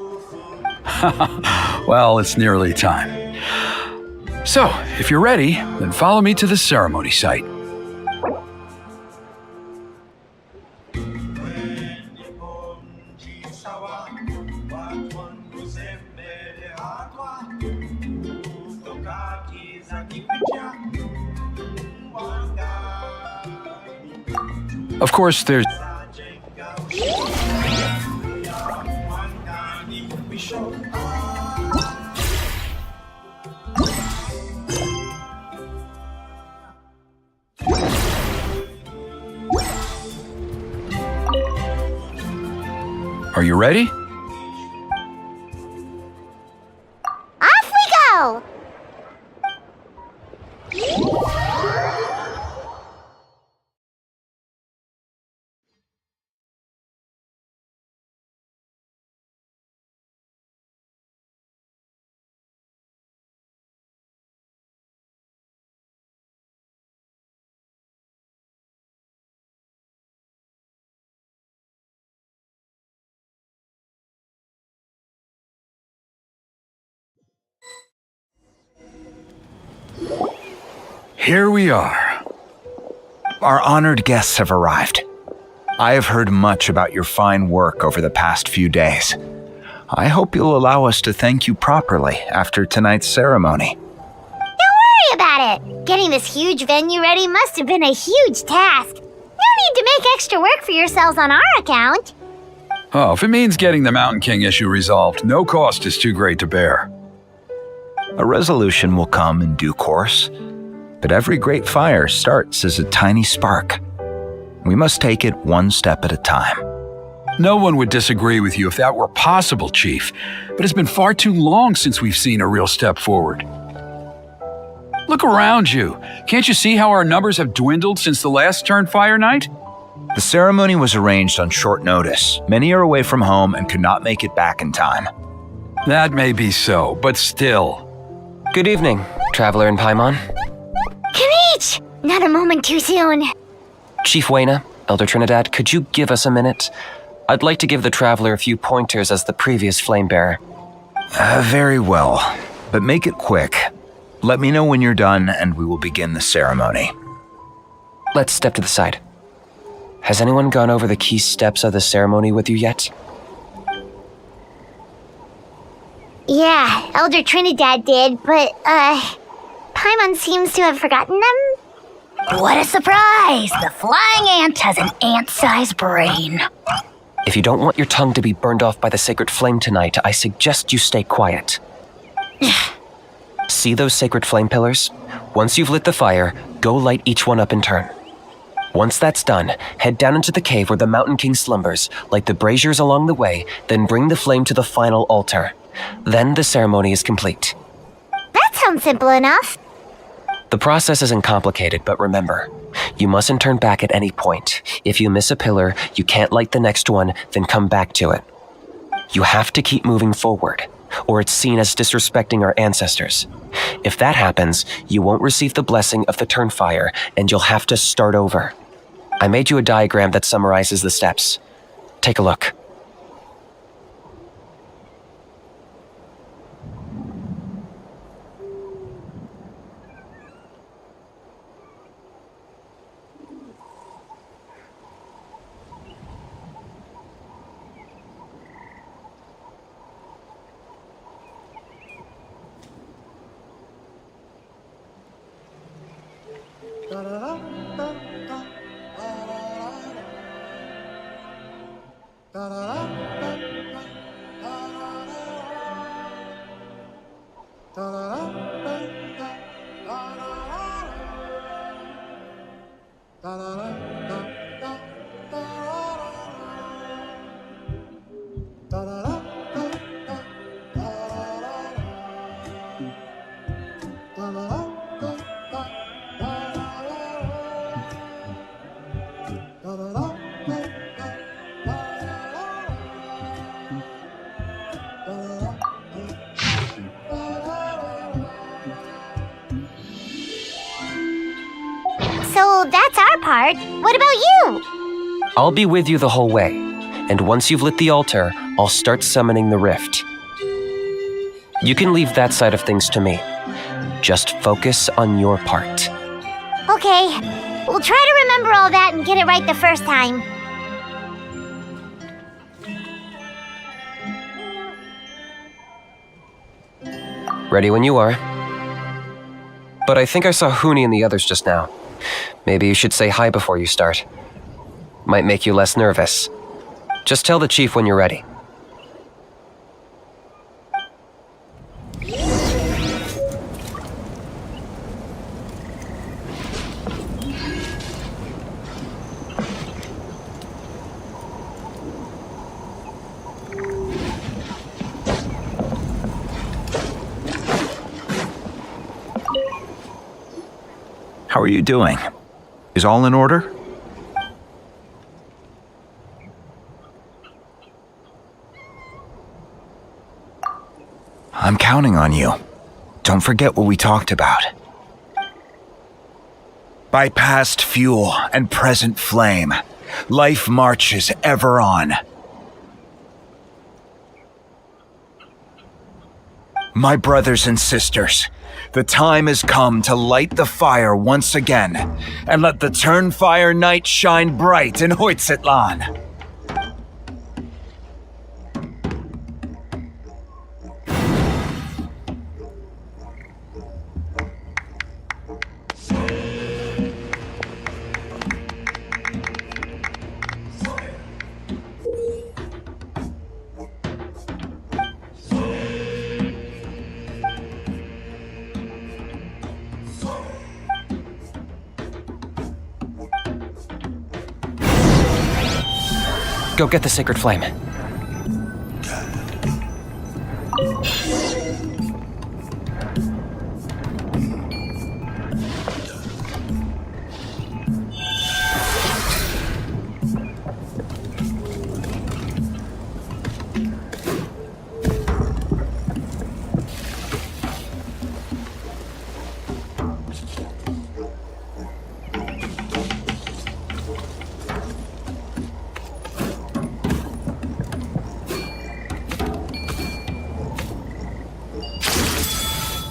Well, it's nearly time. So, if you're ready, then follow me to the ceremony site. Of course, there's... Are you ready? Off we go! Here we are. Our honored guests have arrived. I have heard much about your fine work over the past few days. I hope you'll allow us to thank you properly after tonight's ceremony. Don't worry about it. Getting this huge venue ready must have been a huge task. No need to make extra work for yourselves on our account. Oh, if it means getting the Mountain King issue resolved, no cost is too great to bear. A resolution will come in due course, but every great fire starts as a tiny spark. We must take it one step at a time. No one would disagree with you if that were possible, Chief, but it's been far too long since we've seen a real step forward. Look around you. Can't you see how our numbers have dwindled since the last Turnfire night? The ceremony was arranged on short notice. Many are away from home and could not make it back in time. That may be so, but still. Good evening, Traveler in Paimon. Kanichi! Not a moment too soon. Chief Wayna, Elder Trinidad, could you give us a minute? I'd like to give the Traveler a few pointers as the previous flame bearer. Very well, but make it quick. Let me know when you're done and we will begin the ceremony. Let's step to the side. Has anyone gone over the key steps of the ceremony with you yet? Yeah, Elder Trinidad did, but, Paimon seems to have forgotten them. What a surprise! The flying ant has an ant-sized brain. If you don't want your tongue to be burned off by the sacred flame tonight, I suggest you stay quiet. See those sacred flame pillars? Once you've lit the fire, go light each one up in turn. Once that's done, head down into the cave where the Mountain King slumbers, light the braziers along the way, then bring the flame to the final altar. Then the ceremony is complete. That sounds simple enough. The process isn't complicated, but remember, you mustn't turn back at any point. If you miss a pillar, you can't light the next one, then come back to it. You have to keep moving forward, or it's seen as disrespecting our ancestors. If that happens, you won't receive the blessing of the Turnfire, and you'll have to start over. I made you a diagram that summarizes the steps. Take a look. part. What about you? I'll be with you the whole way, and once you've lit the altar, I'll start summoning the rift. You can leave that side of things to me. Just focus on your part. Okay, we'll try to remember all that and get it right the first time. Ready when you are. But I think I saw Huni and the others just now. Maybe you should say hi before you start. Might make you less nervous. Just tell the chief when you're ready. How are you doing? Is all in order? I'm counting on you. Don't forget what we talked about. By past fuel and present flame, life marches ever on. My brothers and sisters, the time has come to light the fire once again, and let the Turnfire night shine bright in Hoytzitlan. Go get the sacred flame.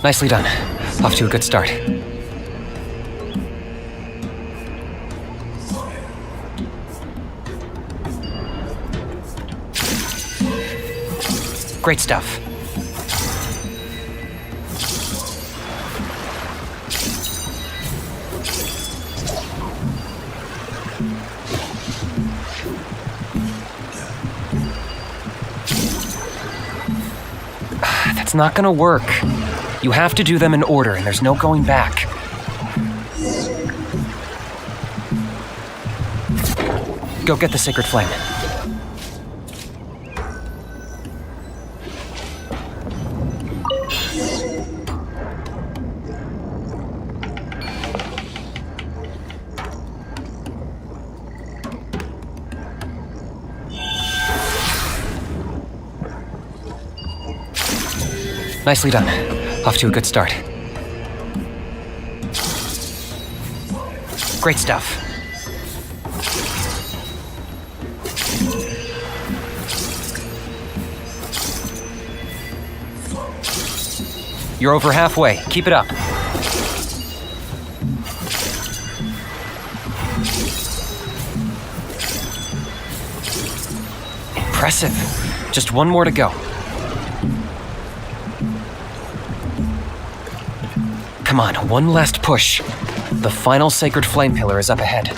Nicely done. Off to a good start. Great stuff. That's not gonna work. You have to do them in order, and there's no going back. Go get the sacred flame. Nicely done. Off to a good start. Great stuff. You're over halfway. Keep it up. Impressive. Just one more to go. Come on, one last push. The final sacred flame pillar is up ahead.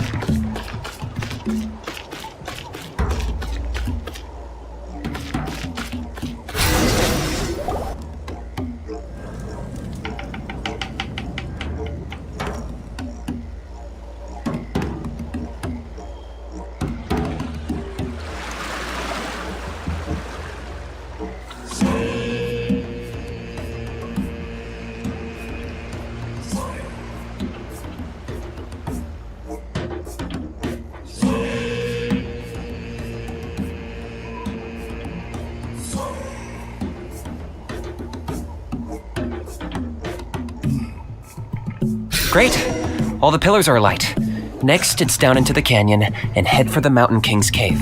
Great. All the pillars are alight. Next, it's down into the canyon and head for the Mountain King's cave.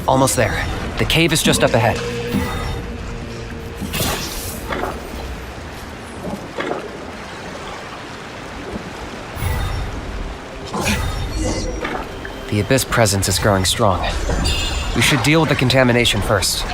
Almost there. The cave is just up ahead. The Abyss presence is growing strong. We should deal with the contamination first.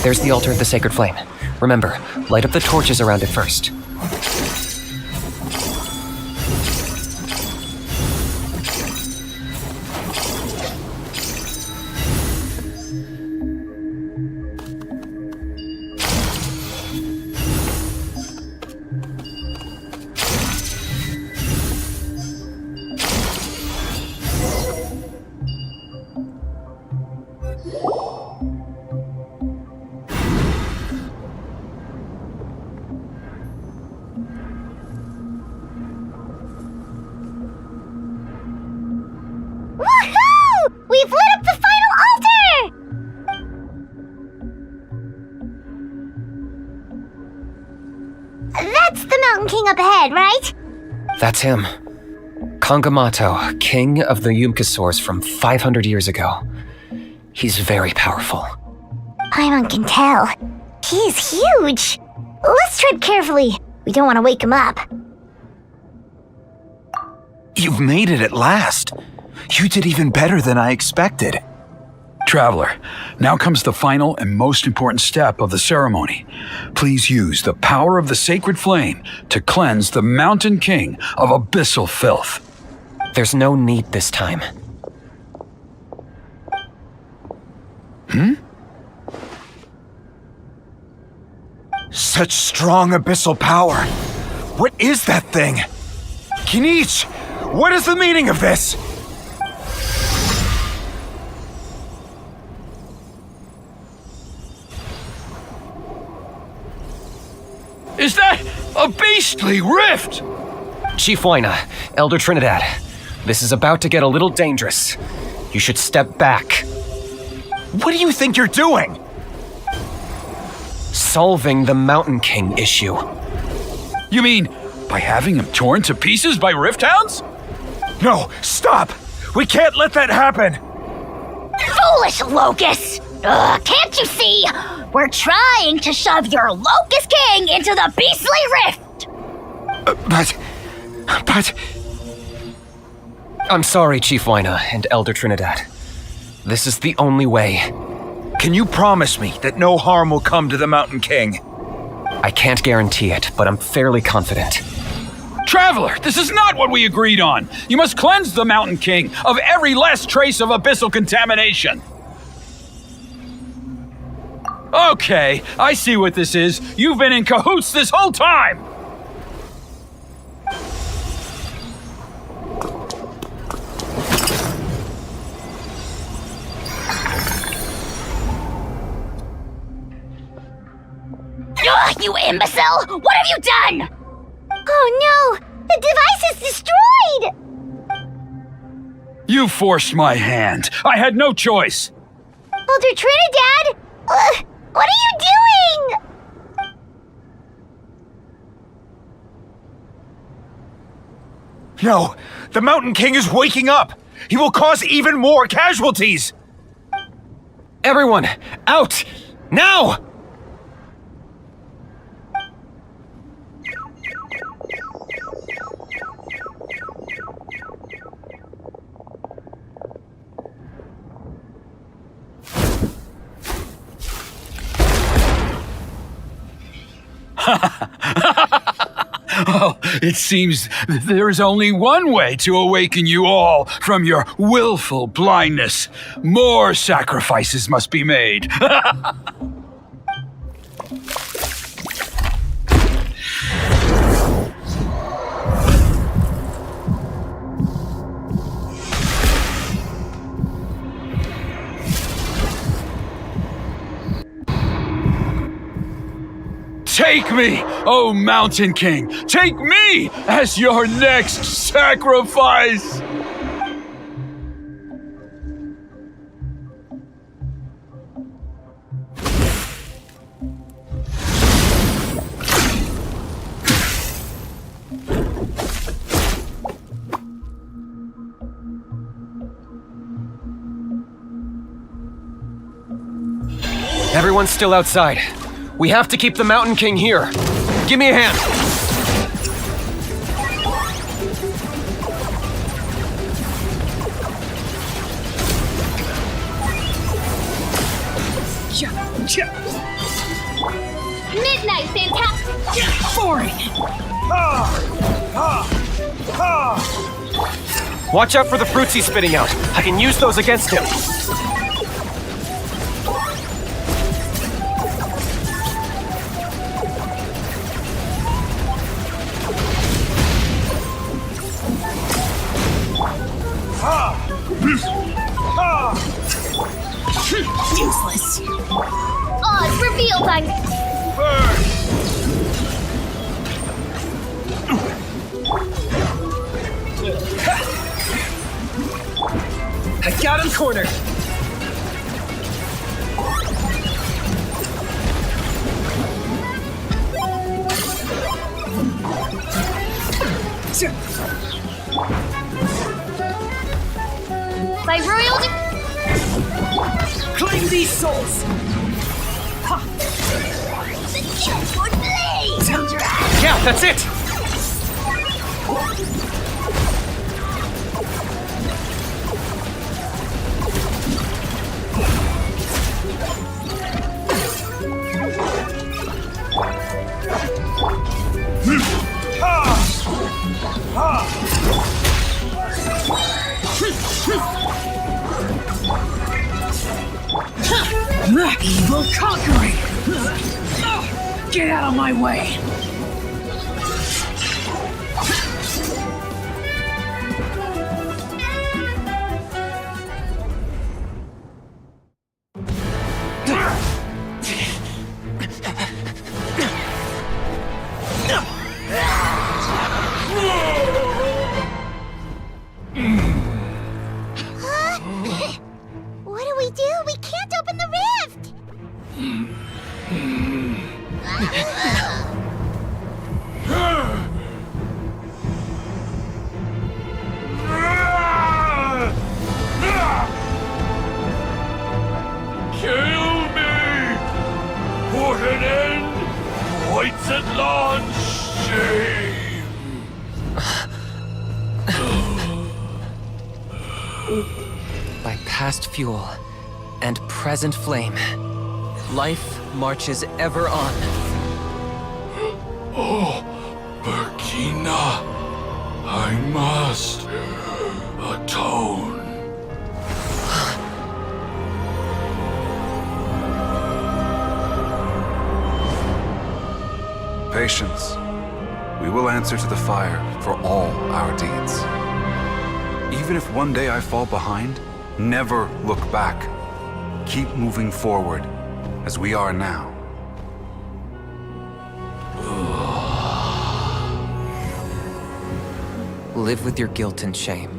There's the altar of the Sacred Flame. Remember, light up the torches around it first. We've lit up the final altar! That's the Mountain King up ahead, right? That's him. Kangamato, king of the Yumkasaurs from 500 years ago. He's very powerful. Paimon can tell. He's huge. Let's tread carefully. We don't want to wake him up. You've made it at last. You did even better than I expected. Traveler, now comes the final and most important step of the ceremony. Please use the power of the sacred flame to cleanse the Mountain King of abyssal filth. There's no need this time. Such strong abyssal power. What is that thing? Kinich, what is the meaning of this? Is that a beastly rift? Chief Wyna, Elder Trinidad, this is about to get a little dangerous. You should step back. What do you think you're doing? Solving the Mountain King issue. You mean by having him torn to pieces by rift hounds? No, stop! We can't let that happen! Foolish Locust! Can't you see? We're trying to shove your Locust King into the beastly rift! But... I'm sorry, Chief Wyna and Elder Trinidad. This is the only way. Can you promise me that no harm will come to the Mountain King? I can't guarantee it, but I'm fairly confident. Traveler, this is not what we agreed on. You must cleanse the Mountain King of every last trace of abyssal contamination. Okay, I see what this is. You've been in cahoots this whole time! You imbecile! What have you done? Oh no! The device is destroyed! You forced my hand. I had no choice. Elder Trinidad! What are you doing? No, the Mountain King is waking up! He will cause even more casualties! Everyone, out! Now! Oh, it seems there is only one way to awaken you all from your willful blindness. More sacrifices must be made. Take me, O Mountain King! Take me as your next sacrifice! Everyone's still outside. We have to keep the Mountain King here. Give me a hand. Midnight, fantastic! Boring! Watch out for the fruits he's spitting out. I can use those against him. Useless. Oh, it's reveal time! I got him cornered. Find these souls! Yeah, that's it! Evil conquering! Get out of my way! What do we do? We can't open the rift! Kill me! Put an end! Points at launch! Shame! By past fuel and present flame, life marches ever on. Oh, Burkina, I must atone. Patience. We will answer to the fire for all our deeds. Even if one day I fall behind, never look back. Keep moving forward, as we are now. Live with your guilt and shame.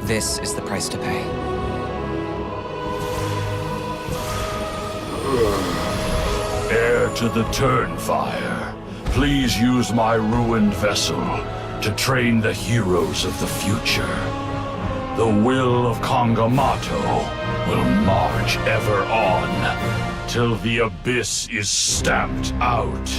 This is the price to pay. Heir to the Turnfire, please use my ruined vessel to train the heroes of the future. The will of Kangamato will march ever on, till the abyss is stamped out.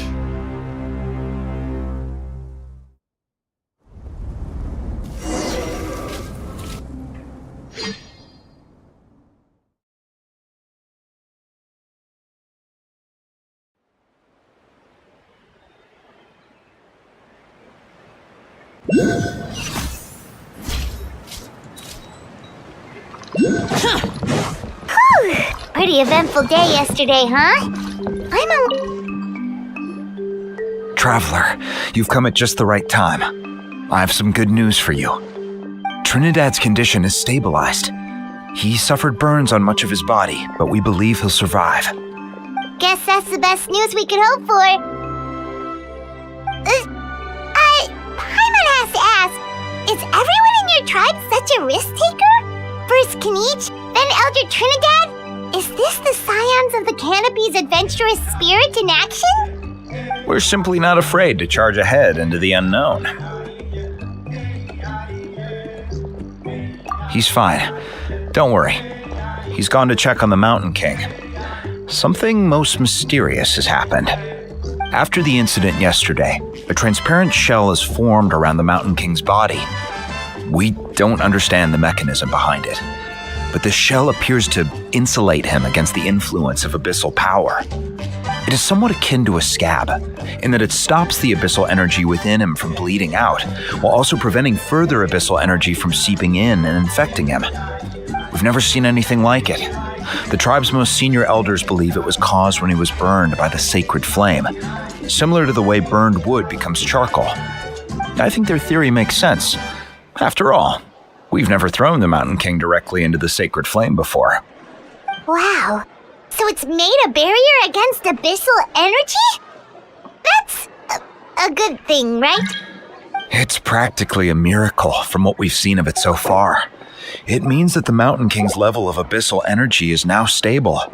Pretty eventful day yesterday, huh? Traveler, you've come at just the right time. I have some good news for you. Trinidad's condition is stabilized. He suffered burns on much of his body, but we believe he'll survive. Guess that's the best news we could hope for. Paimon has to ask, is everyone in your tribe such a risk-taker? First Kinich, then Elder Trinidad? Is this the Scions of the Canopy's adventurous spirit in action? We're simply not afraid to charge ahead into the unknown. He's fine. Don't worry. He's gone to check on the Mountain King. Something most mysterious has happened. After the incident yesterday, a transparent shell is formed around the Mountain King's body. We don't understand the mechanism behind it, but the shell appears to insulate him against the influence of abyssal power. It is somewhat akin to a scab, in that it stops the abyssal energy within him from bleeding out, while also preventing further abyssal energy from seeping in and infecting him. We've never seen anything like it. The tribe's most senior elders believe it was caused when he was burned by the sacred flame, similar to the way burned wood becomes charcoal. I think their theory makes sense. After all, we've never thrown the Mountain King directly into the sacred flame before. Wow. So it's made a barrier against abyssal energy? That's a good thing, right? It's practically a miracle from what we've seen of it so far. It means that the Mountain King's level of abyssal energy is now stable.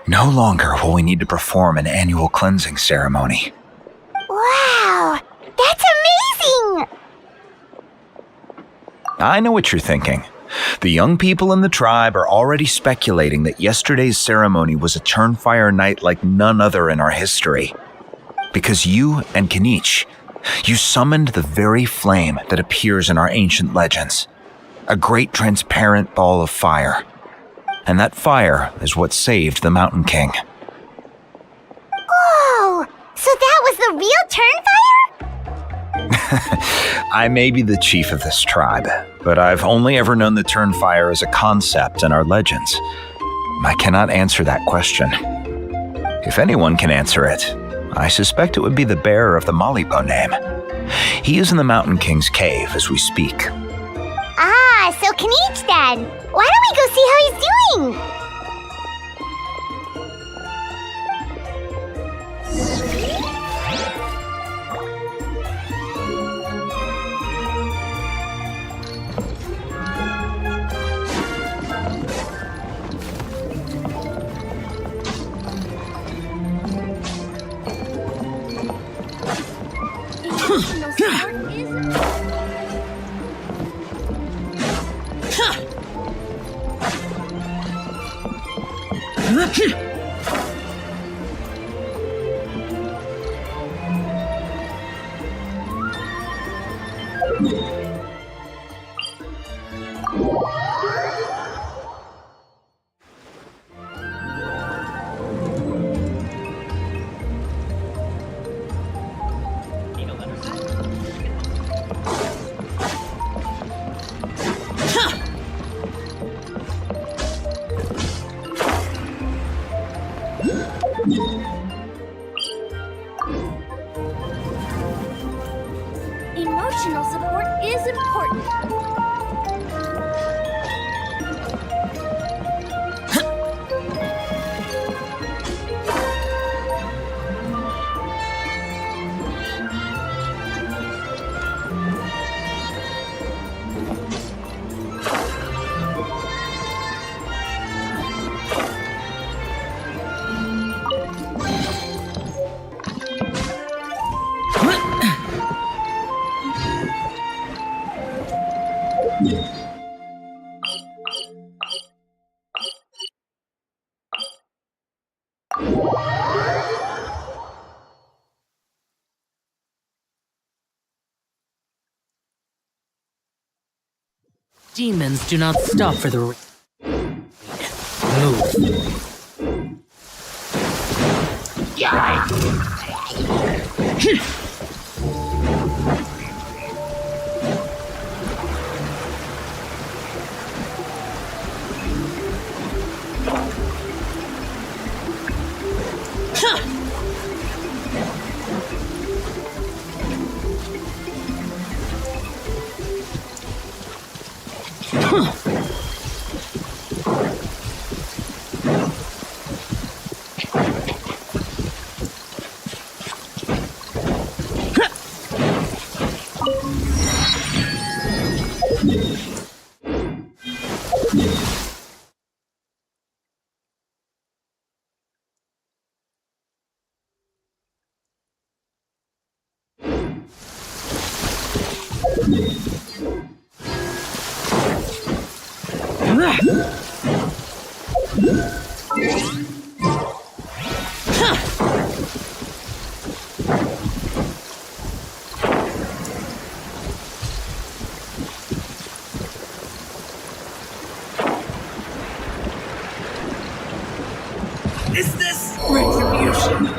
No longer will we need to perform an annual cleansing ceremony. Wow, that's amazing! I know what you're thinking. The young people in the tribe are already speculating that yesterday's ceremony was a Turnfire night like none other in our history. Because you and Kinich, you summoned the very flame that appears in our ancient legends. A great transparent ball of fire. And that fire is what saved the Mountain King. Whoa! So that was the real Turnfire? I may be the chief of this tribe, but I've only ever known the Turnfire as a concept in our legends. I cannot answer that question. If anyone can answer it, I suspect it would be the bearer of the Malipo name. He is in the Mountain King's cave as we speak. Ah, so Kinich then. Why don't we go see how he's doing? Emotional support is important. Demons do not stop for the... Move. Is this retribution?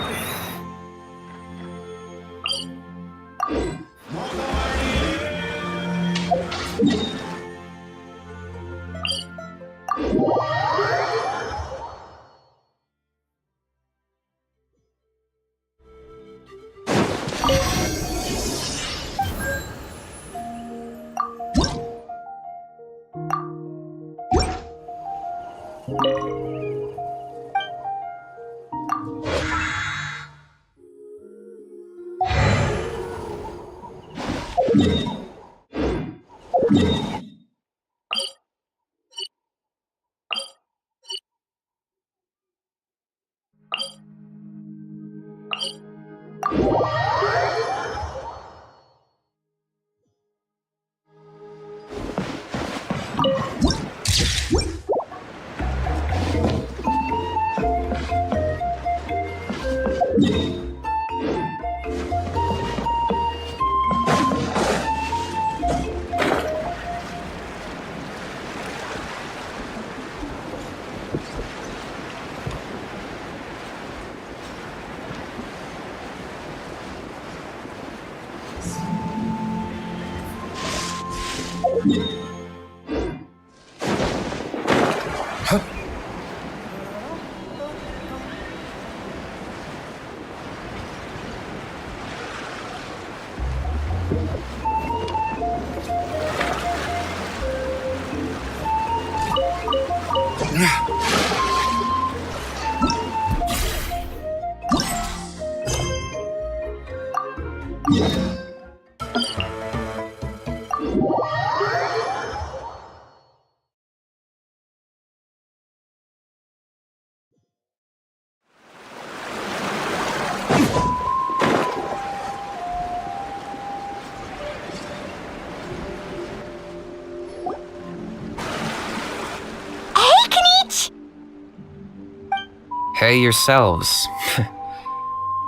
Hey yourselves.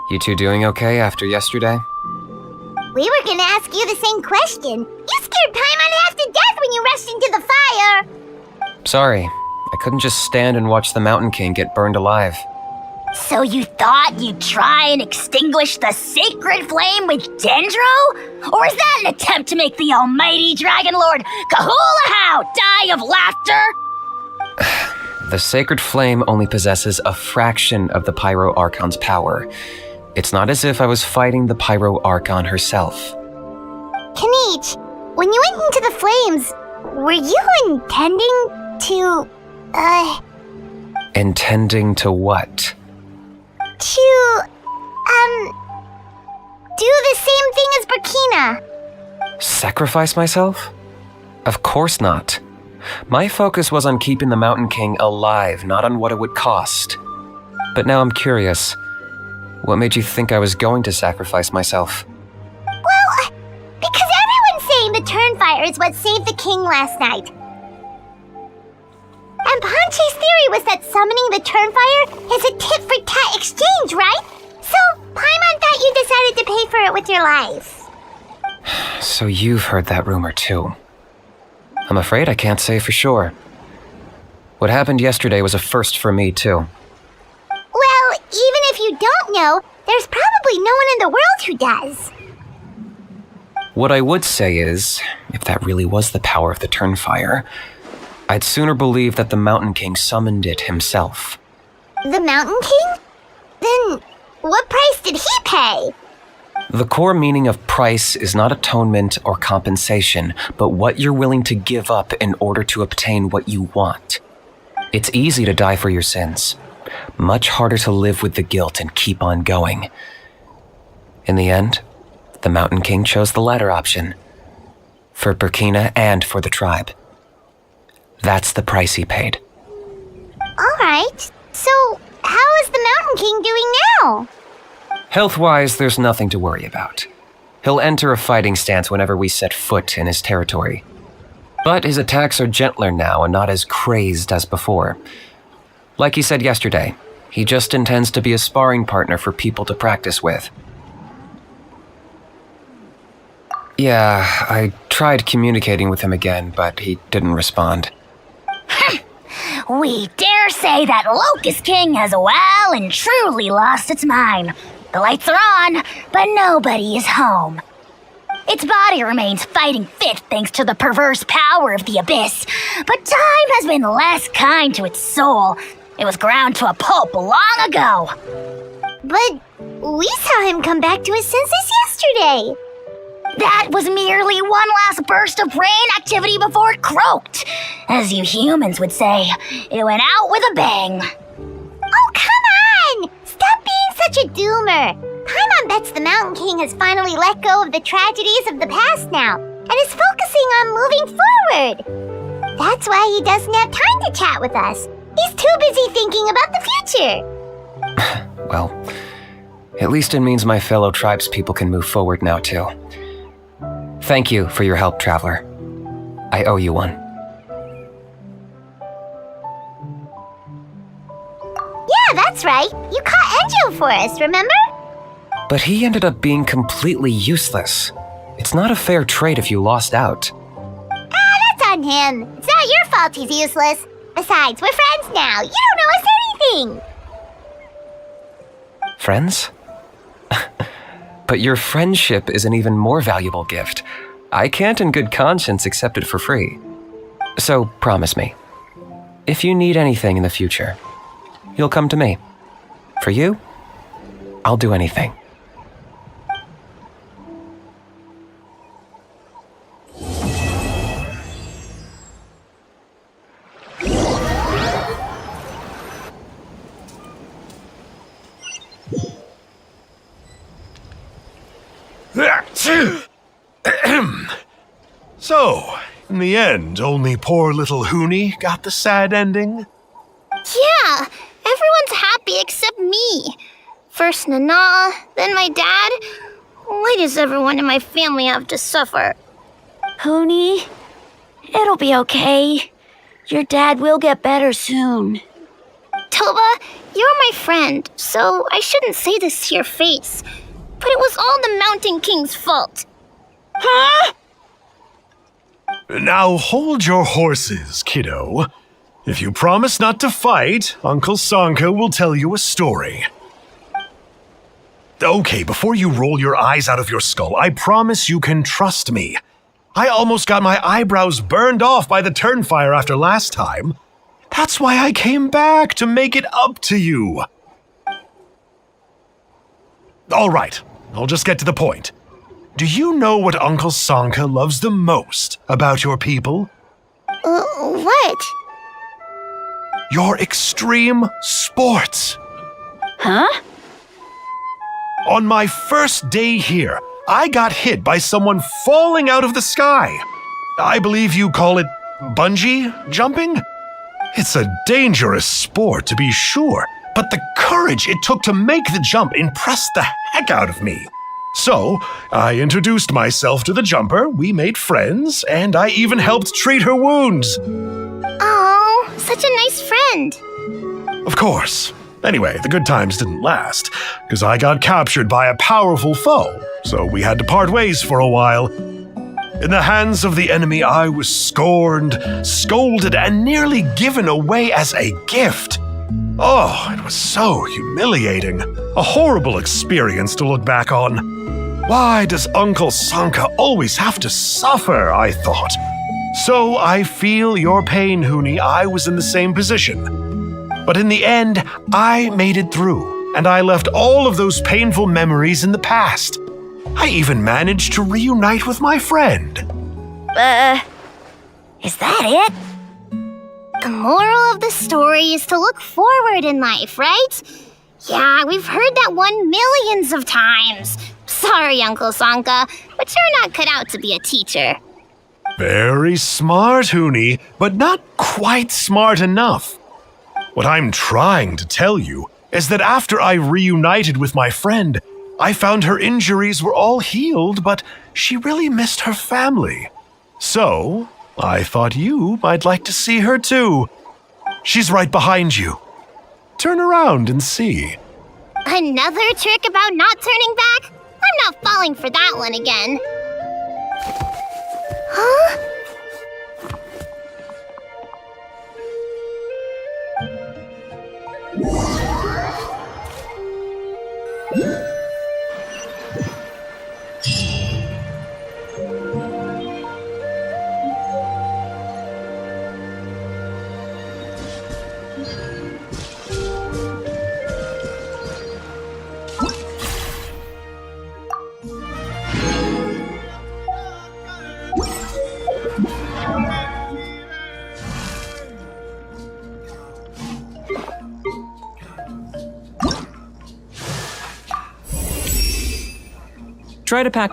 You two doing okay after yesterday? We were gonna ask you the same question. You scared Paimon half to death when you rushed into the fire. Sorry, I couldn't just stand and watch the Mountain King get burned alive. So you thought you'd try and extinguish the sacred flame with Dendro? Or is that an attempt to make the almighty Dragon Lord Kahulahau die of laughter? The sacred flame only possesses a fraction of the Pyro Archon's power. It's not as if I was fighting the Pyro Archon herself. Kanichi, when you went into the flames, were you intending to, Intending to what? do the same thing as Burkina? Sacrifice myself? Of course not. My focus was on keeping the Mountain King alive, not on what it would cost. But now I'm curious. What made you think I was going to sacrifice myself? Well, because everyone's saying the Turnfire is what saved the king last night. And Ponche's theory was that summoning the Turnfire is a tit-for-tat exchange, right? So, Paimon thought you decided to pay for it with your life. So you've heard that rumor too. I'm afraid I can't say for sure. What happened yesterday was a first for me too. Well, even if you don't know, there's probably no one in the world who does. What I would say is, if that really was the power of the Turnfire, I'd sooner believe that the Mountain King summoned it himself. The Mountain King? Then what price did he pay? The core meaning of price is not atonement or compensation, but what you're willing to give up in order to obtain what you want. It's easy to die for your sins. Much harder to live with the guilt and keep on going. In the end, the Mountain King chose the latter option. For Burkina and for the tribe. That's the price he paid. Alright, so how is the Mountain King doing now? Health-wise, there's nothing to worry about. He'll enter a fighting stance whenever we set foot in his territory. But his attacks are gentler now and not as crazed as before. Like he said yesterday, he just intends to be a sparring partner for people to practice with. Yeah, I tried communicating with him again, but he didn't respond. We dare say that Locust King has well and truly lost its mind. The lights are on, but nobody is home. Its body remains fighting fit thanks to the perverse power of the Abyss, but time has been less kind to its soul. It was ground to a pulp long ago. But we saw him come back to his senses yesterday. That was merely one last burst of brain activity before it croaked. As you humans would say, it went out with a bang. Oh, come on! Stop being such a doomer. Paimon bets the Mountain King has finally let go of the tragedies of the past now, and is focusing on moving forward. That's why he doesn't have time to chat with us. He's too busy thinking about the future. Well, at least it means my fellow tribespeople can move forward now too. Thank you for your help, Traveler. I owe you one. Yeah, that's That's right. You caught Enjo for us, remember? But he ended up being completely useless. It's not a fair trade if you lost out. That's on him. It's not your fault he's useless. Besides, we're friends now. You don't know us anything. Friends? But your friendship is an even more valuable gift. I can't in good conscience accept it for free. So promise me, if you need anything in the future, you'll come to me. For you, I'll do anything. So, in the end, only poor little Huni got the sad ending? Yeah, everyone's happy except me. First Nana, then my dad. Why does everyone in my family have to suffer? Huni, it'll be okay. Your dad will get better soon. Toba, you're my friend, so I shouldn't say this to your face. But it was all the Mountain King's fault. Huh? Now hold your horses, kiddo. If you promise not to fight, Uncle Sanka will tell you a story. Okay, before you roll your eyes out of your skull, I promise you can trust me. I almost got my eyebrows burned off by the turnfire after last time. That's why I came back, to make it up to you. All right, I'll just get to the point. Do you know what Uncle Sanka loves the most about your people? What? Your extreme sports. Huh? On my first day here, I got hit by someone falling out of the sky. I believe you call it bungee jumping? It's a dangerous sport, to be sure, but the courage it took to make the jump impressed the heck out of me. So, I introduced myself to the jumper, we made friends, and I even helped treat her wounds. Oh, such a nice friend. Of course. Anyway, the good times didn't last, because I got captured by a powerful foe, so we had to part ways for a while. In the hands of the enemy, I was scorned, scolded, and nearly given away as a gift. Oh, it was so humiliating. A horrible experience to look back on. Why does Uncle Sanka always have to suffer, I thought. So I feel your pain, Huni. I was in the same position. But in the end, I made it through, and I left all of those painful memories in the past. I even managed to reunite with my friend. Is that it? The moral of the story is to look forward in life, right? Yeah, we've heard that one millions of times. Sorry, Uncle Sanka, but you're not cut out to be a teacher. Very smart, Huni, but not quite smart enough. What I'm trying to tell you is that after I reunited with my friend, I found her injuries were all healed, but she really missed her family. So, I thought you might like to see her too. She's right behind you. Turn around and see. Another trick about not turning back? I'm not falling for that one again. Huh? Try to pack.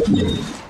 you.